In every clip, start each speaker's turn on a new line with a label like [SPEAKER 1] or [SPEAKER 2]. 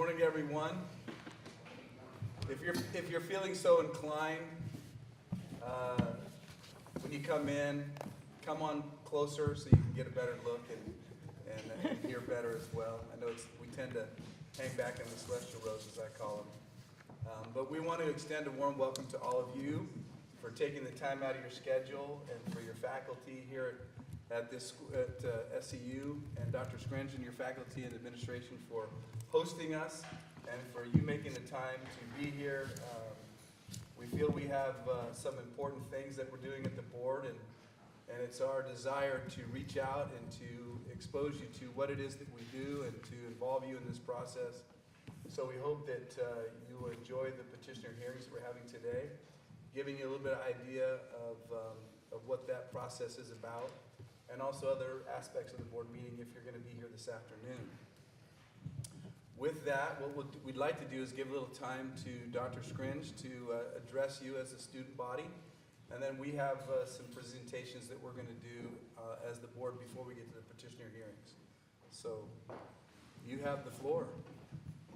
[SPEAKER 1] morning, everyone. If you're feeling so inclined, when you come in, come on closer so you can get a better look and hear better as well. I know we tend to hang back in the celestial rows, as I call them. But we want to extend a warm welcome to all of you for taking the time out of your schedule and for your faculty here at SCU, and Dr. Scringe and your faculty and administration for hosting us and for you making the time to be here. We feel we have some important things that we're doing at the board, and it's our desire to reach out and to expose you to what it is that we do and to involve you in this process. So we hope that you will enjoy the petitioner hearings that we're having today, giving you a little bit of idea of what that process is about, and also other aspects of the board meeting if you're going to be here this afternoon. With that, what we'd like to do is give a little time to Dr. Scringe to address you as a student body, and then we have some presentations that we're going to do as the board before we get to the petitioner hearings. So you have the floor.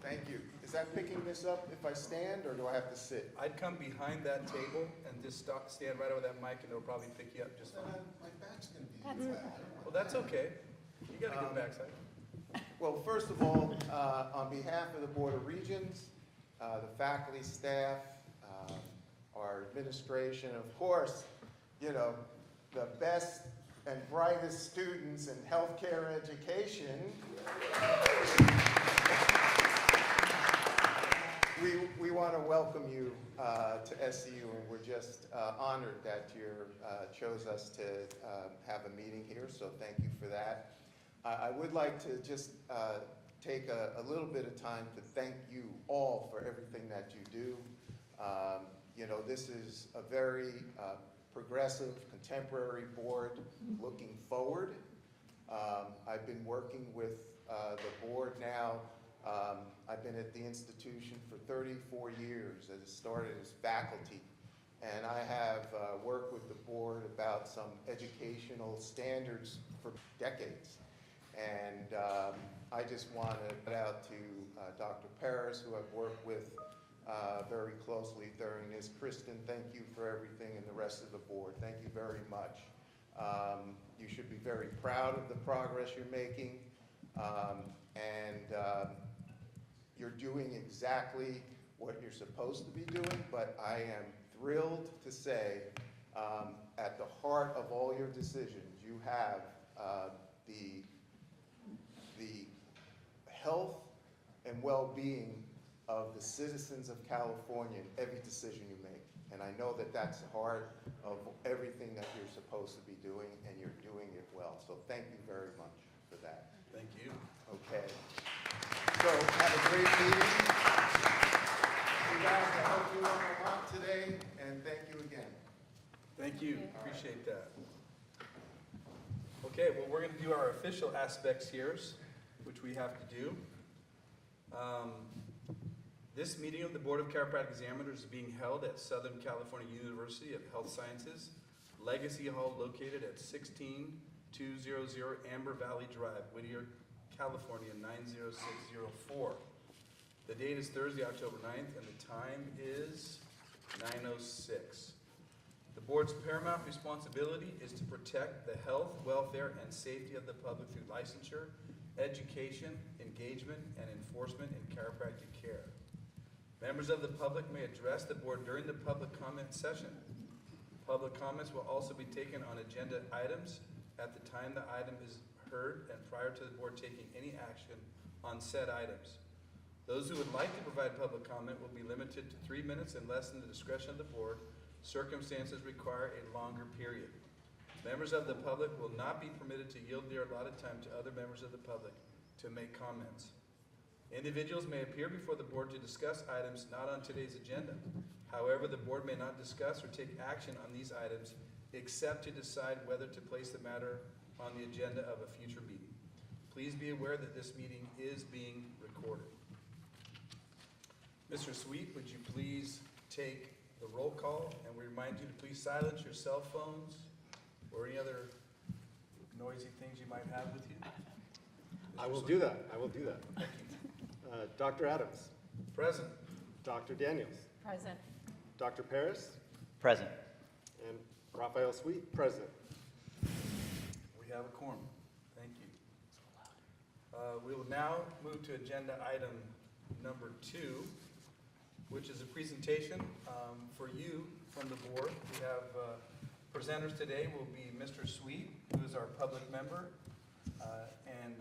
[SPEAKER 2] Thank you. Is that picking this up if I stand, or do I have to sit?
[SPEAKER 1] I'd come behind that table and just stand right over that mic, and it'll probably pick you up just fine.
[SPEAKER 2] My back's going to be
[SPEAKER 1] Well, that's okay. You got a good backside.
[SPEAKER 2] Well, first of all, on behalf of the Board of Regents, the faculty, staff, our administration, of course, you know, the best and brightest students in healthcare education, we want to welcome you to SCU, and we're just honored that you chose us to have a meeting here, so thank you for that. I would like to just take a little bit of time to thank you all for everything that you do. You know, this is a very progressive, contemporary board looking forward. I've been working with the board now. I've been at the institution for 34 years. I started as faculty, and I have worked with the board about some educational standards for decades. And I just want to put out to Dr. Paris, who I've worked with very closely during this. Kristen, thank you for everything, and the rest of the board. Thank you very much. You should be very proud of the progress you're making, and you're doing exactly what you're supposed to be doing, but I am thrilled to say at the heart of all your decisions, you have the health and well-being of the citizens of California in every decision you make. And I know that that's the heart of everything that you're supposed to be doing, and you're doing it well. So thank you very much for that.
[SPEAKER 1] Thank you.
[SPEAKER 2] Okay. So have a great meeting. You guys, I hope you learned a lot today, and thank you again.
[SPEAKER 1] Thank you. Appreciate that. Okay, well, we're going to do our official aspects here, which we have to do. This meeting of the Board of Chiropractic Examiners is being held at Southern California University of Health Sciences, Legacy Hall, located at 16200 Amber Valley Drive, Whittier, California, 90604. The date is Thursday, October 9th, and the time is 9:06. The board's paramount responsibility is to protect the health, welfare, and safety of the public through licensure, education, engagement, and enforcement in chiropractic care. Members of the public may address the board during the public comment session. Public comments will also be taken on agenda items at the time the item is heard and prior to the board taking any action on said items. Those who would like to provide public comment will be limited to 3 minutes unless in the discretion of the board circumstances require a longer period. Members of the public will not be permitted to yield their allotted time to other members of the public to make comments. Individuals may appear before the board to discuss items not on today's agenda. However, the board may not discuss or take action on these items except to decide whether to place the matter on the agenda of a future meeting. Please be aware that this meeting is being recorded. Mr. Sweet, would you please take the roll call, and we remind you to please silence your cell phones or any other noisy things you might have with you.
[SPEAKER 3] I will do that. I will do that.
[SPEAKER 1] Thank you.
[SPEAKER 3] Dr. Adams,
[SPEAKER 1] Present.
[SPEAKER 3] Dr. Daniels,
[SPEAKER 4] Present.
[SPEAKER 3] Dr. Paris,
[SPEAKER 5] Present.
[SPEAKER 3] and Raphael Sweet, present.
[SPEAKER 1] We have a quorum. Thank you. We will now move to agenda item number 2, which is a presentation for you from the board. We have presenters today will be Mr. Sweet, who is our public member and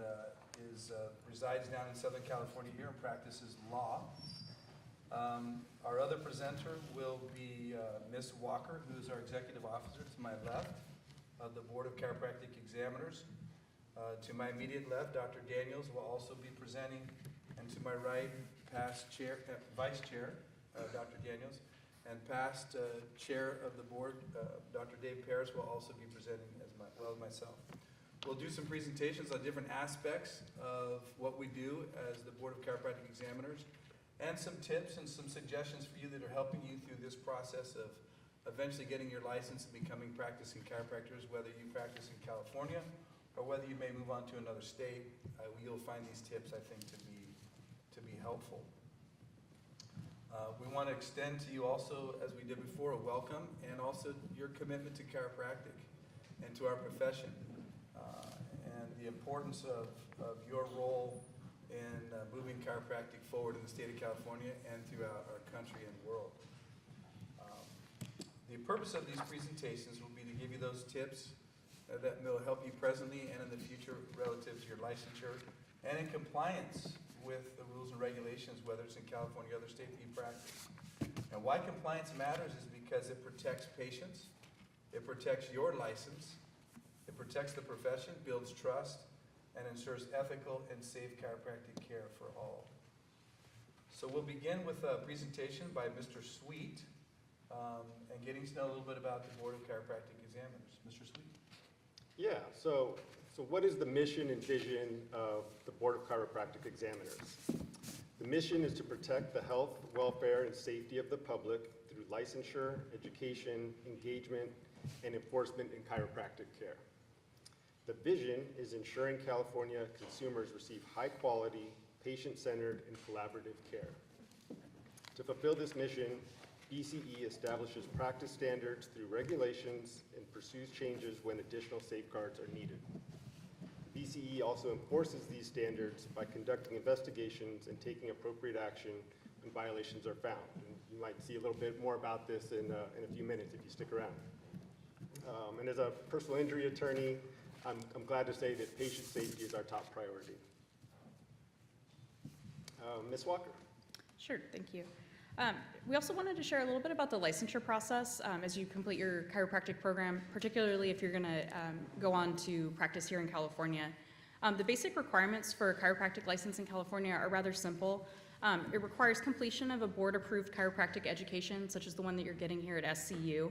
[SPEAKER 1] resides down in Southern California here and practices law. Our other presenter will be Ms. Walker, who is our executive officer to my left of the Board of Chiropractic Examiners. To my immediate left, Dr. Daniels will also be presenting, and to my right, past chair, Vice Chair, Dr. Daniels, and past Chair of the Board, Dr. Dave Paris, will also be presenting as well as myself. We'll do some presentations on different aspects of what we do as the Board of Chiropractic Examiners, and some tips and some suggestions for you that are helping you through this process of eventually getting your license and becoming practicing chiropractors, whether you practice in California or whether you may move on to another state. You'll find these tips, I think, to be helpful. We want to extend to you also, as we did before, a welcome and also your commitment to chiropractic and to our profession, and the importance of your role in moving chiropractic forward in the state of California and throughout our country and world. The purpose of these presentations will be to give you those tips that will help you presently and in the future relative to your licensure and in compliance with the rules and regulations, whether it's in California or other state that you practice. And why compliance matters is because it protects patients, it protects your license, it protects the profession, builds trust, and ensures ethical and safe chiropractic care for all. So we'll begin with a presentation by Mr. Sweet and getting to know a little bit about the Board of Chiropractic Examiners. Mr. Sweet.
[SPEAKER 3] Yeah, so what is the mission and vision of the Board of Chiropractic Examiners? The mission is to protect the health, welfare, and safety of the public through licensure, education, engagement, and enforcement in chiropractic care. The vision is ensuring California consumers receive high-quality, patient-centered, and collaborative care. To fulfill this mission, BCE establishes practice standards through regulations and pursues changes when additional safeguards are needed. BCE also enforces these standards by conducting investigations and taking appropriate action when violations are found. And you might see a little bit more about this in a few minutes if you stick around. And as a personal injury attorney, I'm glad to say that patient safety is our top priority. Ms. Walker.
[SPEAKER 4] Sure, thank you. We also wanted to share a little bit about the licensure process as you complete your chiropractic program, particularly if you're going to go on to practice here in California. The basic requirements for a chiropractic license in California are rather simple. It requires completion of a board-approved chiropractic education, such as the one that you're getting here at SCU.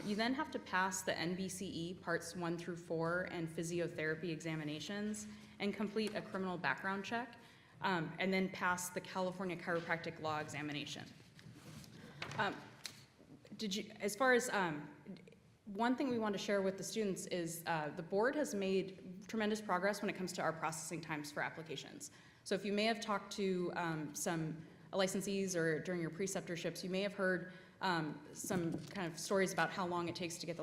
[SPEAKER 4] You then have to pass the NBCE Parts 1 through 4 and physiotherapy examinations and complete a criminal background check, and then pass the California Chiropractic Law examination. One thing we want to share with the students is the board has made tremendous progress when it comes to our processing times for applications. So if you may have talked to some licensees or during your preceptorships, you may have heard some kind of stories about how long it takes to get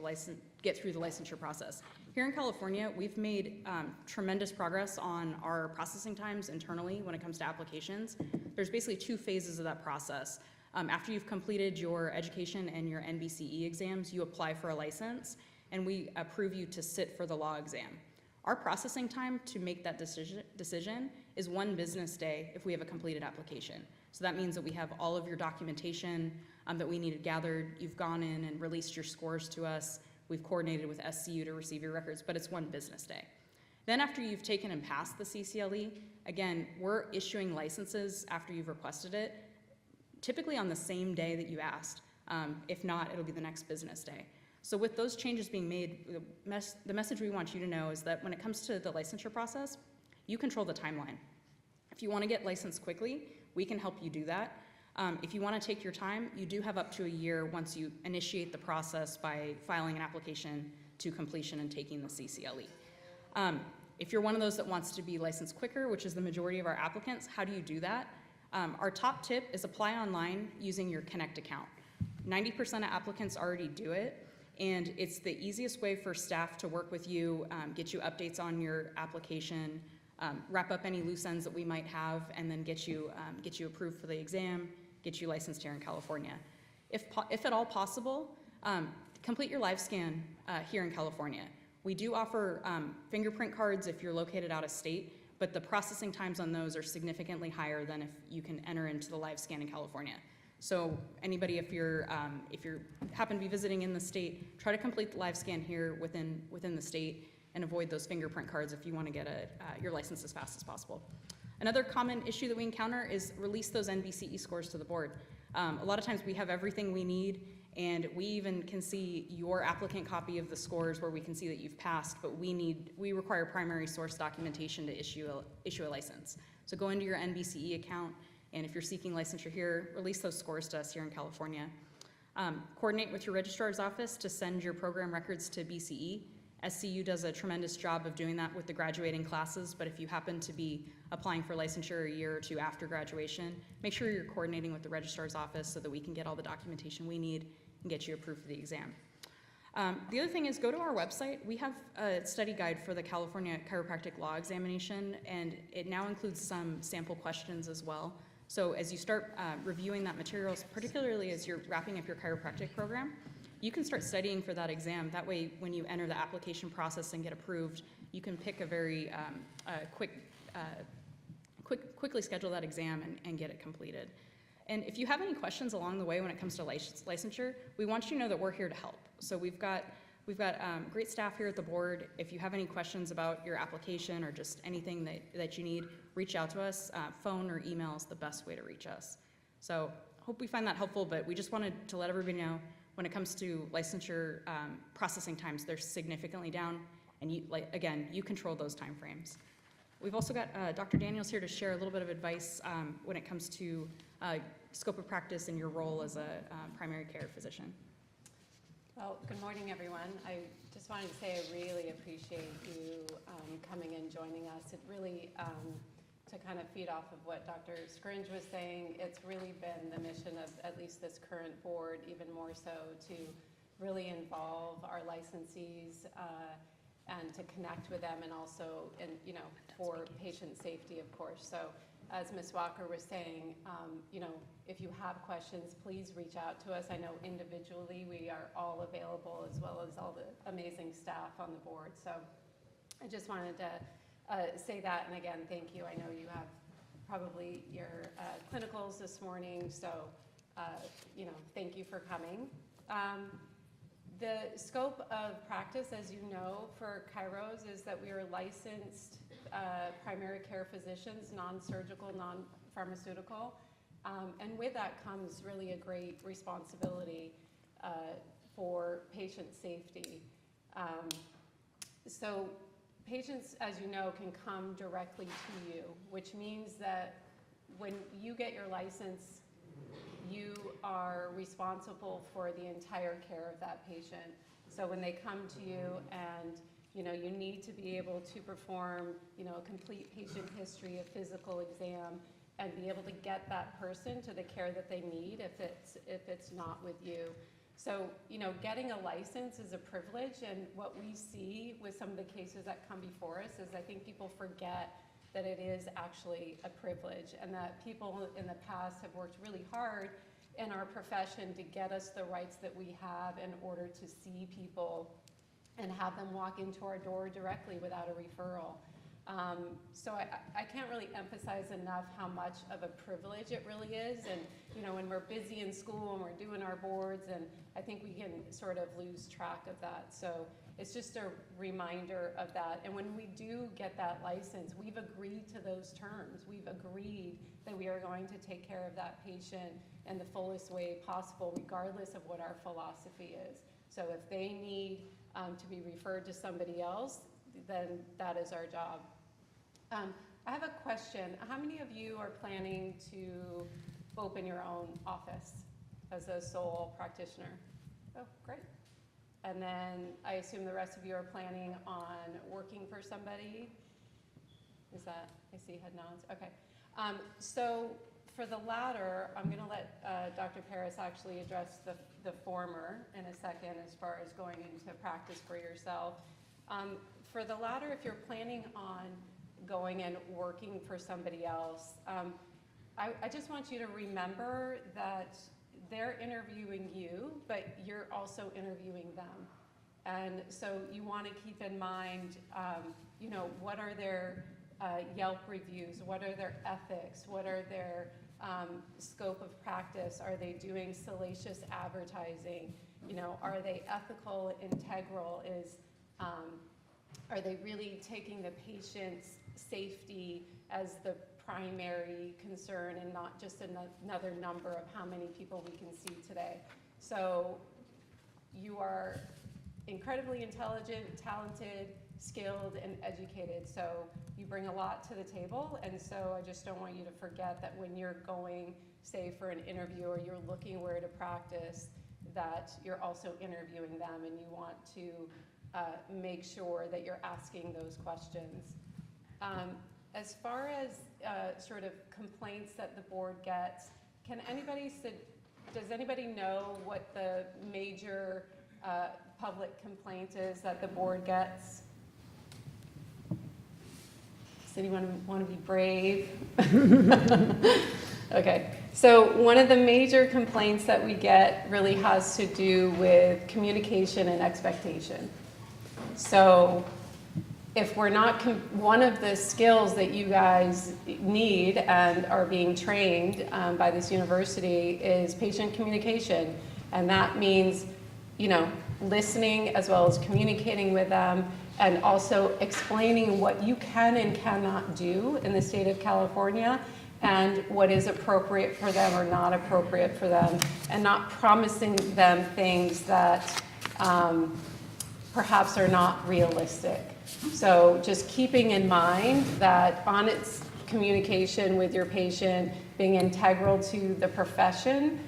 [SPEAKER 4] through the licensure process. Here in California, we've made tremendous progress on our processing times internally when it comes to applications. There's basically 2 phases of that process. After you've completed your education and your NBCE exams, you apply for a license, and we approve you to sit for the law exam. Our processing time to make that decision is 1 business day if we have a completed application. So that means that we have all of your documentation that we needed gathered. You've gone in and released your scores to us. We've coordinated with SCU to receive your records, but it's 1 business day. Then after you've taken and passed the CCLE, again, we're issuing licenses after you've requested it, typically on the same day that you asked. If not, it'll be the next business day. So with those changes being made, the message we want you to know is that when it comes to the licensure process, you control the timeline. If you want to get licensed quickly, we can help you do that. If you want to take your time, you do have up to a year once you initiate the process by filing an application to completion and taking the CCLE. If you're one of those that wants to be licensed quicker, which is the majority of our applicants, how do you do that? Our top tip is apply online using your Connect account. 90% of applicants already do it, and it's the easiest way for staff to work with you, get you updates on your application, wrap up any loose ends that we might have, and then get you approved for the exam, get you licensed here in California. If at all possible, complete your live scan here in California. We do offer fingerprint cards if you're located out of state, but the processing times on those are significantly higher than if you can enter into the live scan in California. So anybody, if you happen to be visiting in the state, try to complete the live scan here within the state and avoid those fingerprint cards if you want to get your license as fast as possible. Another common issue that we encounter is release those NBCE scores to the board. A lot of times we have everything we need, and we even can see your applicant copy of the scores where we can see that you've passed, but we require primary source documentation to issue a license. So go into your NBCE account, and if you're seeking licensure here, release those scores to us here in California. Coordinate with your registrar's office to send your program records to BCE. SCU does a tremendous job of doing that with the graduating classes, but if you happen to be applying for licensure a year or two after graduation, make sure you're coordinating with the registrar's office so that we can get all the documentation we need and get you approved for the exam. The other thing is go to our website. We have a study guide for the California Chiropractic Law Examination, and it now includes some sample questions as well. So as you start reviewing that materials, particularly as you're wrapping up your chiropractic program, you can start studying for that exam. That way, when you enter the application process and get approved, you can pick a very quickly schedule that exam and get it completed. And if you have any questions along the way when it comes to licensure, we want you to know that we're here to help. So we've got great staff here at the board. If you have any questions about your application or just anything that you need, reach out to us. Phone or email is the best way to reach us. So hope we find that helpful, but we just wanted to let everybody know when it comes to licensure processing times, they're significantly down, and you control those time frames. We've also got Dr. Daniels here to share a little bit of advice when it comes to scope of practice and your role as a primary care physician.
[SPEAKER 5] Well, good morning, everyone. I just wanted to say I really appreciate you coming and joining us. It really, to kind of feed off of what Dr. Scringe was saying, it's really been the mission of at least this current board, even more so, to really involve our licensees and to connect with them, and also, for patient safety, of course. So as Ms. Walker was saying, if you have questions, please reach out to us. I know individually we are all available, as well as all the amazing staff on the board. So I just wanted to say that, and again, thank you. I know you have probably your clinicals this morning, so thank you for coming. The scope of practice, as you know, for Chiros is that we are licensed primary care physicians, non-surgical, non-pharmaceutical, and with that comes really a great responsibility for patient safety. So patients, as you know, can come directly to you, which means that when you get your license, you are responsible for the entire care of that patient. So when they come to you and you need to be able to perform a complete patient history, a physical exam, and be able to get that person to the care that they need if it's not with you. So, getting a license is a privilege, and what we see with some of the cases that come before us is I think people forget that it is actually a privilege, and that people in the past have worked really hard in our profession to get us the rights that we have in order to see people and have them walk into our door directly without a referral. So I can't really emphasize enough how much of a privilege it really is. And when we're busy in school and we're doing our boards, and I think we can sort of lose track of that. So it's just a reminder of that. And when we do get that license, we've agreed to those terms. We've agreed that we are going to take care of that patient in the fullest way possible, regardless of what our philosophy is. So if they need to be referred to somebody else, then that is our job. I have a question. How many of you are planning to open your own office as a sole practitioner? Oh, great. And then I assume the rest of you are planning on working for somebody? Is that, I see head nods, okay. So for the latter, I'm gonna let Dr. Paris actually address the former in a second as far as going into practice for yourself. For the latter, if you're planning on going and working for somebody else, I just want you to remember that they're interviewing you, but you're also interviewing them. And so you want to keep in mind, you know, what are their Yelp reviews? What are their ethics? What are their scope of practice? Are they doing salacious advertising? You know, are they ethical, integral? Are they really taking the patient's safety as the primary concern and not just another number of how many people we can see today? So you are incredibly intelligent, talented, skilled, and educated. So you bring a lot to the table. And so I just don't want you to forget that when you're going, say, for an interview or you're looking where to practice, that you're also interviewing them and you want to make sure that you're asking those questions. As far as sort of complaints that the board gets, does anybody know what the major public complaint is that the board gets? Does anyone want to be brave? Okay, so one of the major complaints that we get really has to do with communication and expectation. So if we're not, one of the skills that you guys need and are being trained by this university is patient communication. And that means, you know, listening as well as communicating with them and also explaining what you can and cannot do in the state of California and what is appropriate for them or not appropriate for them, and not promising them things that perhaps are not realistic. So just keeping in mind that honest communication with your patient, being integral to the profession,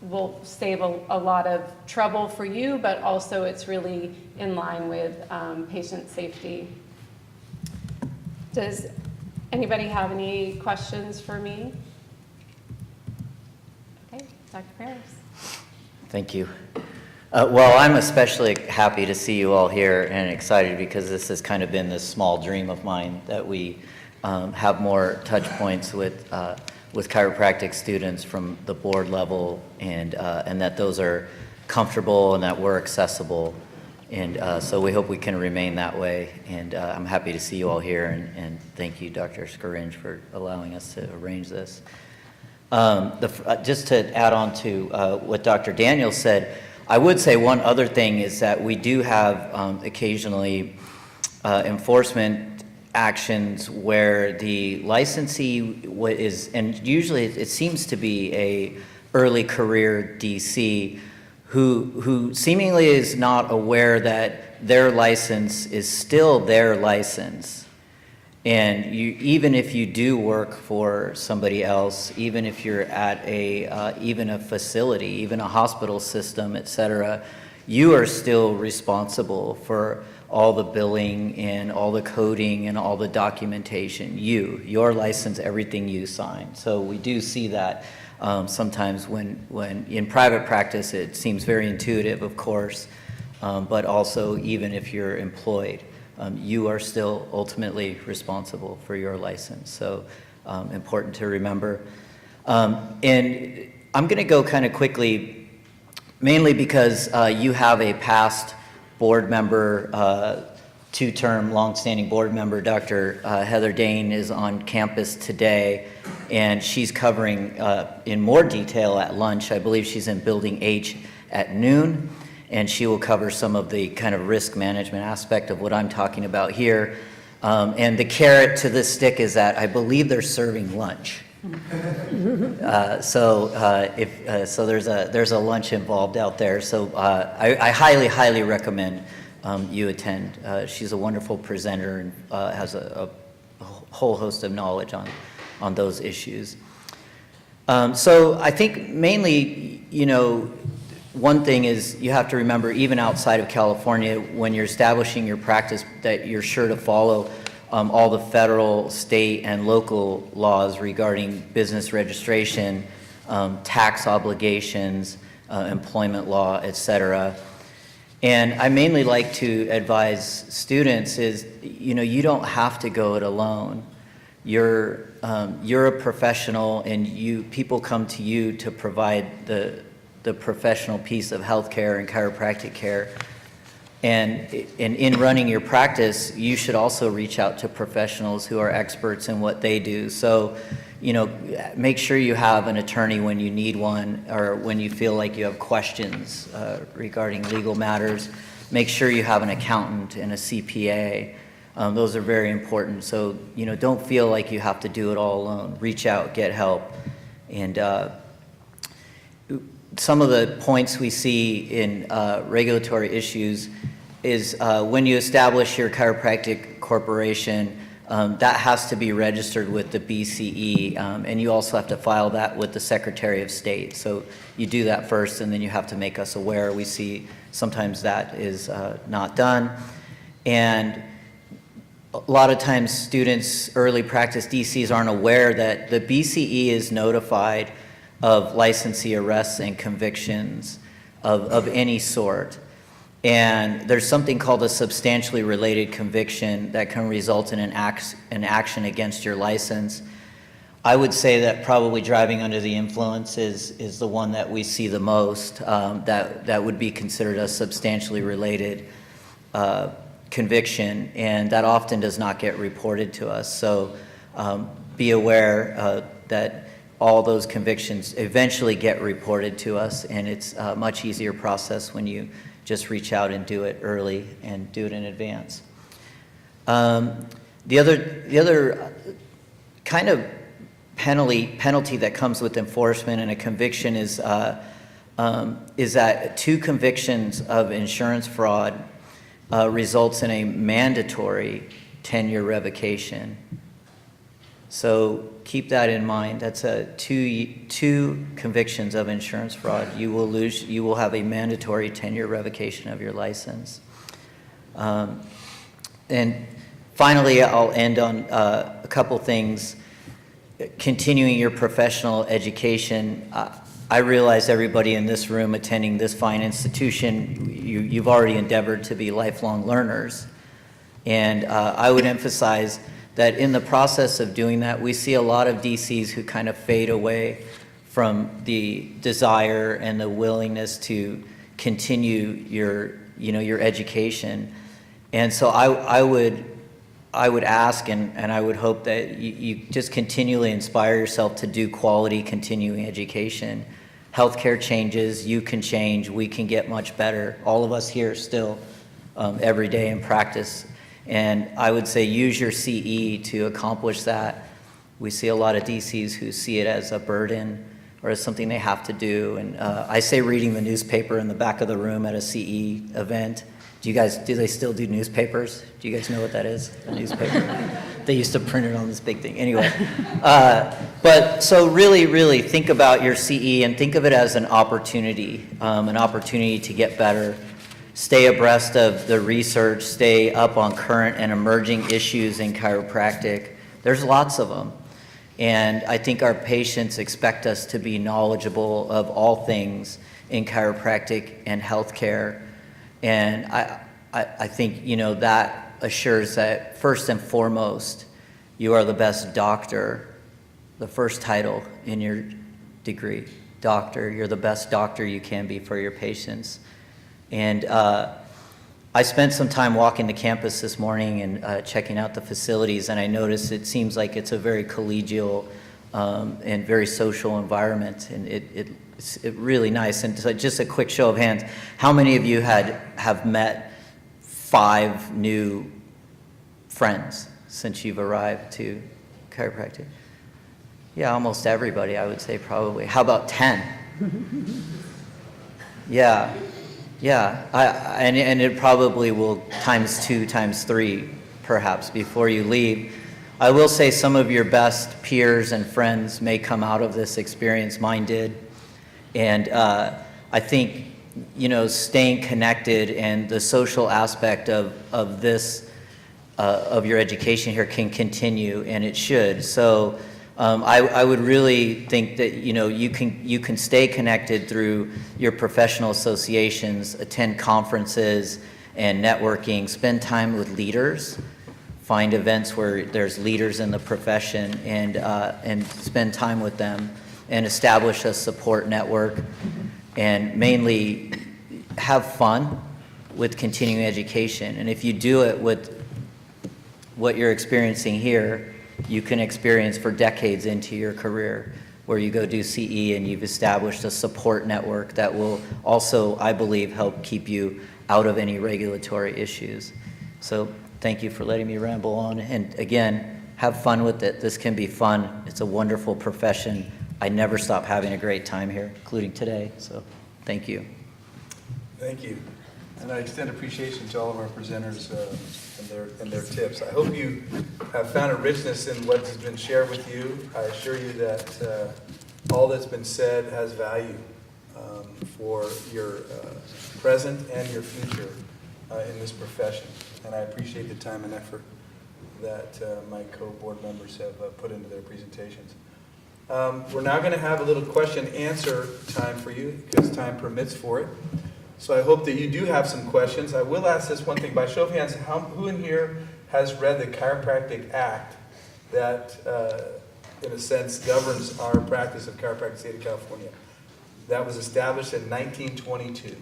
[SPEAKER 5] will save a lot of trouble for you, but also it's really in line with patient safety. Does anybody have any questions for me? Okay, Dr. Paris.
[SPEAKER 6] Thank you. Well, I'm especially happy to see you all here and excited because this has kind of been this small dream of mine that we have more touch points with chiropractic students from the board level, and that those are comfortable and that we're accessible. And so we hope we can remain that way. And I'm happy to see you all here, and thank you, Dr. Scaringe, for allowing us to arrange this. Just to add on to what Dr. Daniels said, I would say one other thing is that we do have occasionally enforcement actions where the licensee is, and usually it seems to be a early career DC who seemingly is not aware that their license is still their license. And even if you do work for somebody else, even if you're at even a facility, even a hospital system, et cetera, you are still responsible for all the billing and all the coding and all the documentation. Your license, everything you sign. So we do see that sometimes when in private practice, it seems very intuitive, of course, but also even if you're employed. You are still ultimately responsible for your license, so important to remember. And I'm going to go kind of quickly, mainly because you have a past board member, two-term, long-standing board member, Dr. Heather Dane, is on campus today, and she's covering in more detail at lunch. I believe she's in Building H at noon. And she will cover some of the kind of risk management aspect of what I'm talking about here. And the carrot to this stick is that I believe they're serving lunch. So there's a lunch involved out there. So I highly, highly recommend you attend. She's a wonderful presenter and has a whole host of knowledge on those issues. So I think mainly, you know, one thing is you have to remember, even outside of California, when you're establishing your practice, that you're sure to follow all the federal, state, and local laws regarding business registration, tax obligations, employment law, et cetera. And I mainly like to advise students is, you don't have to go it alone. You're a professional, and people come to you to provide the professional piece of healthcare and chiropractic care. And in running your practice, you should also reach out to professionals who are experts in what they do. So, make sure you have an attorney when you need one, or when you feel like you have questions regarding legal matters. Make sure you have an accountant and a CPA. Those are very important. So, don't feel like you have to do it all alone. Reach out, get help. And some of the points we see in regulatory issues is when you establish your chiropractic corporation, that has to be registered with the BCE, and you also have to file that with the Secretary of State. So you do that first, and then you have to make us aware. We see sometimes that is not done. And a lot of times students, early practice DCs aren't aware that the BCE is notified of licensee arrests and convictions of any sort. And there's something called a substantially related conviction that can result in an action against your license. I would say that probably driving under the influence is the one that we see the most, that would be considered a substantially related conviction, and that often does not get reported to us. So be aware that all those convictions eventually get reported to us, and it's a much easier process when you just reach out and do it early and do it in advance. The other kind of penalty that comes with enforcement and a conviction is that 2 convictions of insurance fraud results in a mandatory 10-year revocation. So keep that in mind. That's two convictions of insurance fraud. You will have a mandatory 10-year revocation of your license. And finally, I'll end on a couple things. Continuing your professional education. I realize everybody in this room attending this fine institution, you've already endeavored to be lifelong learners. And I would emphasize that in the process of doing that, we see a lot of DCs who kind of fade away from the desire and the willingness to continue your education. And so I would ask and I would hope that you just continually inspire yourself to do quality continuing education. Healthcare changes, you can change, we can get much better. All of us here still every day in practice. And I would say use your CE to accomplish that. We see a lot of DCs who see it as a burden or as something they have to do. And I say reading the newspaper in the back of the room at a CE event. Do they still do newspapers? Do you guys know what that is, a newspaper? They used to print it on this big thing. Anyway, but so really think about your CE and think of it as an opportunity to get better. Stay abreast of the research, stay up on current and emerging issues in chiropractic. There's lots of them. And I think our patients expect us to be knowledgeable of all things in chiropractic and healthcare. And I think, that assures that first and foremost, you are the best doctor, the first title in your degree, doctor. You're the best doctor you can be for your patients. And I spent some time walking the campus this morning and checking out the facilities, and I noticed it seems like it's a very collegial and very social environment, and it's really nice. And so just a quick show of hands, how many of you have met 5 new friends since you've arrived to chiropractic? Yeah, almost everybody, I would say, probably. How about 10? Yeah. And it probably will times 2, times 3, perhaps, before you leave. I will say some of your best peers and friends may come out of this experience. Mine did. And I think staying connected and the social aspect of this, of your education here can continue, and it should. So I would really think that, you can stay connected through your professional associations, attend conferences and networking, spend time with leaders, find events where there's leaders in the profession, and spend time with them and establish a support network, and mainly have fun with continuing education. And if you do it with what you're experiencing here, you can experience for decades into your career, where you go do CE and you've established a support network that will also, I believe, help keep you out of any regulatory issues. So thank you for letting me ramble on. And again, have fun with it. This can be fun. It's a wonderful profession. I never stop having a great time here, including today. So thank you.
[SPEAKER 1] Thank you. And I extend appreciation to all of our presenters and their tips. I hope you have found a richness in what has been shared with you. I assure you that all that's been said has value for your present and your future in this profession. And I appreciate the time and effort that my co-board members have put into their presentations. We're now going to have a little question-answer time for you, because time permits for it. So I hope that you do have some questions. I will ask this one thing. By show of hands, who in here has read the Chiropractic Act that, in a sense, governs our practice of chiropractic in the state of California? That was established in 1922.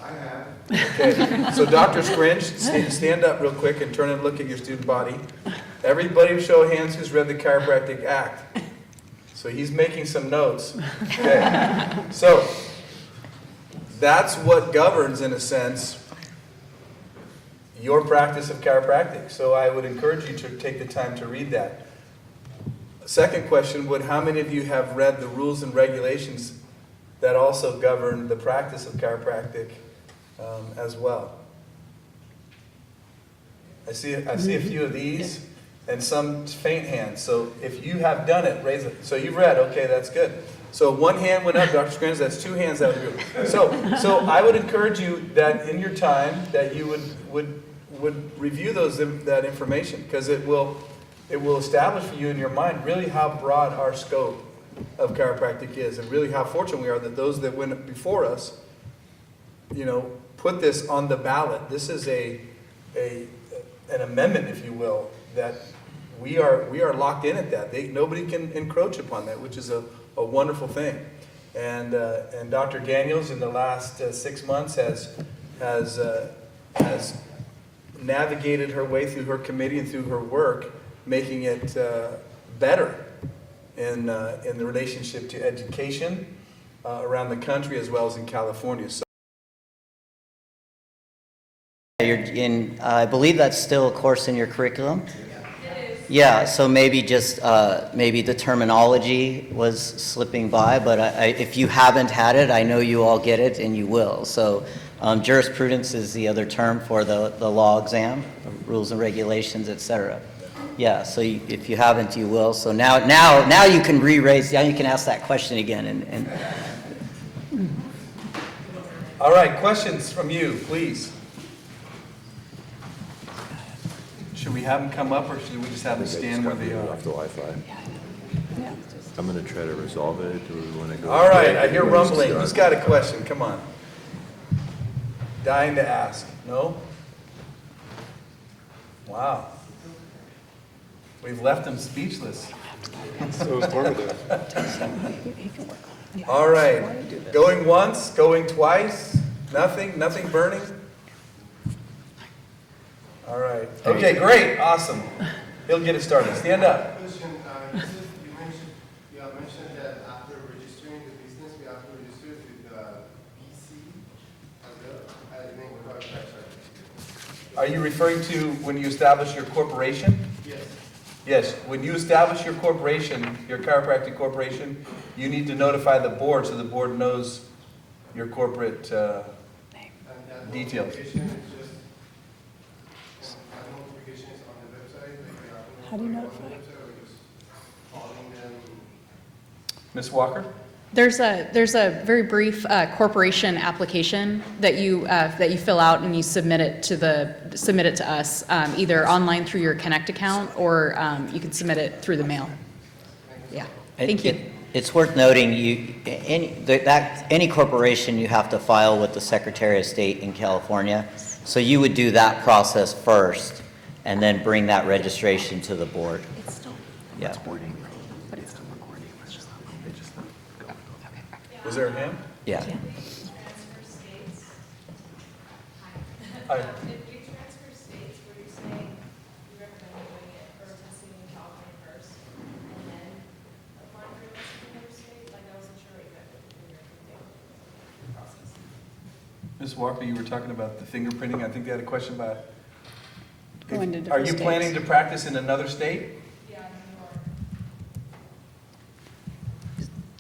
[SPEAKER 2] I have.
[SPEAKER 1] Okay, so Dr. Scringe, stand up real quick and turn and look at your student body. Everybody show of hands who's read the Chiropractic Act. So he's making some notes. Okay, so that's what governs, in a sense, your practice of chiropractic. So I would encourage you to take the time to read that. Second question would, how many of you have read the rules and regulations that also govern the practice of chiropractic as well? I see a few of these and some faint hands. So if you have done it, raise it. So you've read, okay, that's good. So one hand went up, Dr. Screns, that's two hands out of the group. So I would encourage you that in your time that you would review that information, because it will establish for you in your mind really how broad our scope of chiropractic is, and really how fortunate we are that those that went before us, put this on the ballot. This is an amendment, if you will, that we are locked in at that. Nobody can encroach upon that, which is a wonderful thing. And Dr. Daniels in the last 6 months has navigated her way through her committee and through her work, making it better in the relationship to education around the country as well as in California. So
[SPEAKER 6] I believe that's still a course in your curriculum? Yeah, so maybe just, maybe the terminology was slipping by, but if you haven't had it, I know you all get it, and you will. So jurisprudence is the other term for the law exam, rules and regulations, et cetera. Yeah, so if you haven't, you will. So now you can re-raise, now you can ask that question again.
[SPEAKER 1] all right, questions from you, please. Should we have them come up, or should we just have them stand where they are?
[SPEAKER 7] Off the Wi-Fi. I'm gonna try to resolve it, or we wanna go?
[SPEAKER 1] All right, I hear rumbling. Who's got a question? Come on. Dying to ask. No? Wow. We've left them speechless.
[SPEAKER 3] So informative.
[SPEAKER 1] All right. Going once, going twice? Nothing burning? All right. Okay, great, awesome. He'll get it started. Stand up.
[SPEAKER 2] Question, you have mentioned that after registering the business, we have to register with the BC as well, as the
[SPEAKER 1] Are you referring to when you establish your corporation?
[SPEAKER 2] Yes.
[SPEAKER 1] Yes, when you establish your corporation, your chiropractic corporation, you need to notify the board so the board knows your corporate details.
[SPEAKER 8] How do you notify?
[SPEAKER 1] Ms. Walker?
[SPEAKER 4] There's a very brief corporation application that you fill out and you submit it to us, either online through your Connect account, or you can submit it through the mail. Yeah, thank you.
[SPEAKER 6] It's worth noting, any corporation, you have to file with the Secretary of State in California. So you would do that process first and then bring that registration to the board. Yeah.
[SPEAKER 1] Was there a hand?
[SPEAKER 6] Yeah.
[SPEAKER 1] Hi.
[SPEAKER 8] If you transfer states, were you saying you recommend doing it or testing in California first, and then applying for a license in another state? Like, I wasn't sure what you meant with the process.
[SPEAKER 1] Ms. Walker, you were talking about the fingerprinting. I think they had a question about.
[SPEAKER 4] Going to
[SPEAKER 1] Are
[SPEAKER 4] different
[SPEAKER 1] you
[SPEAKER 4] states.
[SPEAKER 1] planning to practice in another state?
[SPEAKER 8] Yeah, New York.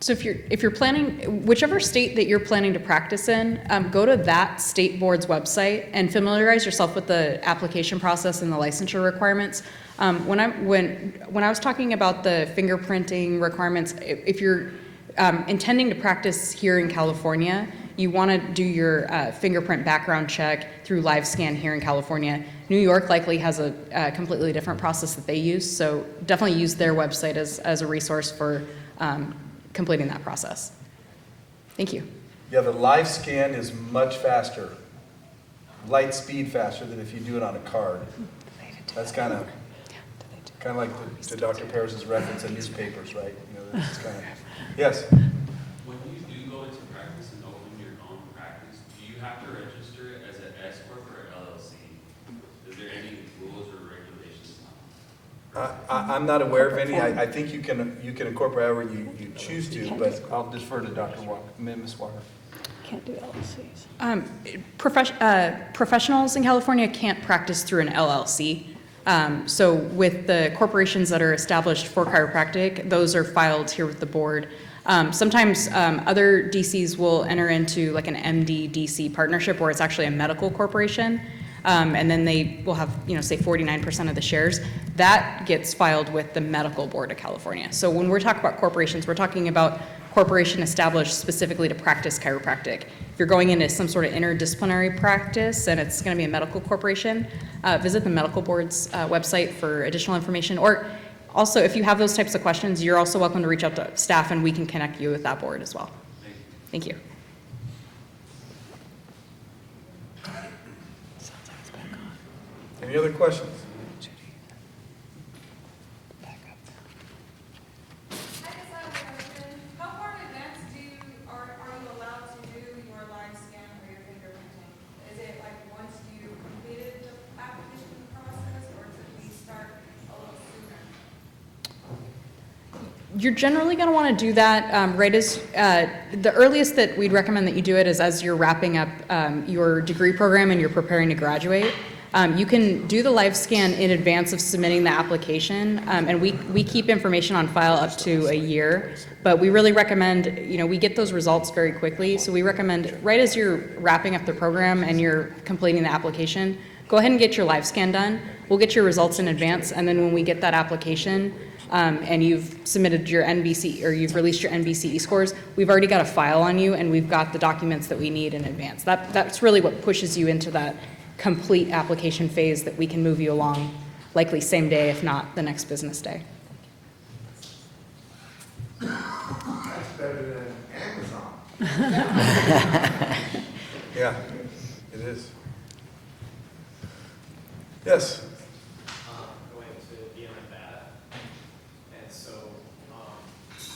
[SPEAKER 4] So if you're planning, whichever state that you're planning to practice in, go to that state board's website and familiarize yourself with the application process and the licensure requirements. When I was talking about the fingerprinting requirements, if you're intending to practice here in California, you want to do your fingerprint background check through LiveScan here in California. New York likely has a completely different process that they use, so definitely use their website as a resource for completing that process. Thank you.
[SPEAKER 1] Yeah, the live scan is much faster, light speed faster than if you do it on a card. That's kind of like to Dr. Paris's reference in newspapers, right? You know, that's kind of, yes?
[SPEAKER 9] When you do go into practice and open your own practice, do you have to register it as an S corp or LLC? Is there any rules or regulations?
[SPEAKER 1] I'm not aware of any. I think you can incorporate however you choose to, but I'll defer to Dr. Walker, Ms. Walker.
[SPEAKER 10] Can't do LLCs.
[SPEAKER 4] Professionals in California can't practice through an LLC. So with the corporations that are established for chiropractic, those are filed here with the board. Sometimes other DCs will enter into like an MD-DC partnership where it's actually a medical corporation, and then they will have, say 49% of the shares. That gets filed with the Medical Board of California. So when we're talking about corporations, we're talking about corporation established specifically to practice chiropractic. If you're going into some sort of interdisciplinary practice and it's going to be a medical corporation, visit the Medical Board's website for additional information. Or also, if you have those types of questions, you're also welcome to reach out to staff and we can connect you with that board as well. Thank you.
[SPEAKER 1] Any other questions?
[SPEAKER 8] I just have a question. How far in advance are you allowed to do your live scan or your fingerprinting? Is it like once you completed the application process, or could we start a little sooner?
[SPEAKER 4] You're generally going to want to do that right as the earliest that we'd recommend that you do it is as you're wrapping up your degree program and you're preparing to graduate. You can do the live scan in advance of submitting the application, and we keep information on file up to a year, but we really recommend, we get those results very quickly, so we recommend right as you're wrapping up the program and you're completing the application, go ahead and get your live scan done. We'll get your results in advance, and then when we get that application, and you've submitted your NBC, or you've released your NBCE scores, we've already got a file on you, and we've got the documents that we need in advance. That's really what pushes you into that complete application phase that we can move you along, likely same day, if not the next business day.
[SPEAKER 2] That's better than Amazon.
[SPEAKER 1] Yeah, it is. Yes?
[SPEAKER 11] Going to be in Nevada, and so, as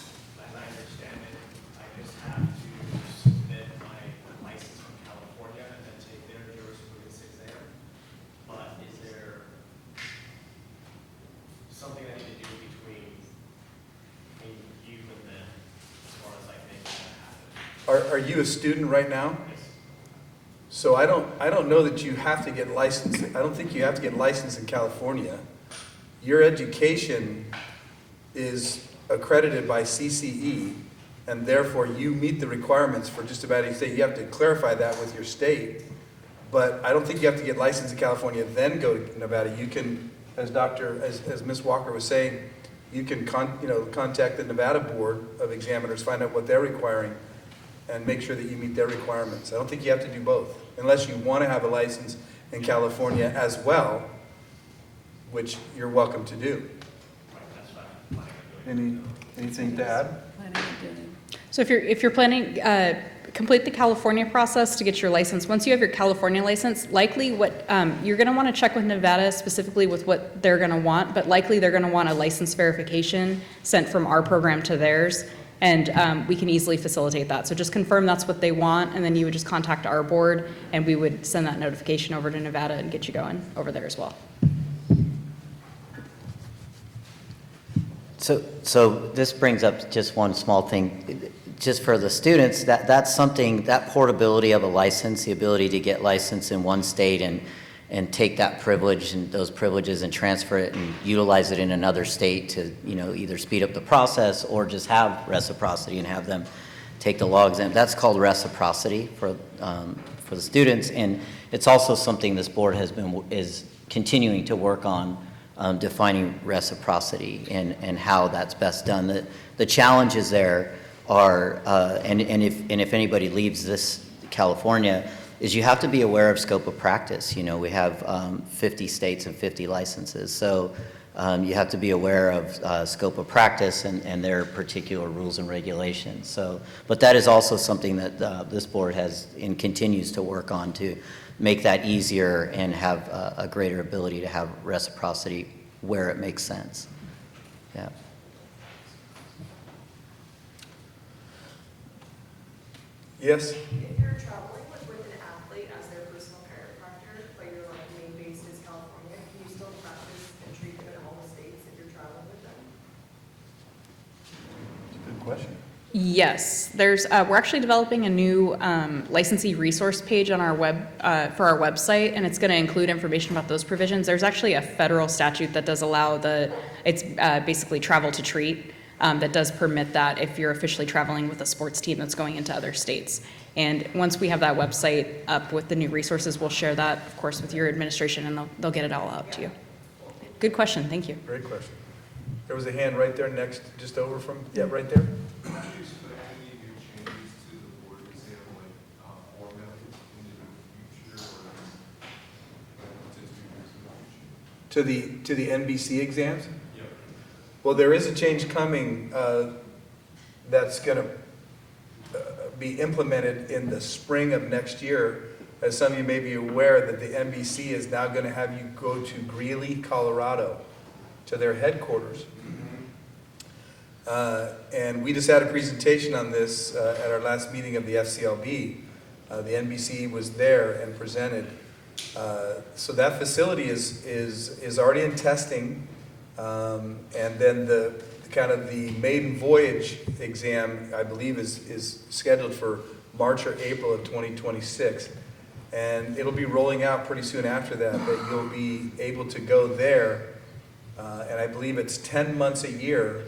[SPEAKER 11] I understand it, I just have to submit my license from California and then take their jurisprudence exam. But is there something I need to do between you and them as far as like making that happen?
[SPEAKER 1] Are you a student right now? So I don't know that you have to get licensed. I don't think you have to get licensed in California. Your education is accredited by CCE, and therefore you meet the requirements for just about any state. You have to clarify that with your state, but I don't think you have to get licensed in California, then go to Nevada. You can, as Ms. Walker was saying, you can contact the Nevada Board of Examiners, find out what they're requiring, and make sure that you meet their requirements. I don't think you have to do both, unless you want to have a license in California as well, which you're welcome to do. Anything to add?
[SPEAKER 4] So if you're planning, complete the California process to get your license. Once you have your California license, likely what, you're gonna wanna check with Nevada specifically with what they're gonna want, but likely they're gonna want a license verification sent from our program to theirs, and we can easily facilitate that. So just confirm that's what they want, and then you would just contact our board, and we would send that notification over to Nevada and get you going over there as well.
[SPEAKER 6] So this brings up just one small thing. Just for the students, that's something, that portability of a license, the ability to get licensed in one state and take that privilege and those privileges and transfer it and utilize it in another state to, either speed up the process or just have reciprocity and have them take the law exam. That's called reciprocity for the students, and it's also something this board is continuing to work on. Defining reciprocity and how that's best done. The challenges there are, and if anybody leaves this California, is you have to be aware of scope of practice. We have 50 states and 50 licenses, so you have to be aware of scope of practice and their particular rules and regulations. So, but that is also something that this board has and continues to work on to make that easier and have a greater ability to have reciprocity where it makes sense. Yeah.
[SPEAKER 1] Yes?
[SPEAKER 8] If you're traveling with an athlete as their personal chiropractor, but your main base is California, can you still practice and treat them in all the states if you're traveling with them?
[SPEAKER 1] Good question.
[SPEAKER 4] Yes, we're actually developing a new licensee resource page on our for our website, and it's going to include information about those provisions. There's actually a federal statute that does allow it's basically travel to treat, that does permit that if you're officially traveling with a sports team that's going into other states. And once we have that website up with the new resources, we'll share that, of course, with your administration, and they'll get it all out to you. Good question, thank you.
[SPEAKER 1] Great question. There was a hand right there next, just over from, yeah, right there. To the NBC exams?
[SPEAKER 9] Yep.
[SPEAKER 1] Well, there is a change coming that's going to be implemented in the spring of next year. As some of you may be aware, that the NBC is now going to have you go to Greeley, Colorado, to their headquarters. And we just had a presentation on this at our last meeting of the FCLB. The NBC was there and presented. So that facility is already in testing, and then the maiden voyage exam, I believe, is scheduled for March or April of 2026, and it'll be rolling out pretty soon after that. That you'll be able to go there, and I believe it's 10 months a year.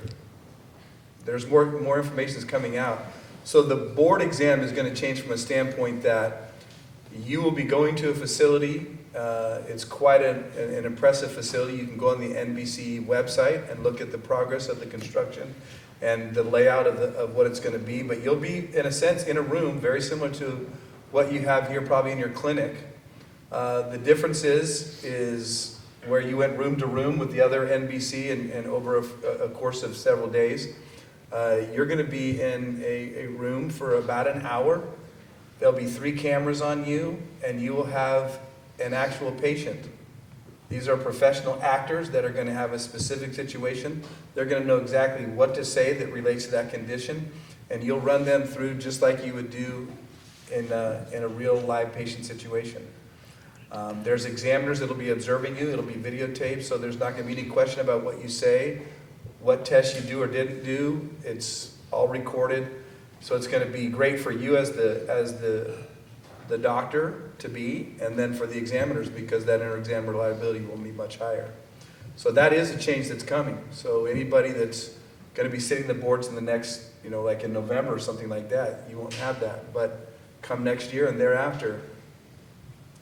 [SPEAKER 1] There's more information is coming out. So the board exam is going to change from a standpoint that you will be going to a facility. It's quite an impressive facility. You can go on the NBC website and look at the progress of the construction and the layout of what it's going to be. But you'll be, in a sense, in a room very similar to what you have here probably in your clinic. The difference is where you went room to room with the other NBC and over a course of several days, you're going to be in a room for about an hour. There'll be 3 cameras on you, and you will have an actual patient. These are professional actors that are going to have a specific situation. They're going to know exactly what to say that relates to that condition, and you'll run them through just like you would do in a real live patient situation. There's examiners that will be observing you. It'll be videotaped, so there's not going to be any question about what you say, what tests you do or didn't do. It's all recorded. So it's going to be great for you as the doctor to be, and then for the examiners, because that inter-exam reliability will be much higher. So that is a change that's coming. So anybody that's going to be sitting the boards in the next, like in November or something like that, you won't have that. But come next year and thereafter,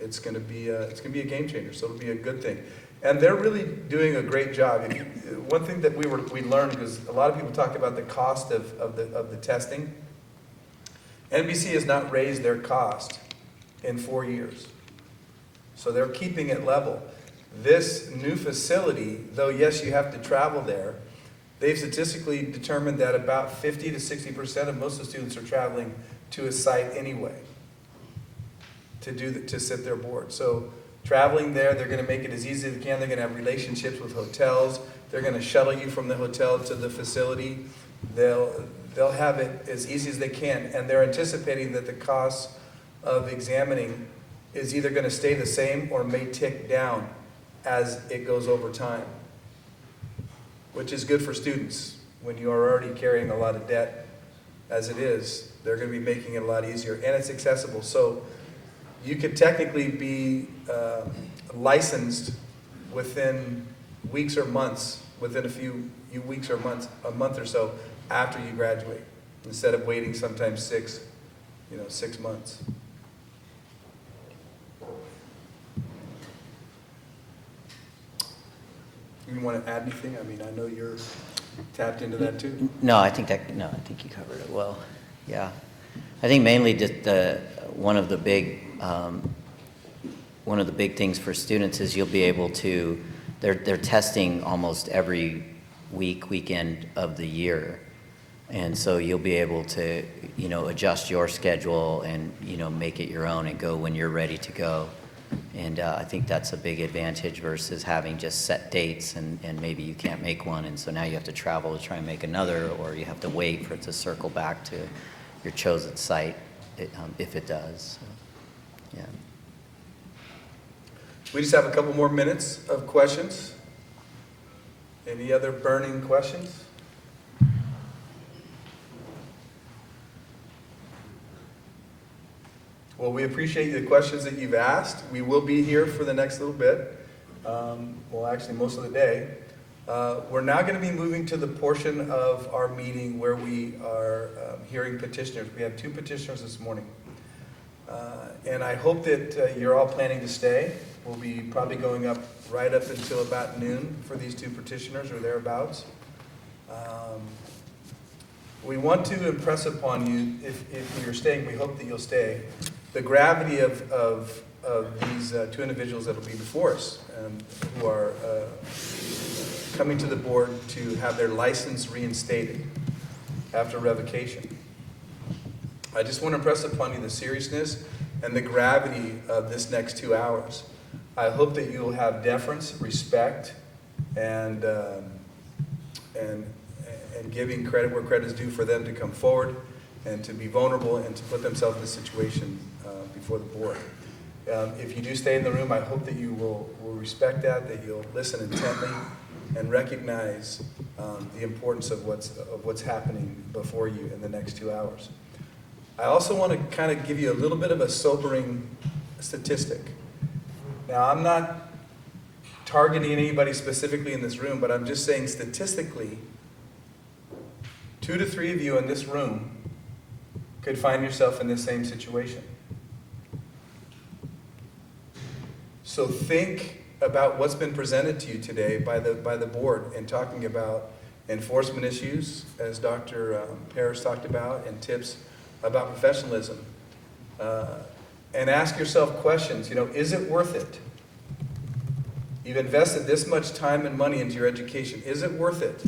[SPEAKER 1] It's gonna be a game changer, so it'll be a good thing. And they're really doing a great job. One thing that we learned, because a lot of people talk about the cost of the testing. NBC has not raised their cost in 4 years. So they're keeping it level. This new facility, though yes, you have to travel there, they've statistically determined that about 50 to 60% of most of the students are traveling to a site anyway to sit their board. So traveling there, they're going to make it as easy as they can. They're going to have relationships with hotels. They're going to shuttle you from the hotel to the facility. They'll have it as easy as they can, and they're anticipating that the cost of examining is either going to stay the same or may tick down as it goes over time, which is good for students. When you are already carrying a lot of debt as it is, they're going to be making it a lot easier, and it's accessible. So you could technically be licensed within weeks or months, within a few weeks or months, a month or so after you graduate, instead of waiting sometimes 6 months. You want to add anything? I mean, I know you're tapped into that too.
[SPEAKER 6] No, I think you covered it well. Yeah. I think mainly just one of the big things for students is you'll be able to, they're testing almost every weekend of the year. And so you'll be able to, adjust your schedule and, make it your own and go when you're ready to go. And I think that's a big advantage versus having just set dates and maybe you can't make one. And so now you have to travel to try and make another, or you have to wait for it to circle back to your chosen site if it does. So, yeah.
[SPEAKER 1] We just have a couple more minutes of questions. Any other burning questions? Well, we appreciate the questions that you've asked. We will be here for the next little bit. Well, actually, most of the day. We're now going to be moving to the portion of our meeting where we are hearing petitioners. We have 2 petitioners this morning. And I hope that you're all planning to stay. We'll be probably going up right up until about noon for these 2 petitioners or thereabouts. We want to impress upon you, if you're staying, we hope that you'll stay, the gravity of these 2 individuals that will be before us, who are coming to the board to have their license reinstated after revocation. I just want to impress upon you the seriousness and the gravity of this next 2 hours. I hope that you will have deference, respect, and giving credit where credit is due for them to come forward and to be vulnerable and to put themselves in this situation before the board. If you do stay in the room, I hope that you will respect that you'll listen intently and recognize the importance of what's happening before you in the next 2 hours. I also want to kind of give you a little bit of a sobering statistic. Now, I'm not targeting anybody specifically in this room, but I'm just saying statistically, 2 to 3 of you in this room could find yourself in the same situation. So think about what's been presented to you today by the board in talking about enforcement issues, as Dr. Parrish talked about, and tips about professionalism. And ask yourself questions, is it worth it? You've invested this much time and money into your education. Is it worth it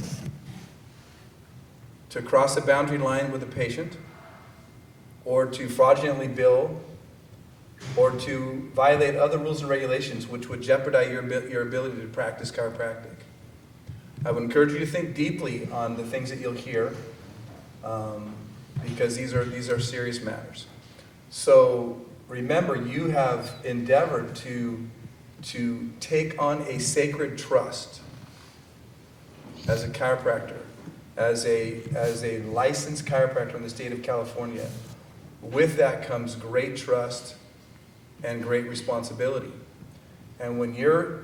[SPEAKER 1] to cross a boundary line with a patient, or to fraudulently bill, or to violate other rules and regulations which would jeopardize your ability to practice chiropractic? I would encourage you to think deeply on the things that you'll hear, because these are serious matters. So remember, you have endeavored to take on a sacred trust as a chiropractor, as a licensed chiropractor in the state of California. With that comes great trust and great responsibility. And when you're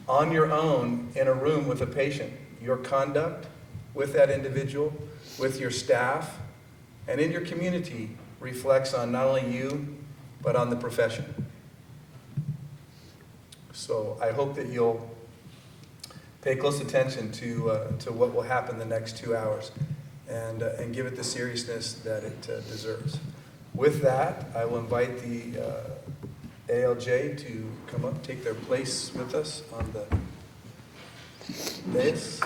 [SPEAKER 1] on your own in a room with a patient, your conduct with that individual, with your staff, and in your community reflects on not only you, but on the profession. So I hope that you'll pay close attention to what will happen the next 2 hours and give it the seriousness that it deserves. With that, I will invite the ALJ to come up, take their place with us on the dais.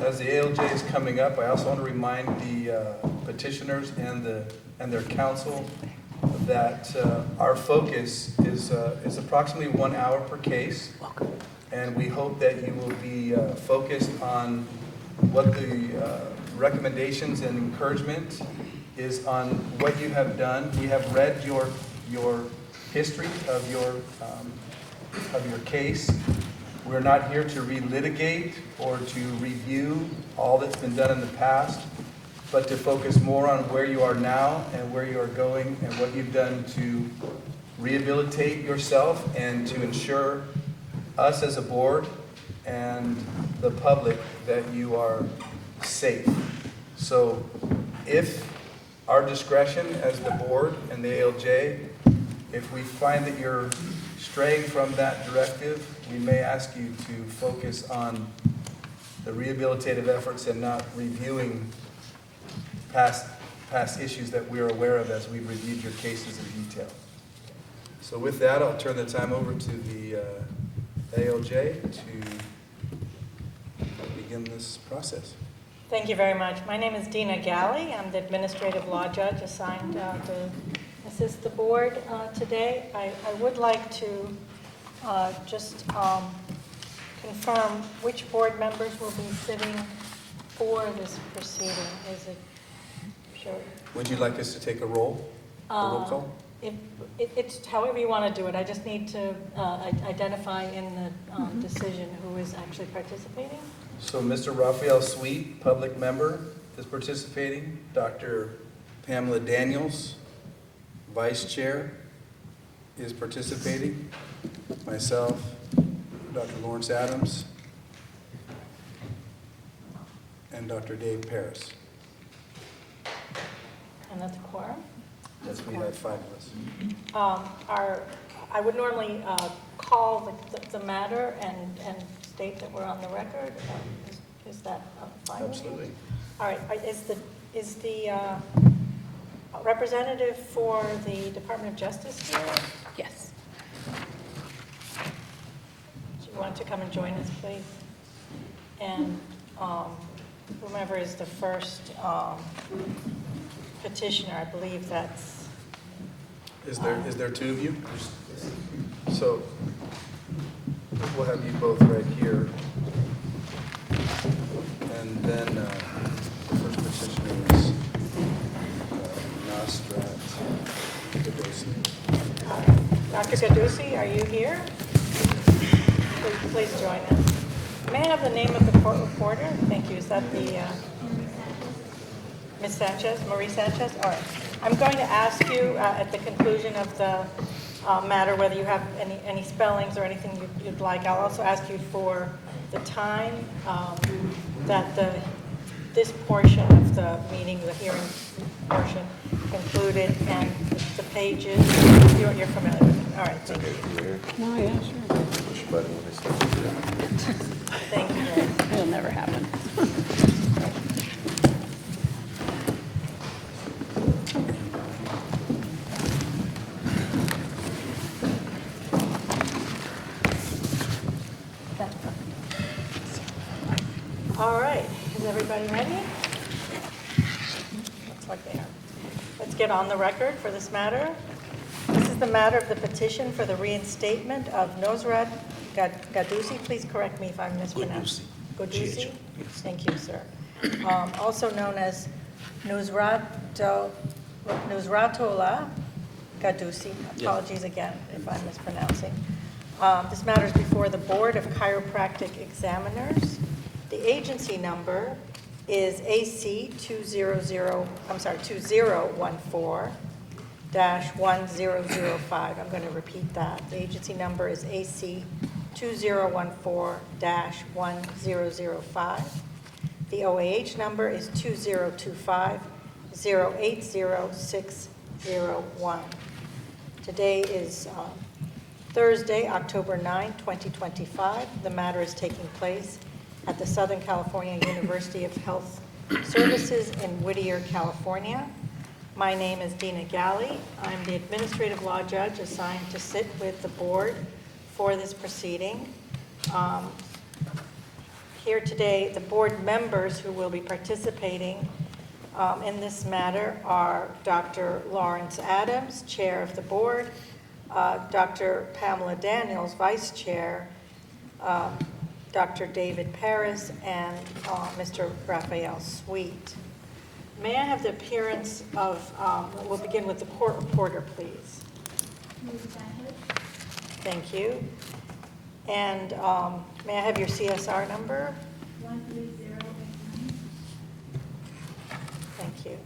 [SPEAKER 1] As the ALJ is coming up, I also want to remind the petitioners and their counsel that our focus is approximately 1 hour per case. And we hope that you will be focused on what the recommendations and encouragement is on what you have done. We have read your history of your case. We're not here to relitigate or to review all that's been done in the past, but to focus more on where you are now and where you are going and what you've done to rehabilitate yourself and to ensure us as a board and the public that you are safe. So if our discretion as the board and the ALJ, if we find that you're straying from that directive, we may ask you to focus on the rehabilitative efforts and not reviewing past issues that we're aware of as we've reviewed your cases in detail. So with that, I'll turn the time over to the ALJ to begin this process.
[SPEAKER 12] Thank you very much. My name is Dina Galley. I'm the administrative law judge assigned to assist the board today. I would like to just confirm which board members will be sitting for this proceeding. Is it, sure?
[SPEAKER 1] Would you like us to take a roll call?
[SPEAKER 12] It's however you want to do it. I just need to identify in the decision who is actually participating.
[SPEAKER 1] So Mr. Raphael Sweet, public member, is participating. Dr. Pamela Daniels, vice chair, is participating. Myself, Dr. Lawrence Adams, and Dr. Dave Paris.
[SPEAKER 12] And that's a quorum.
[SPEAKER 1] Yes, we have 5 of us.
[SPEAKER 12] I would normally call the matter and state that we're on the record. Is that fine with you?
[SPEAKER 1] Absolutely.
[SPEAKER 12] All right, is the representative for the Department of Justice here?
[SPEAKER 4] Yes.
[SPEAKER 12] Do you want to come and join us, please? And whomever is the first petitioner, I believe that's...
[SPEAKER 1] Is there 2 of you? So we'll have you both right here. And then the first petitioner is Nostrat Gadosi.
[SPEAKER 12] Dr. Gadusi, are you here? Please join us. May I have the name of the court reporter? Thank you. Is that the Ms. Sanchez, Marie Sanchez? All right. I'm going to ask you at the conclusion of the matter whether you have any spellings or anything you'd like. I'll also ask you for the time that this portion of the meeting, the hearing portion, concluded, and the pages. You're familiar with it. All right, thank you.
[SPEAKER 10] No, yeah, sure.
[SPEAKER 7] Push button when I start to do it.
[SPEAKER 12] Thank you.
[SPEAKER 10] It'll never happen.
[SPEAKER 12] All right, is everybody ready? Looks like they are. Let's get on the record for this matter. This is the matter of the petition for the reinstatement of Nosrat Gadusi. Please correct me if I'm mispronouncing. Gadusi? Thank you, sir. Also known as Nusratola Gadusi. Apologies again if I'm mispronouncing. This matter is before the Board of Chiropractic Examiners. The agency number is AC 2014-1005. I'm going to repeat that. The agency number is AC 2014-1005. The OAH number is 080601. Today is Thursday, October 9, 2025. The matter is taking place at the Southern California University of Health Services in Whittier, California. My name is Dina Galley. I'm the administrative law judge assigned to sit with the board for this proceeding. Here today, the board members who will be participating in this matter are Dr. Lawrence Adams, chair of the board, Dr. Pamela Daniels, vice chair, Dr. David Paris, and Mr. Raphael Sweet. May I have the appearance of, we'll begin with the court reporter, please. Thank you. And may I have your CSR number? 13089. Thank you.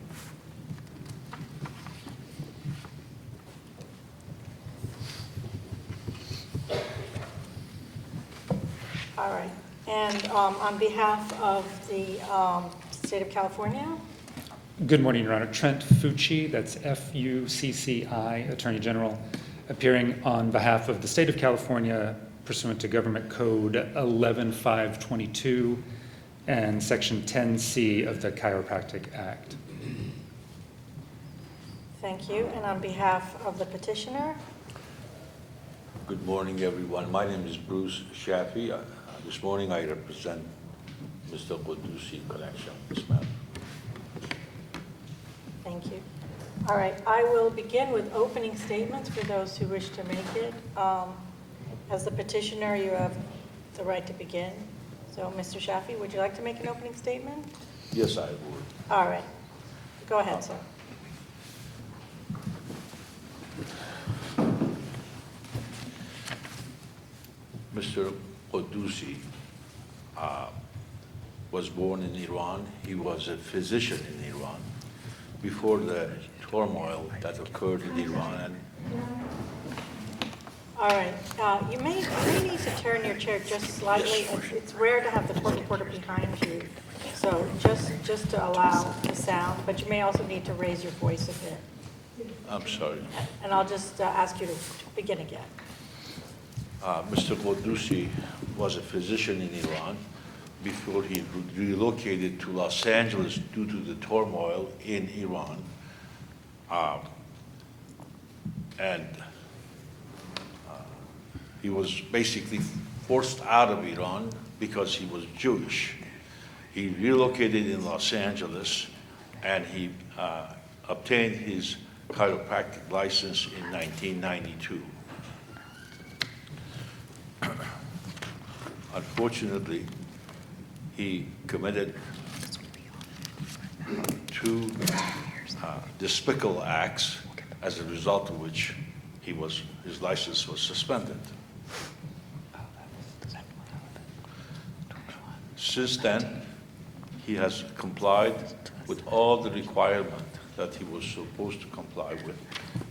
[SPEAKER 12] All right. And on behalf of the state of California?
[SPEAKER 13] Good morning, Your Honor. Trent Fucci, that's F-U-C-C-I, Attorney General, appearing on behalf of the state of California pursuant to Government Code 11522 and Section 10C of the Chiropractic Act.
[SPEAKER 12] Thank you. And on behalf of the petitioner?
[SPEAKER 14] Good morning, everyone. My name is Bruce Shafi. This morning I represent Mr. Qudusi Connection, this matter.
[SPEAKER 12] Thank you. All right, I will begin with opening statements for those who wish to make it. As the petitioner, you have the right to begin. So, Mr. Shafi, would you like to make an opening statement?
[SPEAKER 14] Yes, I would.
[SPEAKER 12] All right. Go ahead, sir.
[SPEAKER 14] Mr. Qudusi was born in Iran. He was a physician in Iran. Before the turmoil that occurred in Iran.
[SPEAKER 12] All right. You may need to turn your chair just slightly. It's rare to have the court reporter behind you. So just to allow the sound, but you may also need to raise your voice a bit.
[SPEAKER 14] I'm sorry.
[SPEAKER 12] And I'll just ask you to begin again.
[SPEAKER 14] Mr. Qudusi was a physician in Iran before he relocated to Los Angeles due to the turmoil in Iran. He was basically forced out of Iran because he was Jewish. He relocated in Los Angeles and he obtained his chiropractic license in 1992. Unfortunately, he committed two despicable acts, as a result of which his license was suspended. Since then, he has complied with all the requirements that he was supposed to comply with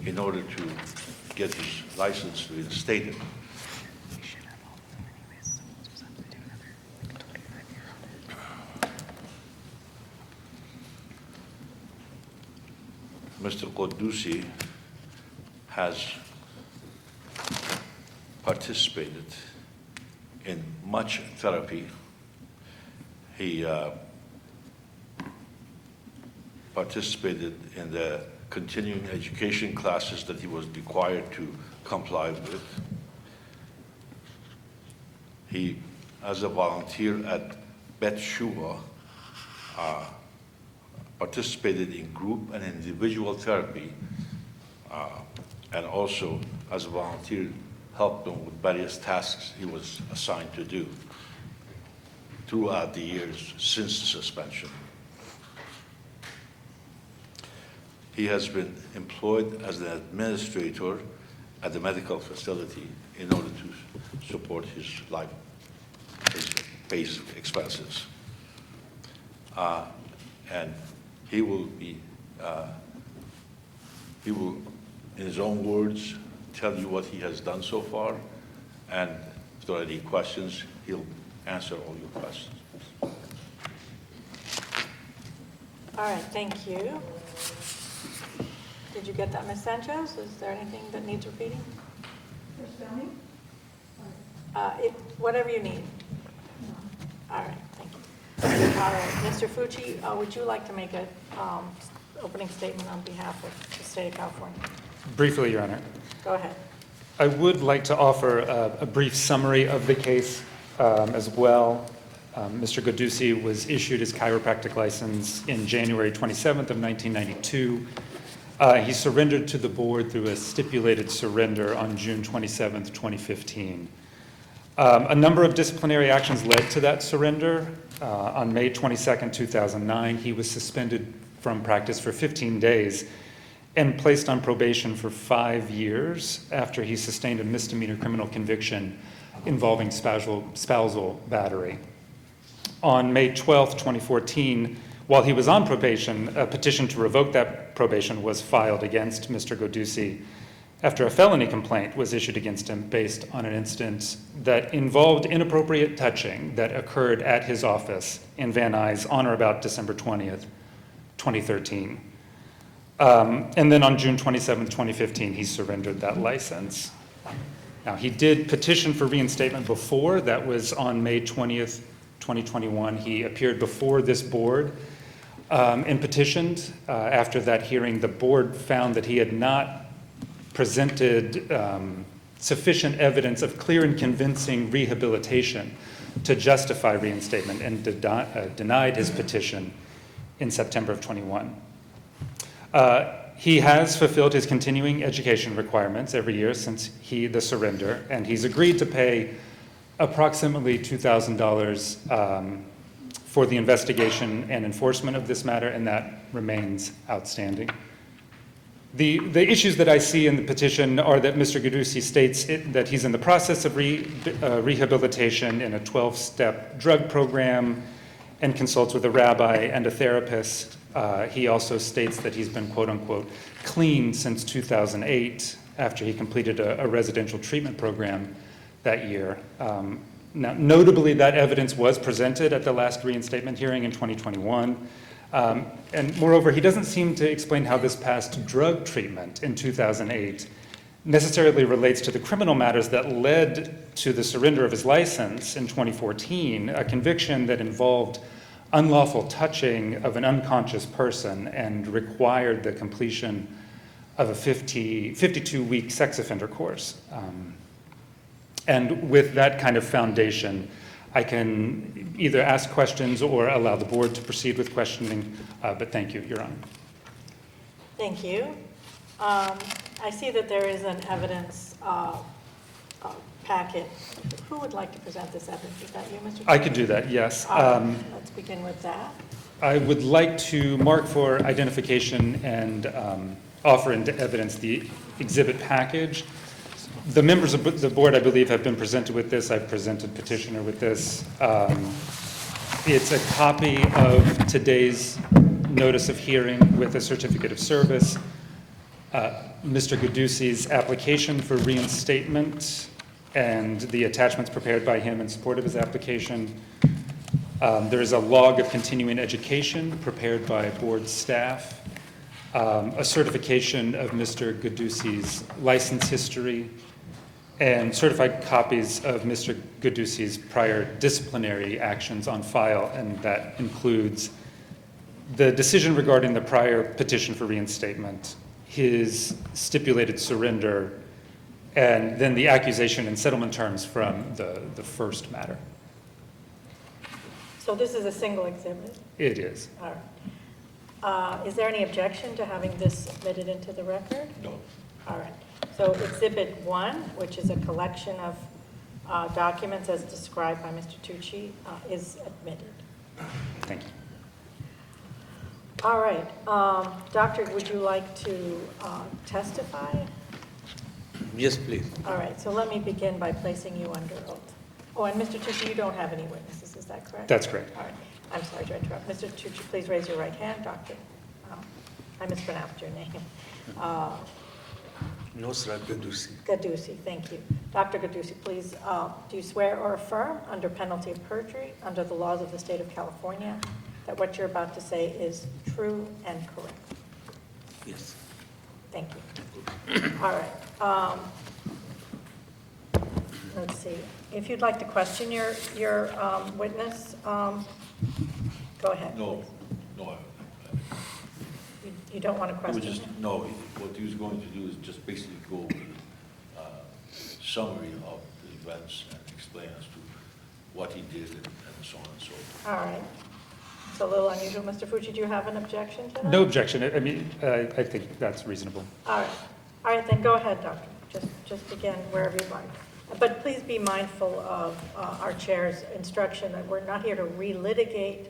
[SPEAKER 14] in order to get his license reinstated. Mr. Qudusi has participated in much therapy. He participated in the continuing education classes that he was required to comply with. He, as a volunteer at Bet Shua, participated in group and individual therapy, and also as a volunteer helped them with various tasks he was assigned to do throughout the years since the suspension. He has been employed as an administrator at the medical facility in order to support his life, his basic expenses. And he will, in his own words, tell you what he has done so far, and if there are any questions, he'll answer all your questions.
[SPEAKER 12] All right, thank you. Did you get that, Ms. Sanchez? Is there anything that needs repeating? Whatever you need. All right, thank you. All right, Mr. Fucci, would you like to make a opening statement on behalf of the state of California?
[SPEAKER 13] Briefly, Your Honor.
[SPEAKER 12] Go ahead.
[SPEAKER 13] I would like to offer a brief summary of the case as well. Mr. Godussi was issued his chiropractic license in January 27th of 1992. He surrendered to the board through a stipulated surrender on June 27th, 2015. A number of disciplinary actions led to that surrender. On May 22nd, 2009, he was suspended from practice for 15 days and placed on probation for 5 years after he sustained a misdemeanor criminal conviction involving spousal battery. On May 12th, 2014, while he was on probation, a petition to revoke that probation was filed against Mr. Godussi after a felony complaint was issued against him based on an incident that involved inappropriate touching that occurred at his office in Van Nuys on or about December 20th, 2013. And then on June 27th, 2015, he surrendered that license. Now, he did petition for reinstatement before. That was on May 20th, 2021. He appeared before this board and petitioned. After that hearing, the board found that he had not presented sufficient evidence of clear and convincing rehabilitation to justify reinstatement and denied his petition in September of 21. He has fulfilled his continuing education requirements every year since the surrender, and he's agreed to pay approximately $2,000 for the investigation and enforcement of this matter, and that remains outstanding. The issues that I see in the petition are that Mr. Godussi states that he's in the process of rehabilitation in a 12-step drug program and consults with a rabbi and a therapist. He also states that he's been, quote unquote, clean since 2008 after he completed a residential treatment program that year. Now, notably, that evidence was presented at the last reinstatement hearing in 2021. And moreover, he doesn't seem to explain how this past drug treatment in 2008 necessarily relates to the criminal matters that led to the surrender of his license in 2014, a conviction that involved unlawful touching of an unconscious person and required the completion of a 52-week sex offender course. And with that kind of foundation, I can either ask questions or allow the board to proceed with questioning, but thank you, Your Honor.
[SPEAKER 12] Thank you. I see that there is an evidence packet. Who would like to present this evidence? Is that you, Mr. Chairman?
[SPEAKER 13] I could do that, yes.
[SPEAKER 12] Let's begin with that.
[SPEAKER 13] I would like to mark for identification and offer into evidence the exhibit package. The members of the board, I believe, have been presented with this. I've presented petitioner with this. It's a copy of today's notice of hearing with a certificate of service, Mr. Godussi's application for reinstatement, and the attachments prepared by him in support of his application. There is a log of continuing education prepared by board staff, a certification of Mr. Godussi's license history, and certified copies of Mr. Godussi's prior disciplinary actions on file, and that includes the decision regarding the prior petition for reinstatement, his stipulated surrender, and then the accusation and settlement terms from the first matter.
[SPEAKER 12] So this is a single exhibit?
[SPEAKER 13] It is.
[SPEAKER 12] All right. Is there any objection to having this submitted into the record?
[SPEAKER 14] No.
[SPEAKER 12] All right. So Exhibit 1, which is a collection of documents as described by Mr. Tucci, is admitted.
[SPEAKER 13] Thank you.
[SPEAKER 12] All right. Doctor, would you like to testify?
[SPEAKER 15] Yes, please.
[SPEAKER 12] All right. So let me begin by placing you under oath. Oh, and Mr. Tucci, you don't have any witnesses, is that correct?
[SPEAKER 13] That's correct.
[SPEAKER 12] All right. I'm sorry to interrupt. Mr. Tucci, please raise your right hand. Doctor, I mispronounced your name.
[SPEAKER 15] Nosrat Godussi.
[SPEAKER 12] Godussi, thank you. Dr. Godussi, please, do you swear or affirm under penalty of perjury, under the laws of the state of California, that what you're about to say is true and correct?
[SPEAKER 15] Yes.
[SPEAKER 12] Thank you. All right. Let's see. If you'd like to question your witness, go ahead.
[SPEAKER 14] No, no,
[SPEAKER 12] You don't want to
[SPEAKER 14] I would
[SPEAKER 12] question
[SPEAKER 14] just,
[SPEAKER 12] him?
[SPEAKER 14] no, what he was going to do is just basically go over summary of the events and explain as to what he did and so on and so forth.
[SPEAKER 12] All right. It's a little unusual. Mr. Fucci, do you have an objection to that?
[SPEAKER 13] No objection. I mean, I think that's reasonable.
[SPEAKER 12] All right. All right, then go ahead, doctor. Just begin wherever you'd like. But please be mindful of our chair's instruction that we're not here to relitigate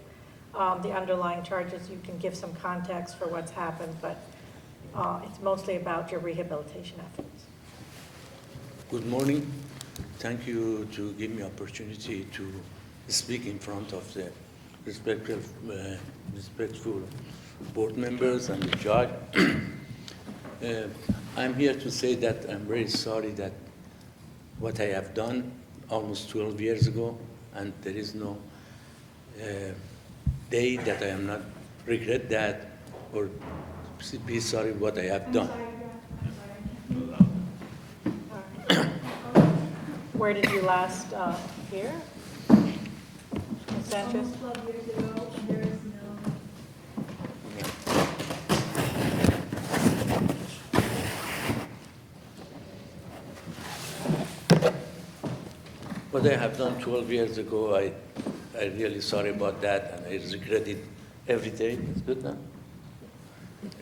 [SPEAKER 12] the underlying charges. You can give some context for what's happened, but it's mostly about your rehabilitation efforts.
[SPEAKER 15] Good morning. Thank you to give me opportunity to speak in front of the respectful board members and the judge. I'm here to say that I'm very sorry that what I have done almost 12 years ago, and there is no day that I am not regret that or be sorry what I have done.
[SPEAKER 12] Where did you last hear? Ms. Sanchez?
[SPEAKER 8] Almost 12 years ago, and there is
[SPEAKER 15] What I have done 12 years ago, I'm really sorry about that, and I regret it every day. It's good now?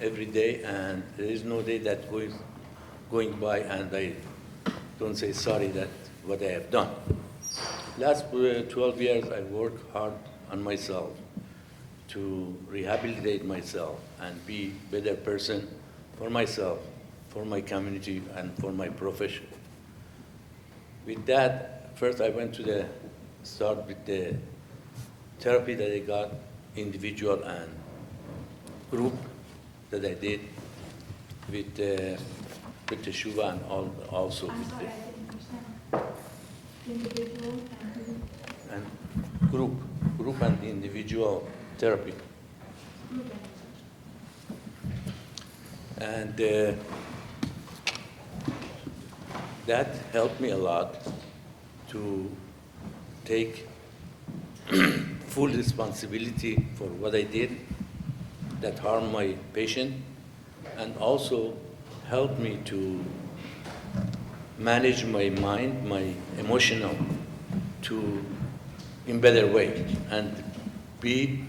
[SPEAKER 15] Every day, and there is no day that going by and I don't say sorry that what I have done. Last 12 years, I worked hard on myself to rehabilitate myself and be a better person for myself, for my community, and for my profession. With that, first I went to start with the therapy that I got, individual and group that I did with the Shuva and also
[SPEAKER 8] I'm
[SPEAKER 15] with
[SPEAKER 8] sorry, I didn't understand. Individual
[SPEAKER 15] and group and individual therapy. And that helped me a lot to take full responsibility for what I did that harmed my patient, and also helped me to manage my mind, my emotional, in better way, and be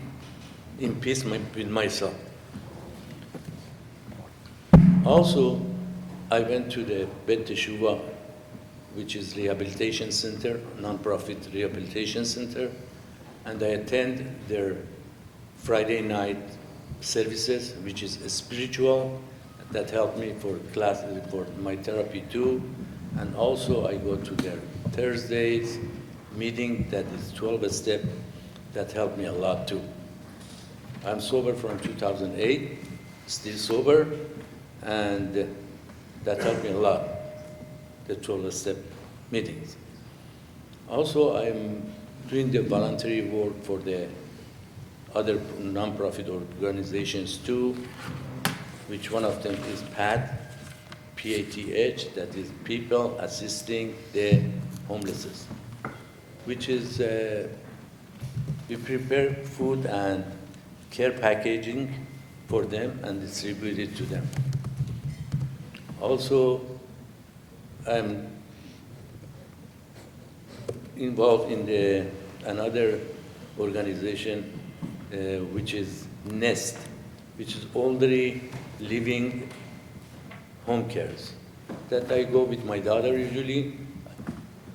[SPEAKER 15] in peace with myself. Also, I went to the Bet Teshuvah, which is rehabilitation center, nonprofit rehabilitation center, and I attend their Friday night services, which is spiritual, that helped me for classes, for my therapy too, and also I go to their Thursdays meeting that is 12-step, that helped me a lot too. I'm sober from 2008, still sober, and that helped me a lot, the 12-step meetings. Also, I'm doing the voluntary work for the other nonprofit organizations too, which one of them is PATH, P-A-T-H, that is People Assisting the Homeless, which is, we prepare food and care packaging for them and distribute it to them. Also, I'm involved in another organization, which is NEST, which is Elderly Living Home Cares. That I go with my daughter usually.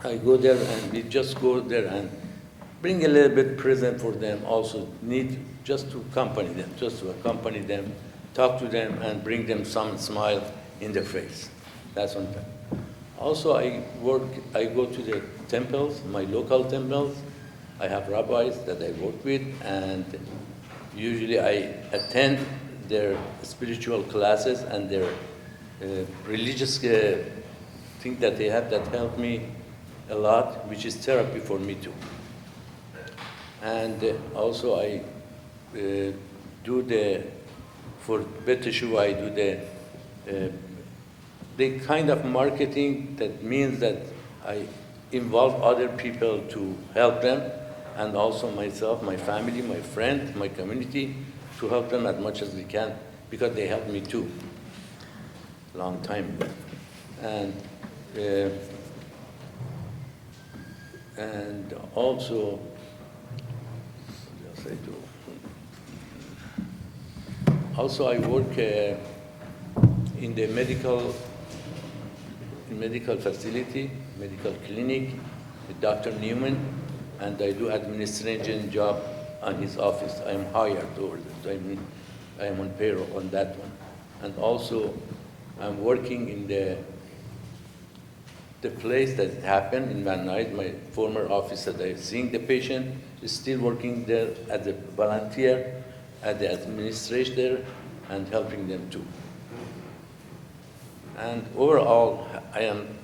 [SPEAKER 15] I go there and we just go there and bring a little bit present for them. Also need just to accompany them, talk to them, and bring them some smile in their face. That's one thing. Also, I go to the temples, my local temples. I have rabbis that I work with, and usually I attend their spiritual classes and their religious thing that they have that help me a lot, which is therapy for me too. And also I do for Bet Teshuvah, I do the kind of marketing that means that I involve other people to help them, and also myself, my family, my friends, my community, to help them as much as we can, because they helped me too, long time ago. And also, what else I do? Also, I work in the medical facility, medical clinic with Dr. Newman, and I do administration job on his office. I'm hired over there. I'm on payroll on that one. And also, I'm working in the place that it happened in Van Nuys, my former office that I seeing the patient, is still working there as a volunteer, as the administrator, and helping them too. And overall, I am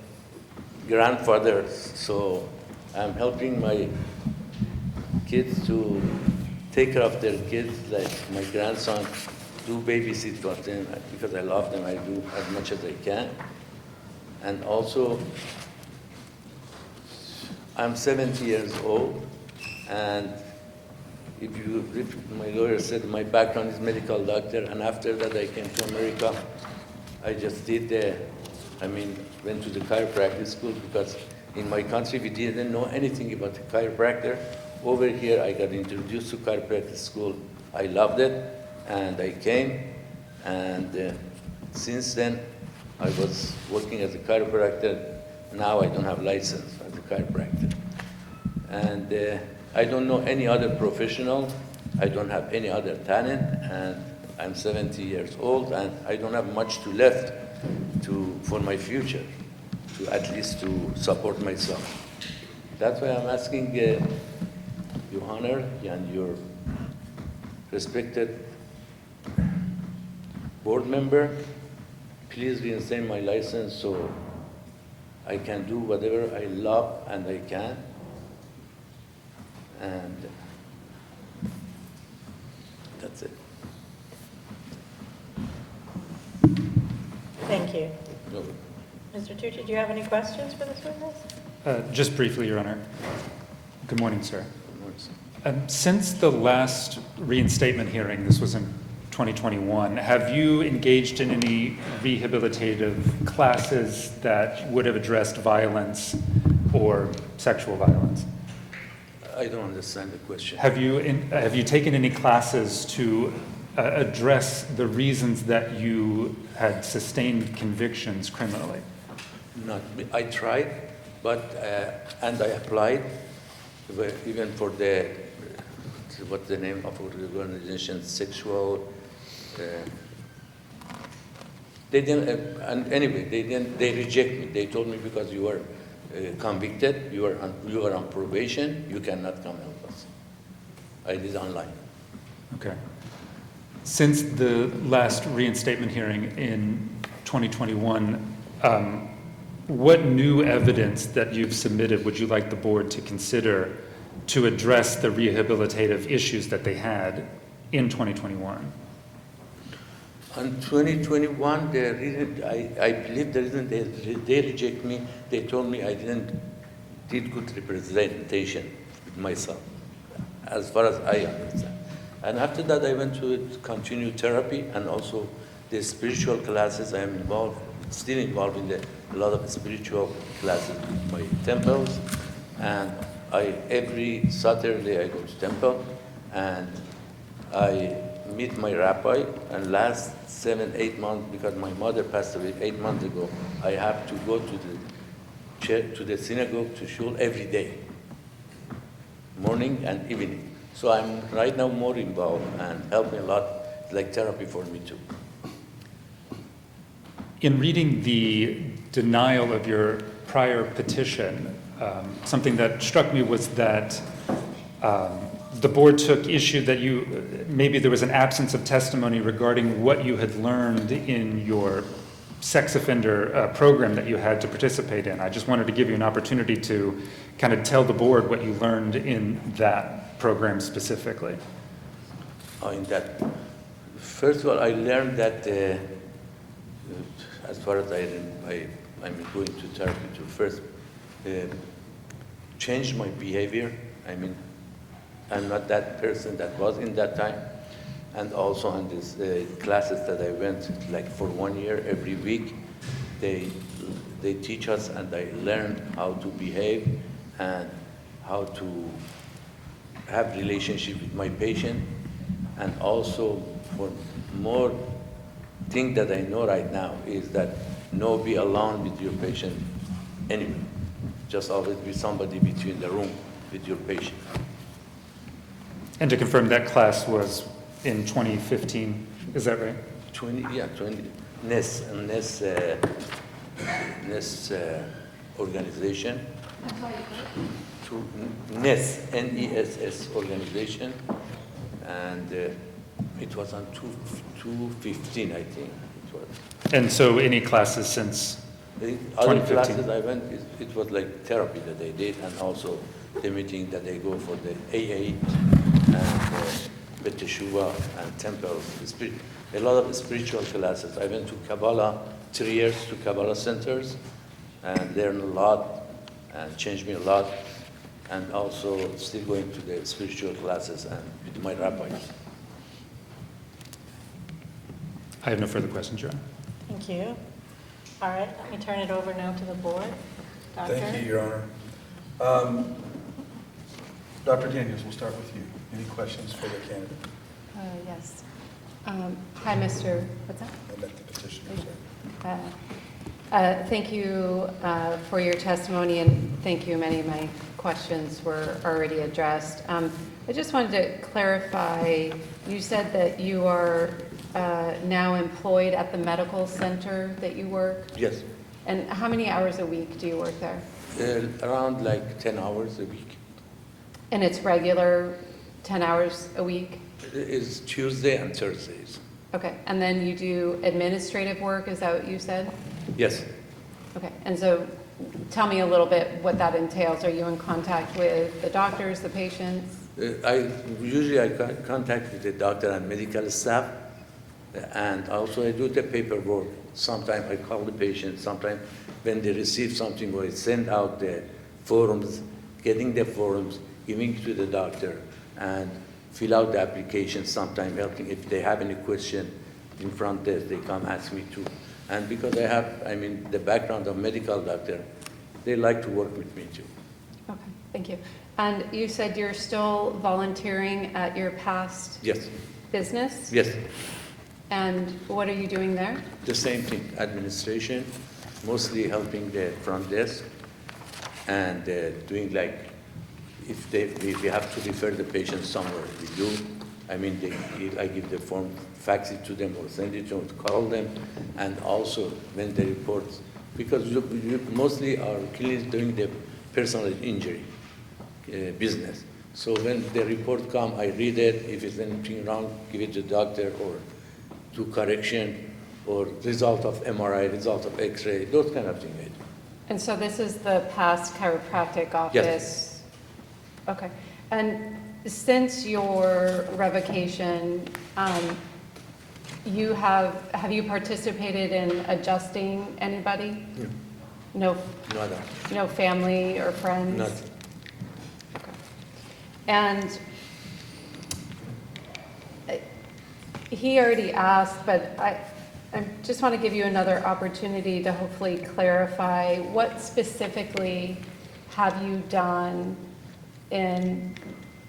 [SPEAKER 15] grandfather, so I'm helping my kids to take care of their kids, like my grandson, do babysit for them, because I love them, I do as much as I can. And also, I'm 70 years old, and if my lawyer said my background is medical doctor, and after that I came to America, I just went to the chiropractic school, because in my country we didn't know anything about the chiropractor. Over here I got introduced to chiropractic school. I loved it, and I came, and since then I was working as a chiropractor. Now I don't have license as a chiropractor. And I don't know any other professional. I don't have any other talent, and I'm 70 years old, and I don't have much to left for my future, at least to support myself. That's why I'm asking Your Honor and your respected board member, please reinstate my license so I can do whatever I love and I can. And that's it.
[SPEAKER 12] Thank you.
[SPEAKER 15] No.
[SPEAKER 12] Mr. Tucci, do you have any questions for this witness?
[SPEAKER 13] Just briefly, Your Honor. Good morning, sir.
[SPEAKER 15] Good morning, sir.
[SPEAKER 13] Since the last reinstatement hearing, this was in 2021, have you engaged in any rehabilitative classes that would have addressed violence or sexual violence?
[SPEAKER 15] I don't understand the question.
[SPEAKER 13] Have you taken any classes to address the reasons that you had sustained convictions criminally?
[SPEAKER 15] Not, I tried, and I applied, even for what's the name of the organization, sexual, they didn't, and anyway, they reject me. They told me, because you were convicted, you are on probation, you cannot come help us. I did online.
[SPEAKER 13] Okay. Since the last reinstatement hearing in 2021, what new evidence that you've submitted would you like the board to consider to address the rehabilitative issues that they had in 2021?
[SPEAKER 15] In 2021, I believe the reason they reject me, they told me I did good representation with myself, as far as I understand. And after that, I went to continue therapy, and also the spiritual classes. I am still involved in a lot of spiritual classes with my temples. And every Saturday I go to temple, and I meet my rabbi. And last 7-8 months, because my mother passed away 8 months ago, I have to go to the church, to the synagogue, to shul every day, morning and evening. So I'm right now more involved and helping a lot. It's like therapy for me too.
[SPEAKER 13] In reading the denial of your prior petition, something that struck me was that the board took issue that maybe there was an absence of testimony regarding what you had learned in your sex offender program that you had to participate in. I just wanted to give you an opportunity to kind of tell the board what you learned in that program specifically.
[SPEAKER 15] First of all, I learned that as far as I'm going to therapy to first change my behavior. I mean, I'm not that person that was in that time. And also on these classes that I went, like for 1 year, every week, they teach us, and I learned how to behave and how to have relationship with my patient. And also for more thing that I know right now is that no be alone with your patient anywhere. Just always be somebody between the room with your patient.
[SPEAKER 13] And to confirm, that class was in 2015, is that right?
[SPEAKER 15] 20 NES organization. To NES, N-E-S-S organization, and it was on 2015, I think it was.
[SPEAKER 13] And so any classes since
[SPEAKER 15] The other
[SPEAKER 13] 2015?
[SPEAKER 15] classes I went, it was like therapy that they did, and also the meeting that they go for the AA and Bet Teshuvah and temples, a lot of spiritual classes. I went to Kabbalah, 3 years to Kabbalah centers, and learned a lot, and changed me a lot, and also still going to the spiritual classes and with my rabbis.
[SPEAKER 13] I have no further questions, Your Honor.
[SPEAKER 12] Thank you. All right, let me turn it over now to the board. Doctor?
[SPEAKER 1] Thank you, Your Honor. Dr. Daniels, we'll start with you. Any questions for the candidate?
[SPEAKER 5] Yes. Hi, Mr. What's that?
[SPEAKER 1] I'd like the petitioner, sir.
[SPEAKER 5] Thank you for your testimony, and thank you. Many of my questions were already addressed. I just wanted to clarify, you said that you are now employed at the medical center that you work?
[SPEAKER 15] Yes,
[SPEAKER 5] And how many hours a week do you work there?
[SPEAKER 15] around like 10 hours a week.
[SPEAKER 5] And it's regular 10 hours a week?
[SPEAKER 15] It's Tuesday and Thursdays.
[SPEAKER 5] Okay, and then you do administrative work, is that what you said?
[SPEAKER 15] Yes.
[SPEAKER 5] Okay, and so tell me a little bit what that entails. Are you in contact with the doctors, the patients?
[SPEAKER 15] I contact with the doctor and medical staff, and also I do the paperwork. Sometimes I call the patient, sometimes when they receive something, or I send out the forms, getting the forms, giving it to the doctor, and fill out the application, sometimes helping if they have any question in front desk, they come ask me to. And because I have, the background of medical doctor, they like to work with me too.
[SPEAKER 5] Okay, thank you. And you said you're still volunteering at your past
[SPEAKER 15] Yes,
[SPEAKER 5] business?
[SPEAKER 15] yes,
[SPEAKER 5] And what are you doing there?
[SPEAKER 15] the same thing, administration, mostly helping the front desk, and doing like, if we have to refer the patient somewhere, we do. I give the form, fax it to them or send it to them, call them, and also when they report, because you mostly our clinics doing the personal injury business. So when the report come, I read it. If it's anything wrong, give it to the doctor or do correction or result of MRI, result of X-ray, those kind of things.
[SPEAKER 5] And so this is the past chiropractic office? Okay. And since your revocation, have you participated in adjusting anybody?
[SPEAKER 15] No.
[SPEAKER 5] No,
[SPEAKER 15] No,
[SPEAKER 5] no family or friends?
[SPEAKER 15] nothing.
[SPEAKER 5] And he already asked, but I just want to give you another opportunity to hopefully clarify what specifically have you done in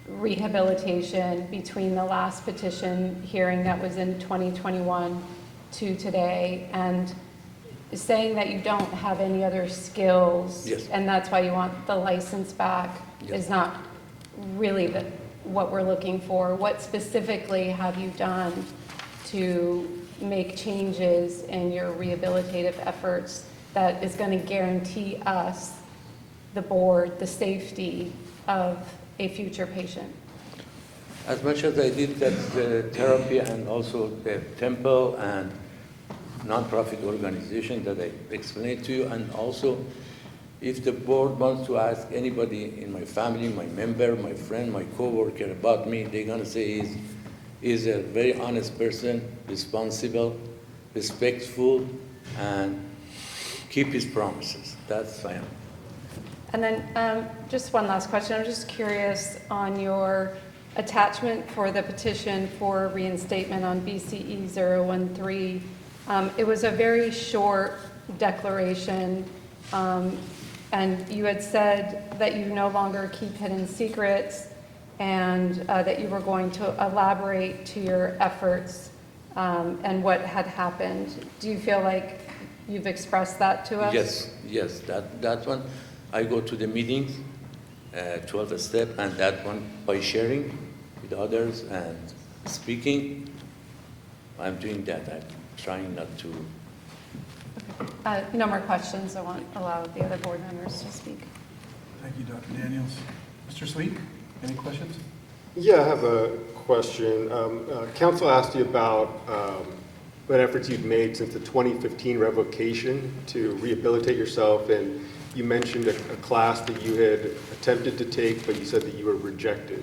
[SPEAKER 5] rehabilitation between the last petition hearing that was in 2021 to today, and saying that you don't have any other skills?
[SPEAKER 15] Yes.
[SPEAKER 5] And that's why you want the license back?
[SPEAKER 15] Yes.
[SPEAKER 5] Is not really what we're looking for. What specifically have you done to make changes in your rehabilitative efforts that is going to guarantee us, the board, the safety of a future patient?
[SPEAKER 15] As much as I did that therapy and also the temple and nonprofit organization that I explained to you, and also if the board wants to ask anybody in my family, my member, my friend, my coworker about me, they're gonna say he's a very honest person, responsible, respectful, and keep his promises. That's fine.
[SPEAKER 5] And then just one last question. I'm just curious on your attachment for the petition for reinstatement on BCE 013. It was a very short declaration, and you had said that you no longer keep hidden secrets and that you were going to elaborate to your efforts and what had happened. Do you feel like you've expressed that to us?
[SPEAKER 15] Yes, that one, I go to the meetings, 12 step, and that one by sharing with others and speaking, I'm doing that. I'm trying not to.
[SPEAKER 5] No more questions. I want to allow the other board members to speak.
[SPEAKER 1] Thank you, Dr. Daniels. Mr. Sweet, any questions?
[SPEAKER 3] Yeah, I have a question. Council asked you about what efforts you've made since the 2015 revocation to rehabilitate yourself, and you mentioned a class that you had attempted to take, but you said that you were rejected.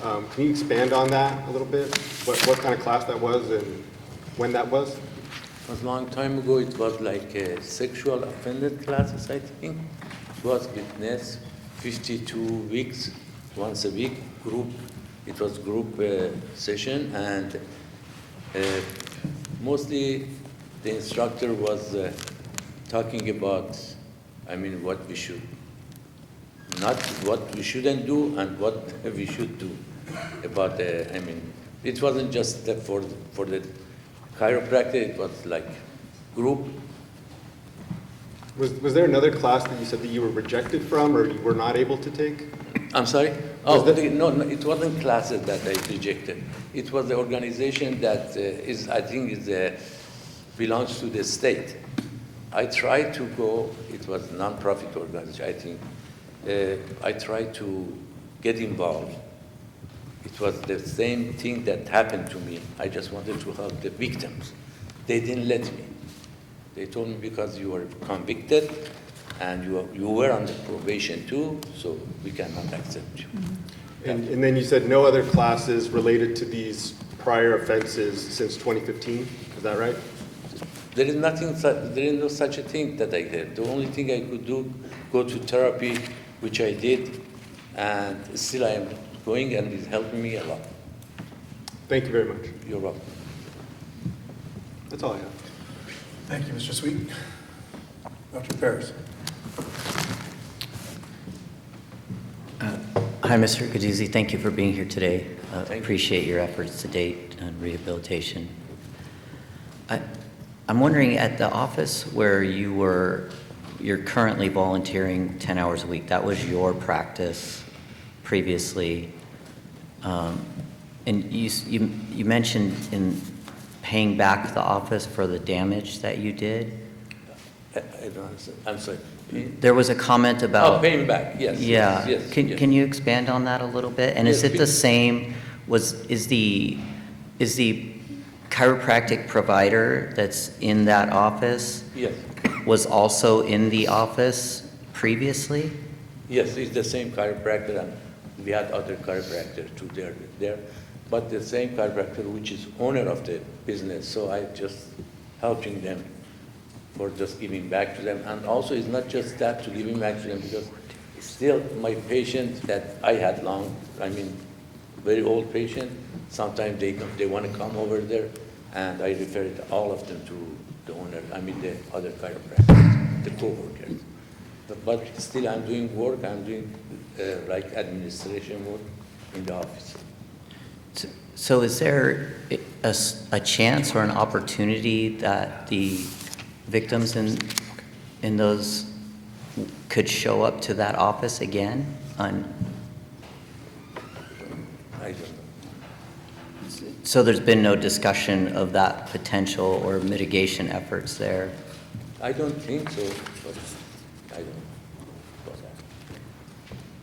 [SPEAKER 3] Can you expand on that a little bit? What kind of class that was and when that was?
[SPEAKER 15] It was a long time ago. It was like a sexual offended classes, I think. It was witness, 52 weeks, once a week, group. It was group session, and mostly the instructor was talking about, what we should, not what we shouldn't do and what we should do. About, it wasn't just for the chiropractic, it was like group.
[SPEAKER 3] Was there another class that you said that you were rejected from or you were not able to take?
[SPEAKER 15] I'm sorry? Oh, no, it wasn't classes that I rejected. It was the organization that belongs to the state. I tried to go, it was a non-profit organization, I think. I tried to get involved. It was the same thing that happened to me. I just wanted to help the victims. They didn't let me. They told me because you were convicted and you were on the probation too, so we cannot accept you.
[SPEAKER 3] And then you said no other classes related to these prior offenses since 2015, is that right?
[SPEAKER 15] There is no such a thing that I did. The only thing I could do, go to therapy, which I did, and still I am going, and it's helping me a lot.
[SPEAKER 3] Thank you very much.
[SPEAKER 15] You're welcome.
[SPEAKER 3] That's all I have.
[SPEAKER 1] Thank you, Mr. Sweet. Dr. Ferris.
[SPEAKER 6] Hi, Mr. Gaduzzi. Thank you for being here today.
[SPEAKER 15] Thank you.
[SPEAKER 6] Appreciate your efforts to date on rehabilitation. I'm wondering, at the office where you're currently volunteering 10 hours a week, that was your practice previously. And you mentioned in paying back the office for the damage that you did?
[SPEAKER 15] I don't understand. I'm sorry.
[SPEAKER 6] There was a comment about...
[SPEAKER 15] Oh, paying back, yes.
[SPEAKER 6] Yeah.
[SPEAKER 15] Yes,
[SPEAKER 6] Can you expand on that a little bit? And is
[SPEAKER 15] Yes,
[SPEAKER 6] it the same, is the chiropractic provider that's in that office
[SPEAKER 15] Yes.
[SPEAKER 6] was also in the office previously?
[SPEAKER 15] Yes, it's the same chiropractor, and we had other chiropractors too there. But the same chiropractor, which is owner of the business, so I just helping them for just giving back to them. And also, it's not just that to giving back to them, because still my patient that I had very old patient, sometimes they want to come over there, and I refer all of them to the owner, the other chiropractors, the co-workers. But still I'm doing work, I'm doing like administration work in the office.
[SPEAKER 6] So is there a chance or an opportunity that the victims in those could show up to that office again?
[SPEAKER 15] I don't know.
[SPEAKER 6] So there's been no discussion of that potential or mitigation efforts there?
[SPEAKER 15] I don't think so, but I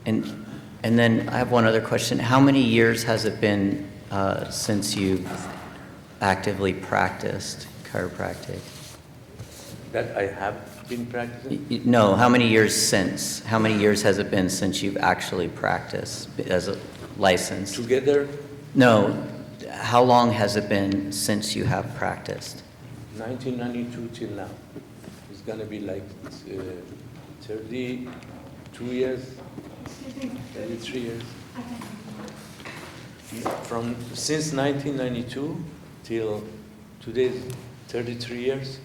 [SPEAKER 15] don't.
[SPEAKER 6] And then I have one other question. How many years has it been since you've actively practiced chiropractic?
[SPEAKER 15] That I have been practicing?
[SPEAKER 6] No, how many years since? How many years has it been since you've actually practiced as a licensed?
[SPEAKER 15] Together?
[SPEAKER 6] No, how long has it been since you have practiced?
[SPEAKER 15] 1992 till now. It's gonna be like 32 years, 33 years. Since 1992 till today, 33 years.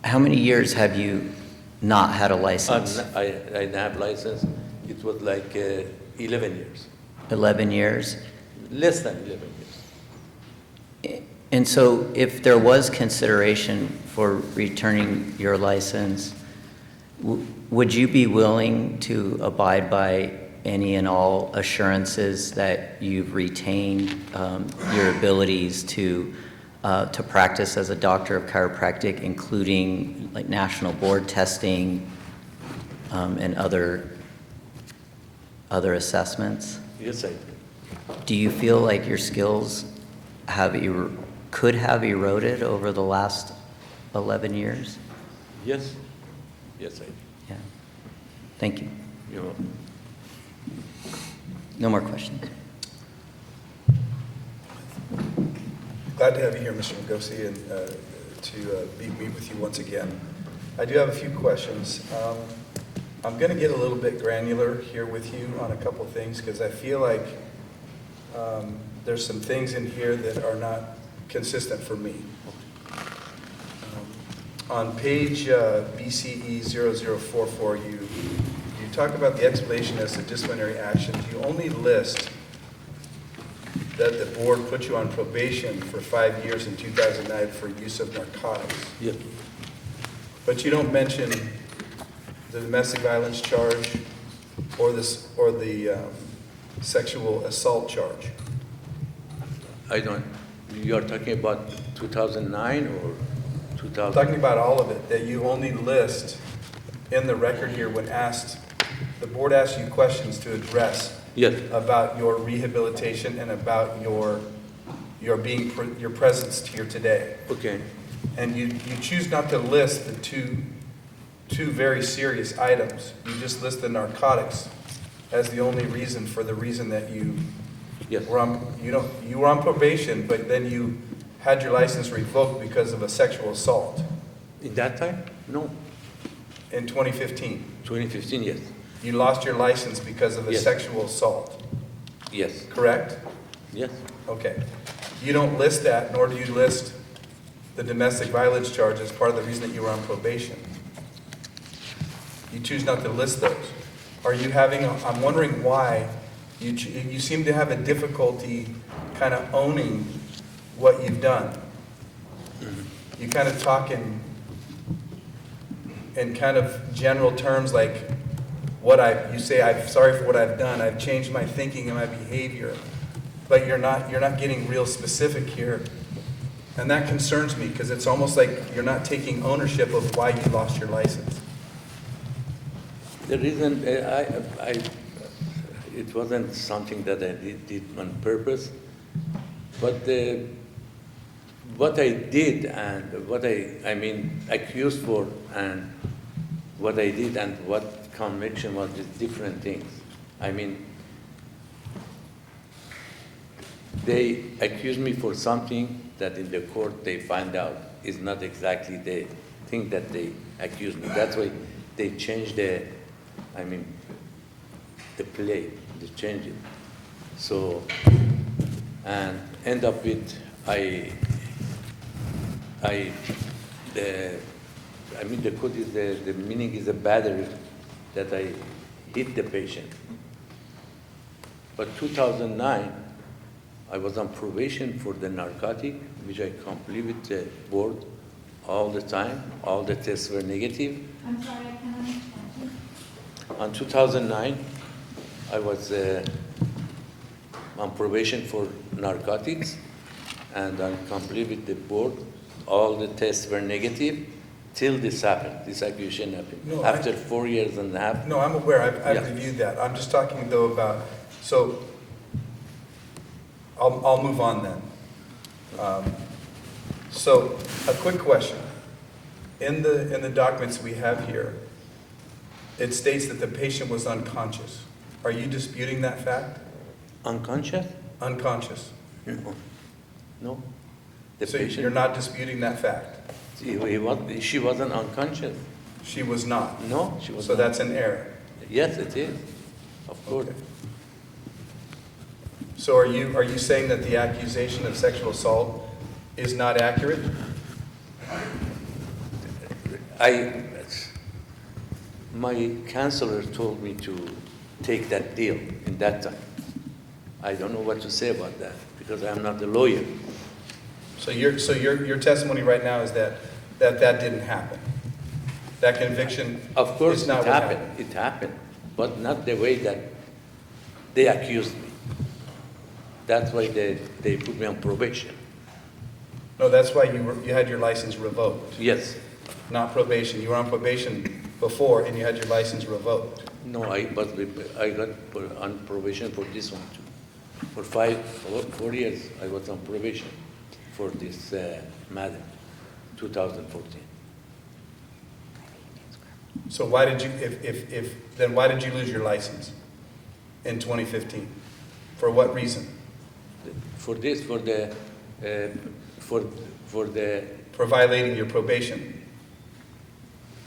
[SPEAKER 6] How many years have you not had a license?
[SPEAKER 15] I didn't have license. It was like 11 years.
[SPEAKER 6] 11 years?
[SPEAKER 15] Less than 11 years.
[SPEAKER 6] And so if there was consideration for returning your license, would you be willing to abide by any and all assurances that you've retained your abilities to practice as a doctor of chiropractic, including like national board testing and other assessments?
[SPEAKER 15] Yes, I do.
[SPEAKER 6] Do you feel like your skills could have eroded over the last 11 years?
[SPEAKER 15] Yes. Yes, I do.
[SPEAKER 6] Yeah. Thank you.
[SPEAKER 15] You're welcome.
[SPEAKER 6] No more questions.
[SPEAKER 1] Glad to have you here, Mr. Ngosi, and to meet with you once again. I do have a few questions. I'm going to get a little bit granular here with you on a couple of things because I feel like there's some things in here that are not consistent for me. On page BCE 0044, you talk about the explanation as to disciplinary actions. You only list that the board put you on probation for 5 years in 2009 for use of narcotics.
[SPEAKER 15] Yep.
[SPEAKER 1] But you don't mention the domestic violence charge or the sexual assault charge.
[SPEAKER 15] I don't. You are talking about 2009 or 2000?
[SPEAKER 1] I'm talking about all of it, that you only list in the record here when asked, the board asked you questions to address
[SPEAKER 15] Yes.
[SPEAKER 1] about your rehabilitation and about your presence here today.
[SPEAKER 15] Okay.
[SPEAKER 1] And you choose not to list the two very serious items. You just list the narcotics as the only reason for the reason that you
[SPEAKER 15] Yes.
[SPEAKER 1] you were on probation, but then you had your license revoked because of a sexual assault
[SPEAKER 15] In that time? No.
[SPEAKER 1] in 2015.
[SPEAKER 15] 2015, yes.
[SPEAKER 1] You lost your license because of a
[SPEAKER 15] Yes.
[SPEAKER 1] sexual assault,
[SPEAKER 15] Yes.
[SPEAKER 1] correct?
[SPEAKER 15] Yes.
[SPEAKER 1] Okay. You don't list that, nor do you list the domestic violence charge as part of the reason that you were on probation. You choose not to list those. Are you I'm wondering why you seem to have a difficulty kind of owning what you've done. You kind of talk in kind of general terms like you say, I'm sorry for what I've done, I've changed my thinking and my behavior, but you're not getting real specific here. And that concerns me because it's almost like you're not taking ownership of why you lost your license.
[SPEAKER 15] The reason it wasn't something that I did on purpose, but what I did and what I accused for and what I did and what conviction was different things. I mean, they accused me for something that in the court they find out is not exactly the thing that they accused me. That's why they changed the play, they changed it. So, and end up with, the code is the meaning is a battery that I hit the patient. But 2009, I was on probation for the narcotic, which I completed with the board all the time. All the tests were negative.
[SPEAKER 8] I'm sorry, I cannot understand you.
[SPEAKER 15] On 2009, I was on probation for narcotics, and I completed with the board. All the tests were negative till this happened. This accusation happened.
[SPEAKER 1] No,
[SPEAKER 15] After 4 years and a half.
[SPEAKER 1] No, I'm aware. I've
[SPEAKER 15] Yeah.
[SPEAKER 1] reviewed that. I'm just talking though about, so I'll move on then. So a quick question. In the documents we have here, it states that the patient was unconscious. Are you disputing that fact?
[SPEAKER 15] Unconscious?
[SPEAKER 1] Unconscious.
[SPEAKER 15] No. No. The
[SPEAKER 1] So
[SPEAKER 15] patient.
[SPEAKER 1] you're not disputing that fact?
[SPEAKER 15] She wasn't unconscious.
[SPEAKER 1] She was not.
[SPEAKER 15] No, she was
[SPEAKER 1] So
[SPEAKER 15] not.
[SPEAKER 1] that's an error.
[SPEAKER 15] Yes, it is, of course.
[SPEAKER 1] Okay. So are you saying that the accusation of sexual assault is not accurate?
[SPEAKER 15] My counselor told me to take that deal in that time. I don't know what to say about that because I'm not a lawyer.
[SPEAKER 1] So your testimony right now is that didn't happen? That conviction
[SPEAKER 15] Of course,
[SPEAKER 1] is not
[SPEAKER 15] it
[SPEAKER 1] what
[SPEAKER 15] happened. It happened, but not the way that they accused me. That's why they put me on probation.
[SPEAKER 1] No, that's why you had your license revoked,
[SPEAKER 15] Yes.
[SPEAKER 1] not probation. You were on probation before and you had your license revoked.
[SPEAKER 15] No, I got on probation for this one too. For 4 years, I was on probation for this matter, 2014.
[SPEAKER 1] So why did you, then why did you lose your license in 2015? For what reason?
[SPEAKER 15] For this, for the
[SPEAKER 1] For violating your probation,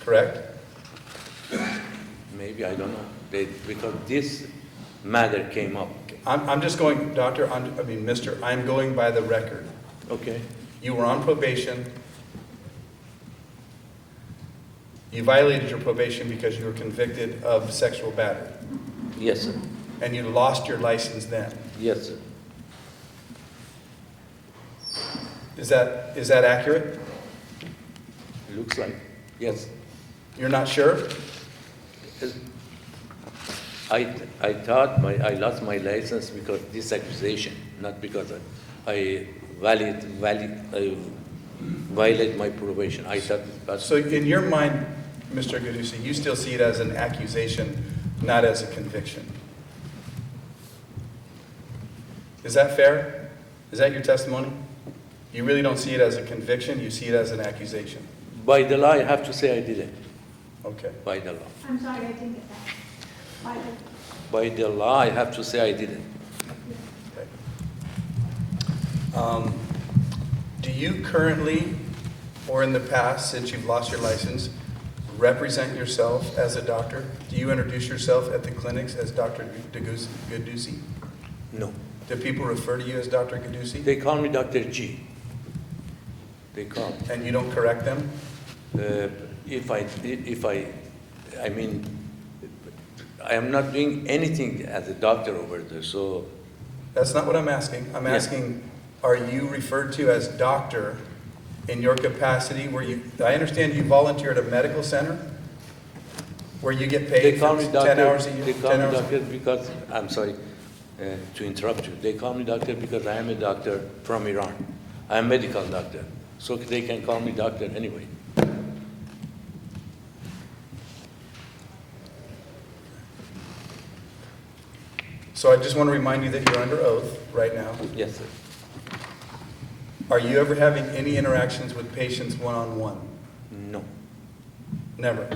[SPEAKER 1] correct?
[SPEAKER 15] maybe, I don't know, because this matter came up.
[SPEAKER 1] I'm just going, Doctor, Mister, I'm going by the record.
[SPEAKER 15] Okay.
[SPEAKER 1] You were on probation. You violated your probation because you were convicted of sexual battery.
[SPEAKER 15] Yes, sir.
[SPEAKER 1] And you lost your license then.
[SPEAKER 15] Yes, sir.
[SPEAKER 1] Is that accurate?
[SPEAKER 15] Looks like, yes.
[SPEAKER 1] You're not sure?
[SPEAKER 15] I thought I lost my license because this accusation, not because I violate my probation. I thought that's
[SPEAKER 1] So in your mind, Mr. Gadusi, you still see it as an accusation, not as a conviction. Is that fair? Is that your testimony? You really don't see it as a conviction, you see it as an accusation.
[SPEAKER 15] by the law. I have to say I did it.
[SPEAKER 1] Okay.
[SPEAKER 15] By the law.
[SPEAKER 10] I'm sorry, I didn't get that.
[SPEAKER 15] By the law, I have to say I did it.
[SPEAKER 1] Okay. Do you currently, or in the past, since you've lost your license, represent yourself as a doctor? Do you introduce yourself at the clinics as Dr. Gadusi?
[SPEAKER 15] No.
[SPEAKER 1] Do people refer to you as Dr. Gadusi?
[SPEAKER 15] They call me Dr. G. They call me.
[SPEAKER 1] And you don't correct them?
[SPEAKER 15] I mean, I am not doing anything as a doctor over there, so
[SPEAKER 1] That's not what I'm asking. I'm
[SPEAKER 15] Yeah.
[SPEAKER 1] asking, are you referred to as doctor in your capacity where I understand you volunteer at a medical center where you get
[SPEAKER 15] they
[SPEAKER 1] paid
[SPEAKER 15] call
[SPEAKER 1] for
[SPEAKER 15] me
[SPEAKER 1] 10
[SPEAKER 15] doctor.
[SPEAKER 1] hours a year?
[SPEAKER 15] They call
[SPEAKER 1] 10
[SPEAKER 15] me
[SPEAKER 1] hours a-
[SPEAKER 15] doctor because, I'm sorry to interrupt you. They call me doctor because I am a doctor from Iran. I am a medical doctor, so they can call me doctor anyway.
[SPEAKER 1] So I just want to remind you that you're under oath right now.
[SPEAKER 15] Yes, sir.
[SPEAKER 1] Are you ever having any interactions with patients one-on-one?
[SPEAKER 15] No.
[SPEAKER 1] Never.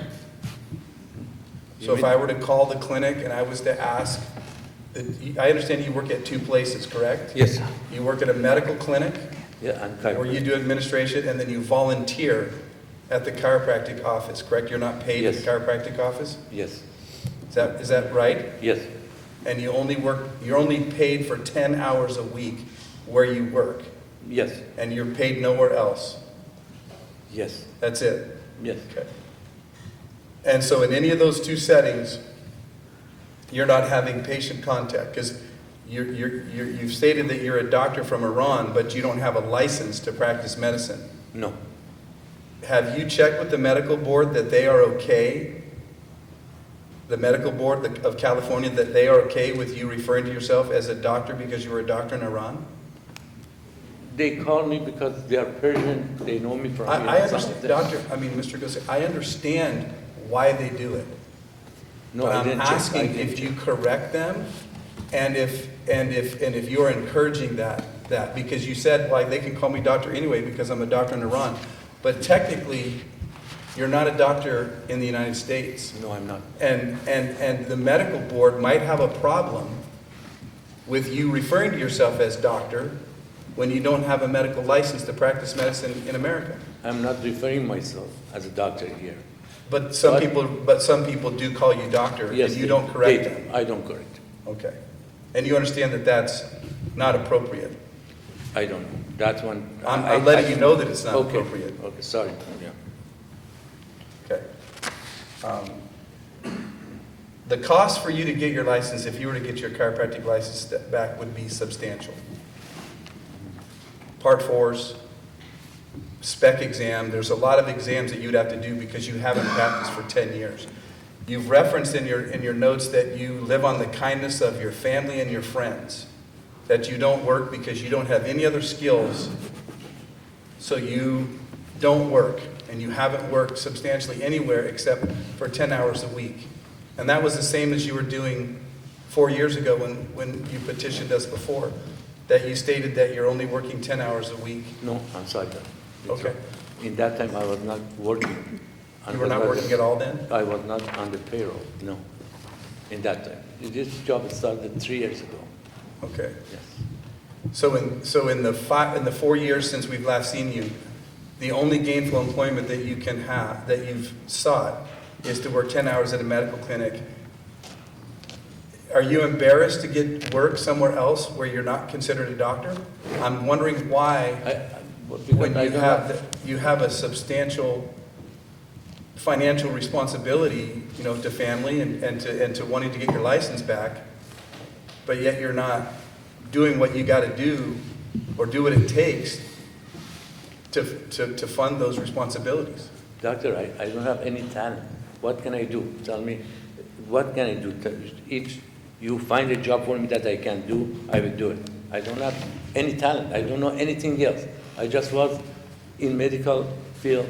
[SPEAKER 15] You
[SPEAKER 1] So if
[SPEAKER 15] mean-
[SPEAKER 1] I were to call the clinic and I was to ask, I understand you work at 2 places, correct?
[SPEAKER 15] Yes, sir.
[SPEAKER 1] You work at a medical clinic
[SPEAKER 15] Yeah, and
[SPEAKER 1] where you do administration, and then you volunteer at the chiropractic office, correct? You're not paid at the
[SPEAKER 15] Yes.
[SPEAKER 1] chiropractic office?
[SPEAKER 15] Yes,
[SPEAKER 1] Is that right?
[SPEAKER 15] yes,
[SPEAKER 1] And you're only paid for 10 hours a week where you work,
[SPEAKER 15] yes,
[SPEAKER 1] and you're paid nowhere else?
[SPEAKER 15] yes,
[SPEAKER 1] That's it?
[SPEAKER 15] yes.
[SPEAKER 1] Okay. And so in any of those 2 settings, you're not having patient contact, because you've stated that you're a doctor from Iran, but you don't have a license to practice medicine.
[SPEAKER 15] No.
[SPEAKER 1] Have you checked with the medical board that they are okay? The medical board of California, that they are okay with you referring to yourself as a doctor because you were a doctor in Iran?
[SPEAKER 15] They call me because they are Persian, they know me from
[SPEAKER 1] I
[SPEAKER 15] Iran.
[SPEAKER 1] understand, Mr. Gosek, I understand why they do it.
[SPEAKER 15] No,
[SPEAKER 1] But
[SPEAKER 15] I
[SPEAKER 1] I'm
[SPEAKER 15] didn't check. I
[SPEAKER 1] asking
[SPEAKER 15] didn't
[SPEAKER 1] if
[SPEAKER 15] check.
[SPEAKER 1] you correct them, and if you're encouraging that, because you said, like, they can call me doctor anyway because I'm a doctor in Iran, but technically, you're not a doctor in the United States.
[SPEAKER 15] No, I'm not.
[SPEAKER 1] And the medical board might have a problem with you referring to yourself as doctor when you don't have a medical license to practice medicine in America.
[SPEAKER 15] I'm not referring myself as a doctor here.
[SPEAKER 1] But some people do call you doctor,
[SPEAKER 15] Yes,
[SPEAKER 1] and you don't correct them.
[SPEAKER 15] I don't correct.
[SPEAKER 1] Okay. And you understand that that's not appropriate?
[SPEAKER 15] I don't know. That one.
[SPEAKER 1] I'm letting you know that it's not
[SPEAKER 15] Okay.
[SPEAKER 1] appropriate.
[SPEAKER 15] Okay, sorry. Yeah.
[SPEAKER 1] Okay. The cost for you to get your license, if you were to get your chiropractic license back, would be substantial. Part 4s, spec exam, there's a lot of exams that you'd have to do because you haven't practiced for 10 years. You've referenced in your notes that you live on the kindness of your family and your friends, that you don't work because you don't have any other skills, so you don't work, and you haven't worked substantially anywhere except for 10 hours a week. And that was the same as you were doing 4 years ago when you petitioned us before, that you stated that you're only working 10 hours a week.
[SPEAKER 15] No, I'm sorry.
[SPEAKER 1] Okay.
[SPEAKER 15] In that time, I was not working.
[SPEAKER 1] You were not working at all then?
[SPEAKER 15] I was not on the payroll, no, in that time. This job started 3 years ago.
[SPEAKER 1] Okay.
[SPEAKER 15] Yes.
[SPEAKER 1] So in the 4 years since we've last seen you, the only gainful employment that you can have, that you've sought, is to work 10 hours at a medical clinic. Are you embarrassed to get work somewhere else where you're not considered a doctor? I'm wondering why, when you have a substantial financial responsibility, to family and to wanting to get your license back, but yet you're not doing what you got to do or do what it takes to fund those responsibilities.
[SPEAKER 15] Doctor, I don't have any talent. What can I do? Tell me, what can I do? If you find a job for me that I can do, I will do it. I don't have any talent. I don't know anything else. I just was in medical field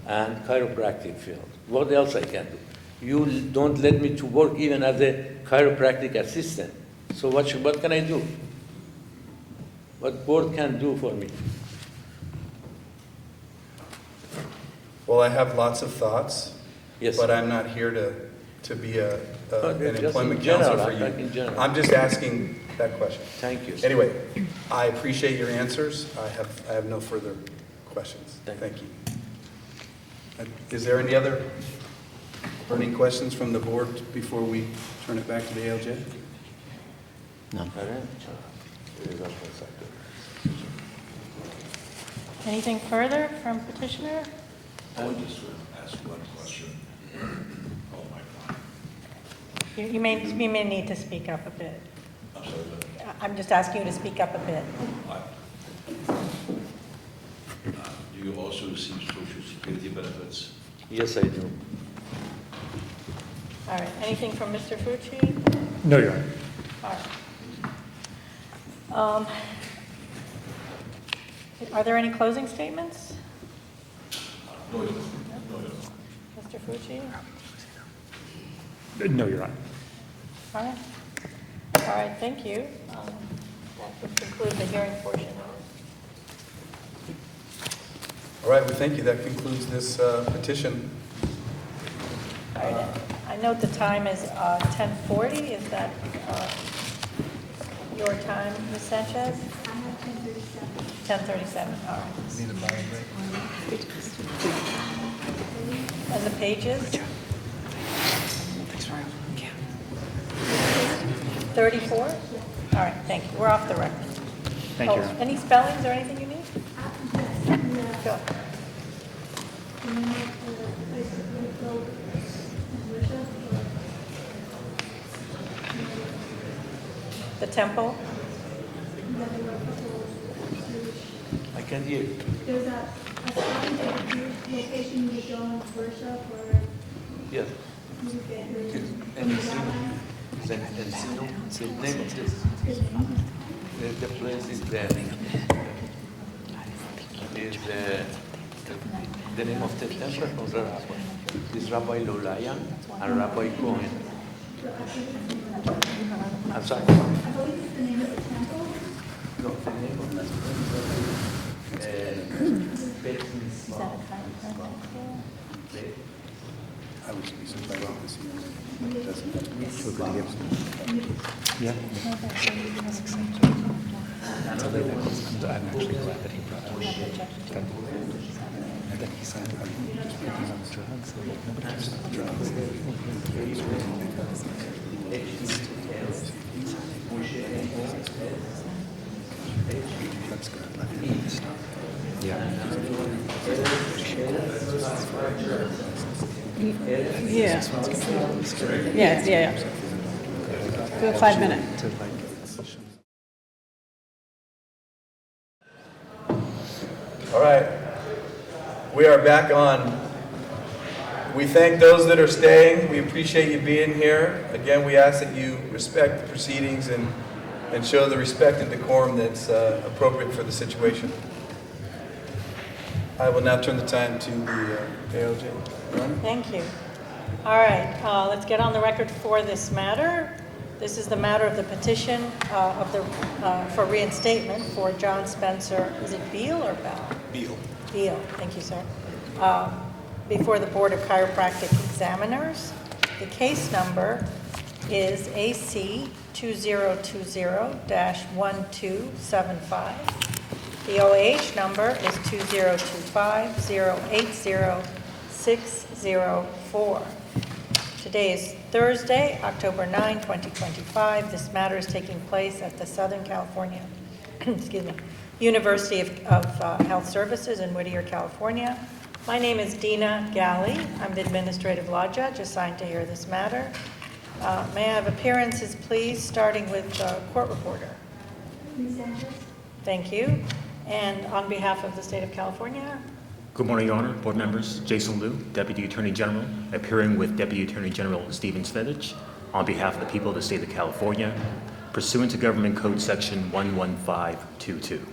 [SPEAKER 15] and chiropractic field. What else I can do? You don't let me to work even as a chiropractic assistant. So what can I do? What board can do for me?
[SPEAKER 1] Well, I have lots of thoughts,
[SPEAKER 15] Yes.
[SPEAKER 1] but I'm not here to be an
[SPEAKER 15] Just
[SPEAKER 1] employment
[SPEAKER 15] in general,
[SPEAKER 1] counselor for
[SPEAKER 15] I'm
[SPEAKER 1] you.
[SPEAKER 15] talking general.
[SPEAKER 1] I'm just asking that question.
[SPEAKER 15] Thank you.
[SPEAKER 1] Anyway, I appreciate your answers. I have no further questions. Thank you. Is there any other burning questions from the board before we turn it back to the ALJ?
[SPEAKER 6] None.
[SPEAKER 12] Anything further from petitioner?
[SPEAKER 14] I would just ask one question. Oh, my God.
[SPEAKER 12] You may need to speak up a bit.
[SPEAKER 14] I'm sorry, but,
[SPEAKER 12] I'm just asking you to speak up a bit.
[SPEAKER 14] do you also receive Social Security benefits?
[SPEAKER 15] Yes, I do.
[SPEAKER 12] All right, anything from Mr. Fucci?
[SPEAKER 13] No, Your Honor.
[SPEAKER 12] All right. Are there any closing statements?
[SPEAKER 14] No, no.
[SPEAKER 12] Mr. Fucci?
[SPEAKER 13] No, Your Honor.
[SPEAKER 12] All right. All right, thank you. That would conclude the hearing portion of it.
[SPEAKER 1] All right, well, thank you. That concludes this petition.
[SPEAKER 12] All right, I note the time is 10:40. Is that your time, Ms. Sanchez?
[SPEAKER 10] I have 10:37.
[SPEAKER 12] 10:37, all right.
[SPEAKER 1] Need a bio break?
[SPEAKER 12] And the pages? 34? All right, thank you. We're off the record.
[SPEAKER 13] Thank you, Your
[SPEAKER 12] Oh,
[SPEAKER 13] Honor.
[SPEAKER 12] any spellings or anything you need?
[SPEAKER 10] Yes,
[SPEAKER 12] Go.
[SPEAKER 10] the name of the place that we go worship,
[SPEAKER 12] The temple?
[SPEAKER 15] I can hear you.
[SPEAKER 10] there's a location you go and worship or
[SPEAKER 15] Yes.
[SPEAKER 10] you get your,
[SPEAKER 15] And
[SPEAKER 10] from the
[SPEAKER 15] it's
[SPEAKER 10] rabbi.
[SPEAKER 15] the name of this. The place is there. Is the name of the temple of the rabbi is Rabbi Lolayan and Rabbi Cohen. I'm sorry.
[SPEAKER 10] I believe it's the name of the temple.
[SPEAKER 15] No, the name of the
[SPEAKER 1] I would be surprised to see him. It doesn't have to be.
[SPEAKER 13] Yeah. I'm actually glad that he brought up.
[SPEAKER 12] Yeah. Yes, yeah. Do a 5 minute.
[SPEAKER 1] All right, we are back on. We thank those that are staying. We appreciate you being here. Again, we ask that you respect the proceedings and show the respect and decorum that's appropriate for the situation. I will now turn the time to the ALJ. Ron?
[SPEAKER 12] Thank you. All right, let's get on the record for this matter. This is the matter of the petition for reinstatement for John Spencer. Is it Beal or Bell?
[SPEAKER 16] Beal.
[SPEAKER 12] Beal, thank you, sir. Before the Board of Chiropractic Examiners. The case number is AC 2020-1275. The OAH number is 2025-080-604. Today is Thursday, October 9, 2025. This matter is taking place at the Southern California excuse me, University of Health Services in Whittier, California. My name is Dina Galley. I'm the administrative law judge assigned to hear this matter. May I have appearances, please, starting with court reporter. Thank you. And on behalf of the state of California.
[SPEAKER 17] Good morning, Your Honor, board members. Jason Liu, Deputy Attorney General, appearing with Deputy Attorney General Stephen Svedich on behalf of the people of the state of California, pursuant to Government Code Section 11522.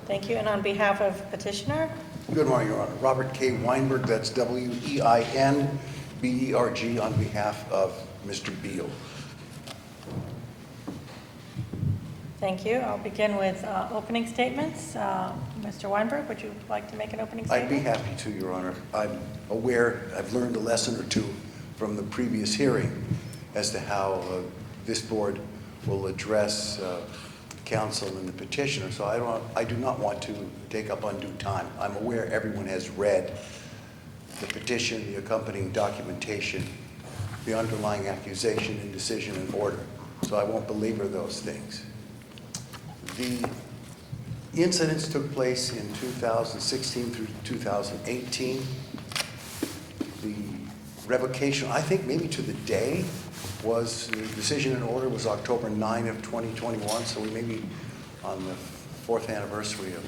[SPEAKER 12] Thank you. And on behalf of petitioner?
[SPEAKER 16] Good morning, Your Honor. Robert K. Weinberg, that's W-E-I-N-B-E-R-G, on behalf of Mr. Beal.
[SPEAKER 12] Thank you. I'll begin with opening statements. Mr. Weinberg, would you like to make an opening statement?
[SPEAKER 16] I'd be happy to, Your Honor. I'm aware, I've learned a lesson or two from the previous hearing as to how this board will address counsel and the petitioner. So I do not want to take up undue time. I'm aware everyone has read the petition, the accompanying documentation, the underlying accusation and decision and order. So I won't belabor those things. The incidents took place in 2016 through 2018. The revocation, I think maybe to the day, was the decision and order was October 9 of 2021. So we may be on the 4th anniversary of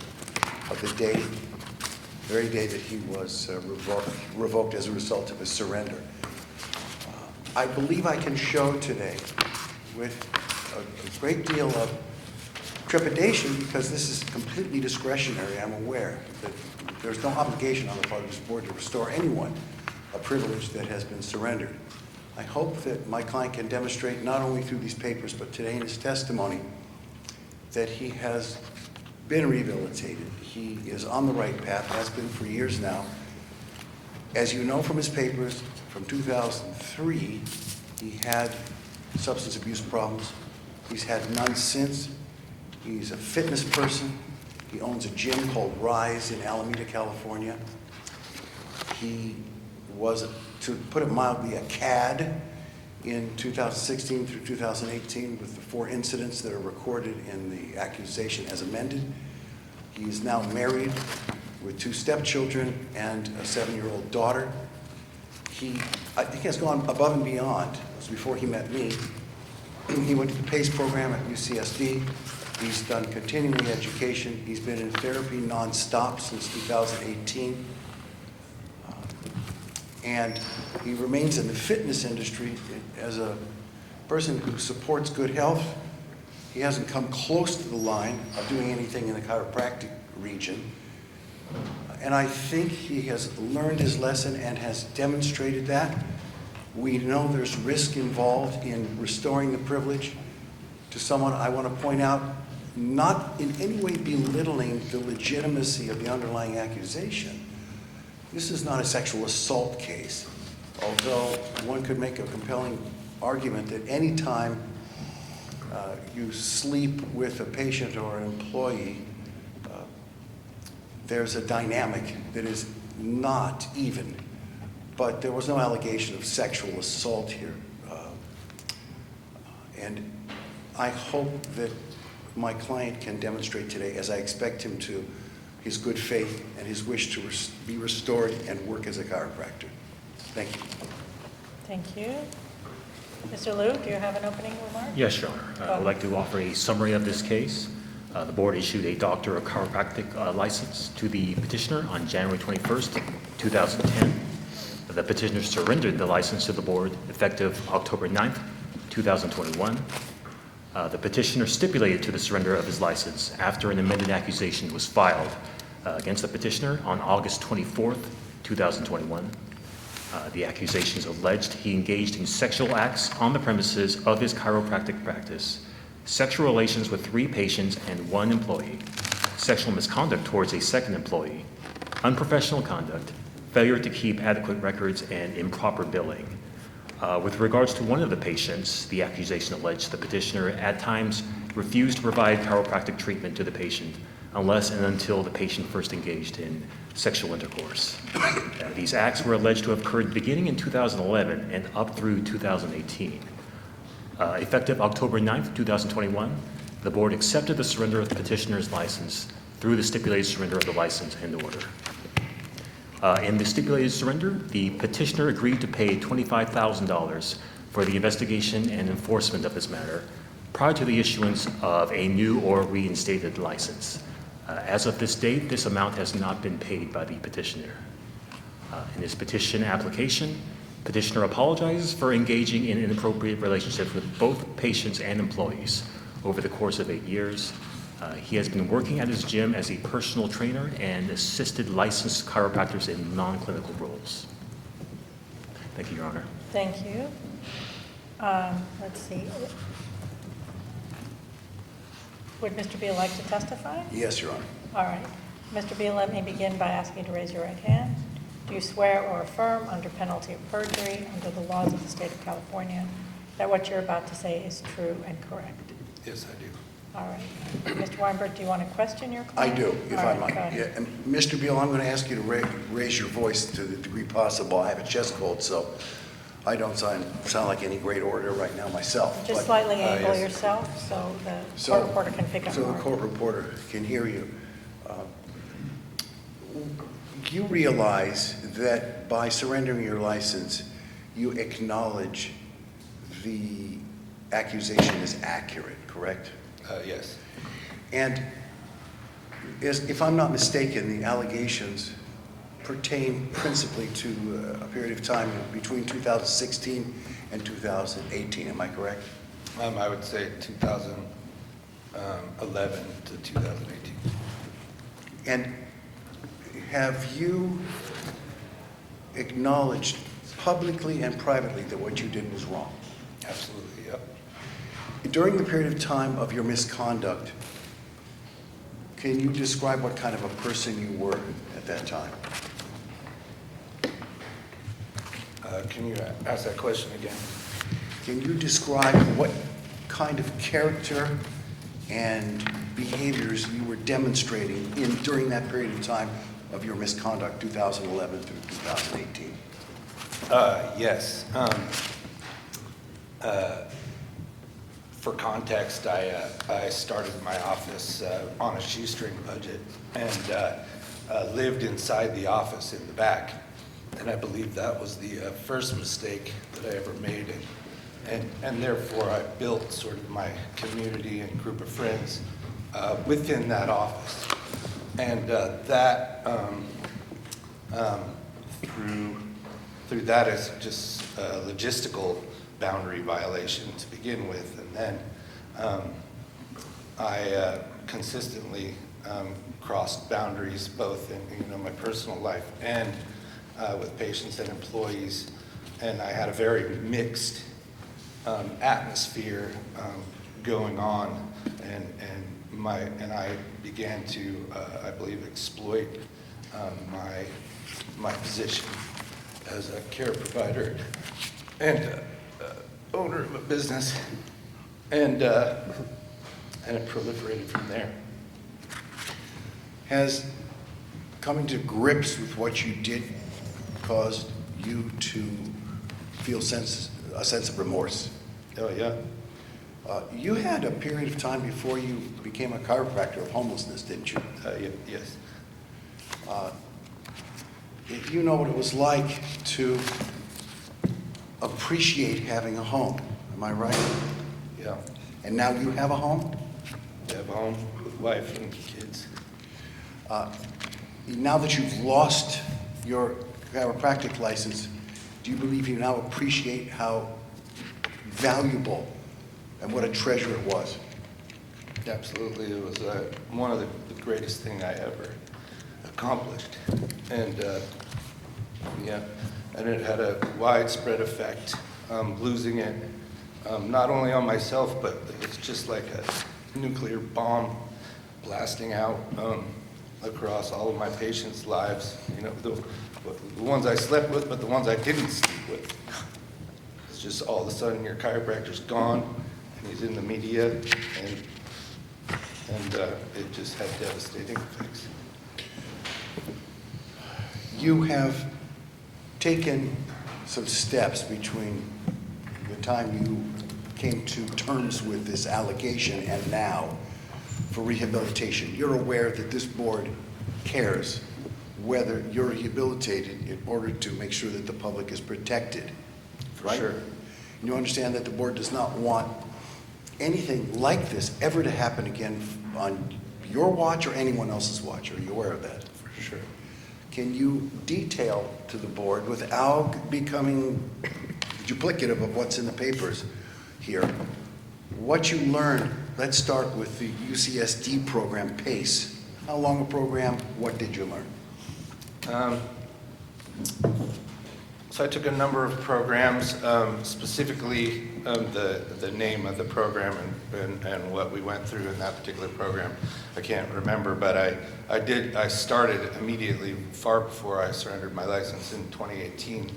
[SPEAKER 16] the day, very day that he was revoked as a result of his surrender. I believe I can show today with a great deal of trepidation, because this is completely discretionary. I'm aware that there's no obligation on the part of this board to restore anyone a privilege that has been surrendered. I hope that my client can demonstrate, not only through these papers, but today in his testimony, that he has been rehabilitated. He is on the right path, has been for years now. As you know from his papers, from 2003, he had substance abuse problems. He's had none since. He's a fitness person. He owns a gym called Rise in Alameda, California. He was, to put it mildly, a CAD in 2016 through 2018 with the 4 incidents that are recorded in the accusation as amended. He is now married with 2 stepchildren and a 7-year-old daughter. I think he has gone above and beyond. It was before he met me. He went to the PACE program at UCSD. He's done continuing education. He's been in therapy nonstop since 2018. And he remains in the fitness industry as a person who supports good health. He hasn't come close to the line of doing anything in the chiropractic region. And I think he has learned his lesson and has demonstrated that. We know there's risk involved in restoring the privilege to someone, I want to point out, not in any way belittling the legitimacy of the underlying accusation. This is not a sexual assault case, although one could make a compelling argument that any time you sleep with a patient or an employee, there's a dynamic that is not even, but there was no allegation of sexual assault here. And I hope that my client can demonstrate today, as I expect him to, his good faith and his wish to be restored and work as a chiropractor. Thank you.
[SPEAKER 12] Thank you. Mr. Liu, do you have an opening remark?
[SPEAKER 17] Yes, Your Honor. I would like to offer a summary of this case. The board issued a Doctor of Chiropractic license to the petitioner on January 21st, 2010. The petitioner surrendered the license to the board effective October 9th, 2021. The petitioner stipulated to the surrender of his license after an amended accusation was filed against the petitioner on August 24th, 2021. The accusations alleged he engaged in sexual acts on the premises of his chiropractic practice, sexual relations with 3 patients and 1 employee, sexual misconduct towards a second employee, unprofessional conduct, failure to keep adequate records, and improper billing. With regards to one of the patients, the accusation alleged the petitioner at times refused to provide chiropractic treatment to the patient unless and until the patient first engaged in sexual intercourse. These acts were alleged to have occurred beginning in 2011 and up through 2018. Effective October 9th, 2021, the board accepted the surrender of the petitioner's license through the stipulated surrender of the license and order. In the stipulated surrender, the petitioner agreed to pay $25,000 for the investigation and enforcement of this matter prior to the issuance of a new or reinstated license. As of this date, this amount has not been paid by the petitioner. In his petition application, petitioner apologizes for engaging in inappropriate relationships with both patients and employees over the course of 8 years. He has been working at his gym as a personal trainer and assisted licensed chiropractors in non-clinical roles. Thank you, Your Honor.
[SPEAKER 12] Thank you. Let's see. Would Mr. Beal like to testify?
[SPEAKER 16] Yes, Your Honor.
[SPEAKER 12] All right. Mr. Beal, let me begin by asking you to raise your right hand. Do you swear or affirm under penalty of perjury under the laws of the state of California that what you're about to say is true and correct?
[SPEAKER 14] Yes, I do.
[SPEAKER 12] All right. Mr. Weinberg, do you want to question your
[SPEAKER 16] I
[SPEAKER 12] client?
[SPEAKER 16] do, if
[SPEAKER 12] All
[SPEAKER 16] I
[SPEAKER 12] right,
[SPEAKER 16] might.
[SPEAKER 12] go ahead.
[SPEAKER 16] Yeah, and Mr. Beal, I'm going to ask you to raise your voice to the degree possible. I have a chest cold, so I don't sound like any great orator right now myself.
[SPEAKER 12] Just
[SPEAKER 16] but,
[SPEAKER 12] slightly angle
[SPEAKER 16] yes.
[SPEAKER 12] yourself so the court reporter can pick up
[SPEAKER 16] So the
[SPEAKER 12] more.
[SPEAKER 16] court reporter can hear you. You realize that by surrendering your license, you acknowledge the accusation is accurate, correct?
[SPEAKER 14] Yes.
[SPEAKER 16] And if I'm not mistaken, the allegations pertain principally to a period of time between 2016 and 2018, am I correct?
[SPEAKER 14] I would say 2011 to 2018.
[SPEAKER 16] And have you acknowledged publicly and privately that what you did was wrong?
[SPEAKER 14] Absolutely, yep.
[SPEAKER 16] During the period of time of your misconduct, can you describe what kind of a person you were at that time?
[SPEAKER 14] Can you ask that question again?
[SPEAKER 16] Can you describe what kind of character and behaviors you were demonstrating during that period of time of your misconduct, 2011 through 2018?
[SPEAKER 14] Yes. For context, I started my office on a shoestring budget and lived inside the office in the back. And I believe that was the first mistake that I ever made. And therefore, I built sort of my community and group of friends within that office. And that, through that is just a logistical boundary violation to begin with. And then I consistently crossed boundaries both in my personal life and with patients and employees. And I had a very mixed atmosphere going on, and I began to, I believe, exploit my position as a care provider and owner of a business, and it proliferated from there.
[SPEAKER 16] Has coming to grips with what you did caused you to feel a sense of remorse.
[SPEAKER 18] Oh, yeah.
[SPEAKER 16] You had a period of time before you became a chiropractor of homelessness, didn't you?
[SPEAKER 18] Yes.
[SPEAKER 16] You know what it was like to appreciate having a home, am I right?
[SPEAKER 18] Yeah.
[SPEAKER 16] And now you have a home?
[SPEAKER 18] I have a home with wife and kids.
[SPEAKER 16] Now that you've lost your chiropractic license, do you believe you now appreciate how valuable and what a treasure it was?
[SPEAKER 18] Absolutely. It was one of the greatest thing I ever accomplished. And yeah, and it had a widespread effect, losing it, not only on myself, but it's just like a nuclear bomb blasting out across all of my patients' lives. You know, the ones I slept with, but the ones I didn't sleep with. It's just all of a sudden your chiropractor's gone, and he's in the media, and it just had devastating effects.
[SPEAKER 16] You have taken some steps between the time you came to terms with this allegation and now for rehabilitation. You're aware that this board cares whether you're rehabilitated in order to make sure that the public is protected, right?
[SPEAKER 18] Sure.
[SPEAKER 16] You understand that the board does not want anything like this ever to happen again on your watch or anyone else's watch. Are you aware of that?
[SPEAKER 18] For sure.
[SPEAKER 16] Can you detail to the board, without becoming duplicative of what's in the papers here, what you learned? Let's start with the UCSD program, PACE. How long a program? What did you learn?
[SPEAKER 18] So I took a number of programs, specifically the name of the program and what we went through in that particular program. I can't remember, but I started immediately, far before I surrendered my license in 2018,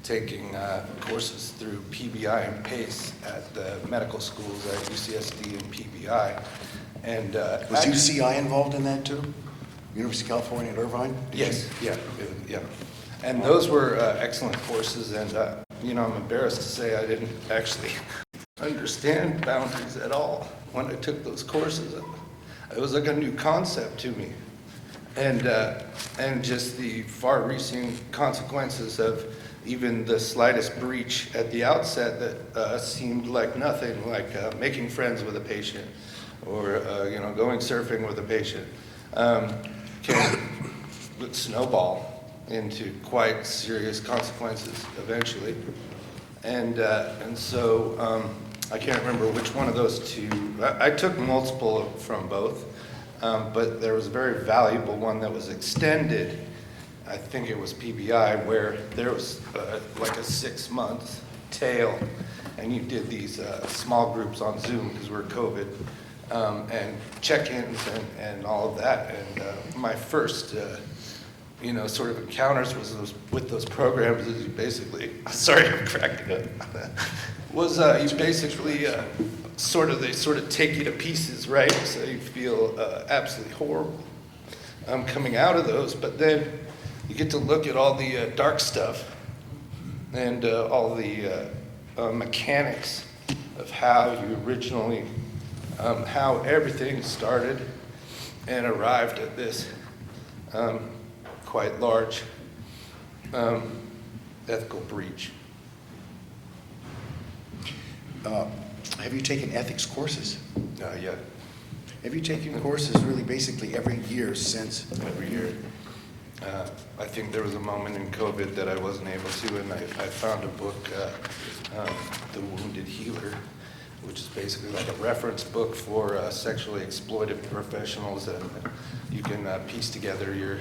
[SPEAKER 18] taking courses through PBI and PACE at the medical schools at UCSD and PBI. And
[SPEAKER 16] was UCI involved in that too? University of California at Irvine?
[SPEAKER 18] Yes, yeah. And those were excellent courses, and you know, I'm embarrassed to say I didn't actually understand boundaries at all when I took those courses. It was like a new concept to me, and just the far-reaching consequences of even the slightest breach at the outset that seemed like nothing, like making friends with a patient, or you know, going surfing with a patient, can snowball into quite serious consequences eventually. And so I can't remember which one of those two. I took multiple from both, but there was a very valuable one that was extended. I think it was PBI, where there was like a 6-month tail, and you did these small groups on Zoom because we're COVID, and check-ins and all of that. And my first you know, sort of encounters with those programs is you basically, sorry, I'm cracking up, was you basically they sort of take you to pieces, right? So you feel absolutely horrible coming out of those, but then you get to look at all the dark stuff and all the mechanics of how you originally, how everything started and arrived at this quite large ethical breach.
[SPEAKER 16] Have you taken ethics courses?
[SPEAKER 18] Yeah.
[SPEAKER 16] Have you taken courses really basically every year since?
[SPEAKER 18] Every year. I think there was a moment in COVID that I wasn't able to, and I found a book, The Wounded Healer, which is basically like a reference book for sexually exploited professionals, and you can piece together your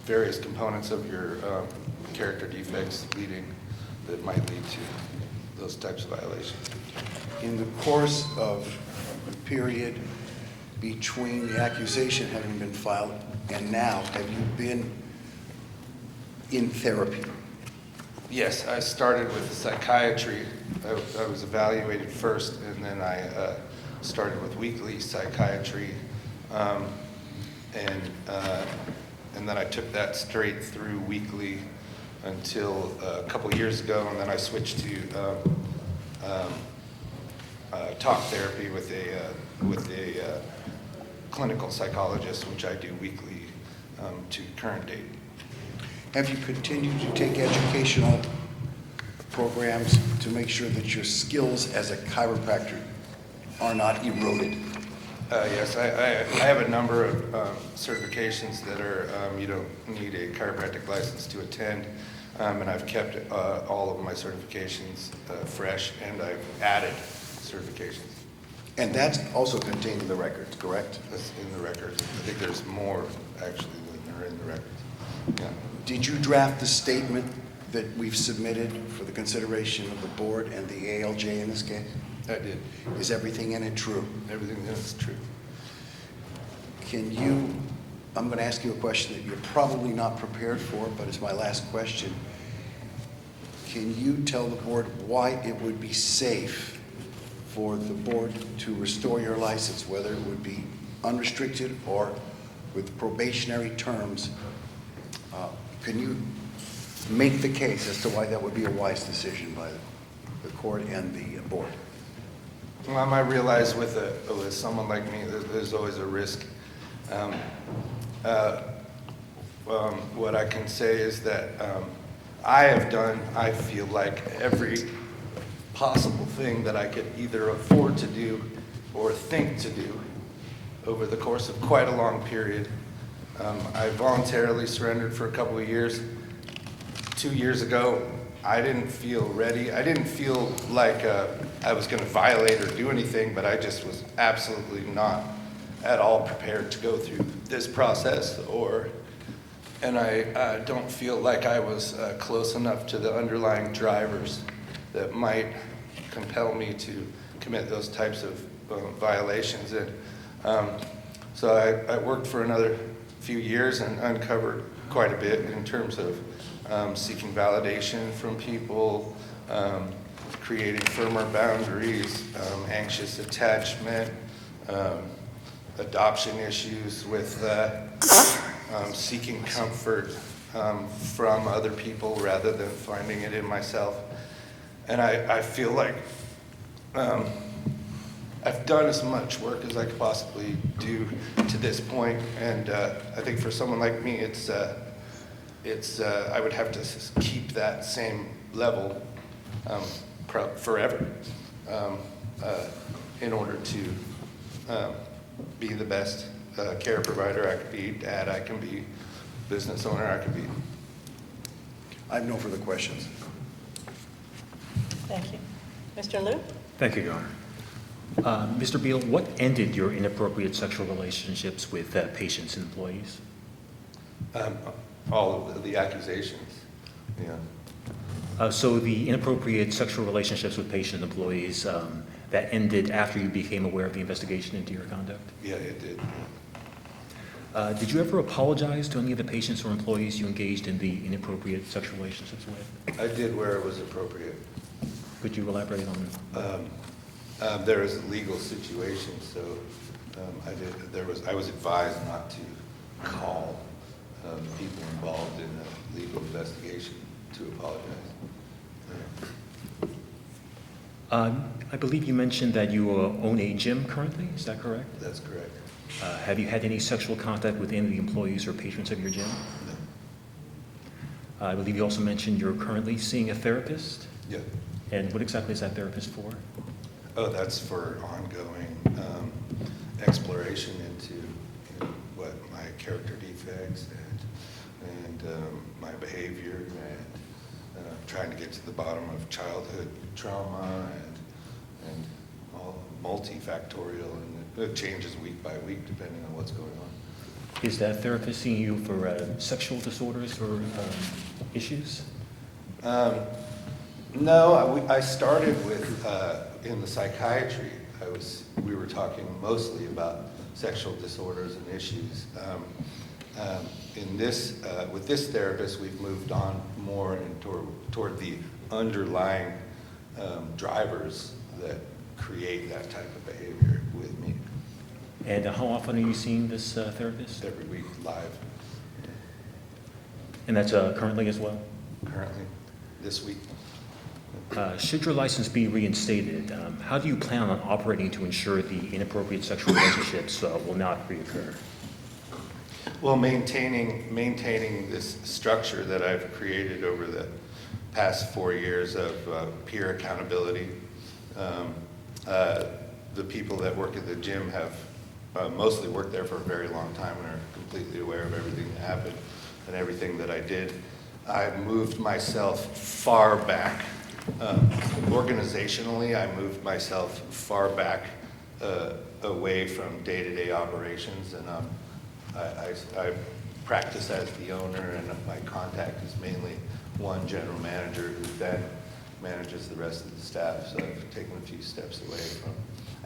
[SPEAKER 18] various components of your character defects that might lead to those types of violations.
[SPEAKER 16] In the course of the period between the accusation having been filed and now, have you been in therapy?
[SPEAKER 18] Yes, I started with psychiatry. I was evaluated first, and then I started with weekly psychiatry Um, and then I took that straight through weekly until a couple years ago, and then I switched to talk therapy with a clinical psychologist, which I do weekly to current date.
[SPEAKER 16] Have you continued to take educational programs to make sure that your skills as a chiropractor are not eroded?
[SPEAKER 18] Yes, I have a number of certifications that are, you don't need a chiropractic license to attend, and I've kept all of my certifications fresh, and I've added certifications.
[SPEAKER 16] And that's also contained in the records, correct?
[SPEAKER 18] That's in the records. I think there's more, actually, than are in the records. Yeah.
[SPEAKER 16] Did you draft the statement that we've submitted for the consideration of the board and the ALJ in this case?
[SPEAKER 18] I did.
[SPEAKER 16] Is everything in it true?
[SPEAKER 18] Everything in it's true.
[SPEAKER 16] Can you, I'm going to ask you a question that you're probably not prepared for, but it's my last question. Can you tell the board why it would be safe for the board to restore your license, whether it would be unrestricted or with probationary terms? Can you make the case as to why that would be a wise decision by the court and the board?
[SPEAKER 18] I realize with someone like me, there's always a risk. What I can say is that I have done, I feel like, every possible thing that I could either afford to do or think to do over the course of quite a long period. I voluntarily surrendered for a couple of years. 2 years ago, I didn't feel ready. I didn't feel like I was going to violate or do anything, but I just was absolutely not at all prepared to go through this process, and I don't feel like I was close enough to the underlying drivers that might compel me to commit those types of violations. And so I worked for another few years and uncovered quite a bit in terms of seeking validation from people, creating firmer boundaries, anxious attachment, adoption issues with seeking comfort from other people rather than finding it in myself. And I feel like I've done as much work as I could possibly do to this point, and I think for someone like me, it's I would have to keep that same level forever in order to be the best care provider I could be, dad I can be, business owner I could be.
[SPEAKER 16] I have no further questions.
[SPEAKER 12] Thank you. Mr. Liu?
[SPEAKER 17] Thank you, Your Honor. Mr. Beal, what ended your inappropriate sexual relationships with patients and employees?
[SPEAKER 18] All of the accusations, yeah.
[SPEAKER 17] So the inappropriate sexual relationships with patient employees, that ended after you became aware of the investigation into your conduct?
[SPEAKER 18] Yeah, it did.
[SPEAKER 17] Did you ever apologize to any of the patients or employees you engaged in the inappropriate sexual relationships with?
[SPEAKER 18] I did where it was appropriate.
[SPEAKER 17] Could you elaborate on that?
[SPEAKER 18] There is a legal situation, so I was advised not to call people involved in a legal investigation to apologize.
[SPEAKER 17] I believe you mentioned that you own a gym currently, is that correct?
[SPEAKER 18] That's correct.
[SPEAKER 17] Have you had any sexual contact with any of the employees or patrons of your gym?
[SPEAKER 18] No.
[SPEAKER 17] I believe you also mentioned you're currently seeing a therapist?
[SPEAKER 18] Yeah.
[SPEAKER 17] And what exactly is that therapist for?
[SPEAKER 18] Oh, that's for ongoing exploration into what my character defects and my behavior and trying to get to the bottom of childhood trauma and all multifactorial, and it changes week by week depending on what's going on.
[SPEAKER 17] Is that therapist seeing you for sexual disorders or issues?
[SPEAKER 18] No, I started with, in the psychiatry, we were talking mostly about sexual disorders and issues. With this therapist, we've moved on more toward the underlying drivers that create that type of behavior with me.
[SPEAKER 17] And how often are you seeing this therapist?
[SPEAKER 18] Every week, live,
[SPEAKER 17] And that's currently as well?
[SPEAKER 18] currently, this week.
[SPEAKER 17] Should your license be reinstated, how do you plan on operating to ensure the inappropriate sexual relationships will not reoccur?
[SPEAKER 18] Well, maintaining this structure that I've created over the past 4 years of peer accountability. The people that work at the gym have mostly worked there for a very long time and are completely aware of everything that happened and everything that I did. I moved myself far back. Organizationally, I moved myself far back away from day-to-day operations, and I practice as the owner, and my contact is mainly one general manager who then manages the rest of the staff. So I've taken a few steps away from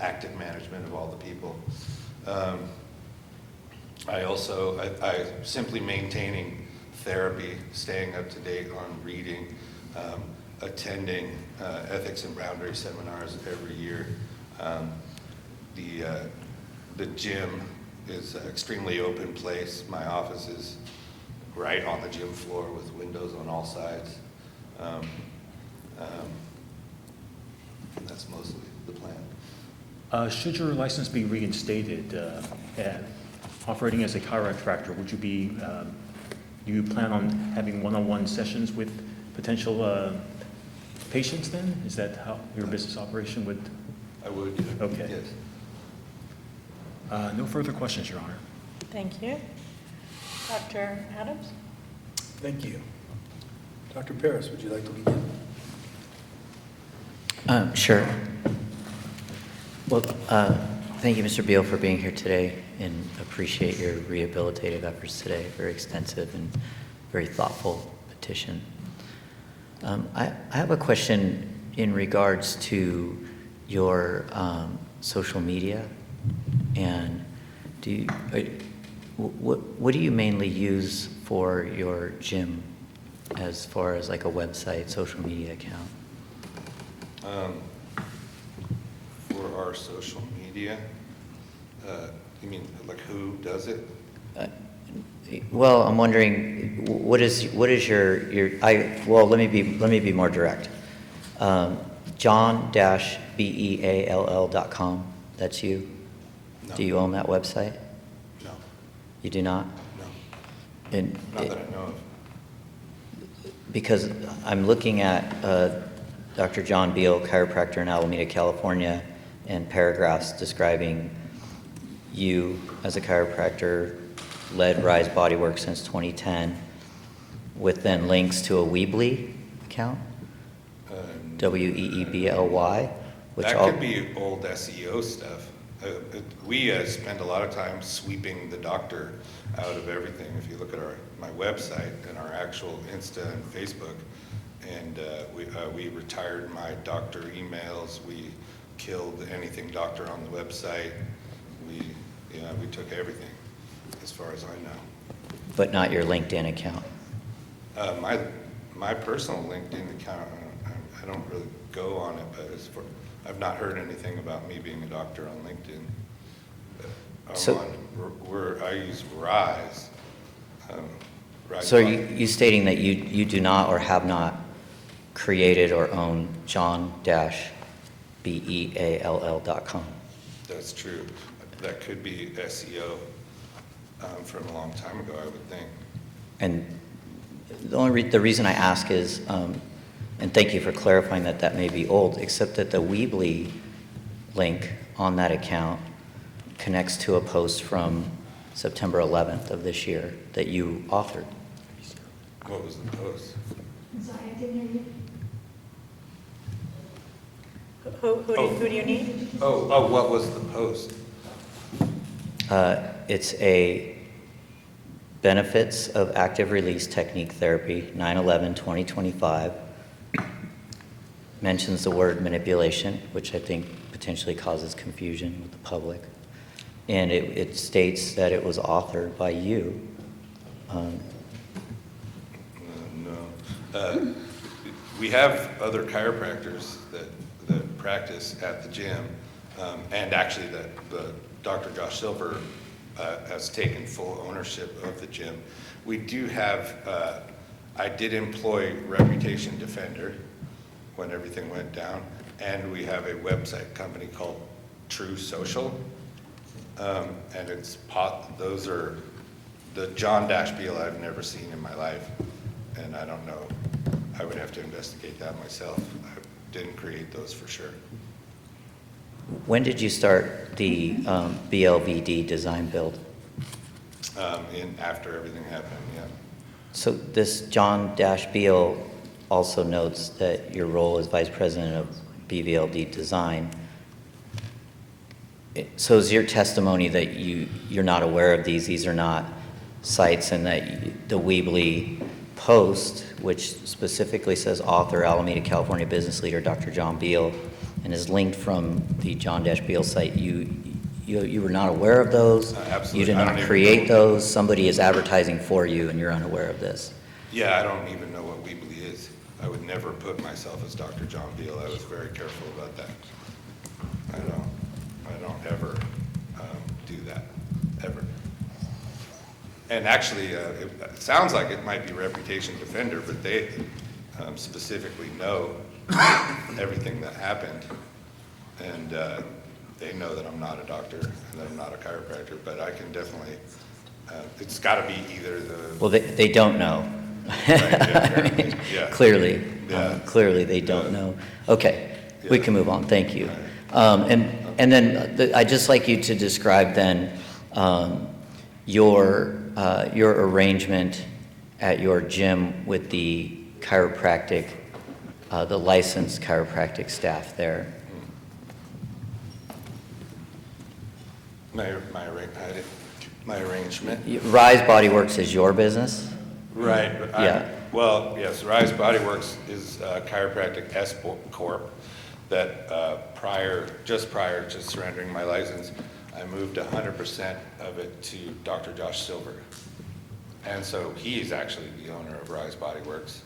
[SPEAKER 18] active management of all the people. I simply maintaining therapy, staying up to date on reading, attending ethics and boundary seminars every year. The gym is an extremely open place. My office is right on the gym floor with windows on all sides. And that's mostly the plan.
[SPEAKER 17] Should your license be reinstated, operating as a chiropractor, would you be, do you plan on having one-on-one sessions with potential patients then? Is that how your business operation would?
[SPEAKER 18] I would,
[SPEAKER 17] Okay.
[SPEAKER 18] yes.
[SPEAKER 17] No further questions, Your Honor.
[SPEAKER 12] Thank you. Dr. Adams?
[SPEAKER 1] Thank you. Dr. Paris, would you like to begin?
[SPEAKER 6] Sure. Well, thank you, Mr. Beal, for being here today, and appreciate your rehabilitative efforts today. Very extensive and very thoughtful petition. I have a question in regards to your social media, and what do you mainly use for your gym as far as like a website, social media account?
[SPEAKER 18] For our social media, you mean like who does it?
[SPEAKER 6] Well, I'm wondering, what is your well, let me be more direct. John-beall.com, that's you?
[SPEAKER 18] No.
[SPEAKER 6] Do you own that website?
[SPEAKER 18] No.
[SPEAKER 6] You do not?
[SPEAKER 18] No.
[SPEAKER 6] And
[SPEAKER 18] Not that I know of.
[SPEAKER 6] because I'm looking at Dr. John Beal, chiropractor in Alameda, California, and paragraphs describing you as a chiropractor, led Rise Bodywork since 2010, with then links to a Weebly account, Weebly, which
[SPEAKER 18] That could be old SEO stuff. We spend a lot of time sweeping the doctor out of everything. If you look at my website and our actual Insta and Facebook, and we retired my doctor emails. We killed anything doctor on the website. We took everything, as far as I know.
[SPEAKER 6] but not your LinkedIn account.
[SPEAKER 18] My personal LinkedIn account, I don't really go on it, but I've not heard anything about me being a doctor on LinkedIn. I use Rise.
[SPEAKER 6] So are you stating that you do not or have not created or owned John-beall.com?
[SPEAKER 18] That's true. That could be SEO from a long time ago, I would think.
[SPEAKER 6] And the reason I ask is, and thank you for clarifying that may be old, except that the Weebly link on that account connects to a post from September 11th of this year that you authored.
[SPEAKER 18] What was the post?
[SPEAKER 10] I'm sorry, I didn't hear you.
[SPEAKER 12] Who do you need?
[SPEAKER 18] Oh, what was the post?
[SPEAKER 6] It's a benefits of active release technique therapy, 9/11/2025. Mentions the word manipulation, which I think potentially causes confusion with the public. And it states that it was authored by you.
[SPEAKER 18] No. We have other chiropractors that practice at the gym, and actually the Dr. Josh Silver has taken full ownership of the gym. We do have, I did employ Reputation Defender when everything went down, and we have a website company called True Social. And those are the John Dash Beal I've never seen in my life, and I don't know. I would have to investigate that myself. I didn't create those for sure.
[SPEAKER 6] When did you start the BLVD design build?
[SPEAKER 18] After everything happened, yeah.
[SPEAKER 6] So this John Dash Beal also notes that your role as vice president of BVLD design. So is your testimony that you're not aware of these are not sites, and that the Weebly post, which specifically says author, Alameda, California business leader, Dr. John Beal, and is linked from the John Dash Beal site, you were not aware of those?
[SPEAKER 18] Absolutely.
[SPEAKER 6] You did not create those? Somebody is advertising for you and you're unaware of this?
[SPEAKER 18] Yeah, I don't even know what Weebly is. I would never put myself as Dr. John Beal. I was very careful about that. I don't ever do that, ever. And actually, it sounds like it might be Reputation Defender, but they specifically know everything that happened. And they know that I'm not a doctor and that I'm not a chiropractor, but I can definitely, it's got to be either the...
[SPEAKER 6] Well, they don't know.
[SPEAKER 18] Right, yeah, yeah.
[SPEAKER 6] Clearly,
[SPEAKER 18] Yeah.
[SPEAKER 6] Clearly they don't know. Okay, we can move on, thank you. And then I'd just like you to describe then your arrangement at your gym with the chiropractic, the licensed chiropractic staff there.
[SPEAKER 18] My arrangement.
[SPEAKER 6] Rise Body Works is your business?
[SPEAKER 18] Right.
[SPEAKER 6] Yeah.
[SPEAKER 18] Well, yes, Rise Body Works is Chiropractic S Corp. That just prior to surrendering my license, I moved 100% of it to Dr. Josh Silver. And so he's actually the owner of Rise Body Works.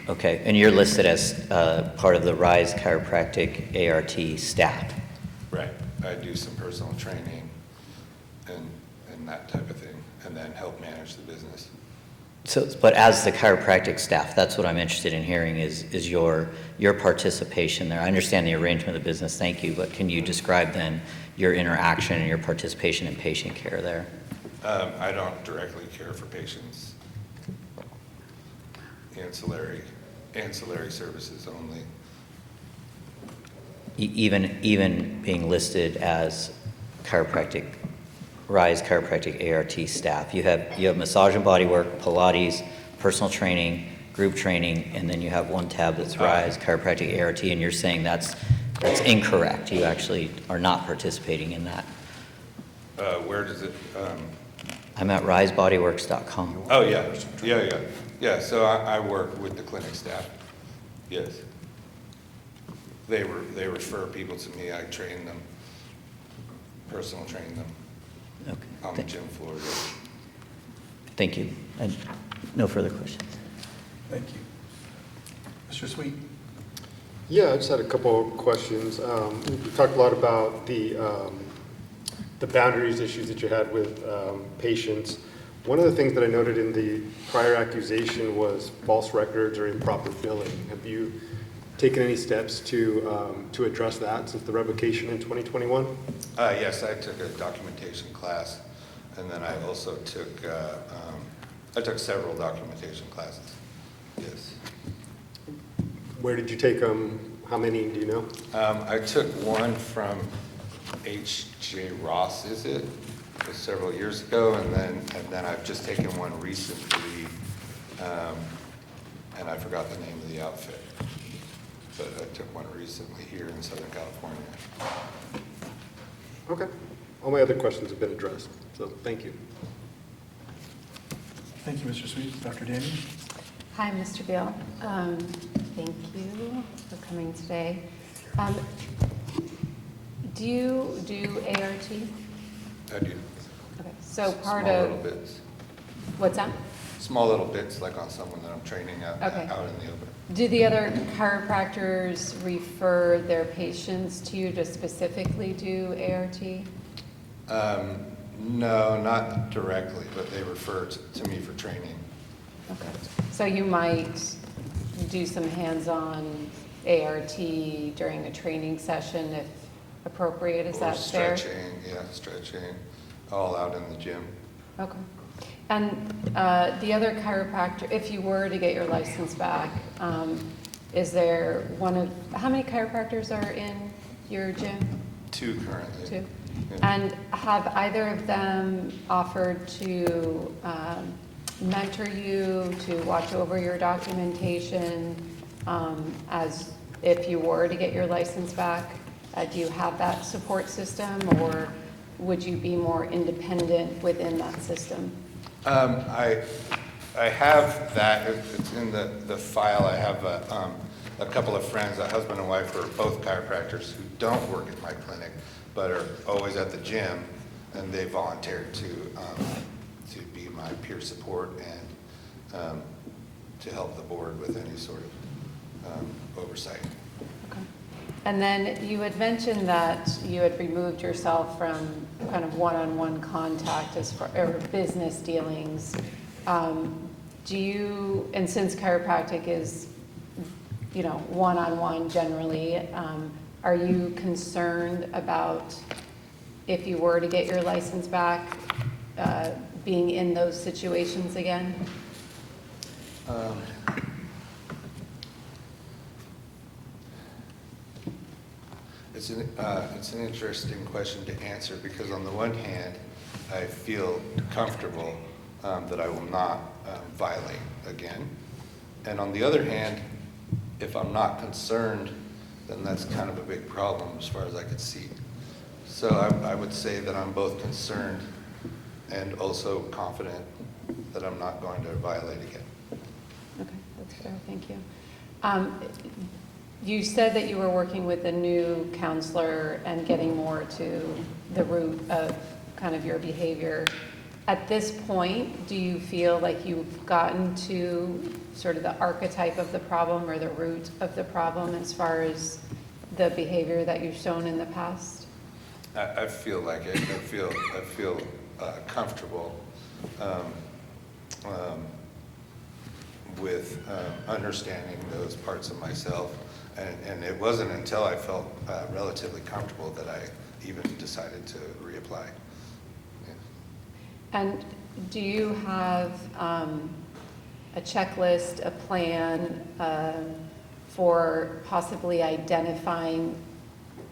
[SPEAKER 6] Okay, and you're listed as part of the Rise Chiropractic ART staff?
[SPEAKER 18] Right. I do some personal training and that type of thing, and then help manage the business.
[SPEAKER 6] So, but as the chiropractic staff, that's what I'm interested in hearing is your participation there. I understand the arrangement of the business, thank you, but can you describe then your interaction and your participation in patient care there?
[SPEAKER 18] I don't directly care for patients. Ancillary services only.
[SPEAKER 6] Even being listed as chiropractic, Rise Chiropractic ART staff, you have massage and body work, Pilates, personal training, group training, and then you have one tab that's Rise Chiropractic ART, and you're saying that's incorrect. You actually are not participating in that.
[SPEAKER 18] Where does it?
[SPEAKER 6] I'm at risebodyworks.com.
[SPEAKER 18] Oh yeah, yeah. So I work with the clinic staff. Yes. They refer people to me. I train them, personal train them.
[SPEAKER 6] Okay.
[SPEAKER 18] On the gym floor. Yeah.
[SPEAKER 6] Thank you. And no further questions.
[SPEAKER 1] Thank you. Mr. Sweet?
[SPEAKER 3] Yeah, I just had a couple of questions. We talked a lot about the boundaries issues that you had with patients. One of the things that I noted in the prior accusation was false records or improper billing. Have you taken any steps to address that since the revocation in 2021?
[SPEAKER 18] Yes, I took a documentation class, and then I also took several documentation classes. Yes.
[SPEAKER 3] Where did you take them? How many, do you know?
[SPEAKER 18] I took one from H.J. Ross, is it? It was several years ago, and then I've just taken one recently, and I forgot the name of the outfit. But I took one recently here in Southern California.
[SPEAKER 3] Okay. All my other questions have been addressed, so thank you.
[SPEAKER 1] Thank you, Mr. Sweet. Dr. Daniel?
[SPEAKER 5] Hi, Mr. Beal. Thank you for coming today. Do you do ART?
[SPEAKER 18] I do.
[SPEAKER 5] Okay, so part
[SPEAKER 18] Small
[SPEAKER 5] of...
[SPEAKER 18] little bits.
[SPEAKER 5] What's that?
[SPEAKER 18] small little bits like on someone that I'm training out
[SPEAKER 5] Okay.
[SPEAKER 18] out in the open.
[SPEAKER 5] Do the other chiropractors refer their patients to you to specifically do ART?
[SPEAKER 18] No, not directly, but they refer to me for training.
[SPEAKER 5] Okay. So you might do some hands-on ART during a training session if appropriate, is
[SPEAKER 18] Or
[SPEAKER 5] that fair?
[SPEAKER 18] stretching, yeah, stretching, all out in the gym.
[SPEAKER 5] Okay. And the other chiropractor, if you were to get your license back, is there how many chiropractors are in your gym?
[SPEAKER 18] 2 currently.
[SPEAKER 5] 2?
[SPEAKER 18] Yeah.
[SPEAKER 5] And have either of them offered to mentor you, to watch over your documentation, as if you were to get your license back? Do you have that support system, or would you be more independent within that system?
[SPEAKER 18] I have that, it's in the file. I have a couple of friends, a husband and wife, who are both chiropractors who don't work at my clinic, but are always at the gym, and they volunteered to be my peer support and to help the board with any sort of oversight.
[SPEAKER 5] Okay. And then you had mentioned that you had removed yourself from kind of one-on-one contact or business dealings. And since chiropractic is, one-on-one generally, are you concerned about, if you were to get your license back, being in those situations again?
[SPEAKER 18] It's an interesting question to answer, because on the one hand, I feel comfortable that I will not violate again. And on the other hand, if I'm not concerned, then that's kind of a big problem as far as I could see. So I would say that I'm both concerned and also confident that I'm not going to violate again.
[SPEAKER 5] Okay, that's fair, thank you. You said that you were working with a new counselor and getting more to the root of kind of your behavior. At this point, do you feel like you've gotten to sort of the archetype of the problem or the root of the problem as far as the behavior that you've shown in the past?
[SPEAKER 18] I feel like it. I feel comfortable with understanding those parts of myself. And it wasn't until I felt relatively comfortable that I even decided to reapply. Yeah.
[SPEAKER 5] And do you have a checklist, a plan for possibly identifying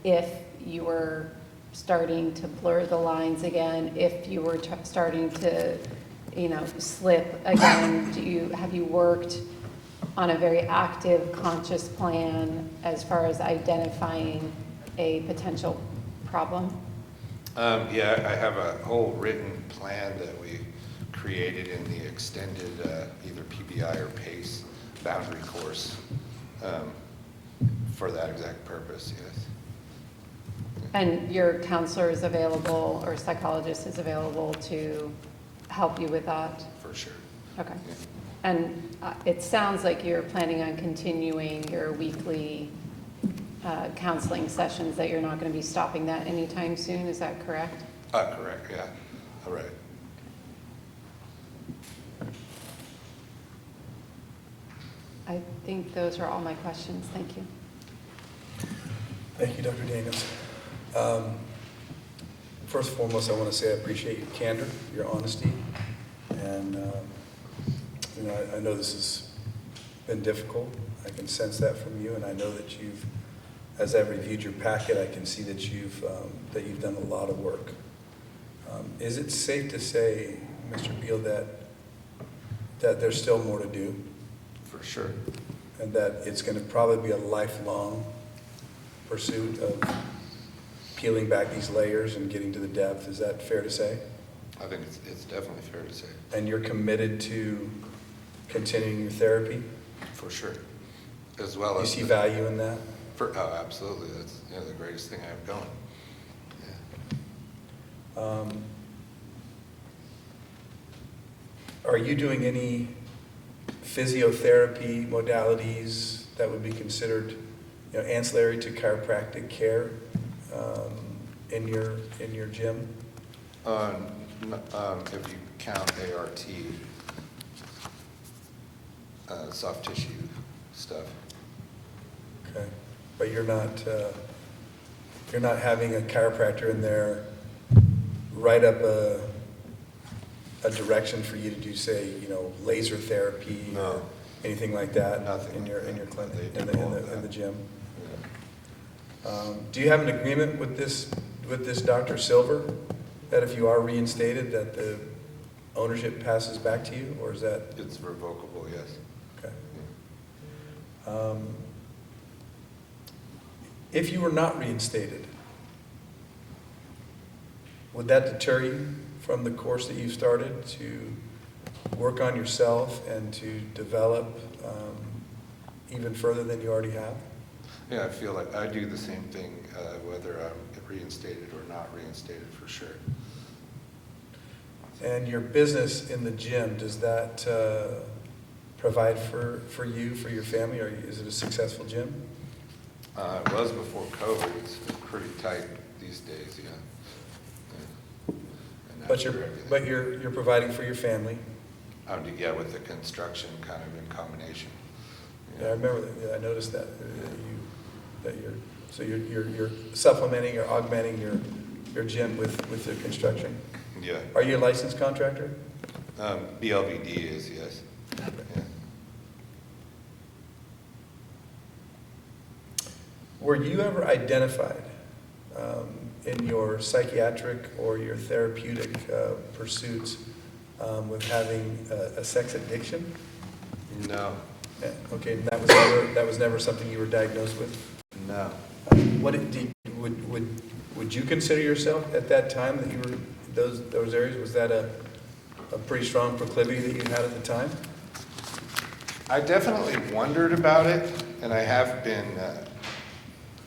[SPEAKER 5] if you were starting to blur the lines again, if you were starting to, slip again? Have you worked on a very active, conscious plan as far as identifying a potential problem?
[SPEAKER 18] Yeah, I have a whole written plan that we created in the extended either PBI or PACE boundary course for that exact purpose, yes.
[SPEAKER 5] And your counselor is available, or psychologist is available to help you with that?
[SPEAKER 18] For sure.
[SPEAKER 5] Okay. And it sounds like you're planning on continuing your weekly counseling sessions, that you're not going to be stopping that anytime soon, is that correct?
[SPEAKER 18] Correct, yeah, all right.
[SPEAKER 5] I think those are all my questions, thank you.
[SPEAKER 1] Thank you, Dr. Daniels. First and foremost, I want to say I appreciate your candor, your honesty, and I know this has been difficult. I can sense that from you, and I know that you've, as I've reviewed your packet, I can see that you've done a lot of work. Is it safe to say, Mr. Beal, that there's still more to do?
[SPEAKER 18] For sure.
[SPEAKER 1] And that it's going to probably be a lifelong pursuit of peeling back these layers and getting to the depth? Is that fair to say?
[SPEAKER 18] I think it's definitely fair to say.
[SPEAKER 1] And you're committed to continuing your therapy?
[SPEAKER 18] For sure. As well
[SPEAKER 1] You
[SPEAKER 18] as.
[SPEAKER 1] see value in that?
[SPEAKER 18] Oh, absolutely. That's the greatest thing I have going. Yeah.
[SPEAKER 1] Are you doing any physiotherapy modalities that would be considered, ancillary to chiropractic care in your gym?
[SPEAKER 18] If you count ART, soft tissue stuff.
[SPEAKER 1] Okay, but you're not having a chiropractor in there write up a direction for you to do, say, laser therapy?
[SPEAKER 18] No.
[SPEAKER 1] Or anything like that?
[SPEAKER 18] Nothing
[SPEAKER 1] in your
[SPEAKER 18] like that.
[SPEAKER 1] clinic,
[SPEAKER 18] They
[SPEAKER 1] in
[SPEAKER 18] do all of
[SPEAKER 1] the
[SPEAKER 18] that.
[SPEAKER 1] gym? Do you have an agreement with this Dr. Silver, that if you are reinstated, that the ownership passes back to you, or is that?
[SPEAKER 18] It's revocable, yes.
[SPEAKER 1] Okay. If you were not reinstated, would that deter you from the course that you've started to work on yourself and to develop even further than you already have?
[SPEAKER 18] Yeah, I feel like I do the same thing, whether I'm reinstated or not reinstated, for sure.
[SPEAKER 1] And your business in the gym, does that provide for you, for your family, or is it a successful gym?
[SPEAKER 18] It was before COVID. It's pretty tight these days, yeah. And
[SPEAKER 1] But
[SPEAKER 18] after everything.
[SPEAKER 1] you're providing for your family.
[SPEAKER 18] Yeah, with the construction kind of in combination.
[SPEAKER 1] Yeah, I remember that. Yeah, I noticed that you're supplementing or augmenting your gym with the construction.
[SPEAKER 18] Yeah.
[SPEAKER 1] Are you a licensed contractor?
[SPEAKER 18] BLVD is, yes. Yeah.
[SPEAKER 1] Were you ever identified in your psychiatric or your therapeutic pursuits with having a sex addiction?
[SPEAKER 18] No.
[SPEAKER 1] Yeah, okay, that was never something you were diagnosed with?
[SPEAKER 18] No.
[SPEAKER 1] Would you consider yourself at that time that you were those areas? Was that a pretty strong proclivity that you had at the time?
[SPEAKER 18] I definitely wondered about it, and I have been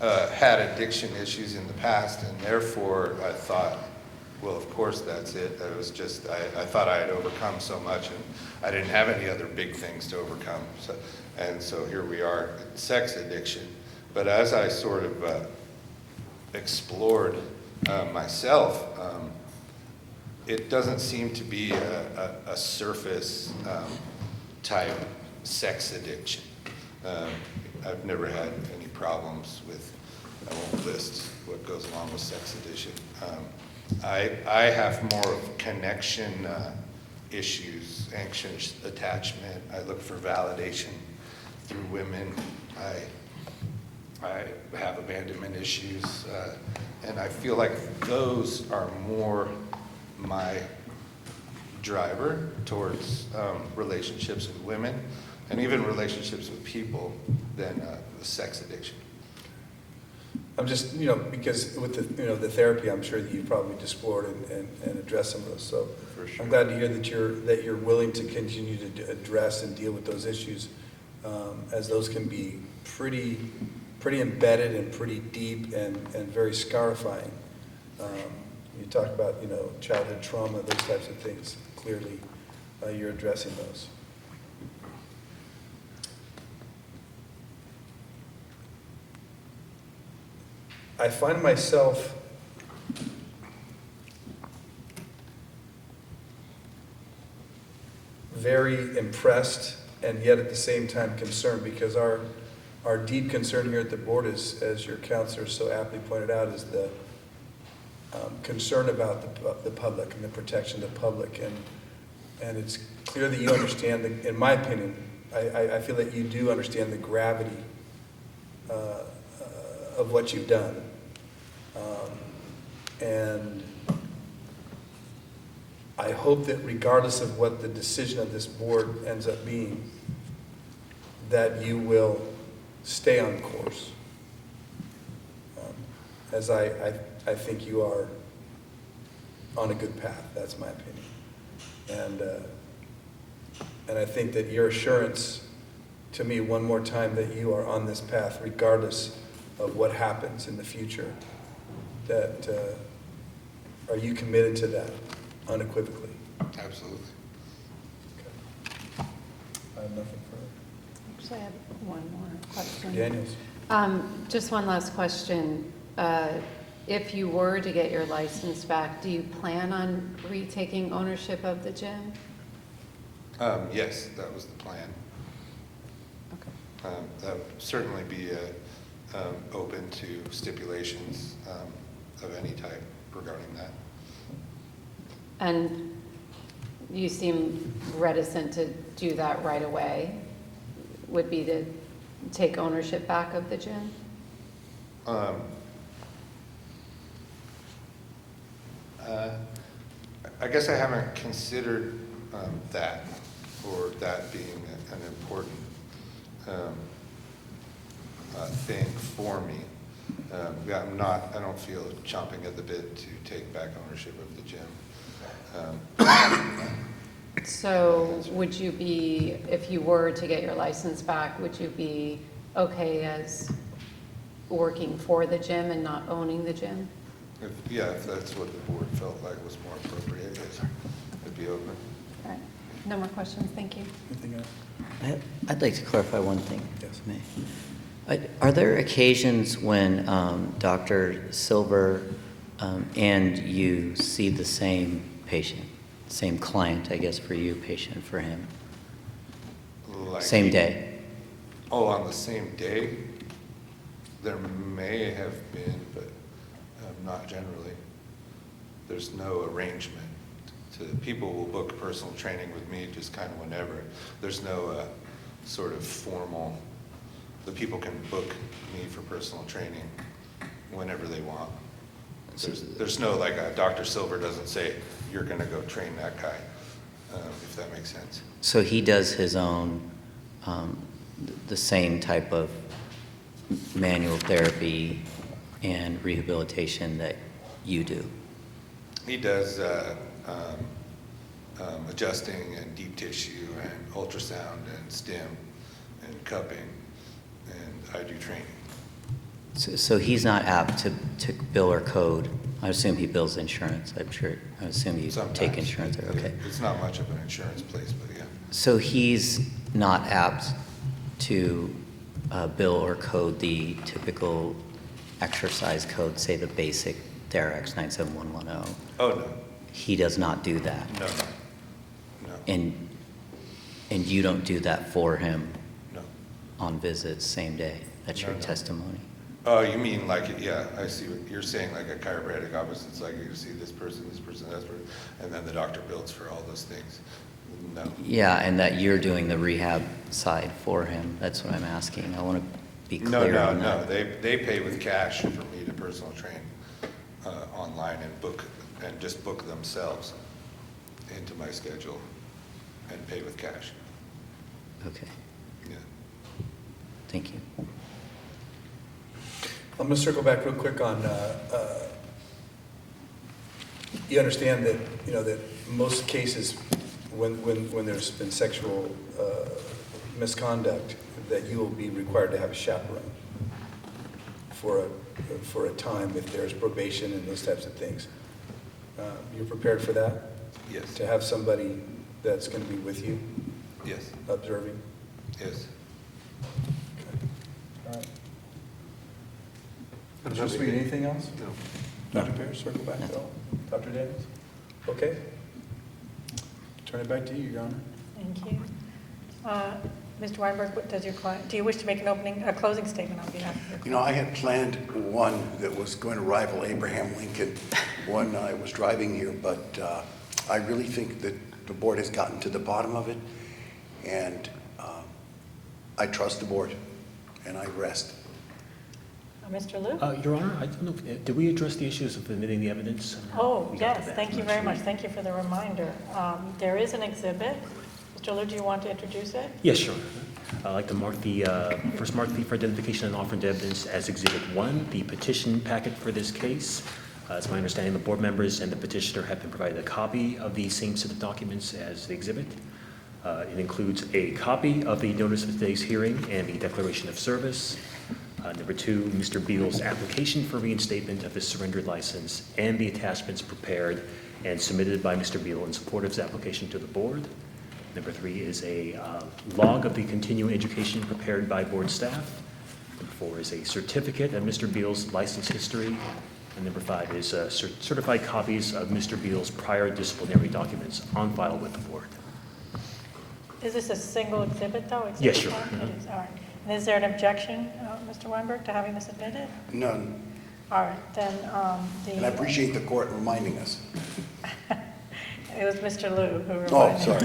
[SPEAKER 18] had addiction issues in the past, and therefore I thought, well, of course that's it. That was just I thought I had overcome so much, and I didn't have any other big things to overcome. So here we are, sex addiction. But as I sort of explored myself, it doesn't seem to be a surface type sex addiction. I've never had any problems with, I won't list what goes along with sex addiction. I have more of connection issues, anxious attachment. I look for validation through women. I have abandonment issues, and I feel like those are more my driver towards relationships with women and even relationships with people than the sex addiction.
[SPEAKER 1] I'm just, because with the therapy, I'm sure that you've probably explored and addressed some of those. So
[SPEAKER 18] For sure.
[SPEAKER 1] I'm glad to hear that you're willing to continue to address and deal with those issues, as those can be pretty embedded and pretty deep and very scarifying. You talk about, childhood trauma, those types of things. Clearly, you're addressing those. I find myself very impressed and yet at the same time concerned, because our deep concern here at the board is, as your counselor so aptly pointed out, is the concern about the public and the protection of the public. And it's clear that you understand, in my opinion, I feel that you do understand the gravity of what you've done. And I hope that regardless of what the decision of this board ends up being, that you will stay on course. As I think you are on a good path, that's my opinion. And I think that your assurance to me one more time that you are on this path, regardless of what happens in the future, that are you committed to that unequivocally?
[SPEAKER 18] Absolutely.
[SPEAKER 1] I have nothing further.
[SPEAKER 5] Actually, I have one more question.
[SPEAKER 1] Daniels?
[SPEAKER 5] Just one last question. If you were to get your license back, do you plan on retaking ownership of the gym?
[SPEAKER 18] Yes, that was the plan. That would certainly be open to stipulations of any type regarding that.
[SPEAKER 5] And you seem reticent to do that right away, would be to take ownership back of the gym?
[SPEAKER 18] I guess I haven't considered that, or that being an important thing for me. I don't feel chomping at the bit to take back ownership of the gym.
[SPEAKER 5] So would you be, if you were to get your license back, would you be okay as working for the gym and not owning the gym?
[SPEAKER 18] If that's what the board felt like was more appropriate, yes, I'd be open.
[SPEAKER 5] All right, no more questions, thank you.
[SPEAKER 1] Anything else?
[SPEAKER 6] I'd like to clarify one thing.
[SPEAKER 1] Yes.
[SPEAKER 6] if I may. Are there occasions when Dr. Silver and you see the same patient, same client, I guess, for you, patient for him?
[SPEAKER 18] Like
[SPEAKER 6] Same day?
[SPEAKER 18] Oh, on the same day? There may have been, but not generally. There's no arrangement. People will book personal training with me just kind of whenever. There's no sort of formal, the people can book me for personal training whenever they want. There's no, like, Dr. Silver doesn't say, you're gonna go train that guy, if that makes sense.
[SPEAKER 6] So he does his own, the same type of manual therapy and rehabilitation that you do?
[SPEAKER 18] He does adjusting and deep tissue and ultrasound and stim and cupping, and I do training.
[SPEAKER 6] So he's not apt to bill or code? I assume he bills insurance, I assume you
[SPEAKER 18] Sometimes.
[SPEAKER 6] take insurance, okay.
[SPEAKER 18] It's not much of an insurance place, but yeah.
[SPEAKER 6] So he's not apt to bill or code the typical exercise code, say the basic Therax 97110?
[SPEAKER 18] Oh, no.
[SPEAKER 6] He does not do that?
[SPEAKER 18] No.
[SPEAKER 6] And you don't do that for him?
[SPEAKER 18] No.
[SPEAKER 6] On visits, same day? That's your
[SPEAKER 18] No.
[SPEAKER 6] testimony?
[SPEAKER 18] Oh, you mean like, yeah, I see what you're saying, like a chiropractic office, it's like you see this person, that person, and then the doctor builds for all those things. No.
[SPEAKER 6] Yeah, and that you're doing the rehab side for him, that's what I'm asking. I want to be clear on that.
[SPEAKER 18] No, they pay with cash for me to personal train online and just book themselves into my schedule and pay with cash.
[SPEAKER 6] Okay.
[SPEAKER 18] Yeah.
[SPEAKER 6] Thank you.
[SPEAKER 1] I'm going to circle back real quick on, you understand that, that most cases, when there's been sexual misconduct, that you will be required to have a chaperone for a time if there's probation and those types of things. You're prepared for that?
[SPEAKER 18] Yes.
[SPEAKER 1] To have somebody that's going to be with you?
[SPEAKER 18] Yes.
[SPEAKER 1] Observing?
[SPEAKER 18] Yes.
[SPEAKER 1] All right. Mr. Sweet, anything else? No. Dr. Pierce, circle back at all? Dr. Daniels? Okay. Turn it back to you, Your Honor.
[SPEAKER 12] Thank you. Mr. Weinberg, do you wish to make a closing statement on behalf of your client?
[SPEAKER 16] I had planned one that was going to rival Abraham Lincoln when I was driving here, but I really think that the board has gotten to the bottom of it, and I trust the board, and I rest.
[SPEAKER 12] Mr. Liu?
[SPEAKER 17] Your Honor, I don't know, did we address the issues of admitting the evidence?
[SPEAKER 12] Oh,
[SPEAKER 17] We got to
[SPEAKER 12] yes,
[SPEAKER 17] that.
[SPEAKER 12] thank you very much. Thank you for the reminder. There is an exhibit. Mr. Liu, do you want to introduce it?
[SPEAKER 17] Yes, sure. I'd like to mark the for identification and offered evidence as Exhibit 1, the petition packet for this case. It's my understanding the board members and the petitioner have been provided a copy of the same set of documents as the exhibit. It includes a copy of the notice of today's hearing and the declaration of service. Number 2, Mr. Beal's application for reinstatement of his surrendered license and the attachments prepared and submitted by Mr. Beal in support of his application to the board. Number 3 is a log of the continuing education prepared by board staff. Number 4 is a certificate of Mr. Beal's license history. And number 5 is certified copies of Mr. Beal's prior disciplinary documents on file with the board.
[SPEAKER 12] Is this a single exhibit, though?
[SPEAKER 17] Yes, sure.
[SPEAKER 12] It is, all right. And is there an objection, Mr. Weinberg, to having this admitted?
[SPEAKER 16] None.
[SPEAKER 12] All right, then,
[SPEAKER 16] And I appreciate the court reminding us.
[SPEAKER 12] It was Mr. Liu who reminded.
[SPEAKER 16] Oh, sorry.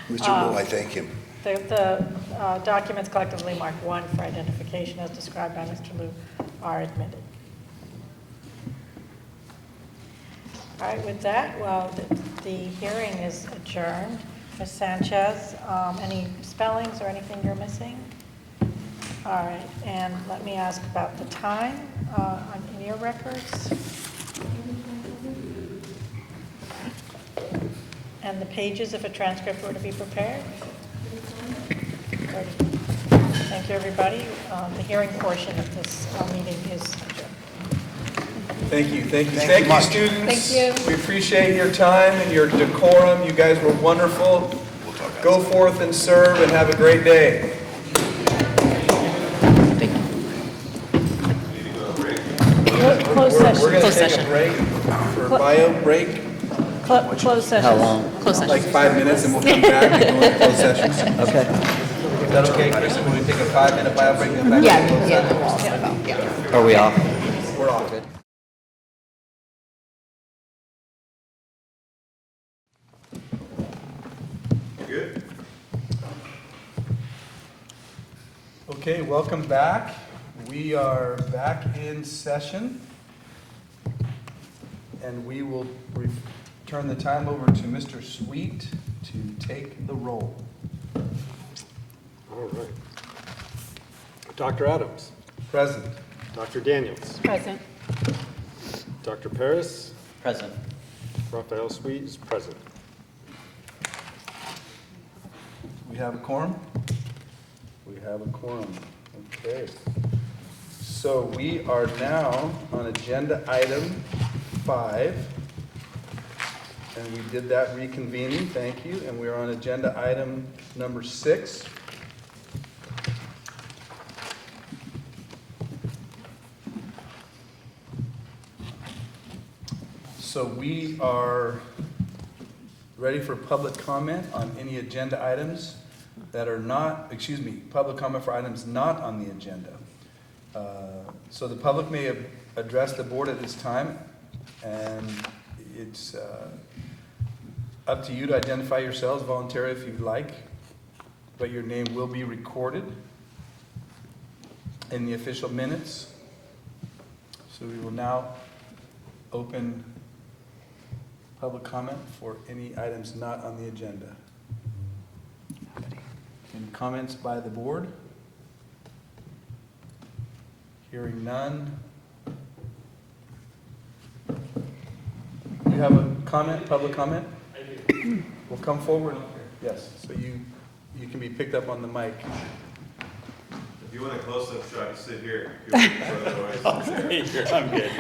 [SPEAKER 16] Mr. Liu, I thank him.
[SPEAKER 12] The documents collectively marked 1 for identification as described by Mr. Liu are admitted. All right, with that, well, the hearing is adjourned. Ms. Sanchez, any spellings or anything you're missing? All right, and let me ask about the time in your records. And the pages if a transcript were to be prepared? 30. Thank you, everybody. The hearing portion of this meeting is adjourned.
[SPEAKER 1] Thank you, thank you.
[SPEAKER 16] Thank
[SPEAKER 1] Thank
[SPEAKER 16] you
[SPEAKER 1] you,
[SPEAKER 16] much.
[SPEAKER 1] students.
[SPEAKER 5] Thank you.
[SPEAKER 1] We appreciate your time and your decorum. You guys were wonderful. Go forth and serve and have a great day.
[SPEAKER 12] Closed session.
[SPEAKER 1] We're going to take a break for bio break,
[SPEAKER 12] Closed session.
[SPEAKER 6] How long?
[SPEAKER 4] Closed session.
[SPEAKER 1] like 5 minutes, and we'll come back and go into closed session.
[SPEAKER 6] Okay.
[SPEAKER 1] Is that okay, Chris? Will we take a 5-minute bio break and then back to closed session?
[SPEAKER 6] Are we off?
[SPEAKER 1] We're off.
[SPEAKER 18] Good?
[SPEAKER 1] Okay, welcome back. We are back in session. And we will turn the time over to Mr. Sweet to take the roll.
[SPEAKER 3] All right. Dr. Adams,
[SPEAKER 1] Present.
[SPEAKER 3] Dr. Daniels,
[SPEAKER 5] Present.
[SPEAKER 3] Dr. Paris,
[SPEAKER 6] Present.
[SPEAKER 3] Raphael Sweet is present.
[SPEAKER 1] We have a quorum? We have a quorum. Okay. So we are now on agenda item 5. And we did that reconvening, thank you. And we're on agenda item number 6. So we are ready for public comment on any agenda items that are not, public comment for items not on the agenda. So the public may address the board at this time, and it's up to you to identify yourselves voluntarily if you'd like, but your name will be recorded in the official minutes. So we will now open public comment for any items not on the agenda. Any comments by the board? Hearing none. You have a comment, public comment? I do. Well, come forward. Yes, so you can be picked up on the mic.
[SPEAKER 19] If you want a close-up shot, you sit here. I'm good.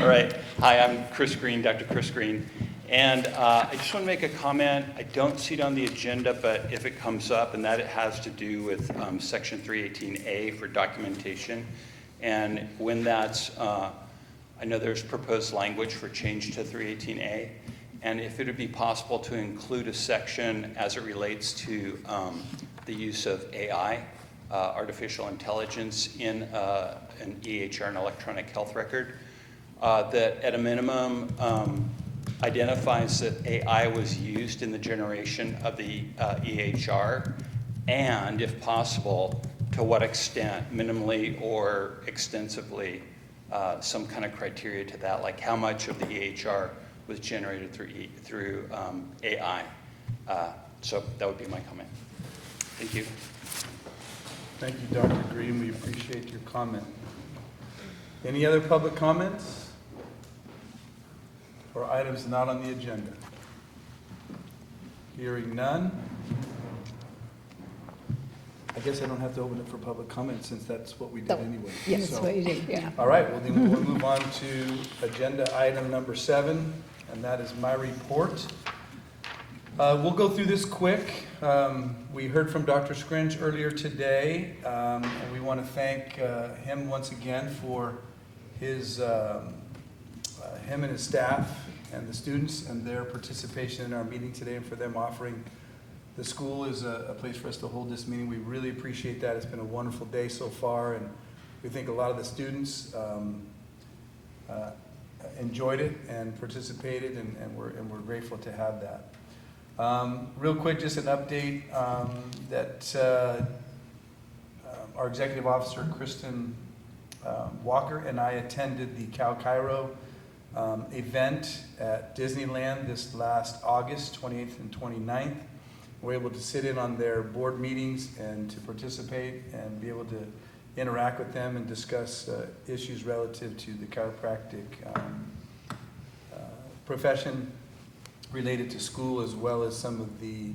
[SPEAKER 19] All right. Hi, I'm Chris Green, Dr. Chris Green. And I just want to make a comment. I don't see it on the agenda, but if it comes up, and that it has to do with Section 318A for documentation. And when that's, I know there's proposed language for change to 318A. And if it would be possible to include a section as it relates to the use of AI, artificial intelligence, in an EHR, an electronic health record, that at a minimum identifies that AI was used in the generation of the EHR, and if possible, to what extent, minimally or extensively, some kind of criteria to that, like how much of the EHR was generated through AI. So that would be my comment. Thank you.
[SPEAKER 1] Thank you, Dr. Green. We appreciate your comment. Any other public comments for items not on the agenda? Hearing none. I guess I don't have to open it for public comment since that's what we did anyway.
[SPEAKER 20] Yes,
[SPEAKER 1] So-
[SPEAKER 20] that's what you did, yeah.
[SPEAKER 1] All right, well then we'll move on to agenda item number 7, and that is my report. We'll go through this quick. We heard from Dr. Scrinch earlier today, and we want to thank him once again for his, him and his staff and the students and their participation in our meeting today, and for them offering the school is a place for us to hold this meeting. We really appreciate that. It's been a wonderful day so far, and we think a lot of the students enjoyed it and participated, and we're grateful to have that. Real quick, just an update that our executive officer, Kristen Walker, and I attended the Cal Cairo event at Disneyland this last August 28th and 29th. We were able to sit in on their board meetings and to participate and be able to interact with them and discuss issues relative to the chiropractic profession related to school, as well as some of the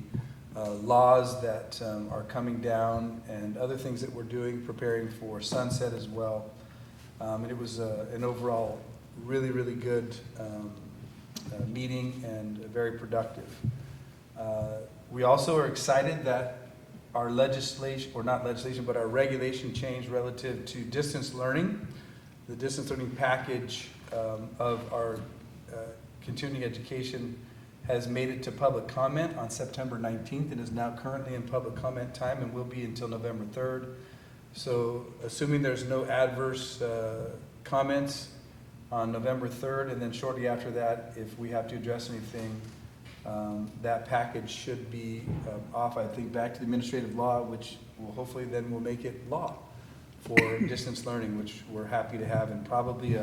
[SPEAKER 1] laws that are coming down and other things that we're doing, preparing for sunset as well. And it was an overall really, really good meeting and very productive. We also are excited that our legislation, or not legislation, but our regulation change relative to distance learning. The distance learning package of our continuing education has made it to public comment on September 19th and is now currently in public comment time and will be until November 3rd. So assuming there's no adverse comments on November 3rd, and then shortly after that, if we have to address anything, that package should be off, I think, back to the administrative law, which will hopefully then will make it law for distance learning, which we're happy to have, and probably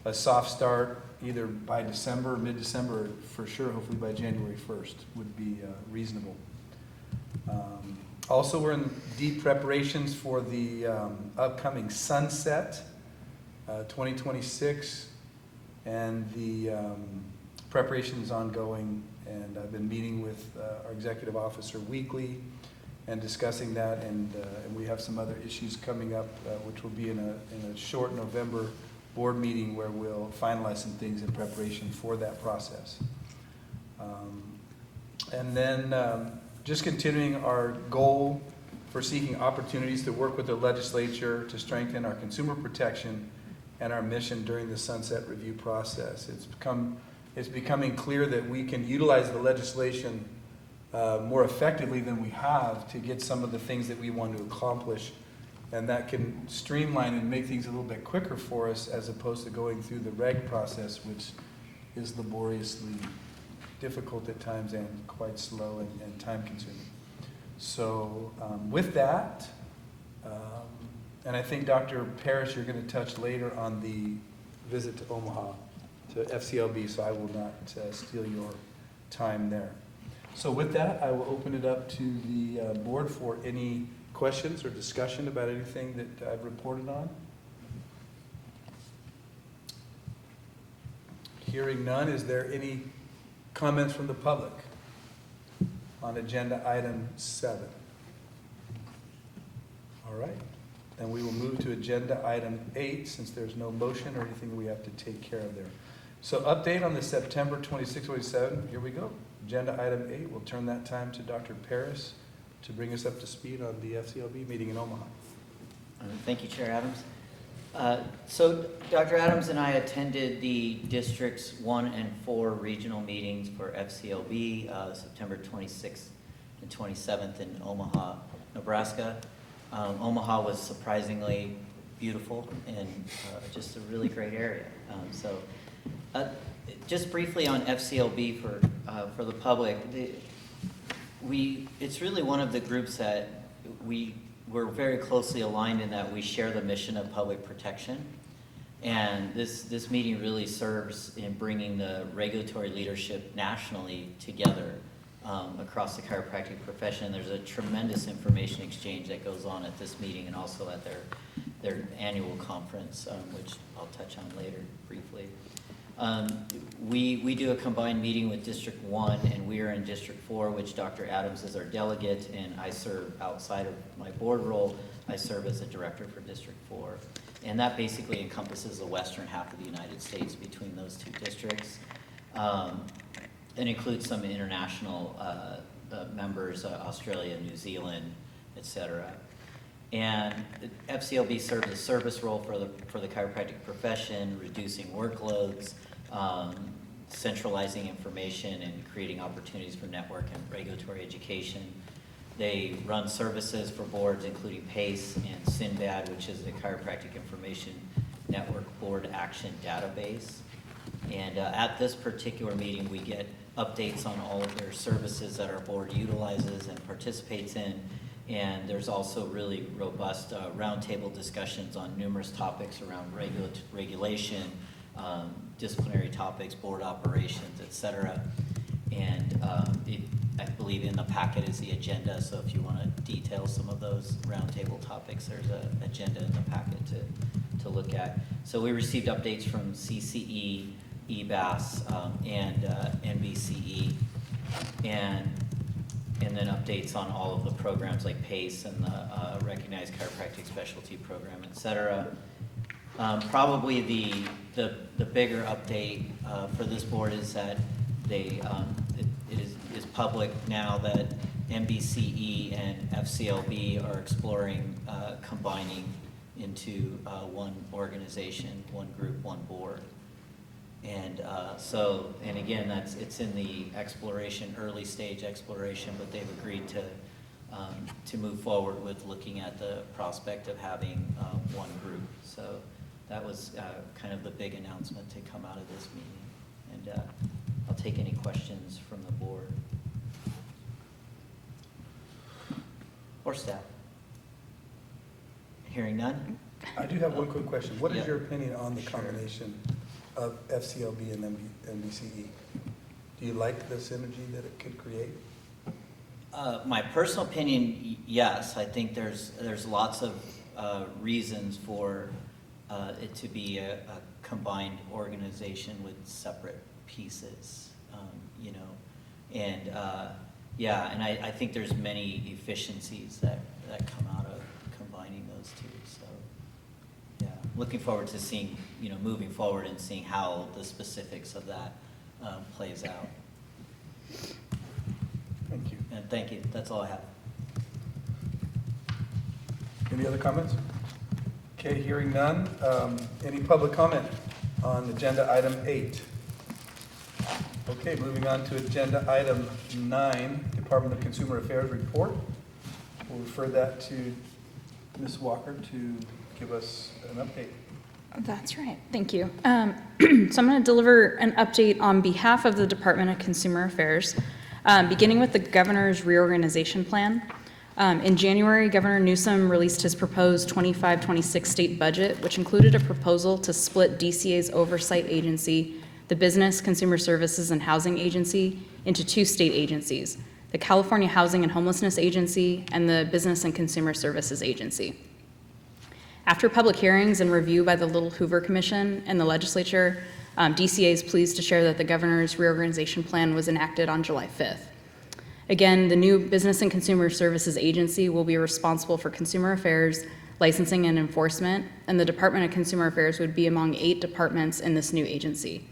[SPEAKER 1] a soft start either by December, mid-December, or for sure, hopefully by January 1st would be reasonable. Also, we're in deep preparations for the upcoming Sunset 2026, and the preparation is ongoing, and I've been meeting with our executive officer weekly and discussing that, and we have some other issues coming up, which will be in a short November board meeting where we'll finalize some things in preparation for that process. And then just continuing our goal for seeking opportunities to work with the legislature to strengthen our consumer protection and our mission during the sunset review process. It's becoming clear that we can utilize the legislation more effectively than we have to get some of the things that we want to accomplish, and that can streamline and make things a little bit quicker for us as opposed to going through the reg process, which is laboriously difficult at times and quite slow and time consuming. So with that, and I think Dr. Parrish, you're going to touch later on the visit to Omaha to FCLB, so I will not steal your time there. So with that, I will open it up to the board for any questions or discussion about anything that I've reported on. Hearing none, is there any comments from the public on agenda item 7? All right, then we will move to agenda item 8, since there's no motion or anything we have to take care of there. So update on the September 26, 27, here we go. Agenda item 8, we'll turn that time to Dr. Parrish to bring us up to speed on the FCLB meeting in Omaha.
[SPEAKER 6] Thank you, Chair Adams. So Dr. Adams and I attended the Districts 1 and 4 regional meetings for FCLB, September 26th and 27th in Omaha, Nebraska. Omaha was surprisingly beautiful and just a really great area. Just briefly on FCLB for the public, it's really one of the groups that we're very closely aligned in that we share the mission of public protection. And this meeting really serves in bringing the regulatory leadership nationally together across the chiropractic profession. There's a tremendous information exchange that goes on at this meeting and also at their annual conference, which I'll touch on later briefly. We do a combined meeting with District 1, and we are in District 4, which Dr. Adams is our delegate, and I serve outside of my board role. I serve as a director for District 4. And that basically encompasses the western half of the United States between those two districts. it includes some international members, Australia, New Zealand, et cetera. And FCLB serves a service role for the chiropractic profession, reducing workloads, centralizing information, and creating opportunities for network and regulatory education. They run services for boards including PACE and SINBAD, which is the Chiropractic Information Network Board Action Database. And at this particular meeting, we get updates on all of their services that our board utilizes and participates in. And there's also really robust roundtable discussions on numerous topics around regulation, disciplinary topics, board operations, et cetera. And I believe in the packet is the agenda, so if you want to detail some of those roundtable topics, there's an agenda in the packet to look at. So we received updates from CCE, EBAS, and NBCE, and then updates on all of the programs like PACE and the Recognized Chiropractic Specialty Program, et cetera. Probably the bigger update for this board is that it is public now that NBCE and FCLB are exploring combining into one organization, one group, one board. And and again, it's in the early stage exploration, but they've agreed to move forward with looking at the prospect of having one group. So that was kind of the big announcement to come out of this meeting. And I'll take any questions from the board or staff. Hearing none?
[SPEAKER 1] I do have one quick question. What is
[SPEAKER 6] Yeah.
[SPEAKER 1] your opinion on the combination of FCLB and NBCE? Do you like the synergy that it could create?
[SPEAKER 6] My personal opinion, yes. I think there's lots of reasons for it to be a combined organization with separate pieces, and I think there's many efficiencies that come out of combining those two. So, yeah, looking forward to seeing, moving forward and seeing how the specifics of that plays out.
[SPEAKER 1] Thank you.
[SPEAKER 6] And thank you. That's all I have.
[SPEAKER 1] Any other comments? Okay, hearing none. Any public comment on agenda item 8? Okay, moving on to agenda item 9, Department of Consumer Affairs report. We'll refer that to Ms. Walker to give us an update.
[SPEAKER 4] That's right. Thank you. So I'm going to deliver an update on behalf of the Department of Consumer Affairs, beginning with the governor's reorganization plan. In January, Governor Newsom released his proposed 25-26 state budget, which included a proposal to split DCA's oversight agency, the Business, Consumer Services, and Housing Agency, into 2 state agencies, the California Housing and Homelessness Agency and the Business and Consumer Services Agency. After public hearings and review by the Little Hoover Commission and the legislature, DCA is pleased to share that the governor's reorganization plan was enacted on July 5th. Again, the new Business and Consumer Services Agency will be responsible for consumer affairs, licensing, and enforcement, and the Department of Consumer Affairs would be among 8 departments in this new agency.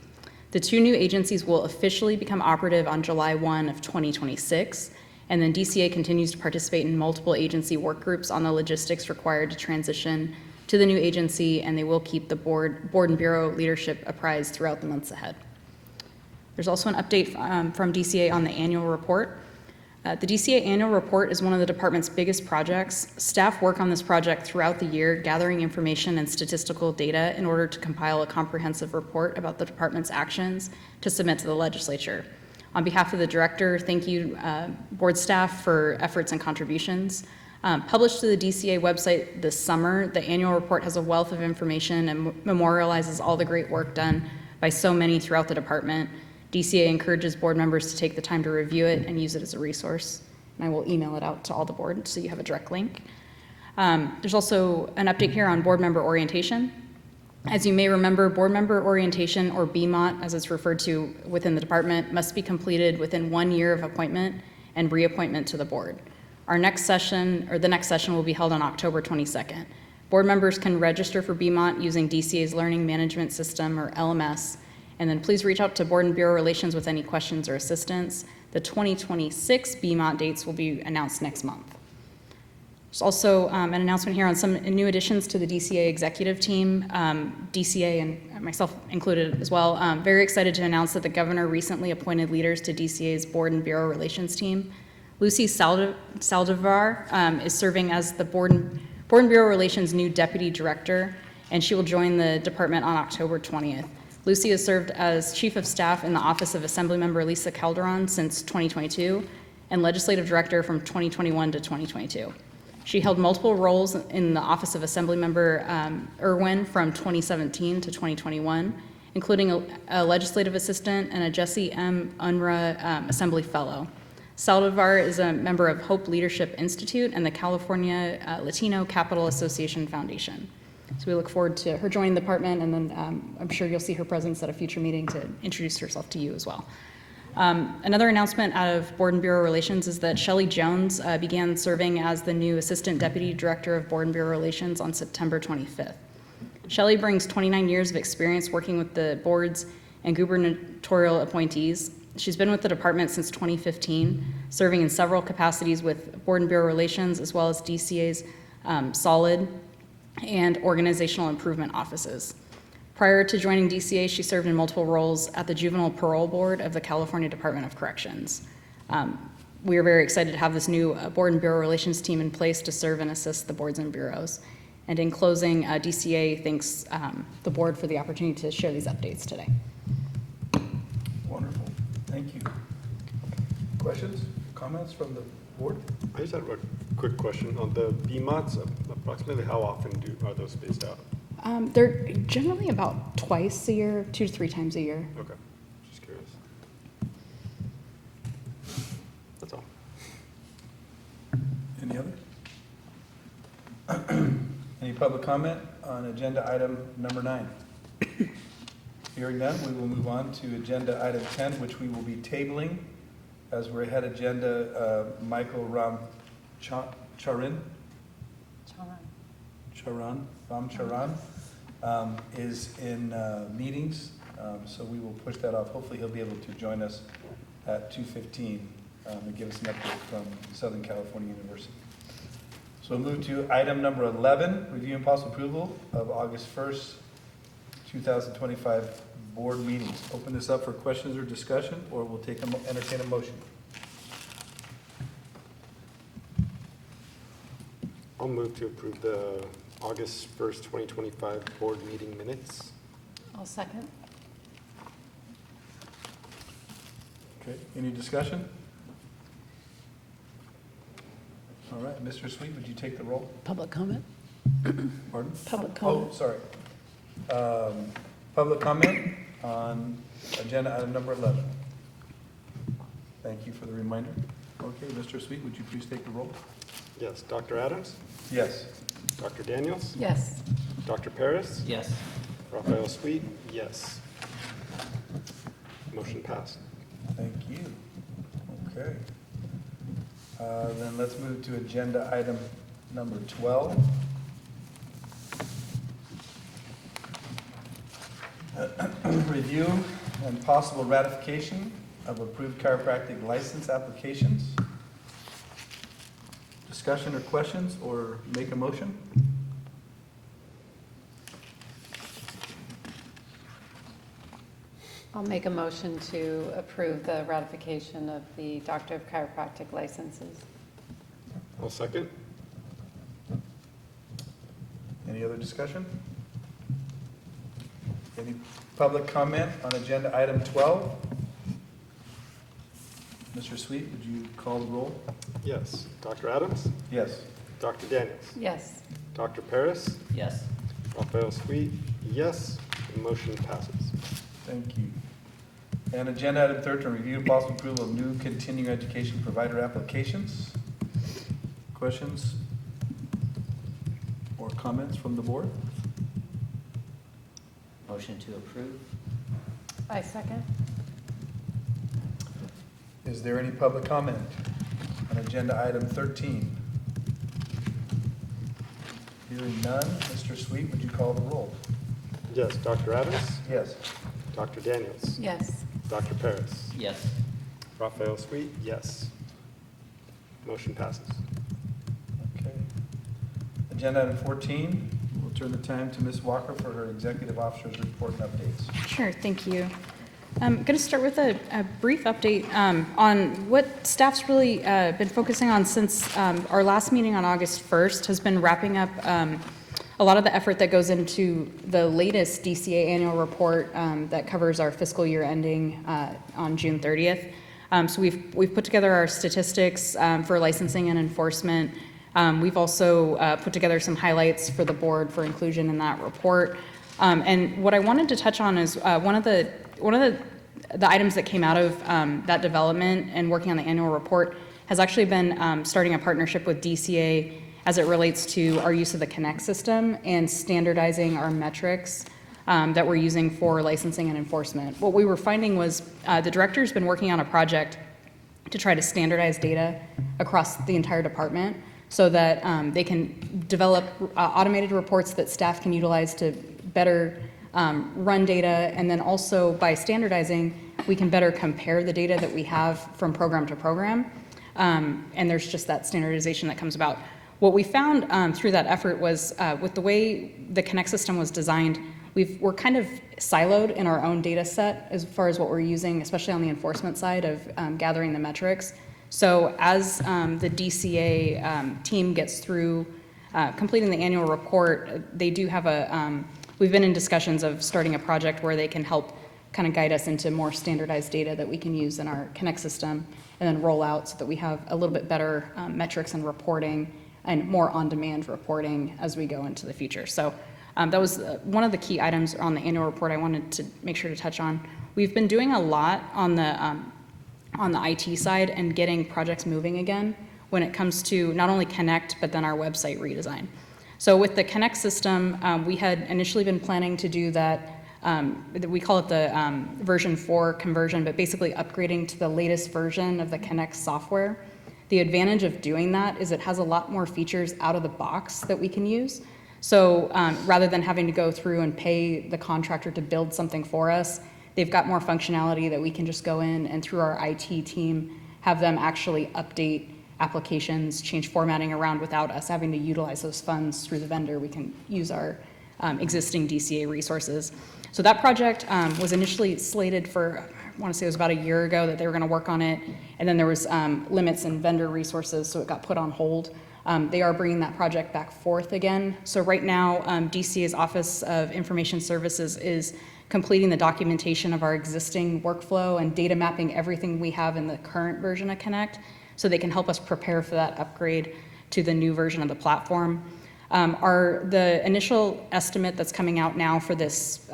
[SPEAKER 4] The 2 new agencies will officially become operative on July 1 of 2026, and then DCA continues to participate in multiple agency work groups on the logistics required to transition to the new agency, and they will keep the board and bureau leadership apprised throughout the months ahead. There's also an update from DCA on the annual report. The DCA annual report is one of the department's biggest projects. Staff work on this project throughout the year, gathering information and statistical data in order to compile a comprehensive report about the department's actions to submit to the legislature. On behalf of the director, thank you, board staff, for efforts and contributions. Published to the DCA website this summer, the annual report has a wealth of information and memorializes all the great work done by so many throughout the department. DCA encourages board members to take the time to review it and use it as a resource. And I will email it out to all the board so you have a direct link. There's also an update here on board member orientation. As you may remember, board member orientation, or BMOT, as it's referred to within the department, must be completed within 1 year of appointment and reappointment to the board. The next session will be held on October 22nd. Board members can register for BMOT using DCA's Learning Management System, or LMS, And then please reach out to Board and Bureau Relations with any questions or assistance. The 2026 BMOT dates will be announced next month. There's also an announcement here on some new additions to the DCA executive team, DCA and myself included as well. Very excited to announce that the governor recently appointed leaders to DCA's Board and Bureau Relations team. Lucy Saldivar is serving as the Board and Bureau Relations new deputy director, and she will join the department on October 20th. Lucy has served as chief of staff in the office of Assemblymember Lisa Calderon since 2022 and legislative director from 2021 to 2022. She held multiple roles in the office of Assemblymember Irwin from 2017 to 2021, including a legislative assistant and a Jesse M. Unruh Assembly Fellow. Saldivar is a member of Hope Leadership Institute and the California Latino Capital Association Foundation. So we look forward to her joining the department, and then I'm sure you'll see her presence at a future meeting to introduce herself to you as well. Another announcement out of Board and Bureau Relations is that Shelley Jones began serving as the new Assistant Deputy Director of Board and Bureau Relations on September 25th. Shelley brings 29 years of experience working with the boards and gubernatorial appointees. She's been with the department since 2015, serving in several capacities with Board and Bureau Relations as well as DCA's solid and organizational improvement offices. Prior to joining DCA, she served in multiple roles at the Juvenile Parole Board of the California Department of Corrections. We are very excited to have this new Board and Bureau Relations team in place to serve and assist the boards and bureaus. And in closing, DCA thanks the board for the opportunity to share these updates today.
[SPEAKER 1] Wonderful. Thank you. Questions, comments from the board?
[SPEAKER 3] I just have a quick question on the BMOTs. Approximately how often are those spaced out?
[SPEAKER 4] They're generally about twice a year, 2 to 3 times a year.
[SPEAKER 3] Okay, just curious. That's all.
[SPEAKER 1] Any other? Any public comment on agenda item number 9? Hearing none, we will move on to agenda item 10, which we will be tabling as we're ahead agenda. Michael Ram Charan is in meetings, so we will push that off. Hopefully he'll be able to join us at 2:15 and give us an update from Southern California University. So we'll move to item number 11, review and possible approval of August 1st, 2025 board meetings. Open this up for questions or discussion, or we'll entertain a motion.
[SPEAKER 3] I'll move to approve the August 1st, 2025 board meeting minutes.
[SPEAKER 5] I'll second.
[SPEAKER 1] Okay, any discussion? All right, Mr. Sweet, would you take the roll?
[SPEAKER 20] Public comment?
[SPEAKER 1] Pardon?
[SPEAKER 20] Public comment.
[SPEAKER 1] Oh, sorry. Public comment on agenda item number 11. Thank you for the reminder. Okay, Mr. Sweet, would you please take the roll?
[SPEAKER 3] Yes, Dr. Adams?
[SPEAKER 1] Yes.
[SPEAKER 3] Dr. Daniels?
[SPEAKER 5] Yes.
[SPEAKER 3] Dr. Paris?
[SPEAKER 6] Yes.
[SPEAKER 3] Raphael Sweet? Yes. Motion passed.
[SPEAKER 1] Thank you. Okay. Then let's move to agenda item number 12. Review and possible ratification of approved chiropractic license applications. Discussion or questions, or make a motion?
[SPEAKER 5] I'll make a motion to approve the ratification of the Doctor of Chiropractic licenses.
[SPEAKER 3] I'll second.
[SPEAKER 1] Any other discussion? Any public comment on agenda item 12? Mr. Sweet, would you call the roll?
[SPEAKER 3] Yes. Dr. Adams?
[SPEAKER 1] Yes.
[SPEAKER 3] Dr. Daniels?
[SPEAKER 5] Yes.
[SPEAKER 3] Dr. Paris?
[SPEAKER 6] Yes.
[SPEAKER 3] Raphael Sweet? Yes. The motion passes.
[SPEAKER 1] Thank you. And agenda item 13, review and possible approval of new continuing education provider applications. Questions or comments from the board?
[SPEAKER 6] Motion to approve?
[SPEAKER 5] I second.
[SPEAKER 1] Is there any public comment on agenda item 13? Hearing none, Mr. Sweet, would you call the roll?
[SPEAKER 3] Yes. Dr. Adams?
[SPEAKER 1] Yes.
[SPEAKER 3] Dr. Daniels?
[SPEAKER 5] Yes.
[SPEAKER 3] Dr. Paris?
[SPEAKER 6] Yes.
[SPEAKER 3] Raphael Sweet, yes. Motion passes.
[SPEAKER 1] Okay. Agenda item 14, we'll turn the time to Ms. Walker for her executive officer's report and updates.
[SPEAKER 4] Sure, thank you. I'm going to start with a brief update on what staff's really been focusing on since our last meeting on August 1st has been wrapping up a lot of the effort that goes into the latest DCA annual report that covers our fiscal year ending on June 30th. So we've put together our statistics for licensing and enforcement. We've also put together some highlights for the board for inclusion in that report. And what I wanted to touch on is one of the items that came out of that development and working on the annual report has actually been starting a partnership with DCA as it relates to our use of the Connect system and standardizing our metrics that we're using for licensing and enforcement. What we were finding was the director's been working on a project to try to standardize data across the entire department so that they can develop automated reports that staff can utilize to better run data, and then also by standardizing, we can better compare the data that we have from program to program, and there's just that standardization that comes about. What we found through that effort was with the way the Connect system was designed, we're kind of siloed in our own data set as far as what we're using, especially on the enforcement side of gathering the metrics. So as the DCA team gets through completing the annual report, they do have we've been in discussions of starting a project where they can help kind of guide us into more standardized data that we can use in our Connect system and then roll out so that we have a little bit better metrics and reporting and more on-demand reporting as we go into the future. So that was one of the key items on the annual report I wanted to make sure to touch on. We've been doing a lot on the IT side and getting projects moving again when it comes to not only Connect, but then our website redesign. So with the Connect system, we had initially been planning to do that, we call it the version 4 conversion, but basically upgrading to the latest version of the Connect software. The advantage of doing that is it has a lot more features out of the box that we can use. So rather than having to go through and pay the contractor to build something for us, they've got more functionality that we can just go in and through our IT team have them actually update applications, change formatting around without us having to utilize those funds through the vendor. We can use our existing DCA resources. So that project was initially slated for, I want to say it was about a year ago that they were going to work on it, and then there was limits in vendor resources, so it got put on hold. They are bringing that project back forth again. So right now, DCA's Office of Information Services is completing the documentation of our existing workflow and data mapping everything we have in the current version of Connect so they can help us prepare for that upgrade to the new version of the platform. The initial estimate that's coming out now for this,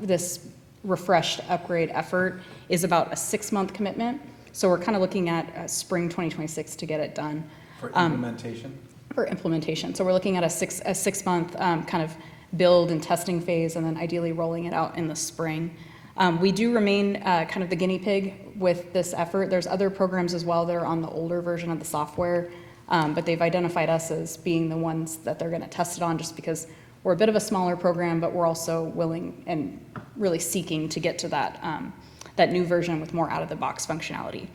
[SPEAKER 4] this refreshed upgrade effort is about a 6-month commitment. So we're kind of looking at spring 2026 to get it done.
[SPEAKER 1] For implementation?
[SPEAKER 4] For implementation. So we're looking at a six-month kind of build and testing phase, and then ideally rolling it out in the spring. We do remain kind of the guinea pig with this effort. There's other programs as well that are on the older version of the software, but they've identified us as being the ones that they're going to test it on just because we're a bit of a smaller program, but we're also willing and really seeking to get to that, that new version with more out-of-the-box functionality.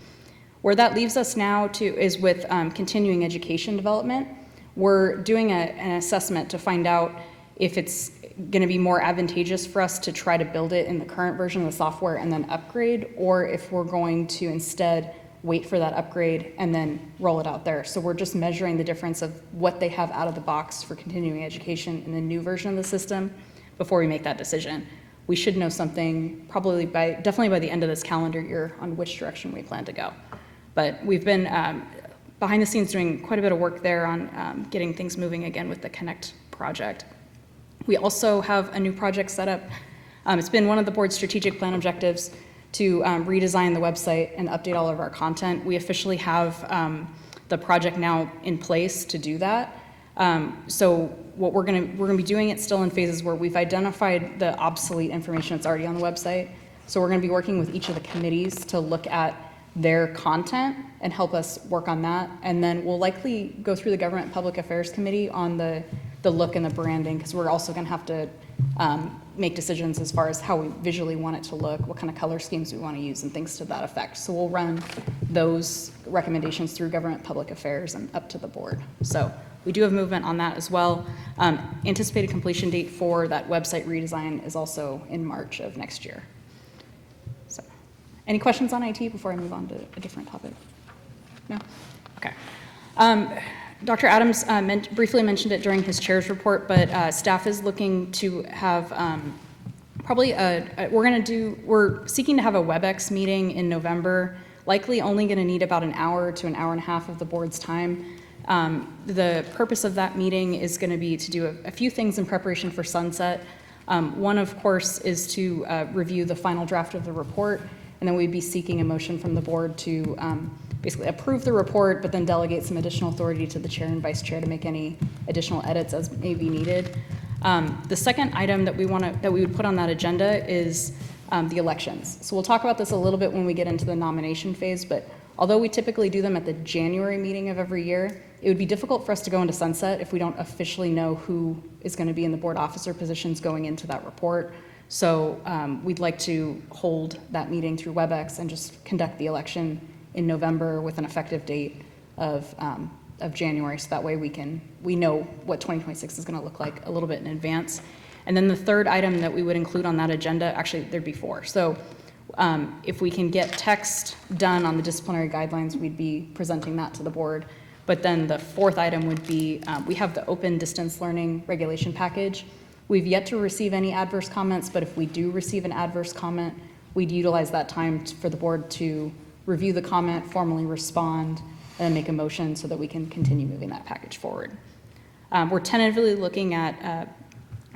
[SPEAKER 4] Where that leaves us now is with continuing education development. We're doing an assessment to find out if it's going to be more advantageous for us to try to build it in the current version of the software and then upgrade, or if we're going to instead wait for that upgrade and then roll it out there. So we're just measuring the difference of what they have out of the box for continuing education in the new version of the system before we make that decision. We should know something probably definitely by the end of this calendar year on which direction we plan to go. But we've been behind the scenes doing quite a bit of work there on getting things moving again with the Connect project. We also have a new project set up. It's been one of the board's strategic plan objectives to redesign the website and update all of our content. We officially have the project now in place to do that. So what we're gonna be doing it still in phases where we've identified the obsolete information that's already on the website. So we're gonna be working with each of the committees to look at their content and help us work on that. And then we'll likely go through the Government and Public Affairs Committee on the the look and the branding, because we're also going to have to make decisions as far as how we visually want it to look, what kind of color schemes we want to use, and things to that effect. So we'll run those recommendations through Government Public Affairs and up to the board. So we do have movement on that as well. Anticipated completion date for that website redesign is also in March of next year. So, any questions on IT before I move on to a different topic? No? Okay. Dr. Adams briefly mentioned it during his chair's report, but staff is looking to have we're seeking to have a WebEx meeting in November, likely only going to need about an hour to an hour and a half of the board's time. The purpose of that meeting is going to be to do a few things in preparation for sunset. One, of course, is to review the final draft of the report, and then we'd be seeking a motion from the board to basically approve the report, but then delegate some additional authority to the chair and vice chair to make any additional edits as may be needed. The second item that we would put on that agenda is the elections. So we'll talk about this a little bit when we get into the nomination phase, but although we typically do them at the January meeting of every year, it would be difficult for us to go into sunset if we don't officially know who is going to be in the board officer positions going into that report. So we'd like to hold that meeting through WebEx and just conduct the election in November with an effective date of January, so that way we know what 2026 is going to look like a little bit in advance. And then the third item that we would include on that agenda, actually there'd be four. So if we can get text done on the disciplinary guidelines, we'd be presenting that to the board. But then the fourth item would be, we have the open distance learning regulation package. We've yet to receive any adverse comments, but if we do receive an adverse comment, we'd utilize that time for the board to review the comment, formally respond, and then make a motion so that we can continue moving that package forward. We're tentatively looking at, I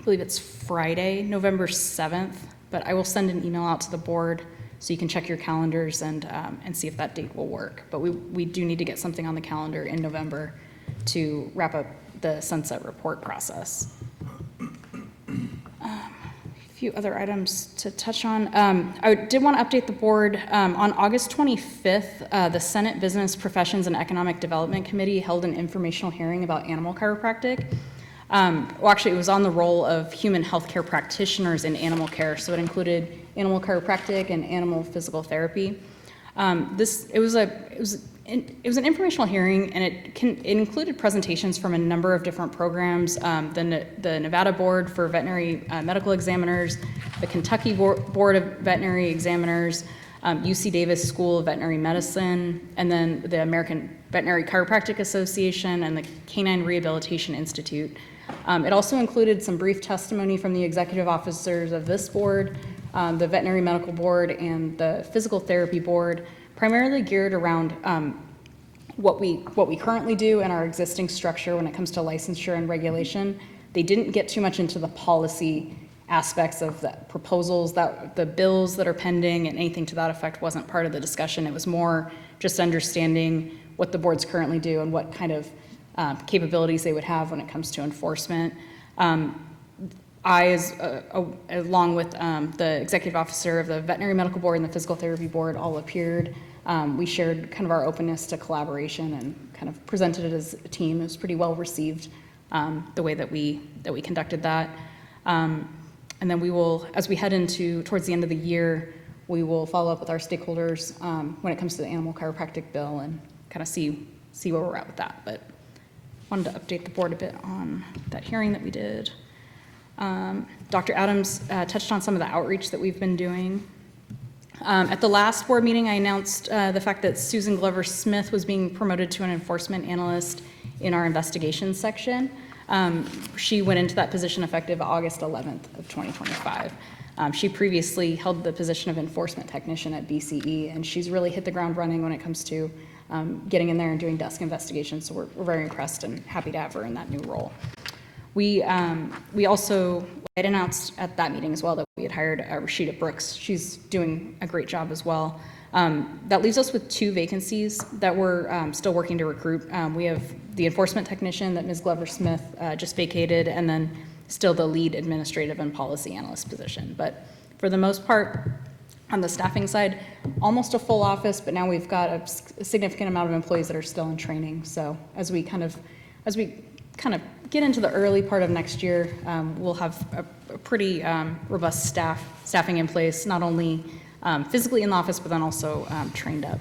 [SPEAKER 4] believe it's Friday, November 7th, but I will send an email out to the board so you can check your calendars and see if that date will work. But we do need to get something on the calendar in November to wrap up the sunset report process. A few other items to touch on. I did want to update the board. On August 25th, the Senate Business, Professions, and Economic Development Committee held an informational hearing about animal chiropractic. Well, actually, it was on the role of human healthcare practitioners in animal care, so it included animal chiropractic and animal physical therapy. It was an informational hearing, and it included presentations from a number of different programs, the Nevada Board for Veterinary Medical Examiners, the Kentucky Board of Veterinary Examiners, UC Davis School of Veterinary Medicine, and then the American Veterinary Chiropractic Association and the Canine Rehabilitation Institute. It also included some brief testimony from the executive officers of this board, the Veterinary Medical Board, and the Physical Therapy Board, primarily geared around what we currently do in our existing structure when it comes to licensure and regulation. They didn't get too much into the policy aspects of the proposals, the bills that are pending, and anything to that effect wasn't part of the discussion. It was more just understanding what the boards currently do and what kind of capabilities they would have when it comes to enforcement. Along with the executive officer of the Veterinary Medical Board and the Physical Therapy Board, all appeared. We shared kind of our openness to collaboration and kind of presented it as a team. It was pretty well received, the way that we conducted that. And then we will, as we head towards the end of the year, we will follow up with our stakeholders when it comes to the animal chiropractic bill and kind of see where we're at with that. But wanted to update the board a bit on that hearing that we did. Dr. Adams touched on some of the outreach that we've been doing. At the last board meeting, I announced the fact that Susan Glover Smith was being promoted to an enforcement analyst in our investigations section. She went into that position effective August 11th of 2025. She previously held the position of enforcement technician at BCE, and she's really hit the ground running when it comes to getting in there and doing desk investigations, so we're very impressed and happy to have her in that new role. We also had announced at that meeting as well that we had hired Rashida Brooks. She's doing a great job as well. That leaves us with 2 vacancies that we're still working to recruit. We have the enforcement technician that Ms. Glover Smith just vacated, and then still the lead administrative and policy analyst position. But for the most part, on the staffing side, almost a full office, but now we've got a significant amount of employees that are still in training. So as we kind of kind of get into the early part of next year, we'll have a pretty robust staffing in place, not only physically in the office, but then also trained up.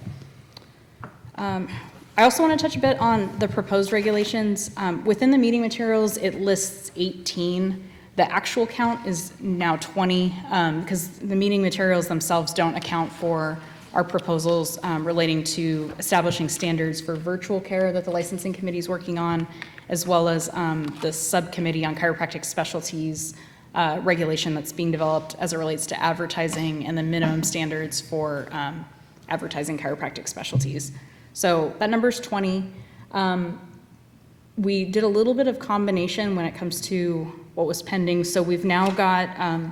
[SPEAKER 4] I also want to touch a bit on the proposed regulations. Within the meeting materials, it lists 18. The actual count is now 20 because the meeting materials themselves don't account for our proposals relating to establishing standards for virtual care that the licensing committee is working on, as well as the subcommittee on chiropractic specialties regulation that's being developed as it relates to advertising and the minimum standards for advertising chiropractic specialties. So that number's 20. We did a little bit of combination when it comes to what was pending. So we've now got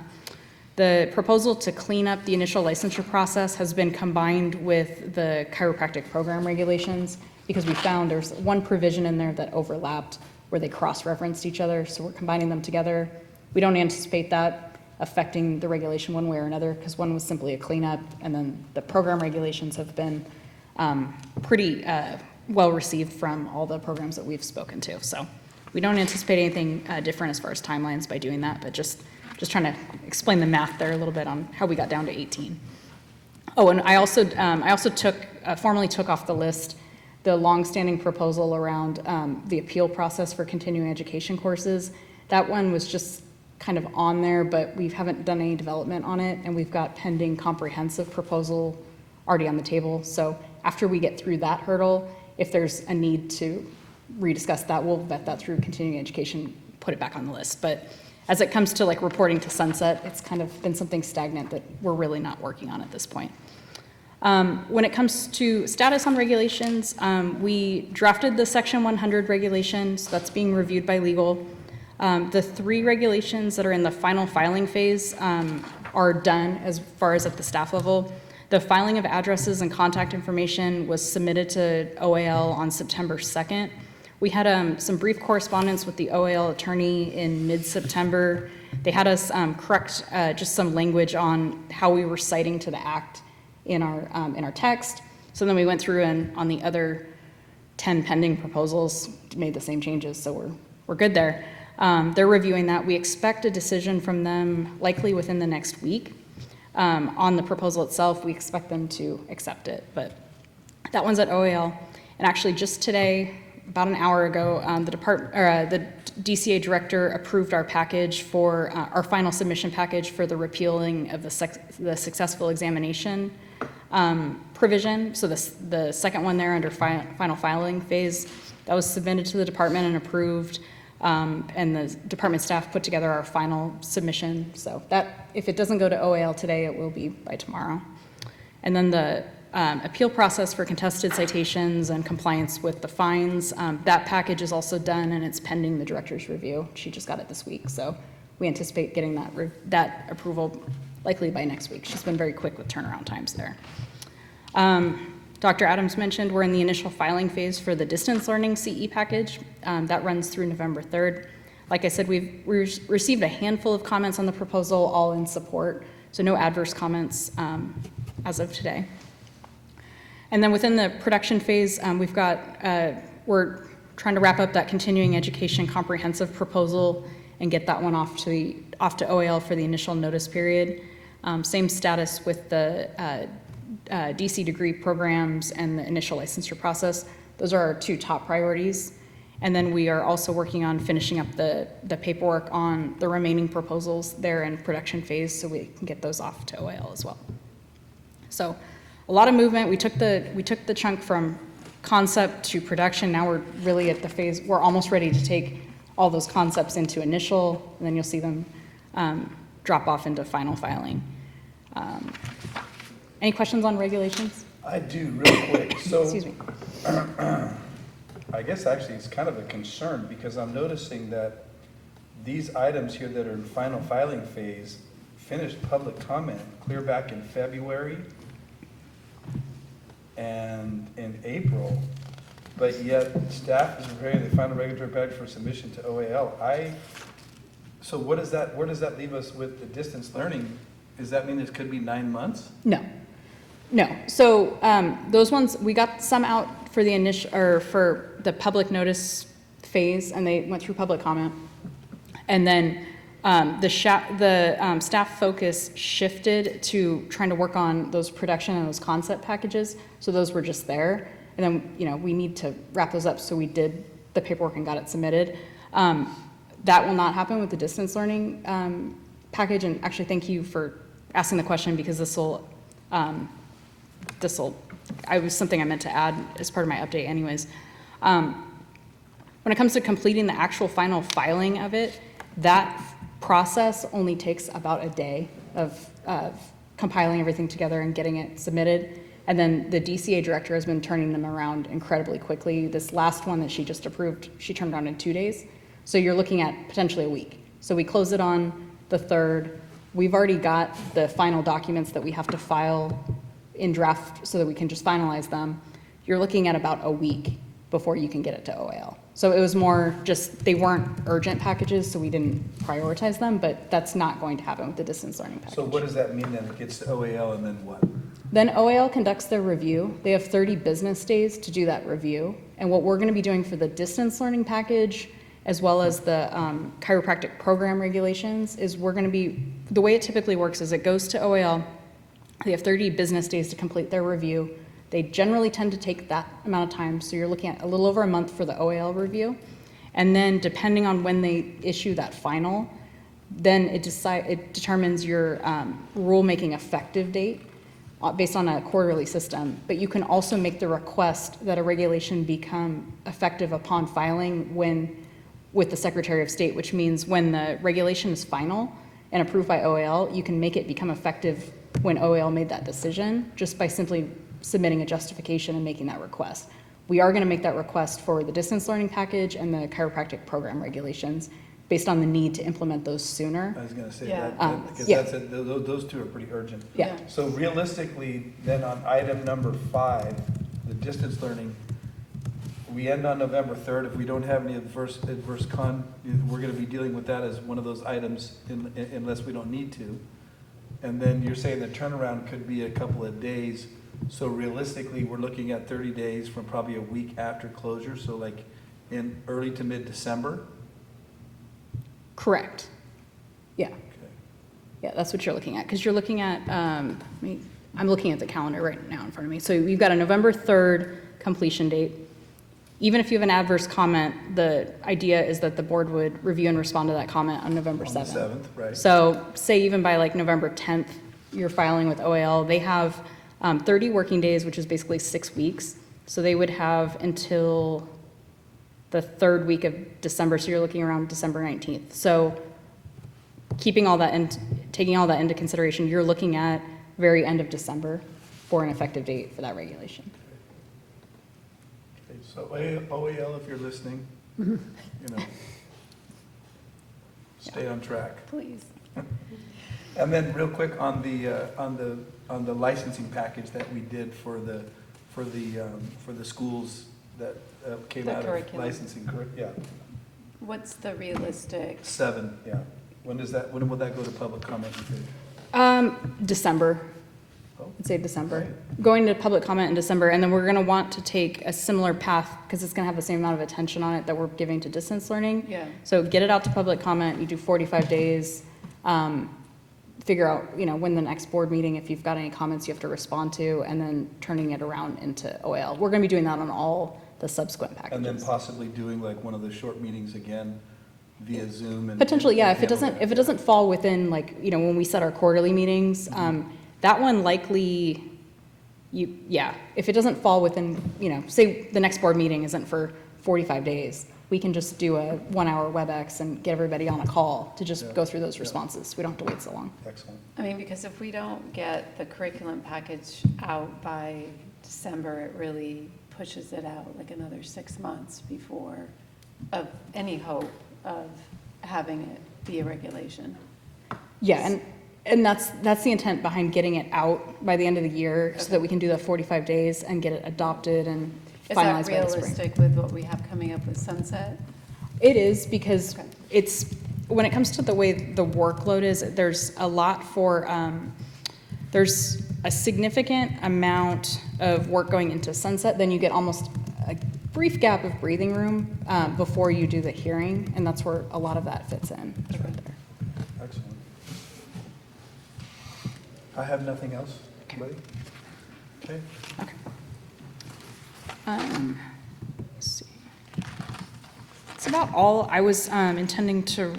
[SPEAKER 4] the proposal to clean up the initial licensure process has been combined with the chiropractic program regulations because we found there's one provision in there that overlapped where they cross-referenced each other. So we're combining them together. We don't anticipate that affecting the regulation one way or another because one was simply a cleanup, and then the program regulations have been pretty well received from all the programs that we've spoken to. So we don't anticipate anything different as far as timelines by doing that, but just trying to explain the math there a little bit on how we got down to 18. Oh, and I also formally took off the list the longstanding proposal around the appeal process for continuing education courses. That one was just kind of on there, but we haven't done any development on it, and we've got pending comprehensive proposal already on the table. So after we get through that hurdle, if there's a need to rediscuss that, we'll vet that through continuing education, put it back on the list. But as it comes to like reporting to sunset, it's kind of been something stagnant that we're really not working on at this point. When it comes to status on regulations, we drafted the Section 100 regulations. That's being reviewed by legal. The 3 regulations that are in the final filing phase are done as far as at the staff level. The filing of addresses and contact information was submitted to OAL on September 2nd. We had some brief correspondence with the OAL attorney in mid-September. They had us correct just some language on how we were citing to the act in our text. So then we went through and on the other 10 pending proposals, made the same changes, so we're good there. They're reviewing that. We expect a decision from them likely within the next week. On the proposal itself, we expect them to accept it, but that one's at OAL. And actually just today, about an hour ago, the DCA director approved our package for our final submission package for the repealing of the successful examination provision. So the second one there under final filing phase, that was submitted to the department and approved. And the department staff put together our final submission. So that, if it doesn't go to OAL today, it will be by tomorrow. And then the appeal process for contested citations and compliance with the fines, that package is also done and it's pending the director's review. She just got it this week, so we anticipate getting that approval likely by next week. She's been very quick with turnaround times there. Dr. Adams mentioned we're in the initial filing phase for the distance learning CE package. That runs through November 3rd. Like I said, we've received a handful of comments on the proposal, all in support, so no adverse comments as of today. And then within the production phase, we're trying to wrap up that continuing education comprehensive proposal and get that one off to OAL for the initial notice period. Same status with the DC degree programs and the initial licensure process. Those are our 2 top priorities. And then we are also working on finishing up the paperwork on the remaining proposals there in production phase so we can get those off to OAL as well. So a lot of movement. We took the chunk from concept to production. Now we're really at the phase, we're almost ready to take all those concepts into initial, and then you'll see them drop off into final filing. Any questions on regulations?
[SPEAKER 1] I do, real quick. So,
[SPEAKER 4] Excuse me.
[SPEAKER 1] I guess actually it's kind of a concern because I'm noticing that these items here that are in final filing phase finished public comment clear back in February and in April, but yet staff is preparing the final regulatory package for submission to OAL. So where does that leave us with the distance learning? Does that mean this could be 9 months?
[SPEAKER 4] No. So those ones, we got some out for the initial, or for the public notice phase, and they went through public comment. And then the staff focus shifted to trying to work on those production and those concept packages. So those were just there. And then, we need to wrap those up. So we did the paperwork and got it submitted. That will not happen with the distance learning package. And actually, thank you for asking the question, because this was something I meant to add as part of my update anyways. When it comes to completing the actual final filing of it, that process only takes about a day of compiling everything together and getting it submitted. And then the DCA director has been turning them around incredibly quickly. This last one that she just approved, she turned around in 2 days. So you're looking at potentially a week. So we close it on the 3rd. We've already got the final documents that we have to file in draft so that we can just finalize them. You're looking at about a week before you can get it to OAL. So it was more just, they weren't urgent packages, so we didn't prioritize them, but that's not going to happen with the distance learning package.
[SPEAKER 1] So what does that mean then? It gets to OAL and then what?
[SPEAKER 4] Then OAL conducts their review. They have 30 business days to do that review. And what we're going to be doing for the distance learning package, as well as the chiropractic program regulations, is we're going to be, the way it typically works is it goes to OAL. They have 30 business days to complete their review. They generally tend to take that amount of time. So you're looking at a little over a month for the OAL review. And then depending on when they issue that final, then it determines your rulemaking effective date based on a quarterly system. But you can also make the request that a regulation become effective upon filing with the Secretary of State, which means when the regulation is final and approved by OAL, you can make it become effective when OAL made that decision, just by simply submitting a justification and making that request. We are going to make that request for the distance learning package and the chiropractic program regulations based on the need to implement those sooner.
[SPEAKER 1] I was going to say
[SPEAKER 5] Yeah.
[SPEAKER 1] that, because
[SPEAKER 4] Yeah.
[SPEAKER 1] those two are pretty urgent.
[SPEAKER 4] Yeah.
[SPEAKER 1] So realistically, then on item number 5, the distance learning, we end on November 3rd. If we don't have any adverse we're going to be dealing with that as one of those items unless we don't need to. And then you're saying the turnaround could be a couple of days. So realistically, we're looking at 30 days from probably a week after closure, so like in early to mid-December?
[SPEAKER 4] Correct. Yeah.
[SPEAKER 1] Okay.
[SPEAKER 4] Yeah, that's what you're looking at, because you're looking at, I'm looking at the calendar right now in front of me. So we've got a November 3rd completion date. Even if you have an adverse comment, the idea is that the board would review and respond to that comment on November 7th.
[SPEAKER 1] On the 7th, right.
[SPEAKER 4] So say even by like November 10th, you're filing with OAL, they have 30 working days, which is basically 6 weeks. So they would have until the 3rd week of December, so you're looking around December 19th. So taking all that into consideration, you're looking at very end of December for an effective date for that regulation.
[SPEAKER 1] Okay, so OAL, if you're listening, stay on track.
[SPEAKER 5] Please.
[SPEAKER 1] And then real quick on the licensing package that we did for the schools that came
[SPEAKER 5] The
[SPEAKER 1] out of
[SPEAKER 5] curriculum.
[SPEAKER 1] licensing, yeah,
[SPEAKER 5] What's the realistic?
[SPEAKER 1] 7, yeah. When will that go to public comment, you think?
[SPEAKER 4] December. I'd say December. Going to public comment in December, and then we're gonna want to take a similar path, because it's gonna have the same amount of attention on it that we're giving to distance learning.
[SPEAKER 5] Yeah.
[SPEAKER 4] So get it out to public comment, you do 45 days, figure out, when the next board meeting, if you've got any comments you have to respond to, and then turning it around into OAL. We're gonna be doing that on all the subsequent packages.
[SPEAKER 1] And then possibly doing like one of the short meetings again via Zoom and.
[SPEAKER 4] Potentially, yeah,
[SPEAKER 1] and
[SPEAKER 4] if it doesn't fall within, like, when we set our quarterly meetings, that one likely, if it doesn't fall within, say the next board meeting isn't for 45 days, we can just do a 1-hour WebEx and get everybody on a call to just go through those responses. We don't have to wait so long.
[SPEAKER 1] Excellent.
[SPEAKER 5] I mean, because if we don't get the curriculum package out by December, it really pushes it out like another 6 months before of any hope of having it be a regulation.
[SPEAKER 4] Yeah, and that's the intent behind getting it out by the end of the year, so that we can do the 45 days and get it adopted and
[SPEAKER 5] Is
[SPEAKER 4] finalized
[SPEAKER 5] that
[SPEAKER 4] by the spring.
[SPEAKER 5] realistic with what we have coming up with Sunset?
[SPEAKER 4] It is, because when it comes to the way the workload is, there's a lot there's a significant amount of work going into Sunset, then you get almost brief gap of breathing room before you do the hearing, and that's where a lot of that fits in, is right there.
[SPEAKER 1] Excellent. I have nothing else. Anybody? Okay.
[SPEAKER 4] Let's see. That's about all I was intending to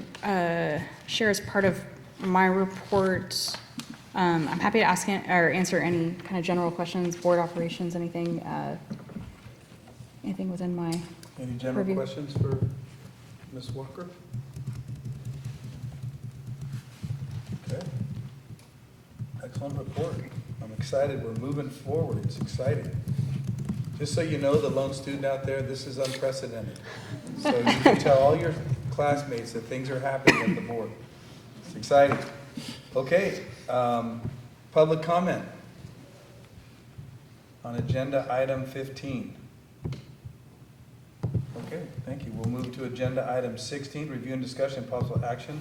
[SPEAKER 4] share as part of my report. I'm happy to ask or answer any kind of general questions, board operations, anything within my
[SPEAKER 1] Any general
[SPEAKER 4] purview.
[SPEAKER 1] questions for Ms. Walker? Okay. Excellent report. I'm excited. We're moving forward. It's exciting. Just so you know, the lone student out there, this is unprecedented. So you can tell all your classmates that things are happening at the board. It's exciting. Okay, public comment on agenda item 15. Okay, thank you. We'll move to agenda item 16, review and discussion and possible action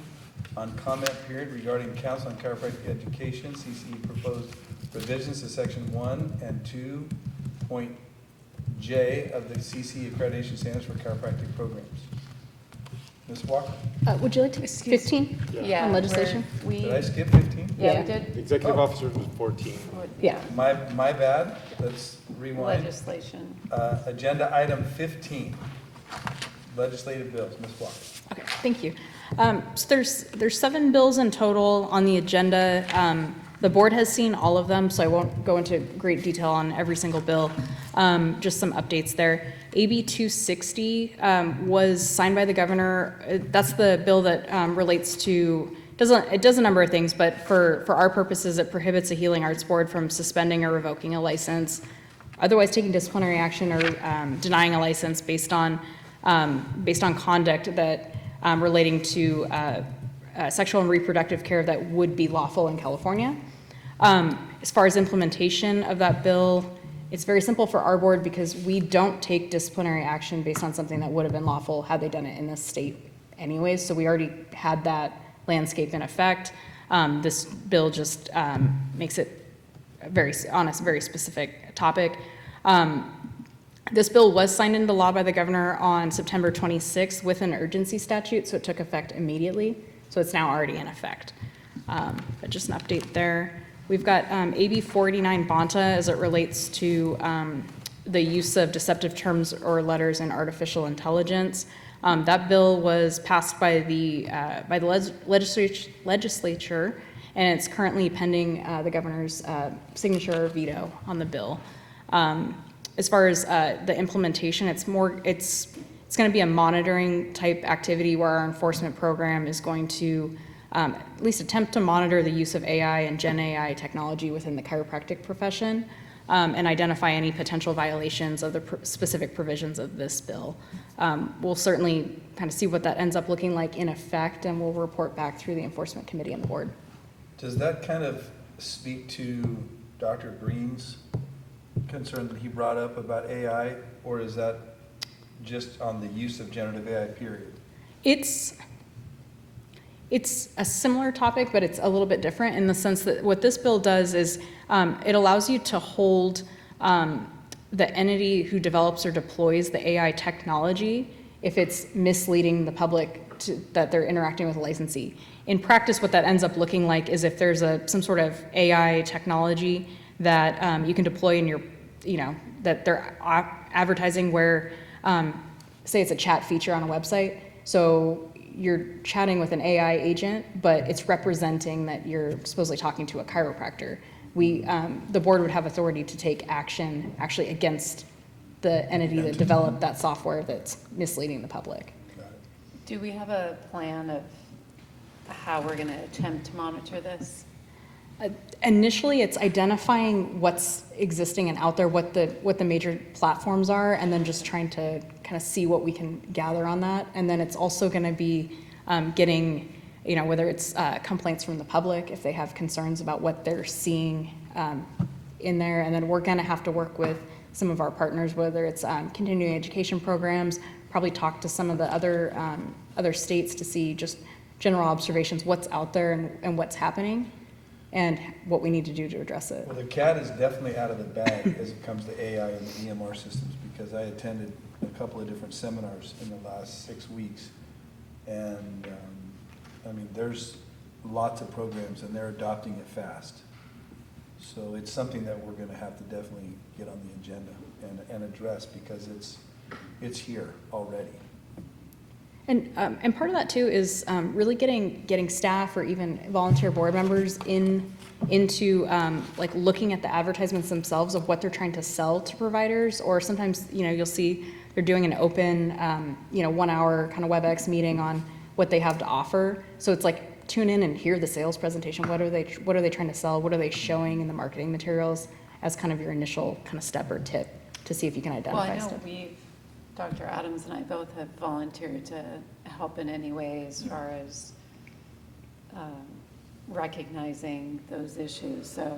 [SPEAKER 1] on comment period regarding Council on Chiropractic Education, CCE proposed revisions to section 1 and 2.J of the CCE accreditation standards for chiropractic programs. Ms. Walker?
[SPEAKER 4] Would you like to, 15?
[SPEAKER 5] Yeah,
[SPEAKER 4] On legislation?
[SPEAKER 1] Did I skip 15?
[SPEAKER 5] Yeah, we did.
[SPEAKER 3] The executive officer was 14.
[SPEAKER 4] Yeah.
[SPEAKER 1] My bad. Let's rewind.
[SPEAKER 5] Legislation.
[SPEAKER 1] Agenda item 15, legislative bills. Ms. Walker.
[SPEAKER 4] Okay, thank you. So there's 7 bills in total on the agenda. The board has seen all of them, so I won't go into great detail on every single bill. Just some updates there. AB 260 was signed by the governor. That's the bill that relates to, it does a number of things, but for our purposes, it prohibits a healing arts board from suspending or revoking a license, otherwise taking disciplinary action or denying a license based on conduct that relating to sexual and reproductive care that would be lawful in California. As far as implementation of that bill, it's very simple for our board because we don't take disciplinary action based on something that would have been lawful had they done it in this state anyways. So we already had that landscape in effect. This bill just makes it on a very specific topic. This bill was signed into law by the governor on September 26th with an urgency statute, so it took effect immediately. So it's now already in effect. But just an update there. We've got AB 489 Bonta as it relates to the use of deceptive terms or letters in artificial intelligence. That bill was passed by the legislature, and it's currently pending the governor's signature or veto on the bill. As far as the implementation, it's going to be a monitoring type activity where our enforcement program is going to at least attempt to monitor the use of AI and Gen AI technology within the chiropractic profession and identify any potential violations of the specific provisions of this bill. We'll certainly kind of see what that ends up looking like in effect, and we'll report back through the enforcement committee and the board.
[SPEAKER 1] Does that kind of speak to Dr. Green's concern that he brought up about AI, or is that just on the use of generative AI, period?
[SPEAKER 4] It's a similar topic, but it's a little bit different in the sense that what this bill does is it allows you to hold the entity who develops or deploys the AI technology if it's misleading the public that they're interacting with a licensee. In practice, what that ends up looking like is if there's some sort of AI technology that you can deploy in your, that they're advertising where, say it's a chat feature on a website. So you're chatting with an AI agent, but it's representing that you're supposedly talking to a chiropractor. The board would have authority to take action actually against the entity that developed that software that's misleading the public.
[SPEAKER 5] Do we have a plan of how we're going to attempt to monitor this?
[SPEAKER 4] Initially, it's identifying what's existing and out there, what the major platforms are, and then just trying to kind of see what we can gather on that. And then it's also going to be getting, whether it's complaints from the public, if they have concerns about what they're seeing in there. And then we're going to have to work with some of our partners, whether it's continuing education programs, probably talk to some of the other states to see just general observations, what's out there and what's happening, and what we need to do to address it.
[SPEAKER 1] Well, the cat is definitely out of the bag as it comes to AI and the EMR systems, because I attended a couple of different seminars in the last 6 weeks. And, I mean, there's lots of programs and they're adopting it fast. So it's something that we're gonna have to definitely get on the agenda and address because it's here already.
[SPEAKER 4] And part of that too is really getting staff or even volunteer board members into like looking at the advertisements themselves of what they're trying to sell to providers, or sometimes, you know, you'll see they're doing an open, 1 hour kind of WebEx meeting on what they have to offer. So it's like, tune in and hear the sales presentation. What are they trying to sell? What are they showing in the marketing materials as kind of your initial kind of step or tip to see if you can identify
[SPEAKER 5] Well, I know
[SPEAKER 4] stuff.
[SPEAKER 5] Dr. Adams and I both have volunteered to help in any way as far as recognizing those issues. So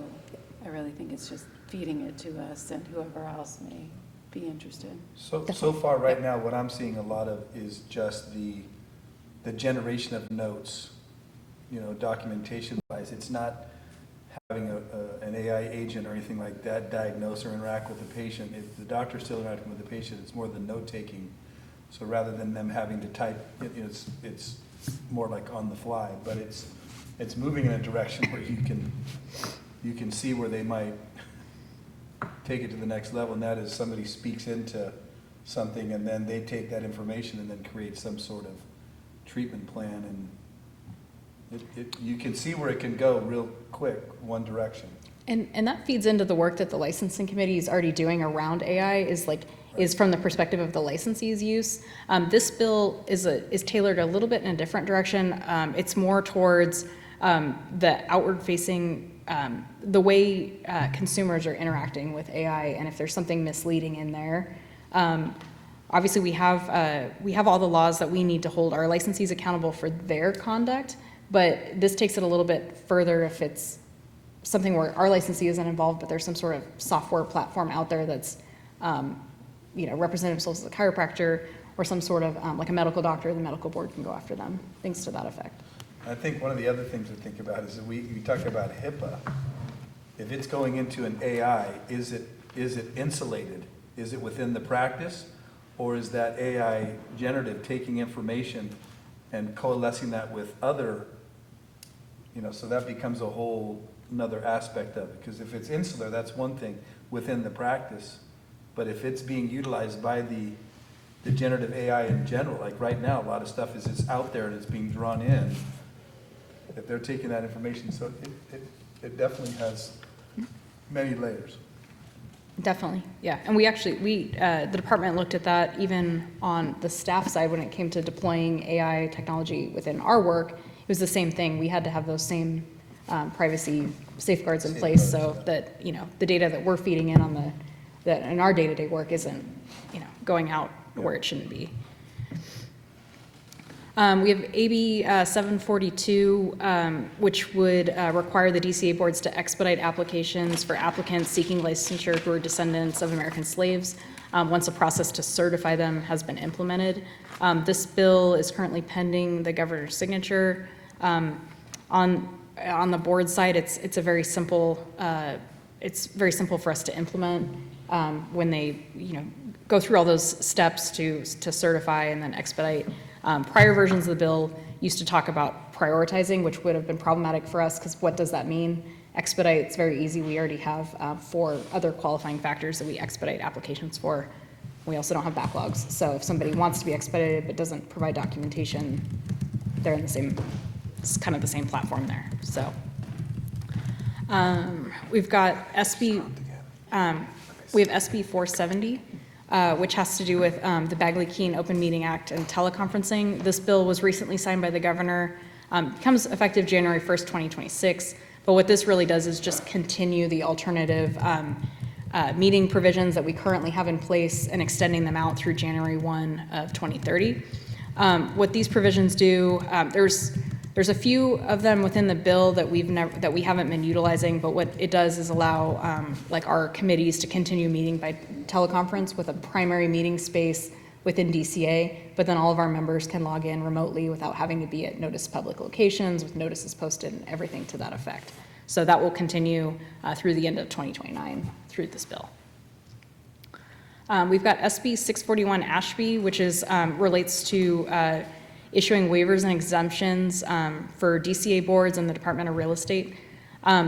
[SPEAKER 5] I really think it's just feeding it to us and whoever else may be interested.
[SPEAKER 1] So far, right now, what I'm seeing a lot of is just the generation of notes, documentation wise. It's not having an AI agent or anything like that diagnose or interact with the patient. If the doctor's still interacting with the patient, it's more the note taking. So rather than them having to type, it's more like on the fly, but it's moving in a direction where you can see where they might take it to the next level, and that is somebody speaks into something and then they take that information and then create some sort of treatment plan, and you can see where it can go real quick, one direction.
[SPEAKER 4] And that feeds into the work that the licensing committee is already doing around AI is from the perspective of the licensee's use. This bill is tailored a little bit in a different direction. It's more towards the outward facing, the way consumers are interacting with AI, and if there's something misleading in there. Obviously, we have all the laws that we need to hold our licensees accountable for their conduct, but this takes it a little bit further if it's something where our licensee isn't involved, but there's some sort of software platform out there that's, representing themselves as a chiropractor or some sort of, like a medical doctor, the medical board can go after them, things to that effect.
[SPEAKER 1] I think one of the other things to think about is that we talk about HIPAA. If it's going into an AI, is it insulated? Is it within the practice? Or is that AI generative taking information and coalescing that with other, so that becomes a whole another aspect of it. Because if it's insular, that's one thing within the practice. But if it's being utilized by the generative AI in general, like right now, a lot of stuff is out there and it's being drawn in, if they're taking that information, so it definitely has many layers.
[SPEAKER 4] Definitely, yeah. And the department looked at that even on the staff side when it came to deploying AI technology within our work. It was the same thing. We had to have those same privacy safeguards in place so that, the data that we're feeding in that in our day-to-day work isn't, going out where it shouldn't be. We have AB 742, which would require the DCA boards to expedite applications for applicants seeking licensure who are descendants of American slaves once a process to certify them has been implemented. This bill is currently pending the governor's signature. On the board side, it's very simple for us to implement when they go through all those steps to certify and then expedite. Prior versions of the bill used to talk about prioritizing, which would have been problematic for us, because what does that mean? Expedite, it's very easy. We already have 4 other qualifying factors that we expedite applications for. We also don't have backlogs. So if somebody wants to be expedited but doesn't provide documentation, they're in it's kind of the same platform there. So we've got we have SB 470. Which has to do with the Bagley-Keene Open Meeting Act and teleconferencing. This bill was recently signed by the governor, becomes effective January 1st, 2026. But what this really does is just continue the alternative meeting provisions that we currently have in place and extending them out through January 1 of 2030. What these provisions do, there's a few of them within the bill that we haven't been utilizing, but what it does is allow like our committees to continue meeting by teleconference with a primary meeting space within DCA, but then all of our members can log in remotely without having to be at notice public locations with notices posted and everything to that effect. So that will continue through the end of 2029 through this bill. We've got SB 641 Ashby, which is, relates to issuing waivers and exemptions for DCA boards and the Department of Real Estate.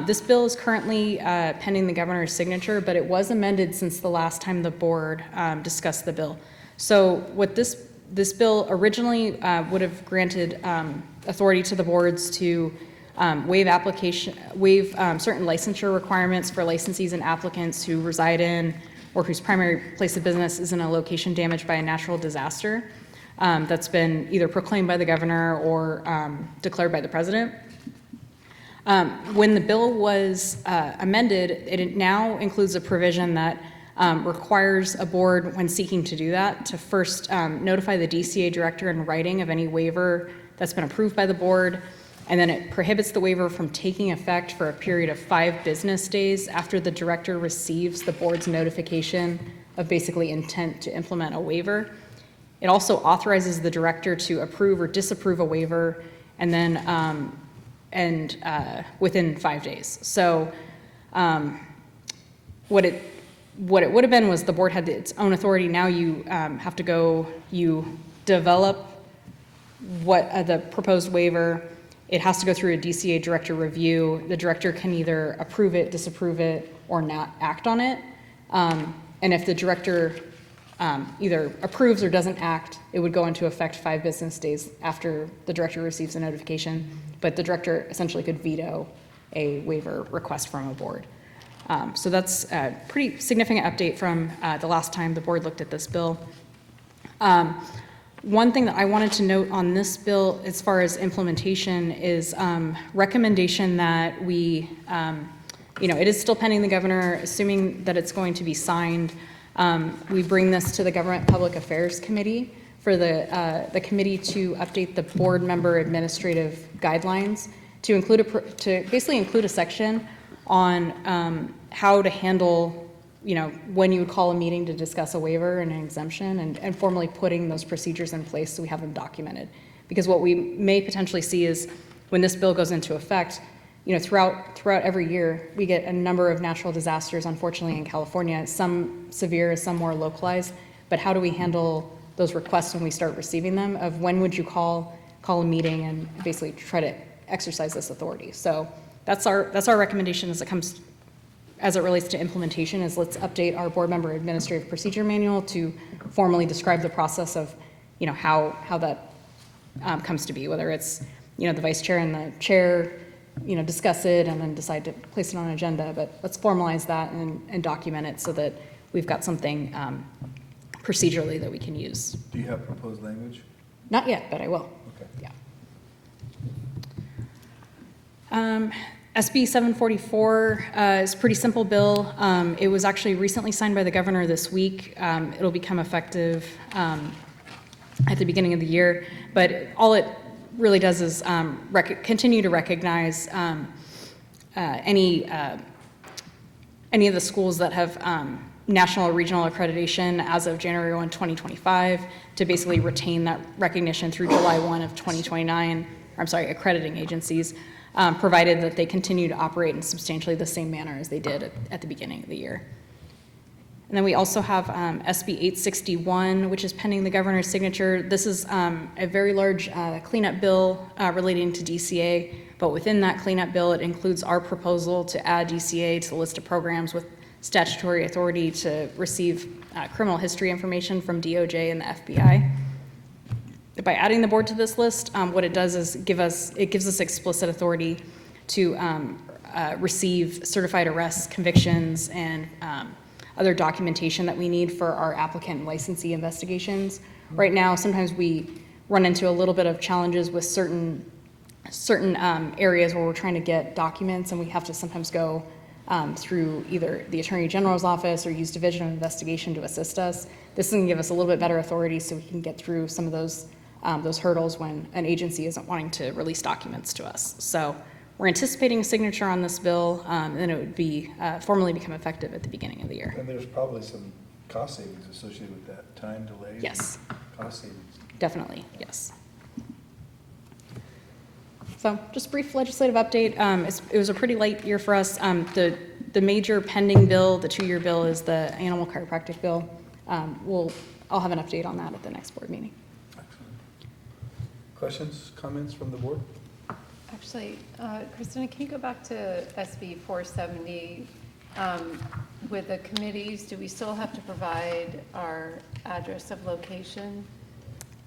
[SPEAKER 4] This bill is currently pending the governor's signature, but it was amended since the last time the board discussed the bill. So what this bill originally would have granted authority to the boards to waive certain licensure requirements for licensees and applicants who reside in or whose primary place of business is in a location damaged by a natural disaster that's been either proclaimed by the governor or declared by the president. When the bill was amended, it now includes a provision that requires a board, when seeking to do that, to first notify the DCA director in writing of any waiver that's been approved by the board, and then it prohibits the waiver from taking effect for a period of 5 business days after the director receives the board's notification of basically intent to implement a waiver. It also authorizes the director to approve or disapprove a waiver, and then within 5 days. So what it would have been was the board had its own authority. Now you have to go, you develop the proposed waiver. It has to go through a DCA director review. The director can either approve it, disapprove it, or not act on it. And if the director either approves or doesn't act, it would go into effect 5 business days after the director receives a notification. But the director essentially could veto a waiver request from a board. So that's a pretty significant update from the last time the board looked at this bill. One thing that I wanted to note on this bill as far as implementation is recommendation that we, it is still pending the governor, assuming that it's going to be signed. We bring this to the Government Public Affairs Committee for the committee to update the board member administrative guidelines to basically include a section on how to handle, when you would call a meeting to discuss a waiver and an exemption, and formally putting those procedures in place so we have them documented. Because what we may potentially see is when this bill goes into effect, throughout every year, we get a number of natural disasters, unfortunately, in California, some severe, some more localized. But how do we handle those requests when we start receiving them of when would you call a meeting and basically try to exercise this authority? So that's our recommendation as it relates to implementation, is let's update our board member administrative procedure manual to formally describe the process of, how that comes to be, whether it's, the vice chair and the chair, discuss it and then decide to place it on an agenda. But let's formalize that and document it so that we've got something procedurally that we can use.
[SPEAKER 1] Do you have proposed language?
[SPEAKER 4] Not yet, but I will.
[SPEAKER 1] Okay.
[SPEAKER 4] Yeah. SB 744 is a pretty simple bill. It was actually recently signed by the governor this week. It'll become effective at the beginning of the year. But all it really does is continue to recognize any of the schools that have national or regional accreditation as of January 1, 2025, to basically retain that recognition through July 1 of 2029, accrediting agencies, provided that they continue to operate in substantially the same manner as they did at the beginning of the year. And then we also have SB 861, which is pending the governor's signature. This is a very large cleanup bill relating to DCA, but within that cleanup bill, it includes our proposal to add DCA to the list of programs with statutory authority to receive criminal history information from DOJ and the FBI. By adding the board to this list, what it does is it gives us explicit authority to receive certified arrests, convictions, and other documentation that we need for our applicant and licensee investigations. Right now, sometimes we run into a little bit of challenges with certain areas where we're trying to get documents, and we have to sometimes go through either the Attorney General's office or use Division of Investigation to assist us. This is going to give us a little bit better authority so we can get through some of those hurdles when an agency isn't wanting to release documents to us. So we're anticipating a signature on this bill, and it would be formally become effective at the beginning of the year.
[SPEAKER 1] And there's probably some cost savings associated with that, time delay.
[SPEAKER 4] Yes.
[SPEAKER 1] Cost savings.
[SPEAKER 4] Definitely, yes. So just a brief legislative update. It was a pretty light year for us. The major pending bill, the 2-year bill, is the animal chiropractic bill. I'll have an update on that at the next board meeting.
[SPEAKER 1] Questions, comments from the board?
[SPEAKER 5] Actually, Christina, can you go back to SB 470? With the committees, do we still have to provide our address of location?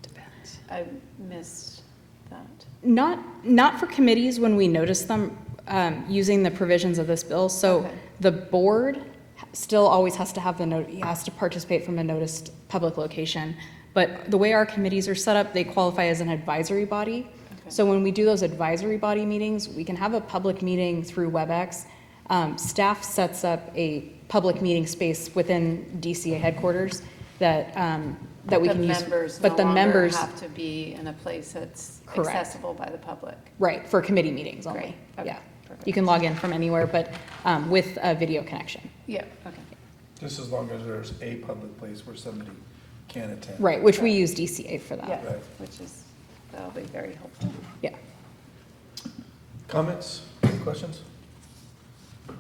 [SPEAKER 4] Depends.
[SPEAKER 5] I missed that.
[SPEAKER 4] Not for committees when we notice them using the provisions of this bill. So
[SPEAKER 5] Okay.
[SPEAKER 4] the board still always has to have has to participate from a noticed public location. But the way our committees are set up, they qualify as an advisory body. So when we do those advisory body meetings, we can have a public meeting through WebEx. Staff sets up a public meeting space within DCA headquarters that we can use.
[SPEAKER 5] But the members have to be in a place that's
[SPEAKER 4] Correct.
[SPEAKER 5] accessible by the public.
[SPEAKER 4] Right, for committee meetings only.
[SPEAKER 5] Great, okay,
[SPEAKER 4] Yeah.
[SPEAKER 5] perfect.
[SPEAKER 4] You can log in from anywhere, but with a video connection.
[SPEAKER 5] Yeah, okay.
[SPEAKER 1] Just as long as there's a public place where somebody can attend.
[SPEAKER 4] Right, which we use DCA for that.
[SPEAKER 5] Yeah,
[SPEAKER 1] Right.
[SPEAKER 5] which is, that'll be very helpful.
[SPEAKER 4] Yeah.
[SPEAKER 1] Comments, questions?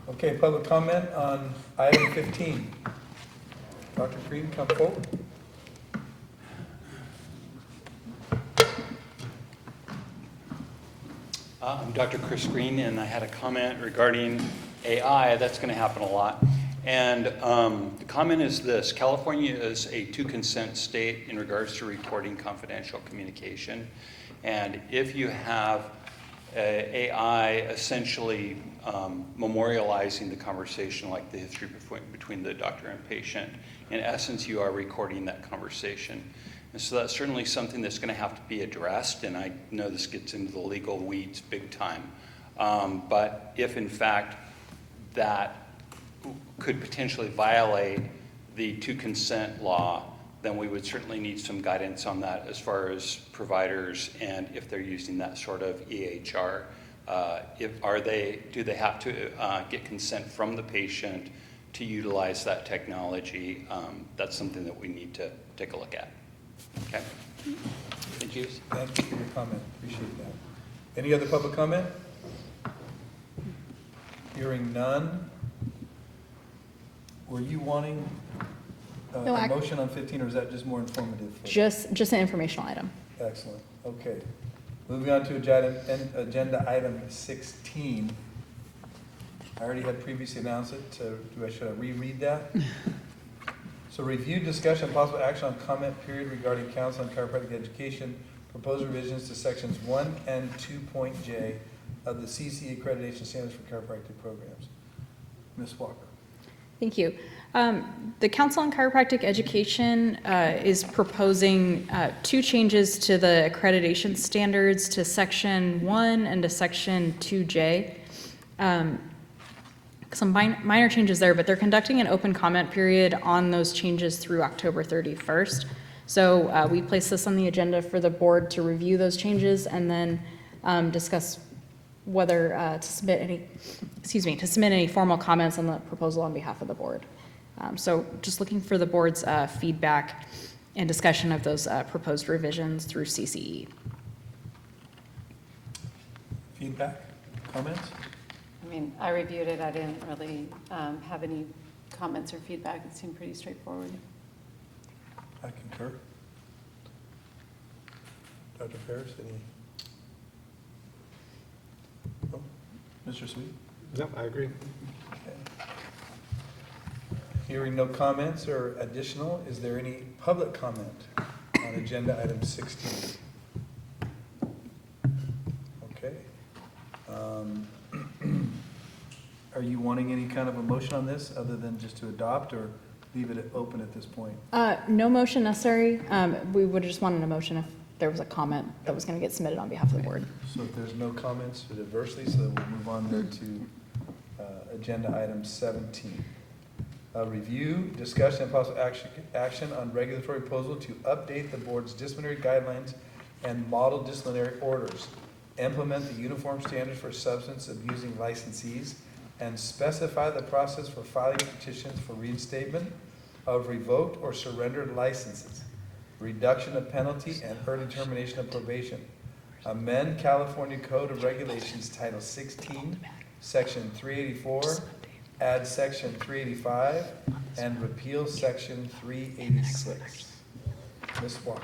[SPEAKER 1] Okay, public comment on item 15. Dr. Green, come forward.
[SPEAKER 19] I'm Dr. Chris Green, and I had a comment regarding AI. That's going to happen a lot. And the comment is this: California is a two-consent state in regards to recording confidential communication. And if you have AI essentially memorializing the conversation, like the history between the doctor and patient, in essence, you are recording that conversation. And so that's certainly something that's going to have to be addressed, and I know this gets into the legal weeds big time. But if in fact that could potentially violate the two-consent law, then we would certainly need some guidance on that as far as providers and if they're using that sort of EHR. Do they have to get consent from the patient to utilize that technology? That's something that we need to take a look at. Okay. Thank you.
[SPEAKER 1] Thank you for your comment, appreciate that. Any other public comment? Hearing none. Were you wanting
[SPEAKER 4] No,
[SPEAKER 1] a motion on 15, or is that just more informative? for you?
[SPEAKER 4] Just an informational item.
[SPEAKER 1] Excellent, okay. Moving on to agenda item 16. I already had previously announced it, should I reread that? So review, discussion, possible action on comment period regarding counsel on chiropractic education, proposed revisions to sections 1 and 2.j of the CC accreditation standards for chiropractic programs. Ms. Walker.
[SPEAKER 4] Thank you. The Council on Chiropractic Education is proposing 2 changes to the accreditation standards to Section 1 and to Section 2J. Some minor changes there, but they're conducting an open comment period on those changes through October 31st. So we place this on the agenda for the board to review those changes and then discuss whether to submit any formal comments on the proposal on behalf of the board. So just looking for the board's feedback and discussion of those proposed revisions through CCE.
[SPEAKER 1] Feedback, comments?
[SPEAKER 5] I mean, I reviewed it, I didn't really have any comments or feedback, it seemed pretty straightforward.
[SPEAKER 1] I concur. Dr. Ferris, any? Oh, Mr. Sweet?
[SPEAKER 3] No, I agree.
[SPEAKER 1] Hearing no comments or additional, is there any public comment on agenda item 16? Okay. Are you wanting any kind of a motion on this, other than just to adopt, or leave it open at this point?
[SPEAKER 4] No motion necessary. We would have just wanted a motion if there was a comment that was going to get submitted on behalf of the board.
[SPEAKER 1] So if there's no comments adversely, so we'll move on then to agenda item 17. Review, discussion, and possible action on regulatory proposal to update the board's disciplinary guidelines and model disciplinary orders, implement the uniform standards for substance abusing licensees, and specify the process for filing petitions for reinstatement of revoked or surrendered licenses, reduction of penalty, and early termination of probation. Amend California Code of Regulations, Title 16, Section 384, add section 385, and repeal section 386. Ms. Walker.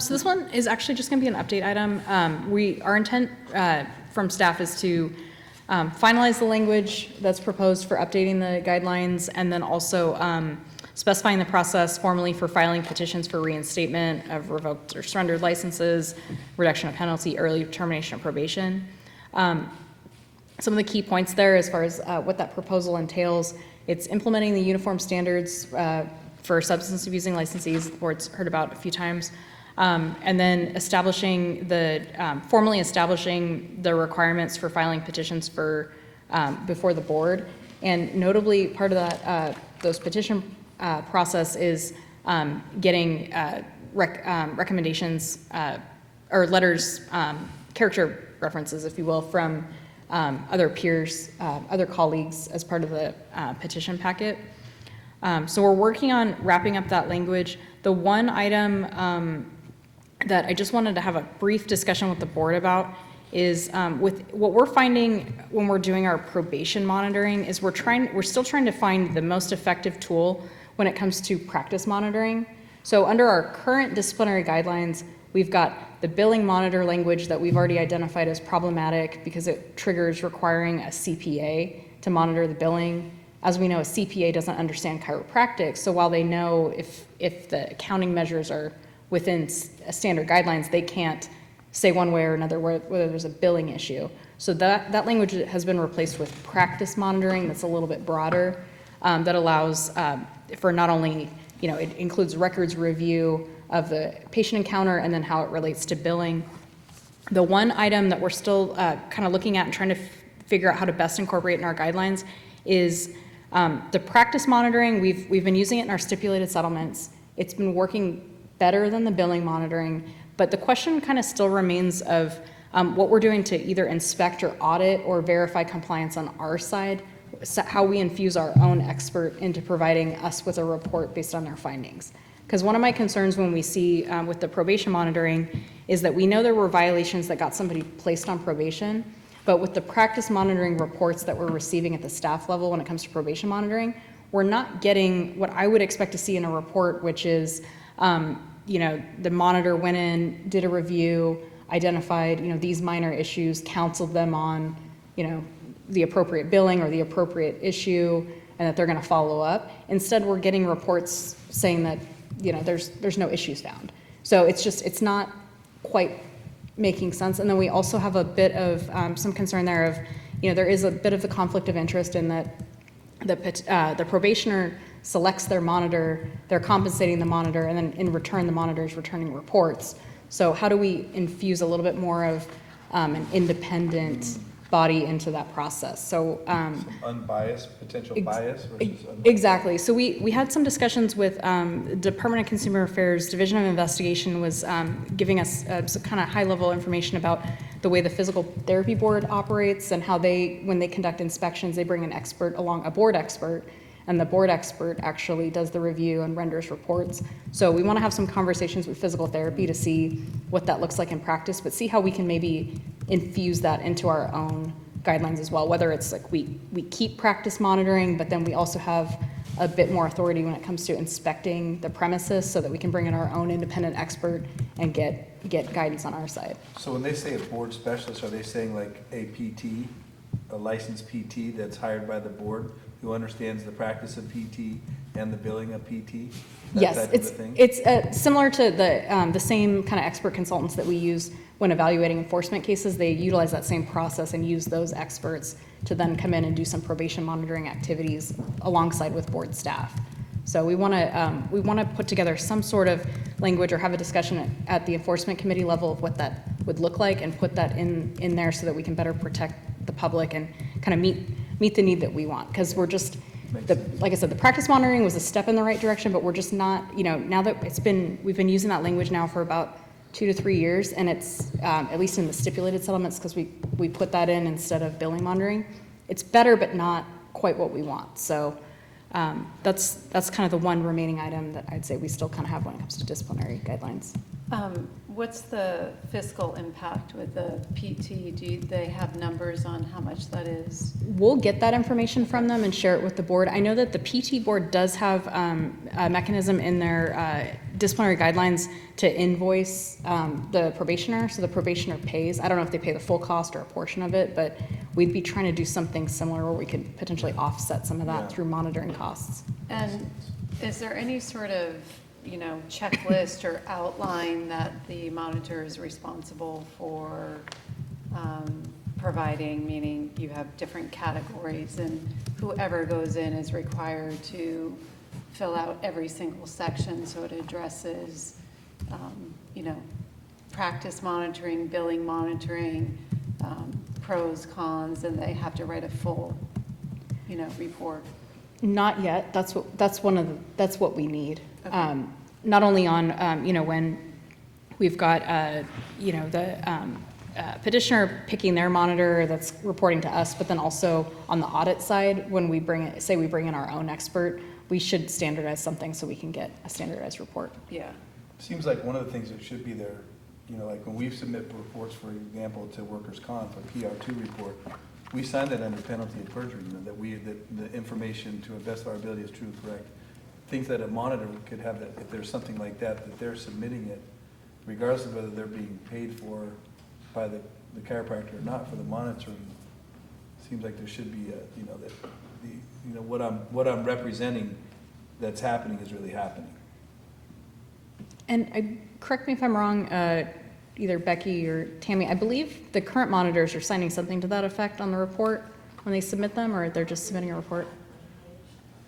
[SPEAKER 4] So this one is actually just going to be an update item. Our intent from staff is to finalize the language that's proposed for updating the guidelines, and then also specifying the process formally for filing petitions for reinstatement of revoked or surrendered licenses, reduction of penalty, early termination of probation. Some of the key points there as far as what that proposal entails, it's implementing the uniform standards for substance abusing licensees, the board's heard about a few times, and then formally establishing the requirements for filing petitions for before the board. And notably, part of that those petition process is getting recommendations or letters, character references, if you will, from other peers, other colleagues as part of the petition packet. So we're working on wrapping up that language. The one item that I just wanted to have a brief discussion with the board about is with what we're finding when we're doing our probation monitoring is we're still trying to find the most effective tool when it comes to practice monitoring. So under our current disciplinary guidelines, we've got the billing monitor language that we've already identified as problematic because it triggers requiring a CPA to monitor the billing. As we know, a CPA doesn't understand chiropractic, so while they know if the accounting measures are within standard guidelines, they can't say one way or another whether there's a billing issue. So that language has been replaced with practice monitoring that's a little bit broader, that allows for not only, it includes records review of the patient encounter and then how it relates to billing. The one item that we're still kind of looking at and trying to figure out how to best incorporate in our guidelines is the practice monitoring. We've been using it in our stipulated settlements. It's been working better than the billing monitoring, but the question kind of still remains of what we're doing to either inspect or audit or verify compliance on our side, how we infuse our own expert into providing us with a report based on their findings. Because one of my concerns when we see with the probation monitoring is that we know there were violations that got somebody placed on probation, but with the practice monitoring reports that we're receiving at the staff level when it comes to probation monitoring, we're not getting what I would expect to see in a report, which is, the monitor went in, did a review, identified, these minor issues, counseled them on, the appropriate billing or the appropriate issue, and that they're going to follow up. Instead, we're getting reports saying that, there's no issues found. So it's not quite making sense. And then we also have a bit of some concern there of, there is a bit of the conflict of interest in that the probationer selects their monitor, they're compensating the monitor, and then in return, the monitor is returning reports. So how do we infuse a little bit more of an independent body into that process? So
[SPEAKER 1] Unbiased, potential bias versus unbiased.
[SPEAKER 4] Exactly. So we had some discussions with Department of Consumer Affairs Division of Investigation was giving us some kind of high-level information about the way the Physical Therapy Board operates and how when they conduct inspections, they bring an expert along, a board expert, and the board expert actually does the review and renders reports. So we want to have some conversations with physical therapy to see what that looks like in practice, but see how we can maybe infuse that into our own guidelines as well, whether it's like we keep practice monitoring, but then we also have a bit more authority when it comes to inspecting the premises so that we can bring in our own independent expert and get guidance on our side.
[SPEAKER 1] So when they say a board specialist, are they saying like a PT, a licensed PT that's hired by the board who understands the practice of PT and the billing of PT?
[SPEAKER 4] Yes, it's similar to the same kind of expert consultants that we use when evaluating enforcement cases. They utilize that same process and use those experts to then come in and do some probation monitoring activities alongside with board staff. So we want to put together some sort of language or have a discussion at the enforcement committee level of what that would look like and put that in there so that we can better protect the public and kind of meet the need that we want. Because we're just, like I said, the practice monitoring was a step in the right direction, but we're just not, now that we've been using that language now for about 2 to 3 years, and it's, at least in the stipulated settlements, because we put that in instead of billing monitoring, it's better, but not quite what we want. So that's kind of the one remaining item that I'd say we still kind of have when it comes to disciplinary guidelines.
[SPEAKER 5] What's the fiscal impact with the PT? Do they have numbers on how much that is?
[SPEAKER 4] We'll get that information from them and share it with the board. I know that the PT board does have a mechanism in their disciplinary guidelines to invoice the probationer, so the probationer pays. I don't know if they pay the full cost or a portion of it, but we'd be trying to do something similar where we could potentially offset some of that through monitoring costs.
[SPEAKER 5] And is there any sort of, checklist or outline that the monitor is responsible for providing, meaning you have different categories and whoever goes in is required to fill out every single section so it addresses, practice monitoring, billing monitoring, pros, cons, and they have to write a full, report?
[SPEAKER 4] Not yet. That's what we need. Okay. Not only on, when we've got, the petitioner picking their monitor that's reporting to us, but then also on the audit side, when we bring in our own expert, we should standardize something so we can get a standardized report.
[SPEAKER 5] Yeah.
[SPEAKER 1] Seems like one of the things that should be there, like when we submit reports, for example, to workers' comp, a PR2 report, we sign that under penalty of perjury, that the information to the best of our ability is true and correct. Things that a monitor could have, that if there's something like that they're submitting it, regardless of whether they're being paid for by the chiropractor or not, for the monitoring. Seems like there should be what I'm representing that's happening is really happening.
[SPEAKER 4] And correct me if I'm wrong, either Becky or Tammy, I believe the current monitors are signing something to that effect on the report when they submit them, or they're just submitting a report?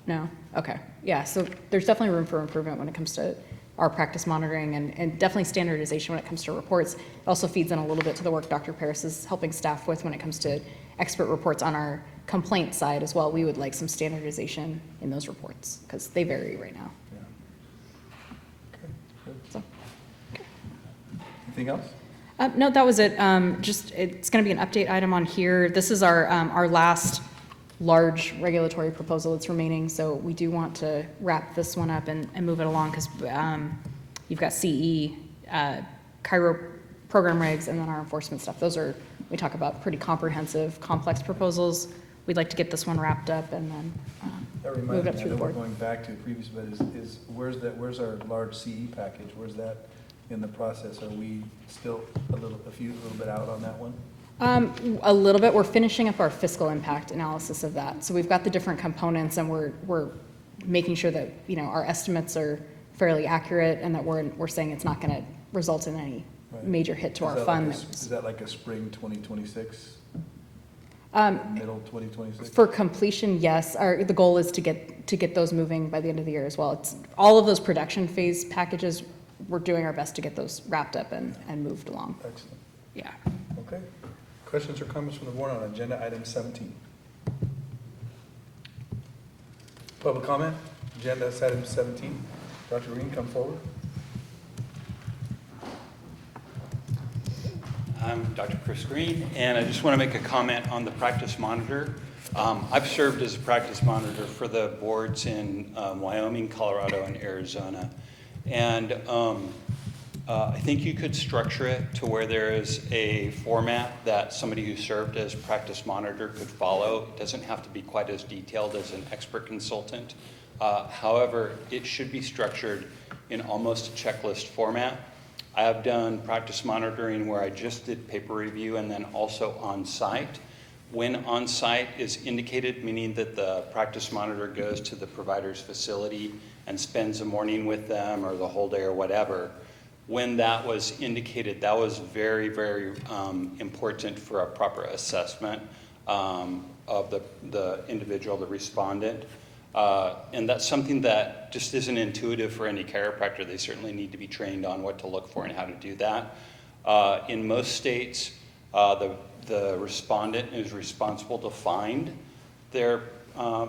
[SPEAKER 4] No? Okay. Yeah, so there's definitely room for improvement when it comes to our practice monitoring and definitely standardization when it comes to reports. It also feeds in a little bit to the work Dr. Paris is helping staff with when it comes to expert reports on our complaint side as well. We would like some standardization in those reports because they vary right now.
[SPEAKER 1] Anything else?
[SPEAKER 4] No, that was it. It's going to be an update item on here. This is our last large regulatory proposal that's remaining, so we do want to wrap this one up and move it along because you've got CE, Chiro program regs, and then our enforcement stuff. We talk about pretty comprehensive, complex proposals. We'd like to get this one wrapped up and then move it up through the board.
[SPEAKER 1] Going back to previous, but where's our large CE package? Where's that in the process? Are we still a little bit out on that one?
[SPEAKER 4] A little bit. We're finishing up our fiscal impact analysis of that. So we've got the different components and we're making sure that, our estimates are fairly accurate and that we're saying it's not going to result in any major hit to our fund.
[SPEAKER 1] Is that like a spring 2026? Middle 2026?
[SPEAKER 4] For completion, yes. The goal is to get those moving by the end of the year as well. It's all of those production phase packages. We're doing our best to get those wrapped up and moved along.
[SPEAKER 1] Excellent.
[SPEAKER 4] Yeah.
[SPEAKER 1] Okay. Questions or comments from the board on agenda item 17? Public comment, agenda item 17. Dr. Green, come forward.
[SPEAKER 19] I'm Dr. Chris Green, and I just want to make a comment on the practice monitor. I've served as a practice monitor for the boards in Wyoming, Colorado, and Arizona. And I think you could structure it to where there is a format that somebody who served as practice monitor could follow. It doesn't have to be quite as detailed as an expert consultant. However, it should be structured in almost a checklist format. I have done practice monitoring where I just did paper review and then also on-site. When on-site is indicated, meaning that the practice monitor goes to the provider's facility and spends a morning with them or the whole day or whatever, when that was indicated, that was very, very important for a proper assessment of the individual, the respondent. And that's something that just isn't intuitive for any chiropractor. They certainly need to be trained on what to look for and how to do that. In most states, the respondent is responsible to find their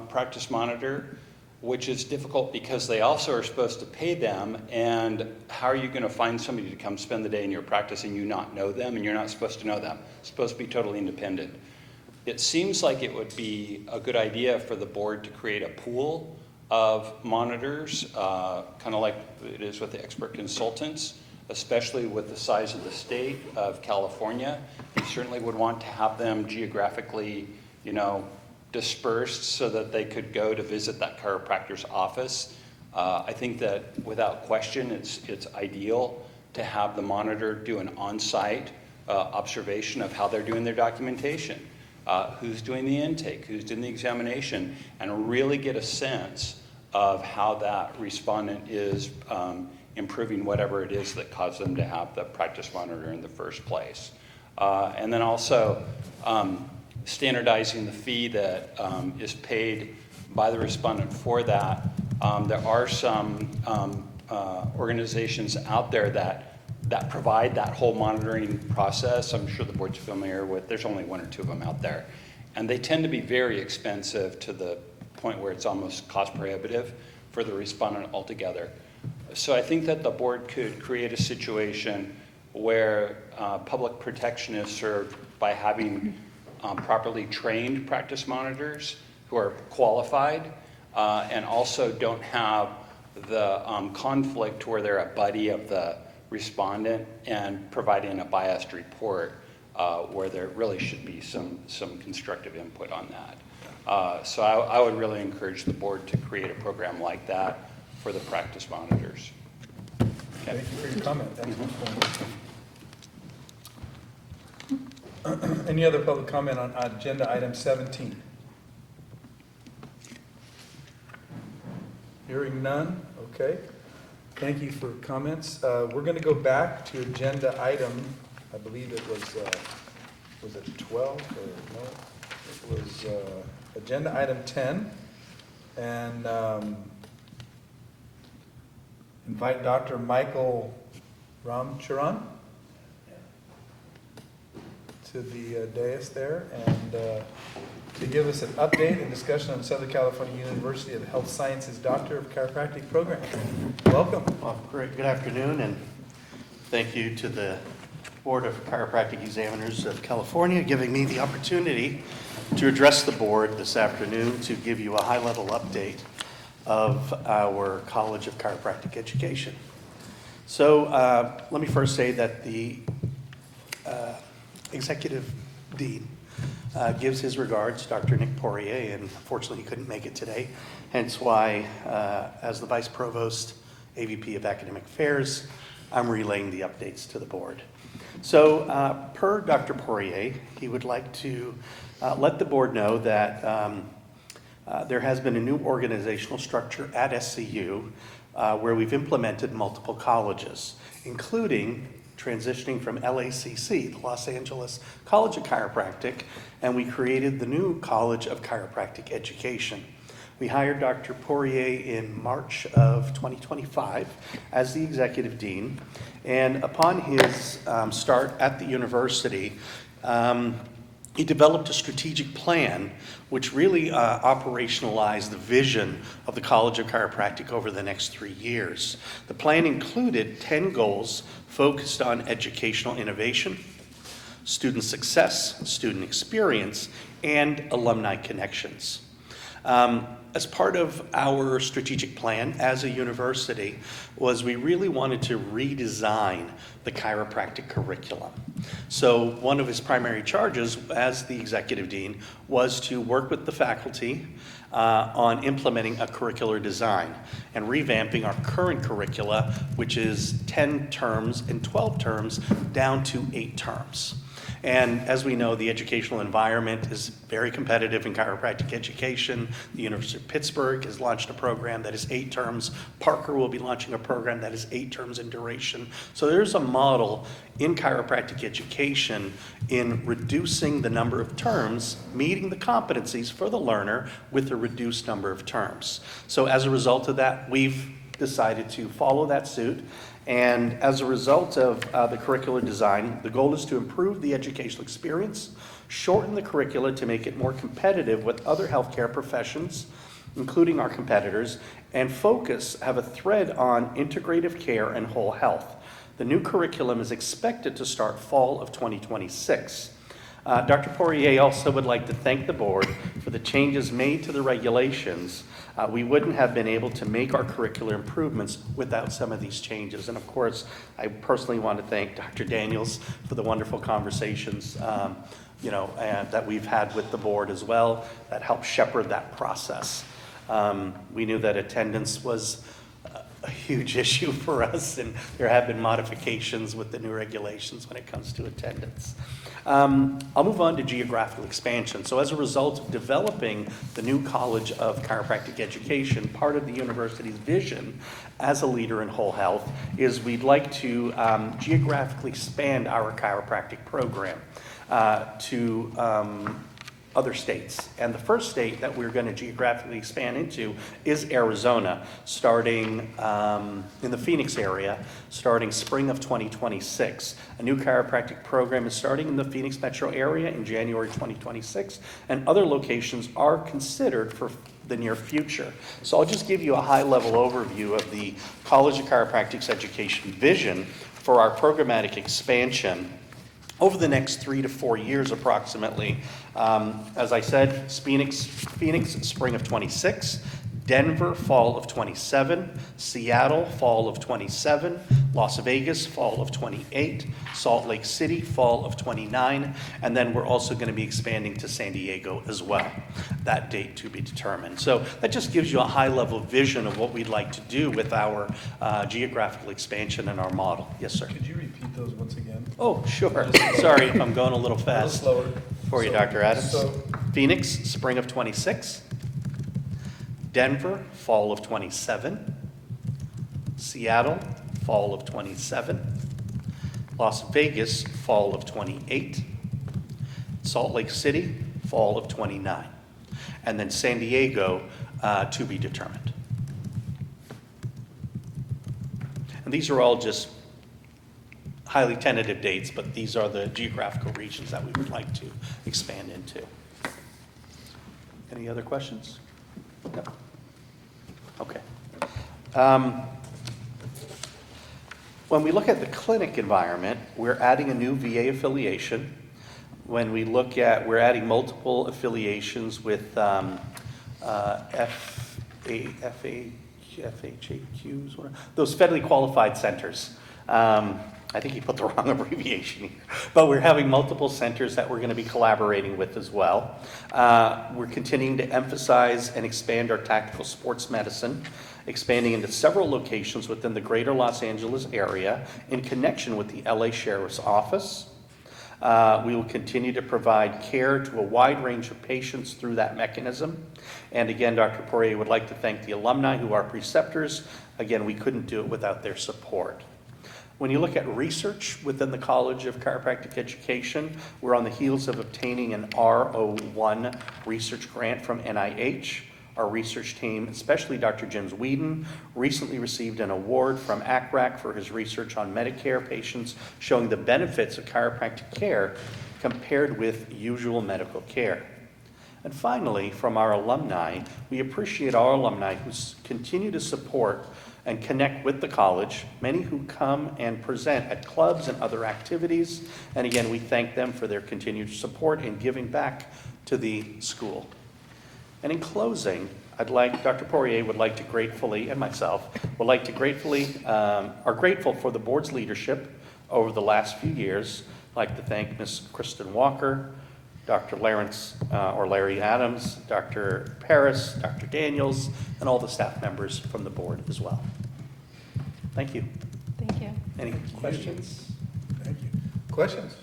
[SPEAKER 19] practice monitor, which is difficult because they also are supposed to pay them. And how are you going to find somebody to come spend the day in your practice and you not know them and you're not supposed to know them? It's supposed to be totally independent. It seems like it would be a good idea for the board to create a pool of monitors, kind of like it is with the expert consultants, especially with the size of the state of California. We certainly would want to have them geographically, dispersed so that they could go to visit that chiropractor's office. I think that without question, it's ideal to have the monitor do an on-site observation of how they're doing their documentation, who's doing the intake, who's doing the examination, and really get a sense of how that respondent is improving whatever it is that caused them to have the practice monitor in the first place. And then also standardizing the fee that is paid by the respondent for that. There are some organizations out there that provide that whole monitoring process. I'm sure the board's familiar with, there's only 1 or 2 of them out there. And they tend to be very expensive to the point where it's almost cost prohibitive for the respondent altogether. So I think that the board could create a situation where public protection is served by having properly trained practice monitors who are qualified and also don't have the conflict where they're a buddy of the respondent and providing a biased report where there really should be some constructive input on that. So I would really encourage the board to create a program like that for the practice monitors. Okay.
[SPEAKER 1] Thank you for your comment. Any other public comment on agenda item 17? Hearing none, okay. Thank you for comments. We're going to go back to agenda item, I believe it was it 12 or no? It was agenda item 10. And invite Dr. Michael Ramcharan to the dais there and to give us an update and discussion on Southern California University of Health Sciences Doctor of Chiropractic program. Welcome.
[SPEAKER 20] Well, great. Good afternoon, and thank you to the Board of Chiropractic Examiners of California giving me the opportunity to address the board this afternoon to give you a high-level update of our College of Chiropractic Education. So let me first say that the Executive Dean gives his regards, Dr. Nick Poirier, and unfortunately he couldn't make it today, hence why, as the Vice Provost, AVP of Academic Affairs, I'm relaying the updates to the board. So per Dr. Poirier, he would like to let the board know that there has been a new organizational structure at SCU where we've implemented multiple colleges, including transitioning from LACC, the Los Angeles College of Chiropractic, and we created the new College of Chiropractic Education. We hired Dr. Poirier in March of 2025 as the Executive Dean, and upon his start at the university, he developed a strategic plan which really operationalized the vision of the College of Chiropractic over the next 3 years. The plan included 10 goals focused on educational innovation, student success, student experience, and alumni connections. As part of our strategic plan as a university was we really wanted to redesign the chiropractic curriculum. So one of his primary charges as the Executive Dean was to work with the faculty on implementing a curricular design and revamping our current curricula, which is 10 terms and 12 terms down to 8 terms. And as we know, the educational environment is very competitive in chiropractic education. The University of Pittsburgh has launched a program that is 8 terms. Parker will be launching a program that is 8 terms in duration. So there's a model in chiropractic education in reducing the number of terms, meeting the competencies for the learner with a reduced number of terms. So as a result of that, we've decided to follow that suit. And as a result of the curricular design, the goal is to improve the educational experience, shorten the curricula to make it more competitive with other healthcare professions, including our competitors, and have a thread on integrative care and whole health. The new curriculum is expected to start fall of 2026. Dr. Poirier also would like to thank the board for the changes made to the regulations. We wouldn't have been able to make our curricular improvements without some of these changes. And of course, I personally want to thank Dr. Daniels for the wonderful conversations that we've had with the board as well that helped shepherd that process. We knew that attendance was a huge issue for us, and there have been modifications with the new regulations when it comes to attendance. I'll move on to geographical expansion. So as a result of developing the new College of Chiropractic Education, part of the university's vision as a leader in whole health is we'd like to geographically expand our chiropractic program to other states. And the first state that we're going to geographically expand into is Arizona, starting in the Phoenix area, starting spring of 2026. A new chiropractic program is starting in the Phoenix metro area in January 2026, and other locations are considered for the near future. So I'll just give you a high-level overview of the College of Chiropractic Education vision for our programmatic expansion over the next 3 to 4 years approximately. As I said, Phoenix, spring of 26, Denver, fall of 27, Seattle, fall of 27, Las Vegas, fall of 28, Salt Lake City, fall of 29, and then we're also going to be expanding to San Diego as well. That date to be determined. So that just gives you a high-level vision of what we'd like to do with our geographical expansion and our model. Yes, sir.
[SPEAKER 1] Could you repeat those once again?
[SPEAKER 20] Oh, sure. Sorry if I'm going a little fast.
[SPEAKER 1] A little slower.
[SPEAKER 20] For you, Dr. Adams.
[SPEAKER 1] So,
[SPEAKER 20] Phoenix, spring of 26. Denver, fall of 27. Seattle, fall of 27. Las Vegas, fall of 28. Salt Lake City, fall of 29. And then San Diego, to be determined. And these are all just highly tentative dates, but these are the geographical regions that we would like to expand into. Any other questions? No? Okay. When we look at the clinic environment, we're adding a new VA affiliation. When we look at, we're adding multiple affiliations with FHAQs, those federally qualified centers. I think he put the wrong abbreviation here, but we're having multiple centers that we're going to be collaborating with as well. We're continuing to emphasize and expand our tactical sports medicine, expanding into several locations within the greater Los Angeles area in connection with the LA Sheriff's Office. We will continue to provide care to a wide range of patients through that mechanism. And again, Dr. Poirier would like to thank the alumni who are preceptors. Again, we couldn't do it without their support. When you look at research within the College of Chiropractic Education, we're on the heels of obtaining an R01 research grant from NIH. Our research team, especially Dr. James Whedon, recently received an award from ACRAC for his research on Medicare patients showing the benefits of chiropractic care compared with usual medical care. And finally, from our alumni, we appreciate our alumni who continue to support and connect with the college, many who come and present at clubs and other activities. And again, we thank them for their continued support and giving back to the school. And in closing, Dr. Poirier would like to gratefully, and myself, would like to are grateful for the board's leadership over the last few years. I'd like to thank Ms. Kristen Walker, Dr. Larry Adams, Dr. Paris, Dr. Daniels, and all the staff members from the board as well. Thank you.
[SPEAKER 5] Thank you.
[SPEAKER 20] Any questions?
[SPEAKER 1] Thank you. Questions?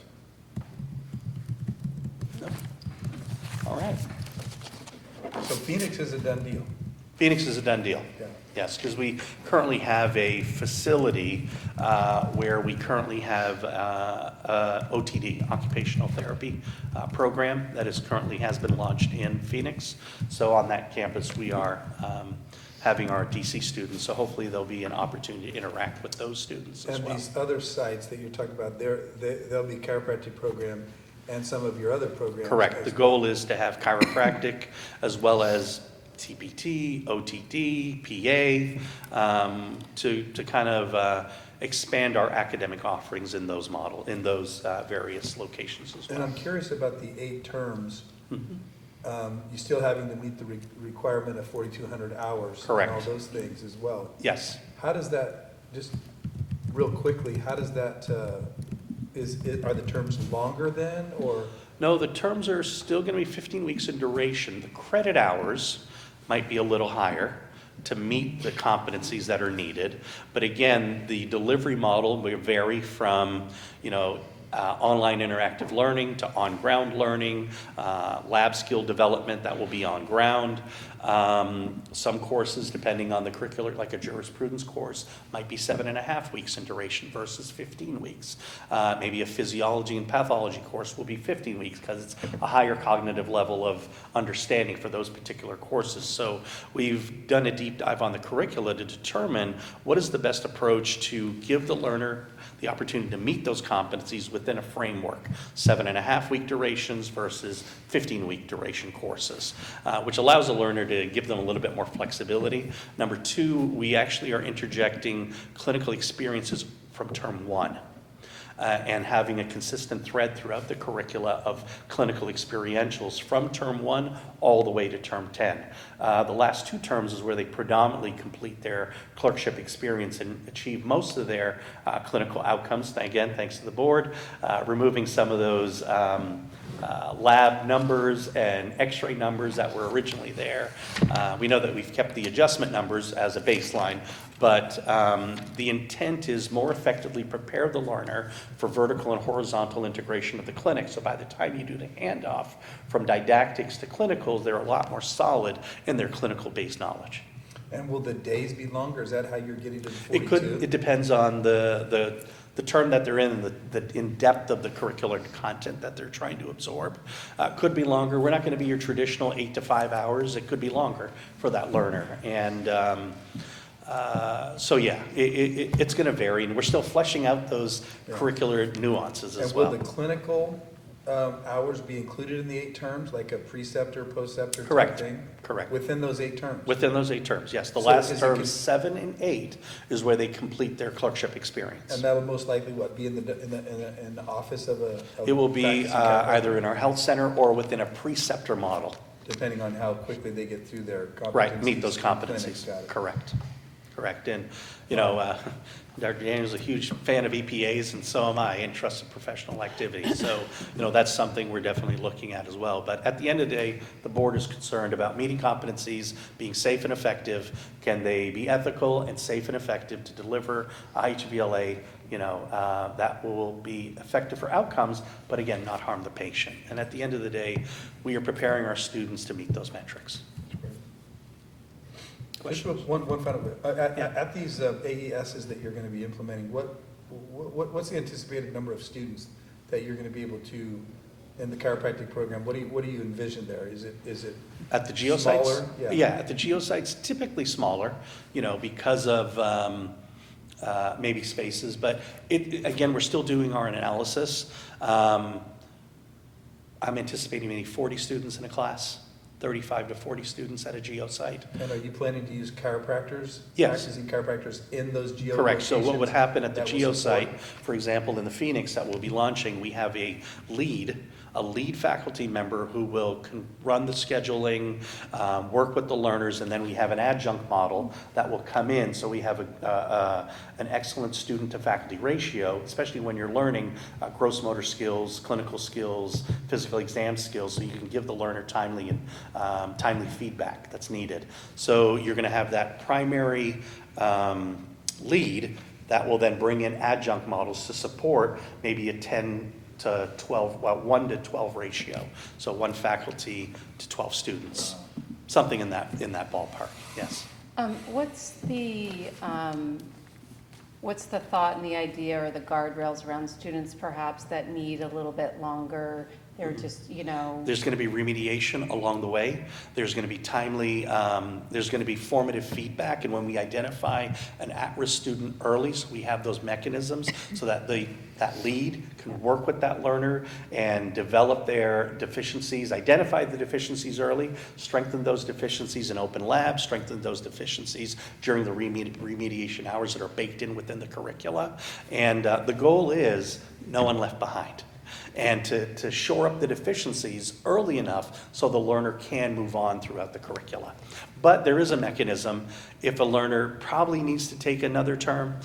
[SPEAKER 20] No? All right.
[SPEAKER 1] So Phoenix is a done deal?
[SPEAKER 20] Phoenix is a done deal.
[SPEAKER 1] Yeah.
[SPEAKER 20] Yes, because we currently have a facility where we currently have OTD, occupational therapy program that has been launched in Phoenix. So on that campus, we are having our DC students. So hopefully there'll be an opportunity to interact with those students as well.
[SPEAKER 1] And these other sites that you're talking about, they'll be chiropractic program and some of your other programs.
[SPEAKER 20] Correct. The goal is to have chiropractic as well as TPT, OTD, PA, to kind of expand our academic offerings in those various locations as
[SPEAKER 1] And
[SPEAKER 20] well.
[SPEAKER 1] I'm curious about the 8 terms.
[SPEAKER 20] Mhm.
[SPEAKER 1] You still having to meet the requirement of 4,200 hours.
[SPEAKER 20] Correct.
[SPEAKER 1] And all those things as well.
[SPEAKER 20] Yes.
[SPEAKER 1] How does that, just real quickly, how does that, are the terms longer then, or?
[SPEAKER 20] No, the terms are still going to be 15 weeks in duration. The credit hours might be a little higher to meet the competencies that are needed. But again, the delivery model will vary from, online interactive learning to on-ground learning, lab skill development that will be on ground. Some courses, depending on the curricular, like a jurisprudence course, might be 7.5 weeks in duration versus 15 weeks. Maybe a physiology and pathology course will be 15 weeks because it's a higher cognitive level of understanding for those particular courses. So we've done a deep dive on the curricula to determine what is the best approach to give the learner the opportunity to meet those competencies within a framework, 7.5 week durations versus 15-week duration courses, which allows the learner to give them a little bit more flexibility. Number 2, we actually are interjecting clinical experiences from term 1. And having a consistent thread throughout the curricula of clinical experientials from term 1 all the way to term 10. The last 2 terms is where they predominantly complete their clerkship experience and achieve most of their clinical outcomes. Again, thanks to the board, removing some of those lab numbers and x-ray numbers that were originally there. We know that we've kept the adjustment numbers as a baseline, but the intent is more effectively prepare the learner for vertical and horizontal integration of the clinic. So by the time you do the handoff from didactics to clinicals, they're a lot more solid in their clinical-based knowledge.
[SPEAKER 1] And will the days be longer? Is that how you're getting to the 42?
[SPEAKER 20] It depends on the term that they're in and the in-depth of the curricular content that they're trying to absorb. Could be longer. We're not going to be your traditional 8 to 5 hours. It could be longer for that learner. And so yeah, it's going to vary, and we're still fleshing out those curricular nuances as well.
[SPEAKER 1] And will the clinical hours be included in the 8 terms, like a preceptor, postceptor type
[SPEAKER 20] Correct.
[SPEAKER 1] thing?
[SPEAKER 20] Correct.
[SPEAKER 1] Within those 8 terms?
[SPEAKER 20] Within those 8 terms, yes. The
[SPEAKER 1] So
[SPEAKER 20] last
[SPEAKER 1] is it
[SPEAKER 20] terms, 7 and 8, is where they complete their clerkship experience.
[SPEAKER 1] And that will most likely, be in the office of a?
[SPEAKER 20] It will be
[SPEAKER 1] practicing chiropractor?
[SPEAKER 20] either in our health center or within a preceptor model.
[SPEAKER 1] Depending on how quickly they get through their competencies.
[SPEAKER 20] Right, meet those
[SPEAKER 1] in clinic.
[SPEAKER 20] competencies.
[SPEAKER 1] Got it.
[SPEAKER 20] Correct. Correct. And, Dr. Daniel's a huge fan of EPAs, and so am I, in trusted professional activity. So, that's something we're definitely looking at as well. But at the end of the day, the board is concerned about meeting competencies, being safe and effective. Can they be ethical and safe and effective to deliver IHVLA, that will be effective for outcomes, but again, not harm the patient. And at the end of the day, we are preparing our students to meet those metrics.
[SPEAKER 1] Just one final bit. At these AESs that you're going to be implementing, what's the anticipated number of students that you're going to be able to, in the chiropractic program, what do you envision there? Is it
[SPEAKER 20] At the geosites?
[SPEAKER 1] smaller?
[SPEAKER 20] Yeah, at the geosites, typically smaller, because of maybe spaces. But again, we're still doing our analysis. I'm anticipating maybe 40 students in a class. 35 to 40 students at a geosite.
[SPEAKER 1] And are you planning to use chiropractors?
[SPEAKER 20] Yes.
[SPEAKER 1] Practicing chiropractors in those geo
[SPEAKER 20] Correct. So what would
[SPEAKER 1] locations
[SPEAKER 20] happen at the
[SPEAKER 1] that will support?
[SPEAKER 20] geosite, for example, in the Phoenix that we'll be launching, we have a lead faculty member who will run the scheduling, work with the learners, and then we have an adjunct model that will come in. So we have an excellent student to faculty ratio, especially when you're learning gross motor skills, clinical skills, physical exam skills, so you can give the learner timely feedback that's needed. So you're going to have that primary lead that will then bring in adjunct models to support maybe a 10 to 12, 1 to 12 ratio. So 1 faculty to 12 students, something in that ballpark, yes.
[SPEAKER 5] What's the thought and the idea or the guardrails around students perhaps that need a little bit longer? They're just,
[SPEAKER 20] There's going to be remediation along the way. There's going to be timely, there's going to be formative feedback. And when we identify an at-risk student early, so we have those mechanisms so that the that lead can work with that learner and develop their deficiencies, identify the deficiencies early, strengthen those deficiencies in open labs, strengthen those deficiencies during the remediation hours that are baked in within the curricula. And the goal is no one left behind. And to shore up the deficiencies early enough so the learner can move on throughout the curricula. But there is a mechanism. If a learner probably needs to take another term,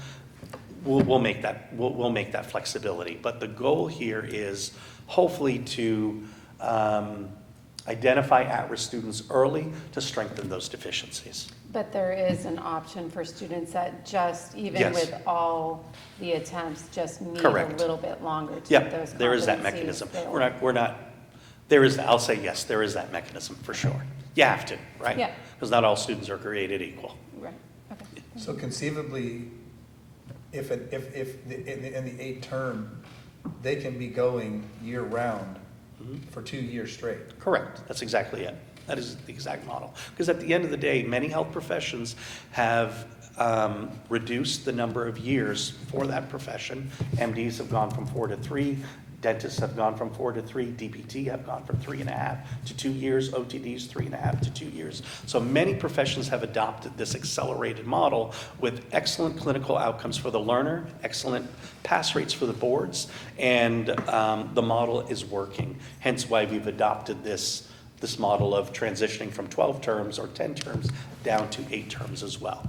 [SPEAKER 20] we'll make that flexibility. But the goal here is hopefully to identify at-risk students early to strengthen those deficiencies.
[SPEAKER 5] But there is an option for students that just, even
[SPEAKER 20] Yes.
[SPEAKER 5] with all the attempts, just need
[SPEAKER 20] Correct.
[SPEAKER 5] a little bit longer to
[SPEAKER 20] Yeah,
[SPEAKER 5] get those
[SPEAKER 20] there is that
[SPEAKER 5] competencies
[SPEAKER 20] mechanism.
[SPEAKER 5] built.
[SPEAKER 20] I'll say yes, there is that mechanism for sure. You have to, right?
[SPEAKER 5] Yeah.
[SPEAKER 20] Because not all students are created equal.
[SPEAKER 5] Right, okay.
[SPEAKER 1] So conceivably, if in the 8 term, they can be going year-round for 2 years straight.
[SPEAKER 20] Correct, that's exactly it. That is the exact model. Because at the end of the day, many health professions have reduced the number of years for that profession. MDs have gone from 4 to 3, dentists have gone from 4 to 3, DPT have gone from 3.5 to 2 years, OTDs 3.5 to 2 years. So many professions have adopted this accelerated model with excellent clinical outcomes for the learner, excellent pass rates for the boards, and the model is working. Hence why we've adopted this model of transitioning from 12 terms or 10 terms down to 8 terms as well.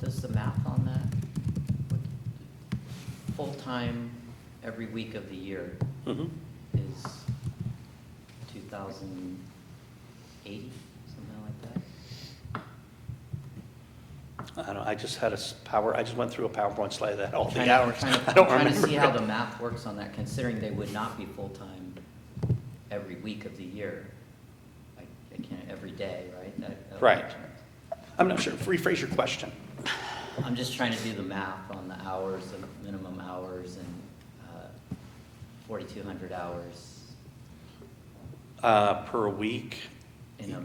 [SPEAKER 6] Does the math on that, full-time every week of the year is 2,080, something like that?
[SPEAKER 20] I don't know, I just went through a PowerPoint slide that all the
[SPEAKER 6] I'm
[SPEAKER 20] hours.
[SPEAKER 6] trying to-
[SPEAKER 20] I don't
[SPEAKER 6] I'm trying to
[SPEAKER 20] remember.
[SPEAKER 6] see how the math works on that, considering they would not be full-time every week of the year. I can't, every day, right? That
[SPEAKER 20] Right. I'm not sure, rephrase your question.
[SPEAKER 6] I'm just trying to do the math on the hours, the minimum hours, and 4,200 hours.
[SPEAKER 20] Per week?
[SPEAKER 6] In a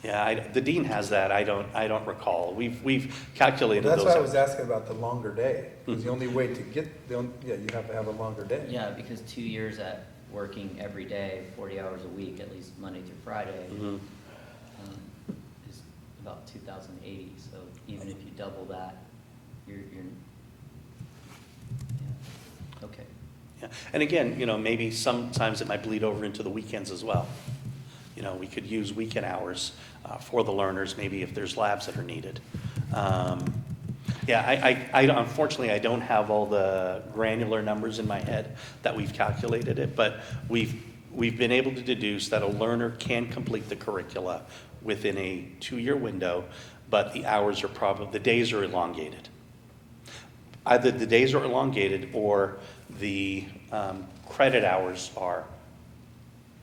[SPEAKER 20] Yeah, the dean has that, I don't recall. We've calculated those.
[SPEAKER 1] That's why I was asking about the longer day, because the only way to get, you have to have a longer day.
[SPEAKER 6] Yeah, because 2 years at working every day, 40 hours a week, at least Monday through Friday, is about 2,080. So even if you double that, you're yeah, okay.
[SPEAKER 20] Yeah. And again, maybe sometimes it might bleed over into the weekends as well. We could use weekend hours for the learners, maybe if there's labs that are needed. Unfortunately, I don't have all the granular numbers in my head that we've calculated it, but we've been able to deduce that a learner can complete the curricula within a 2-year window, but the days are elongated. Either the days are elongated or the credit hours are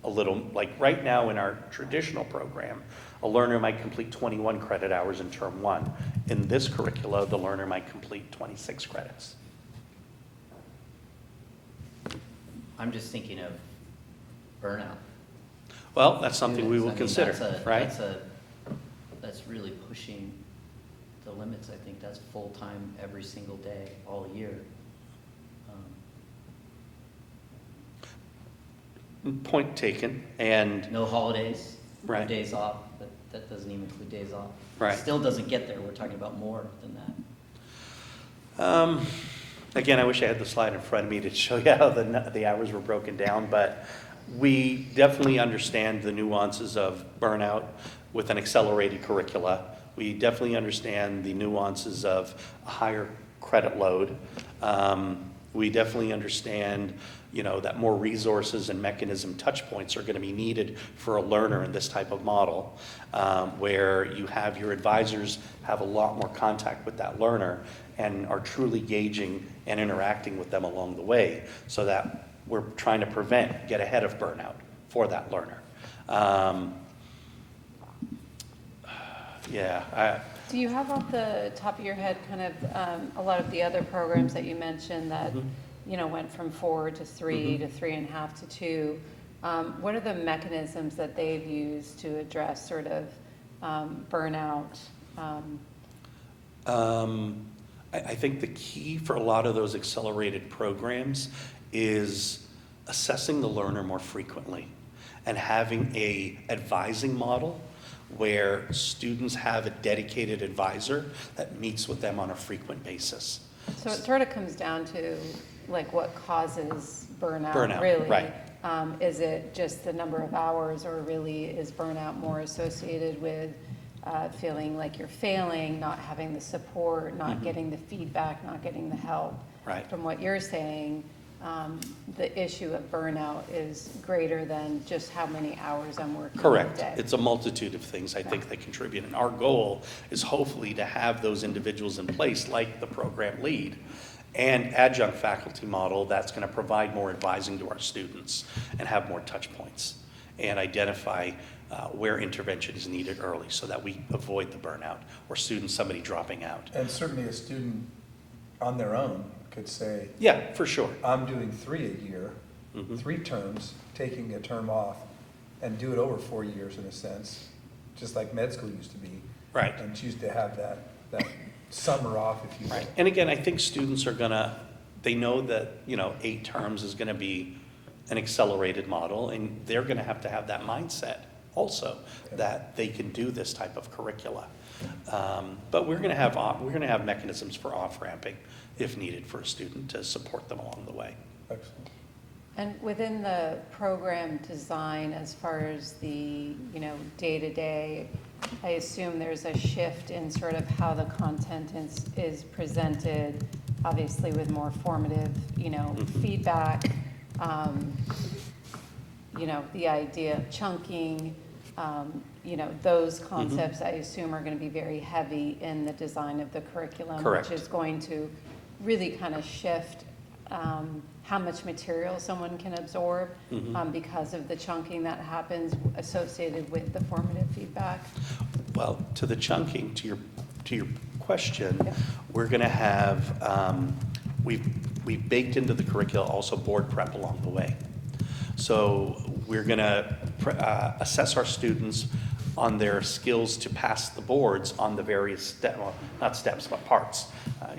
[SPEAKER 20] a little, like right now in our traditional program, a learner might complete 21 credit hours in term 1. In this curricula, the learner might complete 26 credits.
[SPEAKER 6] I'm just thinking of burnout.
[SPEAKER 20] Well, that's something we will
[SPEAKER 6] Students.
[SPEAKER 20] consider, right?
[SPEAKER 6] That's really pushing the limits. I think that's full-time every single day, all year.
[SPEAKER 20] Point taken, and
[SPEAKER 6] No holidays, no
[SPEAKER 20] Right.
[SPEAKER 6] days off, but that doesn't even include days off.
[SPEAKER 20] Right.
[SPEAKER 6] Still doesn't get there, we're talking about more than that.
[SPEAKER 20] Again, I wish I had the slide in front of me to show you how the hours were broken down, but we definitely understand the nuances of burnout with an accelerated curricula. We definitely understand the nuances of a higher credit load. We definitely understand, that more resources and mechanism touch points are going to be needed for a learner in this type of model, where you have your advisors have a lot more contact with that learner and are truly gauging and interacting with them along the way, so that we're trying to get ahead of burnout for that learner.
[SPEAKER 5] Do you have off the top of your head kind of a lot of the other programs that you mentioned that, went from 4 to 3 to 3.5 to 2? What are the mechanisms that they've used to address sort of burnout?
[SPEAKER 20] I think the key for a lot of those accelerated programs is assessing the learner more frequently and having a advising model where students have a dedicated advisor that meets with them on a frequent basis.
[SPEAKER 5] So it sort of comes down to like what causes burnout,
[SPEAKER 20] Burnout,
[SPEAKER 5] really.
[SPEAKER 20] right.
[SPEAKER 5] Is it just the number of hours, or really is burnout more associated with feeling like you're failing, not having the support, not getting the feedback, not getting the help?
[SPEAKER 20] Right.
[SPEAKER 5] From what you're saying, the issue of burnout is greater than just how many hours I'm working a
[SPEAKER 20] Correct.
[SPEAKER 5] day.
[SPEAKER 20] It's a multitude of things I think that contribute. And our goal is hopefully to have those individuals in place, like the program lead and adjunct faculty model, that's going to provide more advising to our students and have more touch points and identify where intervention is needed early so that we avoid the burnout or somebody dropping out.
[SPEAKER 1] And certainly a student on their own could say,
[SPEAKER 20] Yeah, for sure.
[SPEAKER 1] I'm doing 3 a year, 3 terms, taking a term off, and do it over 4 years in a sense, just like med school used to be.
[SPEAKER 20] Right.
[SPEAKER 1] And choose to have that summer off, if you will.
[SPEAKER 20] Right. And again, I think students are gonna, they know that, 8 terms is gonna be an accelerated model, and they're gonna have to have that mindset also, that they can do this type of curricula. But we're gonna have mechanisms for off-ramping if needed for a student to support them along the way.
[SPEAKER 1] Excellent.
[SPEAKER 5] And within the program design, as far as the, day-to-day, I assume there's a shift in sort of how the content is presented, obviously with more formative, feedback, the idea of chunking, those concepts, I assume, are going to be very heavy in the design of the curriculum.
[SPEAKER 20] Correct.
[SPEAKER 5] Which is going to really kind of shift how much material someone can absorb because of the chunking that happens associated with the formative feedback.
[SPEAKER 20] Well, to the chunking, to your question, we're going to have, we've baked into the curricula also board prep along the way. So we're going to assess our students on their skills to pass the boards on the various not steps, but parts,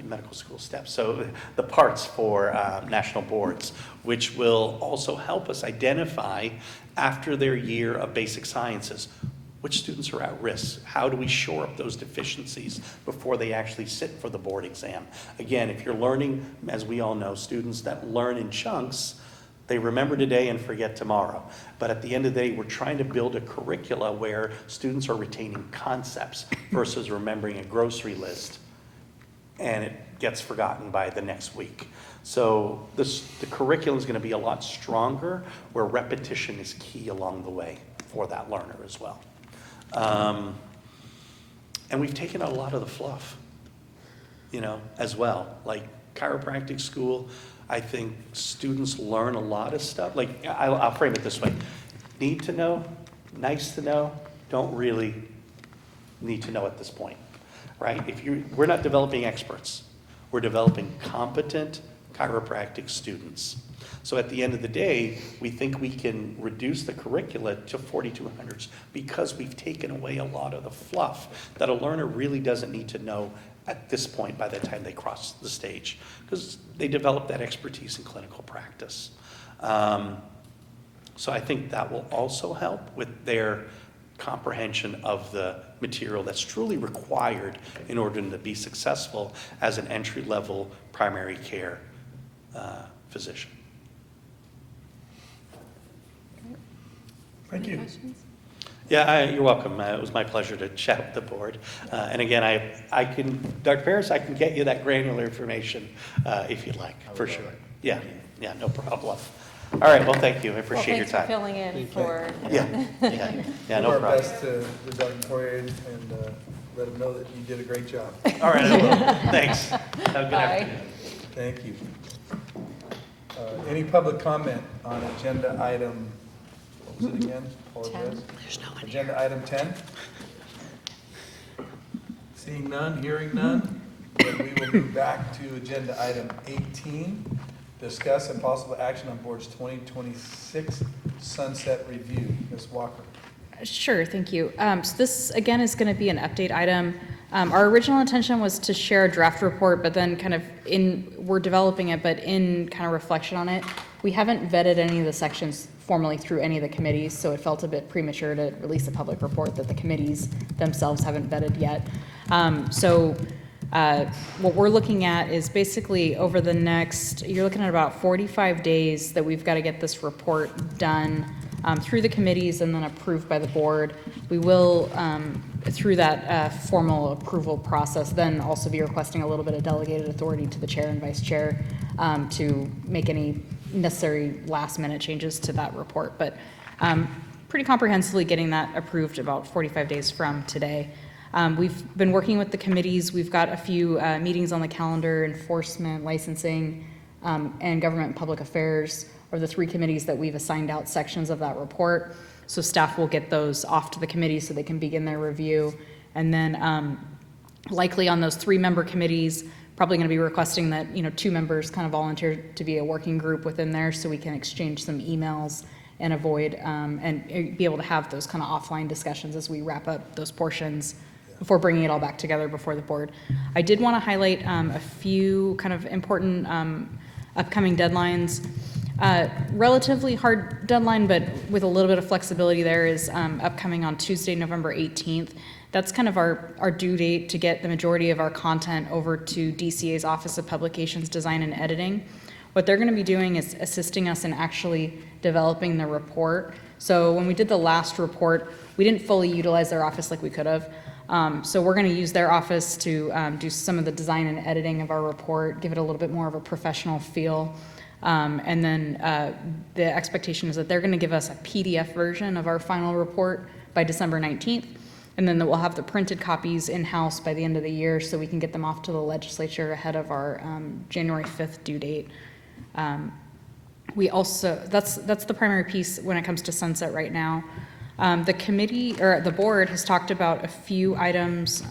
[SPEAKER 20] medical school steps. So the parts for national boards, which will also help us identify after their year of basic sciences, which students are at risk. How do we shore up those deficiencies before they actually sit for the board exam? Again, if you're learning, as we all know, students that learn in chunks, they remember today and forget tomorrow. But at the end of the day, we're trying to build a curricula where students are retaining concepts versus remembering a grocery list and it gets forgotten by the next week. So the curriculum is going to be a lot stronger where repetition is key along the way for that learner as well. And we've taken out a lot of the fluff, as well. Like chiropractic school, I think students learn a lot of stuff. Like, I'll frame it this way. Need to know, nice to know, don't really need to know at this point, right? We're not developing experts. We're developing competent chiropractic students. So at the end of the day, we think we can reduce the curricula to 4,200s because we've taken away a lot of the fluff that a learner really doesn't need to know at this point by the time they cross the stage, because they develop that expertise in clinical practice. So I think that will also help with their comprehension of the material that's truly required in order to be successful as an entry-level primary care physician.
[SPEAKER 1] Thank you.
[SPEAKER 5] Questions?
[SPEAKER 20] Yeah, you're welcome. It was my pleasure to chat with the board. And again, I can, Dr. Paris, I can get you that granular information if you'd like, for sure. Yeah, no problem. All right, well, thank you. I appreciate your time.
[SPEAKER 5] Thanks for filling in for.
[SPEAKER 20] Yeah, no
[SPEAKER 1] Do our
[SPEAKER 20] problem.
[SPEAKER 1] best to Dr. Poirier and let him know that you did a great job.
[SPEAKER 20] All right, I will. Thanks. Have a good
[SPEAKER 5] Bye.
[SPEAKER 20] afternoon.
[SPEAKER 1] Thank you. Any public comment on agenda item, what was it again? Apologize. Agenda item 10? Seeing none, hearing none, then we will move back to agenda item 18. Discuss and possible action on board's 2026 sunset review. Ms. Walker.
[SPEAKER 4] Sure, thank you. So this, again, is going to be an update item. Our original intention was to share a draft report, but then kind of we're developing it, but in kind of reflection on it, we haven't vetted any of the sections formally through any of the committees, so it felt a bit premature to release a public report that the committees themselves haven't vetted yet. What we're looking at is basically over the next, you're looking at about 45 days that we've got to get this report done through the committees and then approved by the board. We will, through that formal approval process, then also be requesting a little bit of delegated authority to the chair and vice chair to make any necessary last-minute changes to that report. But pretty comprehensively getting that approved about 45 days from today. We've been working with the committees. We've got a few meetings on the calendar: enforcement, licensing, and government and public affairs are the 3 committees that we've assigned out sections of that report. So staff will get those off to the committees so they can begin their review. And then likely on those 3-member committees, probably going to be requesting that 2 members kind of volunteer to be a working group within there so we can exchange some emails and avoid and be able to have those kind of offline discussions as we wrap up those portions before bringing it all back together before the board. I did want to highlight a few kind of important upcoming deadlines. Relatively hard deadline, but with a little bit of flexibility there is upcoming on Tuesday, November 18th. That's kind of our due date to get the majority of our content over to DCA's Office of Publications Design and Editing. What they're going to be doing is assisting us in actually developing the report. So when we did the last report, we didn't fully utilize their office like we could have. So we're going to use their office to do some of the design and editing of our report, give it a little bit more of a professional feel. And then the expectation is that they're going to give us a PDF version of our final report by December 19th. And then we'll have the printed copies in-house by the end of the year so we can get them off to the legislature ahead of our January 5th due date. We also, that's the primary piece when it comes to sunset right now. The committee, or the board, has talked about a few items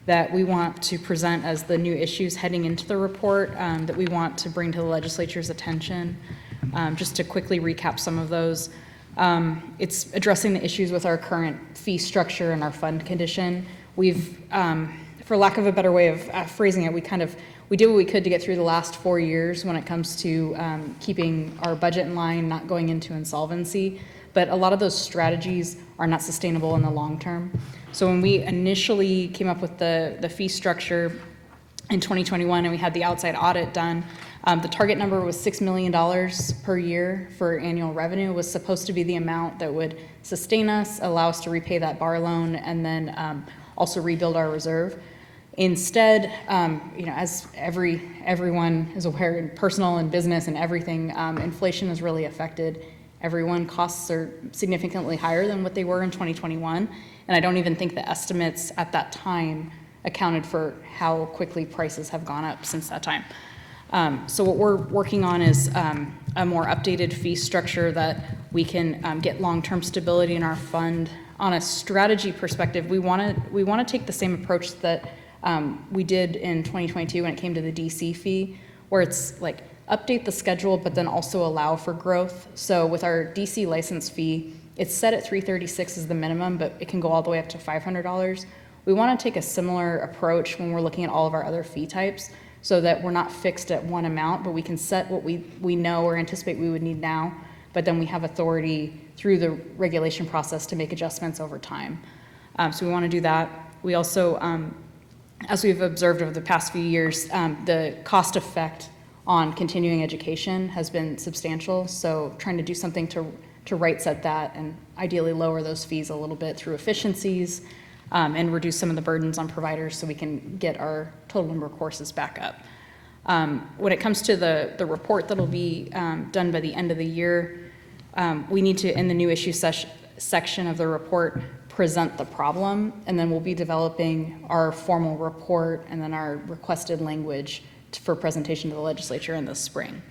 [SPEAKER 4] that we want to present as the new issues heading into the report that we want to bring to the legislature's attention. Just to quickly recap some of those. It's addressing the issues with our current fee structure and our fund condition. We've, for lack of a better way of phrasing it, we did what we could to get through the last 4 years when it comes to keeping our budget in line, not going into insolvency. But a lot of those strategies are not sustainable in the long term. So when we initially came up with the fee structure in 2021 and we had the outside audit done, the target number was $6 million per year for annual revenue. Was supposed to be the amount that would sustain us, allow us to repay that bar loan, and then also rebuild our reserve. Instead, as everyone is aware, in personal and business and everything, inflation has really affected everyone. Costs are significantly higher than what they were in 2021, and I don't even think the estimates at that time accounted for how quickly prices have gone up since that time. So what we're working on is a more updated fee structure that we can get long-term stability in our fund. On a strategy perspective, we want to take the same approach that we did in 2022 when it came to the DC fee, where it's like update the schedule, but then also allow for growth. So with our DC license fee, it's set at $336 as the minimum, but it can go all the way up to $500. We want to take a similar approach when we're looking at all of our other fee types so that we're not fixed at one amount, but we can set what we know or anticipate we would need now, but then we have authority through the regulation process to make adjustments over time. So we want to do that. We also, as we've observed over the past few years, the cost effect on continuing education has been substantial, so trying to do something to right set that and ideally lower those fees a little bit through efficiencies and reduce some of the burdens on providers so we can get our total number of courses back up. When it comes to the report that'll be done by the end of the year, we need to, in the new issue section of the report, present the problem, and then we'll be developing our formal report and then our requested language for presentation to the legislature in the spring.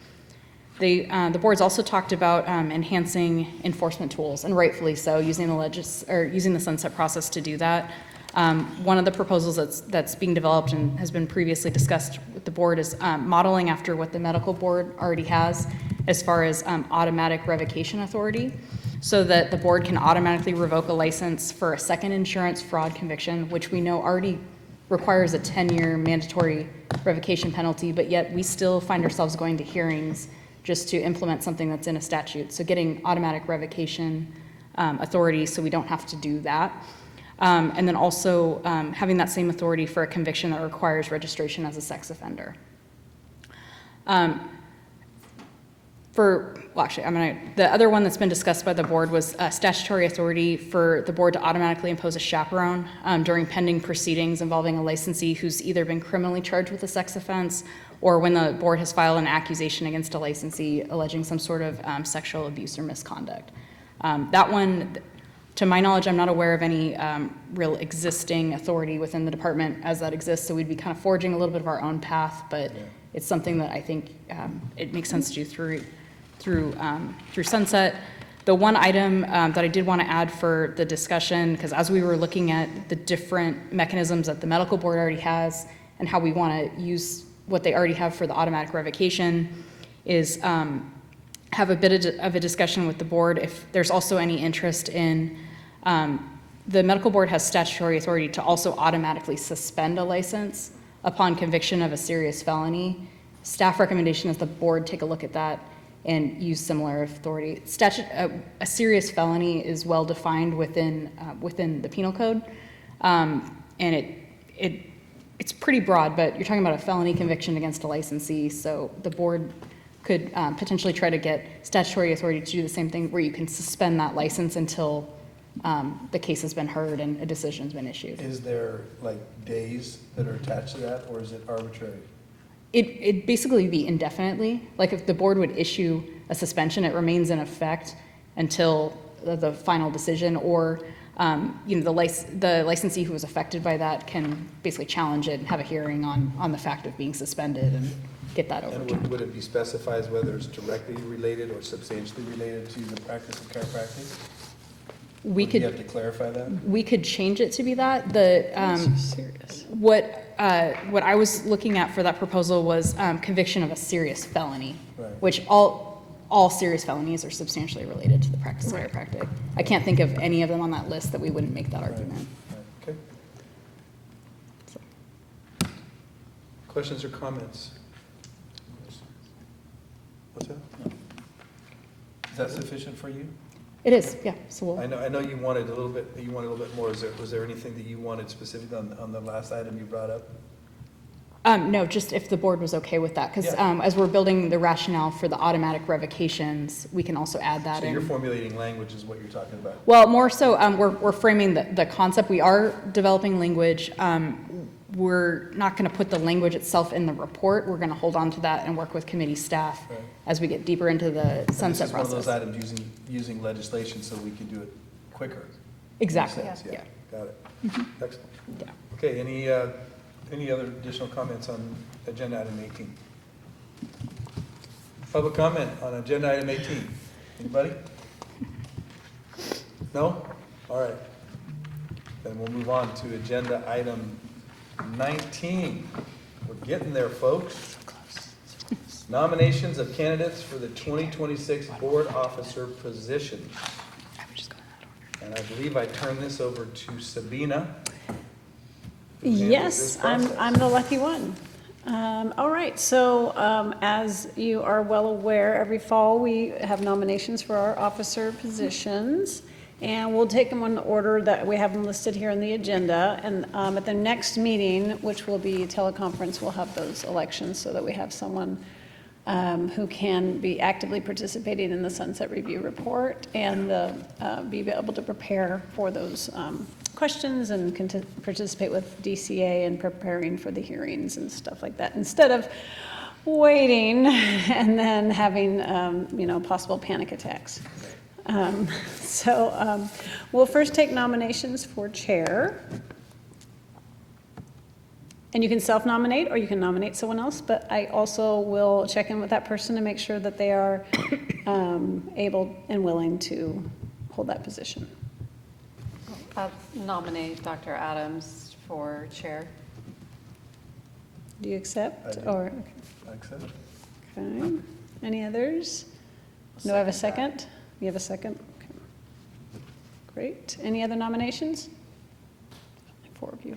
[SPEAKER 4] The board's also talked about enhancing enforcement tools, and rightfully so, using the sunset process to do that. One of the proposals that's being developed and has been previously discussed with the board is modeling after what the medical board already has as far as automatic revocation authority. so that the board can automatically revoke a license for a second insurance fraud conviction, which we know already requires a 10-year mandatory revocation penalty, but yet we still find ourselves going to hearings just to implement something that's in a statute. So getting automatic revocation authority so we don't have to do that. And then also having that same authority for a conviction that requires registration as a sex offender. The other one that's been discussed by the board was statutory authority for the board to automatically impose a chaperone during pending proceedings involving a licensee who's either been criminally charged with a sex offense or when the board has filed an accusation against a licensee alleging some sort of sexual abuse or misconduct. That one, to my knowledge, I'm not aware of any real existing authority within the department as that exists, so we'd be kind of forging a little bit of our own path, but it's something that I think it makes sense to do through sunset. The one item that I did want to add for the discussion, because as we were looking at the different mechanisms that the medical board already has and how we want to use what they already have for the automatic revocation, is have a bit of a discussion with the board if there's also any interest in, the medical board has statutory authority to also automatically suspend a license upon conviction of a serious felony. Staff recommendation is the board take a look at that and use similar authority. A serious felony is well defined within the penal code, and it's pretty broad, but you're talking about a felony conviction against a licensee, so the board could potentially try to get statutory authority to do the same thing where you can suspend that license until the case has been heard and a decision's been issued.
[SPEAKER 1] Is there like days that are attached to that, or is it arbitrary?
[SPEAKER 4] It'd basically be indefinitely. Like if the board would issue a suspension, it remains in effect until the final decision, or the licensee who was affected by that can basically challenge it and have a hearing on the fact of being suspended and get that overturned.
[SPEAKER 1] And would it be specified whether it's directly related or substantially related to the practice of chiropractic? Would you have to clarify that?
[SPEAKER 4] We could change it to be that. What I was looking at for that proposal was conviction of a serious felony,
[SPEAKER 1] Right.
[SPEAKER 4] which all serious felonies are substantially related to the practice of chiropractic. I can't think of any of them on that list that we wouldn't make that argument.
[SPEAKER 1] Okay. Questions or comments? What's that? Is that sufficient for you?
[SPEAKER 4] It is, yeah. So we'll.
[SPEAKER 1] I know you wanted a little bit more. Was there anything that you wanted specific on the last item you brought up?
[SPEAKER 4] No, just if the board was okay with that, because
[SPEAKER 1] Yeah.
[SPEAKER 4] as we're building the rationale for the automatic revocations, we can also add that
[SPEAKER 1] So
[SPEAKER 4] in.
[SPEAKER 1] you're formulating language is what you're talking about?
[SPEAKER 4] Well, more so, we're framing the concept. We are developing language. We're not going to put the language itself in the report. We're going to hold on to that and work with committee staff
[SPEAKER 1] Right.
[SPEAKER 4] as we get deeper into the sunset
[SPEAKER 1] This is
[SPEAKER 4] process.
[SPEAKER 1] one of those items using legislation so we can do it quicker.
[SPEAKER 4] Exactly,
[SPEAKER 1] Makes sense,
[SPEAKER 4] yeah.
[SPEAKER 1] Got it.
[SPEAKER 4] Mhm.
[SPEAKER 1] Excellent.
[SPEAKER 4] Yeah.
[SPEAKER 1] Okay, any other additional comments on agenda item 18? Public comment on agenda item 18. Anybody? No? All right. Then we'll move on to agenda item 19. We're getting there, folks. Nominations of candidates for the 2026 board officer position. And I believe I turn this over to Sabina. who handles
[SPEAKER 21] Yes,
[SPEAKER 1] this
[SPEAKER 21] I'm
[SPEAKER 1] process.
[SPEAKER 21] the lucky one. All right, so as you are well aware, every fall we have nominations for our officer positions, and we'll take them in the order that we have them listed here in the agenda. And at the next meeting, which will be teleconference, we'll have those elections so that we have someone who can be actively participating in the Sunset Review Report and be able to prepare for those questions and participate with DCA in preparing for the hearings and stuff like that, instead of waiting and then having, possible panic attacks. So we'll first take nominations for chair. And you can self-nominate or you can nominate someone else, but I also will check in with that person to make sure that they are able and willing to hold that position.
[SPEAKER 5] I'll nominate Dr. Adams for chair.
[SPEAKER 21] Do you accept?
[SPEAKER 1] I do.
[SPEAKER 21] Or
[SPEAKER 1] I accept.
[SPEAKER 21] okay. Any others? Do I have a second? You have a second? Great. Any other nominations? Only 4 of you.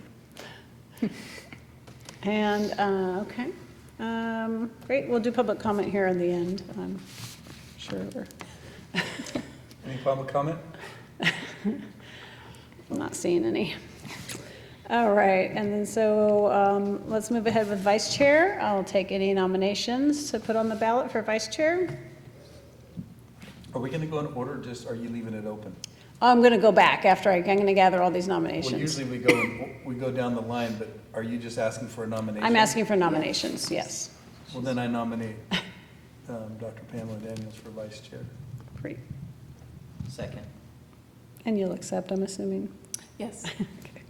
[SPEAKER 21] And, okay. Great, we'll do public comment here in the end, I'm sure.
[SPEAKER 1] Any public comment?
[SPEAKER 21] I'm not seeing any. All right, and then so let's move ahead with vice chair. I'll take any nominations to put on the ballot for vice chair.
[SPEAKER 1] Are we going to go in order, or just are you leaving it open?
[SPEAKER 21] I'm going to go back after I'm going to gather all these nominations.
[SPEAKER 1] Well, usually we go down the line, but are you just asking for a nomination?
[SPEAKER 21] I'm asking for nominations, yes.
[SPEAKER 1] Well, then I nominate Dr. Pamela Daniels for vice chair.
[SPEAKER 21] Great.
[SPEAKER 6] Second.
[SPEAKER 21] And you'll accept, I'm assuming?
[SPEAKER 5] Yes.
[SPEAKER 21] Okay.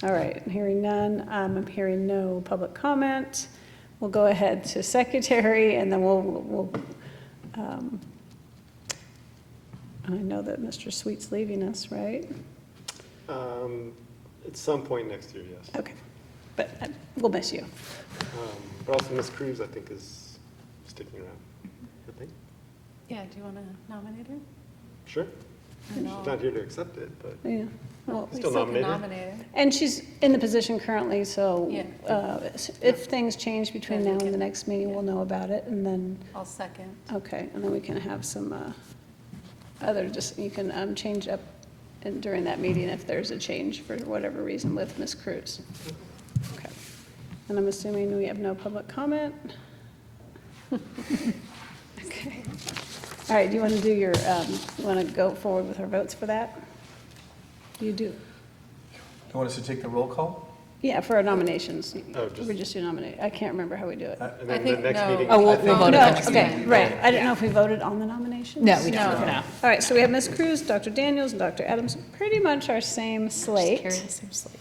[SPEAKER 21] All right, hearing none, I'm hearing no public comment. We'll go ahead to secretary, and then we'll I know that Mr. Sweet's leaving us, right?
[SPEAKER 3] At some point next year, yes.
[SPEAKER 21] Okay, but we'll miss you.
[SPEAKER 3] But also Ms. Cruz, I think, is sticking around, I think.
[SPEAKER 5] Yeah, do you want to nominate her?
[SPEAKER 3] Sure.
[SPEAKER 5] And
[SPEAKER 3] She's not here to accept it, but
[SPEAKER 21] Yeah. Well,
[SPEAKER 3] still nominate her.
[SPEAKER 5] nominate her.
[SPEAKER 21] And she's in the position currently, so
[SPEAKER 5] Yeah.
[SPEAKER 21] if things change between
[SPEAKER 5] Then
[SPEAKER 21] now
[SPEAKER 5] we
[SPEAKER 21] and the
[SPEAKER 5] can-
[SPEAKER 21] next meeting, we'll know about it, and then,
[SPEAKER 5] I'll second.
[SPEAKER 21] okay, and then we can have some other, just, you can change up during that meeting if there's a change for whatever reason with Ms. Cruz. Okay. And I'm assuming we have no public comment? Okay. All right, do you want to do your, you want to go forward with our votes for that? You do.
[SPEAKER 1] You want us to take the roll call?
[SPEAKER 21] Yeah, for our nominations.
[SPEAKER 3] Oh, just-
[SPEAKER 21] We just do nominate. I can't remember how we do it.
[SPEAKER 3] And
[SPEAKER 5] I
[SPEAKER 3] then the
[SPEAKER 5] think
[SPEAKER 3] next
[SPEAKER 5] no.
[SPEAKER 3] meeting.
[SPEAKER 4] Oh, we'll
[SPEAKER 1] I think-
[SPEAKER 4] vote
[SPEAKER 21] No,
[SPEAKER 4] at the next
[SPEAKER 21] okay,
[SPEAKER 4] meeting.
[SPEAKER 21] right. I didn't know if we voted on the nominations.
[SPEAKER 4] No, we don't.
[SPEAKER 5] No.
[SPEAKER 4] No.
[SPEAKER 21] All right, so we have Ms. Cruz, Dr. Daniels, and Dr. Adams, pretty much our same slate,
[SPEAKER 4] Carry the same slate.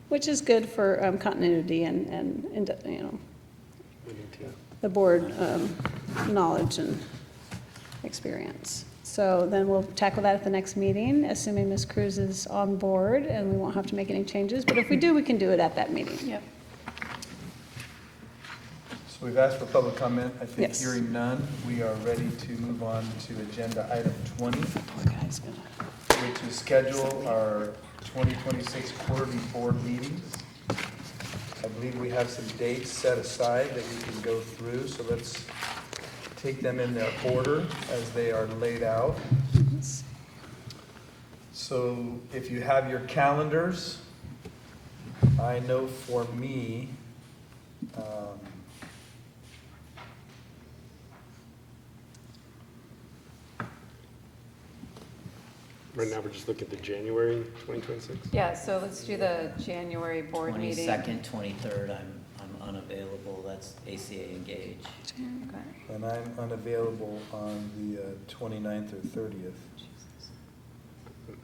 [SPEAKER 21] which is good for continuity and, you know, the board knowledge and experience. So then we'll tackle that at the next meeting, assuming Ms. Cruz is on board, and we won't have to make any changes. But if we do, we can do it at that meeting.
[SPEAKER 5] Yep.
[SPEAKER 1] So we've asked for public comment. I think
[SPEAKER 21] Yes.
[SPEAKER 1] hearing none, we are ready to move on to agenda item 20,
[SPEAKER 21] Poor guy's gonna-
[SPEAKER 1] which is schedule our 2026 quarterly board meetings. I believe we have some dates set aside that we can go through, so let's take them in their order as they are laid out. So if you have your calendars, I know for me,
[SPEAKER 3] Right now, we're just looking at the January 2026.
[SPEAKER 5] Yeah, so let's do the January board meeting.
[SPEAKER 6] 22nd, 23rd, I'm unavailable, that's ACA Engage.
[SPEAKER 5] Okay.
[SPEAKER 1] and I'm unavailable on the 29th or 30th.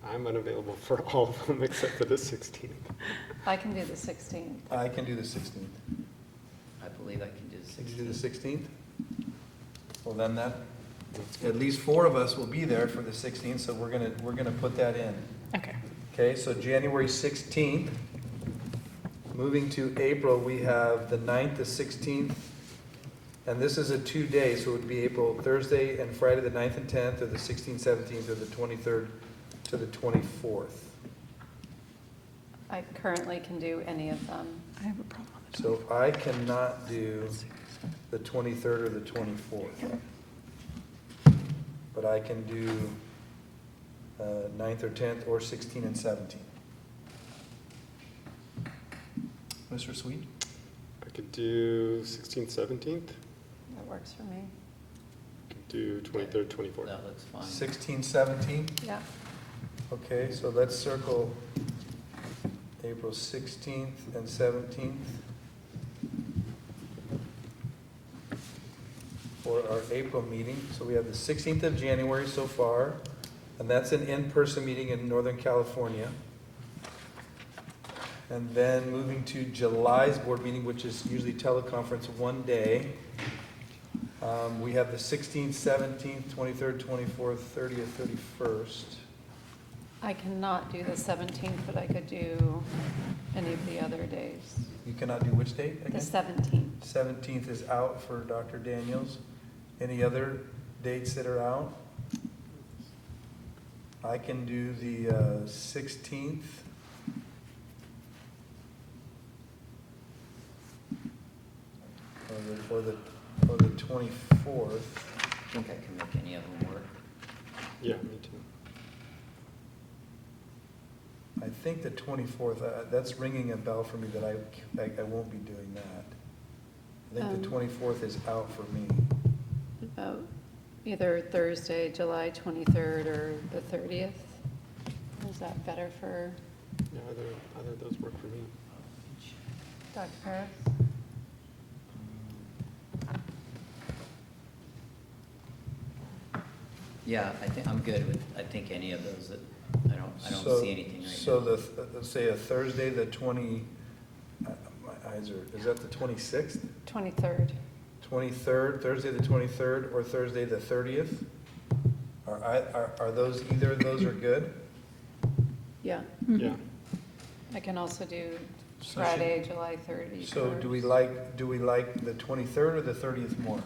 [SPEAKER 3] I'm unavailable for all of them except for the 16th.
[SPEAKER 5] I can do the 16th.
[SPEAKER 1] I can do the 16th.
[SPEAKER 6] I believe I can do the
[SPEAKER 1] Can
[SPEAKER 6] 16th.
[SPEAKER 1] you do the 16th? Well, then at least 4 of us will be there for the 16th, so we're gonna put that in.
[SPEAKER 21] Okay.
[SPEAKER 1] Okay, so January 16th. Moving to April, we have the 9th, the 16th, and this is a 2-day, so it would be April, Thursday and Friday, the 9th and 10th, or the 16th, 17th, or the 23rd to the 24th.
[SPEAKER 5] I currently can do any of them.
[SPEAKER 21] I have a problem with
[SPEAKER 1] So I cannot do the 23rd or the 24th. But I can do 9th or 10th, or 16 and 17. Mr. Sweet?
[SPEAKER 3] I could do 16th, 17th.
[SPEAKER 5] That works for me.
[SPEAKER 3] Could do 23rd, 24th.
[SPEAKER 6] That looks fine.
[SPEAKER 1] 16, 17?
[SPEAKER 5] Yeah.
[SPEAKER 1] Okay, so let's circle April 16th and 17th for our April meeting. So we have the 16th of January so far, and that's an in-person meeting in Northern California. And then moving to July's board meeting, which is usually teleconference one day. We have the 16th, 17th, 23rd, 24th, 30th, 31st.
[SPEAKER 5] I cannot do the 17th, but I could do any of the other days.
[SPEAKER 1] You cannot do which date
[SPEAKER 5] The
[SPEAKER 1] again?
[SPEAKER 5] 17th.
[SPEAKER 1] 17th is out for Dr. Daniels. Any other dates that are out? I can do the 16th. Or the 24th.
[SPEAKER 6] I think I can make any of them work.
[SPEAKER 3] Yeah, me too.
[SPEAKER 1] I think the 24th, that's ringing a bell for me that I won't be doing that. I think the 24th is out for me.
[SPEAKER 5] About either Thursday, July 23rd, or the 30th? Is that better for
[SPEAKER 3] Yeah, either of those work for me.
[SPEAKER 5] Dr. Paris?
[SPEAKER 6] Yeah, I think, I'm good with, I think any of those that, I don't
[SPEAKER 1] So-
[SPEAKER 6] see anything right now.
[SPEAKER 1] So let's say a Thursday, the 20, my eyes are, is that the 26th?
[SPEAKER 5] 23rd.
[SPEAKER 1] 23rd, Thursday the 23rd, or Thursday the 30th? Are those, either of those are good?
[SPEAKER 5] Yeah.
[SPEAKER 3] Yeah.
[SPEAKER 5] I can also do
[SPEAKER 1] So
[SPEAKER 5] Friday, July 31st.
[SPEAKER 1] So do we like the 23rd or the 30th more?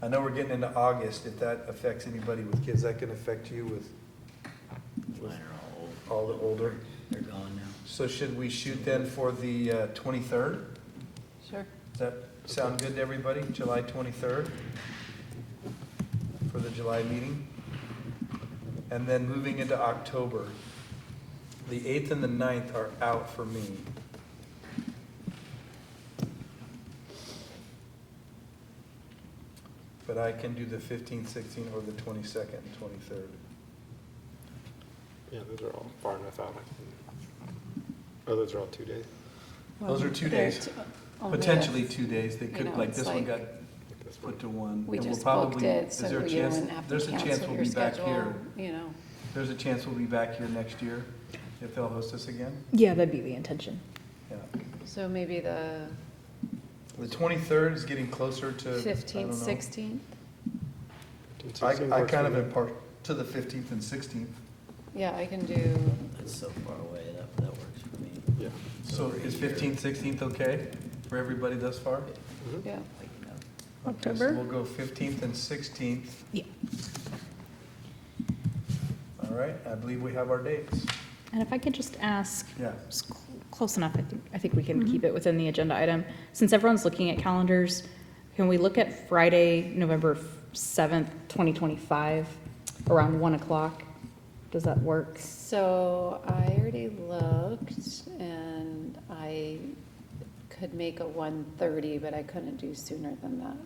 [SPEAKER 1] I know we're getting into August, if that affects anybody with kids, that can affect you with
[SPEAKER 6] Mine are all old.
[SPEAKER 1] all the older.
[SPEAKER 6] They're gone now.
[SPEAKER 1] So should we shoot then for the 23rd?
[SPEAKER 5] Sure.
[SPEAKER 1] Does that sound good to everybody, July 23rd? For the July meeting? And then moving into October, the 8th and the 9th are out for me. But I can do the 15th, 16th, or the 22nd and 23rd.
[SPEAKER 3] Yeah, those are all far enough out. Oh, those are all 2 days?
[SPEAKER 1] Those are 2
[SPEAKER 5] They're
[SPEAKER 1] days,
[SPEAKER 5] only
[SPEAKER 1] potentially
[SPEAKER 5] if-
[SPEAKER 1] 2 days. They
[SPEAKER 5] you
[SPEAKER 1] could,
[SPEAKER 5] know,
[SPEAKER 1] like
[SPEAKER 5] it's
[SPEAKER 1] this one
[SPEAKER 5] like
[SPEAKER 1] got put to one.
[SPEAKER 5] We
[SPEAKER 1] And we'll
[SPEAKER 5] just booked
[SPEAKER 1] probably-
[SPEAKER 5] it,
[SPEAKER 1] is
[SPEAKER 5] so
[SPEAKER 1] there a
[SPEAKER 5] you
[SPEAKER 1] chance-
[SPEAKER 5] wouldn't have to
[SPEAKER 1] there's a chance
[SPEAKER 5] cancel
[SPEAKER 1] we'll
[SPEAKER 5] your
[SPEAKER 1] be back
[SPEAKER 5] schedule,
[SPEAKER 1] here.
[SPEAKER 5] you know.
[SPEAKER 1] There's a chance we'll be back here next year if they'll host us again.
[SPEAKER 4] Yeah, that'd be the intention.
[SPEAKER 1] Yeah.
[SPEAKER 5] So maybe the
[SPEAKER 1] The 23rd is getting closer to, I don't
[SPEAKER 5] 15th,
[SPEAKER 1] know.
[SPEAKER 5] 16th?
[SPEAKER 1] I kind of am part to the 15th and 16th.
[SPEAKER 5] Yeah, I can do,
[SPEAKER 6] That's so far away, that works for me.
[SPEAKER 3] Yeah.
[SPEAKER 1] So is 15th, 16th okay for everybody thus far?
[SPEAKER 5] yeah.
[SPEAKER 1] Okay, so
[SPEAKER 21] October?
[SPEAKER 1] we'll go 15th and 16th.
[SPEAKER 4] Yeah.
[SPEAKER 1] All right, I believe we have our dates.
[SPEAKER 4] And if I could just ask,
[SPEAKER 1] Yeah.
[SPEAKER 4] it's close enough, I think we can keep it within the agenda item. Since everyone's looking at calendars, can we look at Friday, November 7th, 2025, around 1 o'clock? Does that work?
[SPEAKER 5] So I already looked and I could make a 1:30, but I couldn't do sooner than that.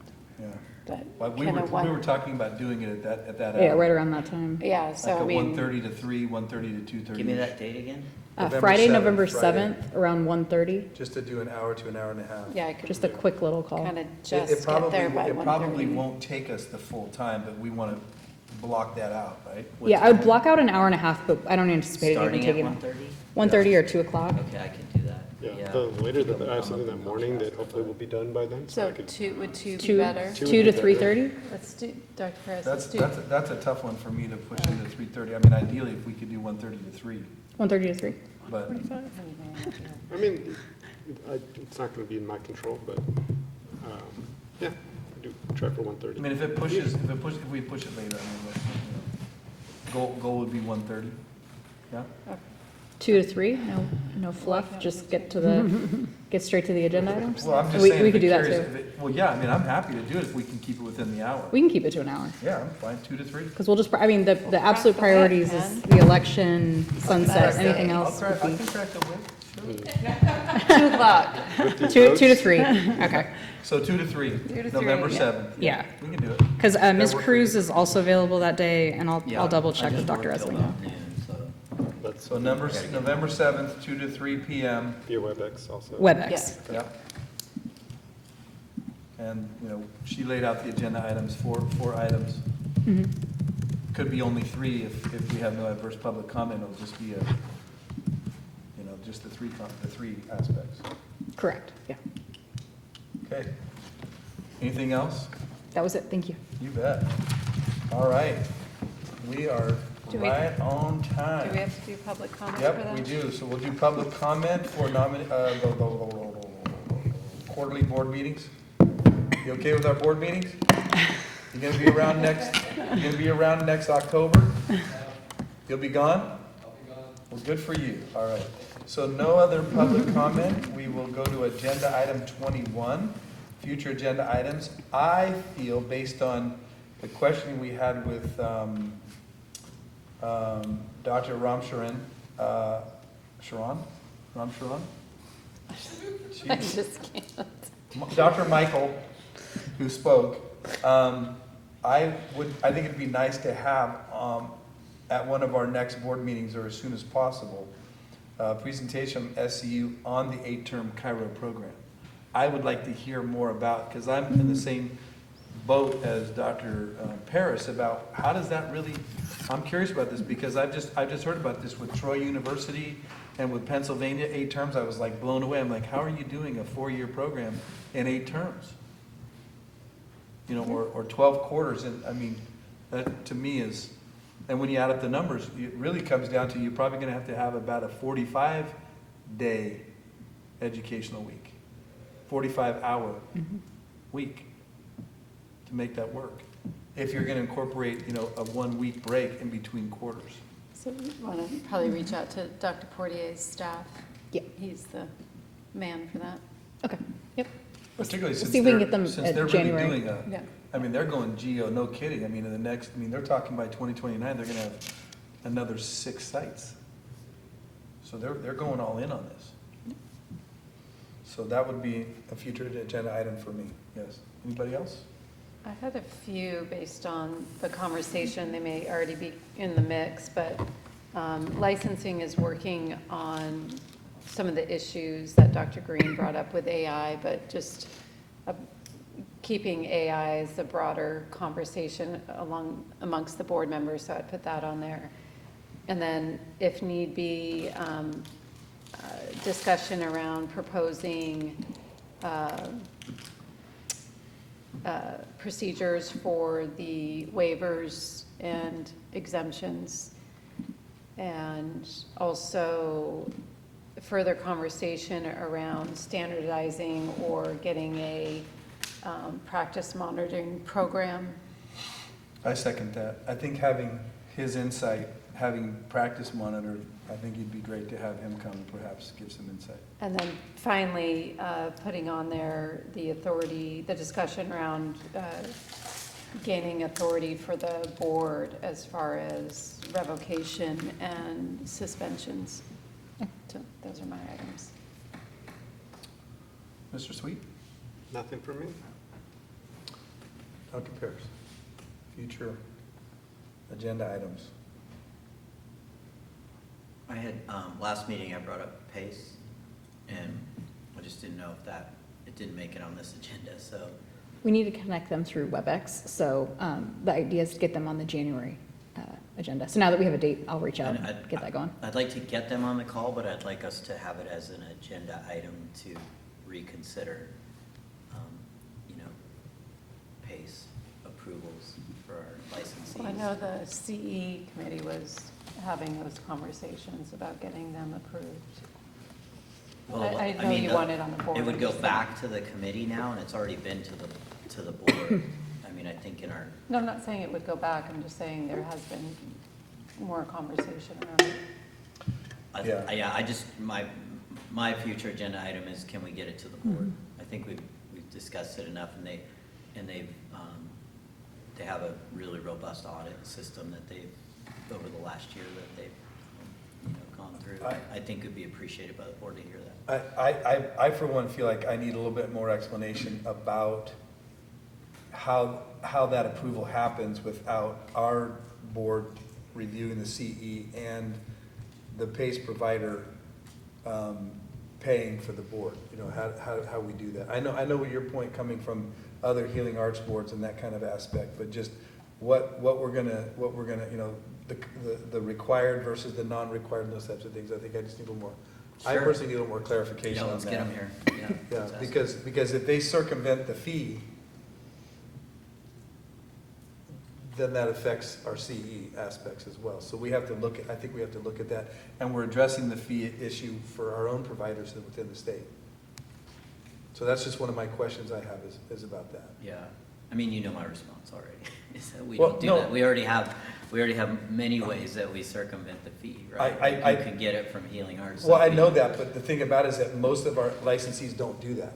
[SPEAKER 1] Yeah.
[SPEAKER 5] But
[SPEAKER 1] Well, we
[SPEAKER 5] can
[SPEAKER 1] were,
[SPEAKER 5] a
[SPEAKER 1] we were
[SPEAKER 5] one,
[SPEAKER 1] talking about doing it at that hour.
[SPEAKER 4] Yeah, right around that time.
[SPEAKER 5] yeah, so I
[SPEAKER 1] Like a
[SPEAKER 5] mean,
[SPEAKER 1] 1:30 to 3, 1:30 to 2:30.
[SPEAKER 6] Give me that date again?
[SPEAKER 1] November
[SPEAKER 4] Friday,
[SPEAKER 1] 7th,
[SPEAKER 4] November
[SPEAKER 1] Friday.
[SPEAKER 4] 7th, around 1:30,
[SPEAKER 1] Just to do an hour to an hour and a half.
[SPEAKER 5] yeah, I could
[SPEAKER 4] just a quick little call.
[SPEAKER 5] kind of
[SPEAKER 1] It
[SPEAKER 5] just
[SPEAKER 1] probably,
[SPEAKER 5] get there by
[SPEAKER 1] it probably
[SPEAKER 5] 1:30.
[SPEAKER 1] won't take us the full time, but we want to block that out, right?
[SPEAKER 6] What
[SPEAKER 4] Yeah, I would
[SPEAKER 6] time?
[SPEAKER 4] block out an hour and a half, but I don't anticipate it even
[SPEAKER 6] Starting at
[SPEAKER 4] taking
[SPEAKER 6] 1:30?
[SPEAKER 4] 1:30 or 2 o'clock.
[SPEAKER 6] Okay, I can do that.
[SPEAKER 3] Yeah, the later I have something that morning that hopefully will be done by then.
[SPEAKER 5] So
[SPEAKER 3] I could-
[SPEAKER 5] would two be
[SPEAKER 4] 2
[SPEAKER 5] better?
[SPEAKER 4] 2 to 3:30?
[SPEAKER 5] Let's do, Dr. Perez, let's
[SPEAKER 1] That's,
[SPEAKER 5] do,
[SPEAKER 1] that's a tough one for me to push into 3:30. I mean, ideally, if we could do 1:30 to 3,
[SPEAKER 4] 1:30 to 3.
[SPEAKER 1] but
[SPEAKER 3] I mean, it's not going to be in my control, but, yeah, do try for 1:30.
[SPEAKER 1] I mean, if we push it later, I mean, but, you know, goal would be 1:30. Yeah?
[SPEAKER 4] 2 to 3, no fluff, just get straight to the agenda items?
[SPEAKER 1] Well, I'm just
[SPEAKER 4] We
[SPEAKER 1] saying.
[SPEAKER 4] we
[SPEAKER 1] if
[SPEAKER 4] could
[SPEAKER 1] it
[SPEAKER 4] do that
[SPEAKER 1] carries-
[SPEAKER 4] too.
[SPEAKER 1] if it- Well, yeah, I mean, I'm happy to do it if we can keep it within the hour.
[SPEAKER 4] We can keep it to an hour.
[SPEAKER 1] Yeah, I'm fine, 2 to 3.
[SPEAKER 4] Because we'll just, I mean, the absolute priorities is the election, sunset, anything else would
[SPEAKER 1] I
[SPEAKER 4] be
[SPEAKER 1] can crack the whip.
[SPEAKER 5] 2 o'clock.
[SPEAKER 4] 2 to 3, okay.
[SPEAKER 1] So 2 to 3,
[SPEAKER 5] 2 to 3,
[SPEAKER 1] November
[SPEAKER 5] yeah.
[SPEAKER 1] 7th.
[SPEAKER 4] Yeah.
[SPEAKER 1] We can do it.
[SPEAKER 4] Because Ms.
[SPEAKER 1] That work for
[SPEAKER 4] Cruz
[SPEAKER 1] you?
[SPEAKER 4] is also available that day, and
[SPEAKER 6] Yeah,
[SPEAKER 4] I'll double
[SPEAKER 6] I
[SPEAKER 4] check with
[SPEAKER 6] just
[SPEAKER 4] Dr.
[SPEAKER 6] work till
[SPEAKER 4] Esling.
[SPEAKER 6] about noon, so.
[SPEAKER 1] So November 7th, 2 to 3 p.m.
[SPEAKER 3] Via WebEx also.
[SPEAKER 4] WebEx.
[SPEAKER 1] Yep. And, you know, she laid out the agenda items, four items.
[SPEAKER 4] Mhm.
[SPEAKER 1] Could be only 3 if we have no adverse public comment, it'll just be you know, just the three aspects.
[SPEAKER 4] Correct, yeah.
[SPEAKER 1] Okay. Anything else?
[SPEAKER 4] That was it, thank you.
[SPEAKER 1] You bet. All right. We are
[SPEAKER 5] Do we-
[SPEAKER 1] right on time.
[SPEAKER 5] Do we have to do public comment for
[SPEAKER 1] Yep,
[SPEAKER 5] that?
[SPEAKER 1] we do. So we'll do public comment for quarterly board meetings. You okay with our board meetings? You gonna be around next October? You'll be gone? I'll be gone. Well, good for you. All right. So no other public comment. We will go to agenda item 21, future agenda items. I feel, based on the questioning we had with Dr. Ramcharan,
[SPEAKER 5] I just can't.
[SPEAKER 1] Dr. Michael, who spoke, I think it'd be nice to have, at one of our next board meetings or as soon as possible, a presentation from SCU on the 8-term Chiro program. I would like to hear more about, because I'm in the same boat as Dr. Paris about how does that really, I'm curious about this because I've just heard about this with Troy University and with Pennsylvania, 8 terms. I was like blown away. I'm like, how are you doing a 4-year program in 8 terms? You know, or 12 quarters. And I mean, that to me is, and when you add up the numbers, it really comes down to you're probably going to have about a 45-day educational week, 45-hour week to make that work. If you're going to incorporate, you know, a 1-week break in between quarters.
[SPEAKER 5] So we want to probably reach out to Dr. Portier's staff.
[SPEAKER 4] Yeah.
[SPEAKER 5] He's the man for that.
[SPEAKER 4] Okay, yep.
[SPEAKER 1] Particularly since
[SPEAKER 4] see if we can
[SPEAKER 1] they're,
[SPEAKER 4] get them
[SPEAKER 1] since
[SPEAKER 4] at
[SPEAKER 1] they're really
[SPEAKER 4] January.
[SPEAKER 1] doing
[SPEAKER 5] Yeah.
[SPEAKER 1] I mean, they're going geo, no kidding. I mean, in the next, I mean, they're talking by 2029, they're going to have another 6 sites. So they're going all in on this. So that would be a future agenda item for me, yes. Anybody else?
[SPEAKER 5] I had a few based on the conversation. They may already be in the mix, but licensing is working on some of the issues that Dr. Green brought up with AI, but just keeping AI as a broader conversation amongst the board members, so I'd put that on there. And then, if need be, discussion around proposing procedures for the waivers and exemptions, and also further conversation around standardizing or getting a practice monitoring program.
[SPEAKER 1] I second that. I think having his insight, having practice monitored, I think it'd be great to have him come and perhaps give some insight.
[SPEAKER 5] And then finally, putting on there the authority, the discussion around gaining authority for the board as far as revocation and suspensions. So those are my items.
[SPEAKER 1] Mr. Sweet?
[SPEAKER 3] Nothing for me.
[SPEAKER 1] Dr. Paris? Future agenda items.
[SPEAKER 6] I had, last meeting I brought up PACE, and I just didn't know if it didn't make it on this agenda, so.
[SPEAKER 4] We need to connect them through WebEx, so the idea is to get them on the January agenda. So now that we have a date, I'll reach out and get that going.
[SPEAKER 6] I'd like to get them on the call, but I'd like us to have it as an agenda item to reconsider, you know, PACE approvals for our licensees.
[SPEAKER 5] Well, I know the CE committee was having those conversations about getting them approved.
[SPEAKER 6] Well,
[SPEAKER 5] I know
[SPEAKER 6] mean,
[SPEAKER 5] you want it on the board.
[SPEAKER 6] It would go back to the committee now, and it's already been to the board. I mean, I think in our.
[SPEAKER 5] No, I'm not saying it would go back, I'm just saying there has been more conversation around it.
[SPEAKER 6] Yeah, I just, my future agenda item is, can we get it to the board? I think we've discussed it enough, and they have a really robust audit system that they've, over the last year, that they've, you know, gone through. I think it'd be appreciated by the board to hear that.
[SPEAKER 1] I for one feel like I need a little bit more explanation about how that approval happens without our board reviewing the CE and the PACE provider paying for the board. You know, how we do that. I know what your point coming from other healing arts boards and that kind of aspect, but just what we're gonna, you know, the required versus the non-required and those types of things. I think I just need a little more. I
[SPEAKER 6] Sure.
[SPEAKER 1] personally need a little more clarification on that.
[SPEAKER 6] Let's get them here.
[SPEAKER 1] Yeah, because if they circumvent the fee, then that affects our CE aspects as well. So we have to look at, I think we have to look at that, and we're addressing the fee issue for our own providers within the state. So that's just one of my questions I have is about that.
[SPEAKER 6] Yeah. I mean, you know my response already, is that we
[SPEAKER 1] Well,
[SPEAKER 6] don't do
[SPEAKER 1] no.
[SPEAKER 6] that. We already have many ways that we circumvent the fee, right?
[SPEAKER 1] I
[SPEAKER 6] You could get it from Healing Arts.
[SPEAKER 1] Well, I know that, but the thing about it is that most of our licensees don't do that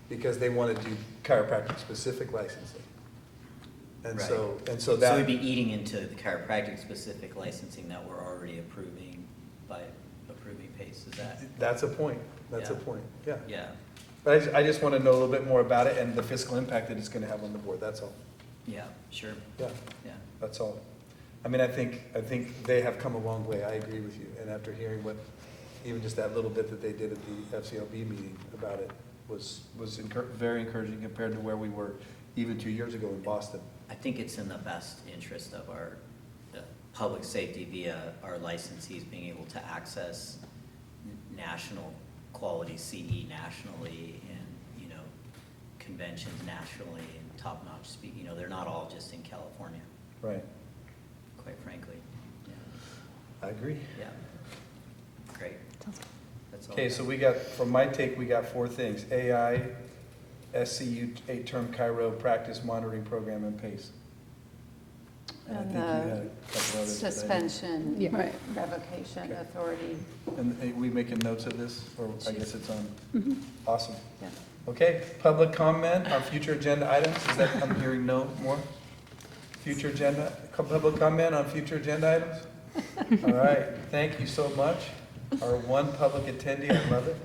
[SPEAKER 1] because they want to do chiropractic-specific licensing. And
[SPEAKER 6] Right.
[SPEAKER 1] so that.
[SPEAKER 6] So we'd be eating into the chiropractic-specific licensing that we're already approving by approving PACE, is that?
[SPEAKER 1] That's a point. That's a
[SPEAKER 6] Yeah.
[SPEAKER 1] point, yeah.
[SPEAKER 6] Yeah,
[SPEAKER 1] But I just want to know a little bit more about it and the fiscal impact that it's going to have on the board, that's all.
[SPEAKER 6] yeah, sure,
[SPEAKER 1] Yeah,
[SPEAKER 6] yeah.
[SPEAKER 1] that's all. I mean, I think they have come a long way, I agree with you. And after hearing what, even just that little bit that they did at the FCLB meeting about it was very encouraging compared to where we were even 2 years ago in Boston.
[SPEAKER 6] I think it's in the best interest of our public safety via our licensees being able to access national quality CE nationally and, you know, conventions nationally and top-notch speak. You know, they're not all just in California,
[SPEAKER 1] Right,
[SPEAKER 6] quite frankly. Yeah,
[SPEAKER 1] I agree.
[SPEAKER 6] yeah. Great. That's all.
[SPEAKER 1] Okay, so we got, from my take, we got 4 things: AI, SCU, 8-term Chiro practice monitoring program, and PACE. And I
[SPEAKER 5] And
[SPEAKER 1] think you had a couple others. that I didn't-
[SPEAKER 5] suspension,
[SPEAKER 21] Yeah. Right.
[SPEAKER 5] revocation authority.
[SPEAKER 1] And are we making notes of this, or I guess it's on?
[SPEAKER 21] Mhm.
[SPEAKER 1] Awesome.
[SPEAKER 5] Yeah.
[SPEAKER 1] Okay, public comment on future agenda items, is that, I'm hearing no more? Future agenda, public comment on future agenda items? All right, thank you so much. Our one public attendee, I love it.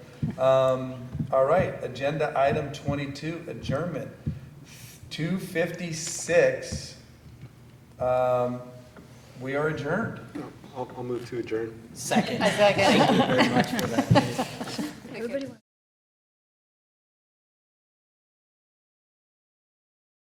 [SPEAKER 1] All right, agenda item 22, adjournment. 2:56. We are adjourned.
[SPEAKER 3] I'll move to adjourn.
[SPEAKER 6] Second.
[SPEAKER 5] A second.
[SPEAKER 6] Thank you very much for that.
[SPEAKER 21] Everybody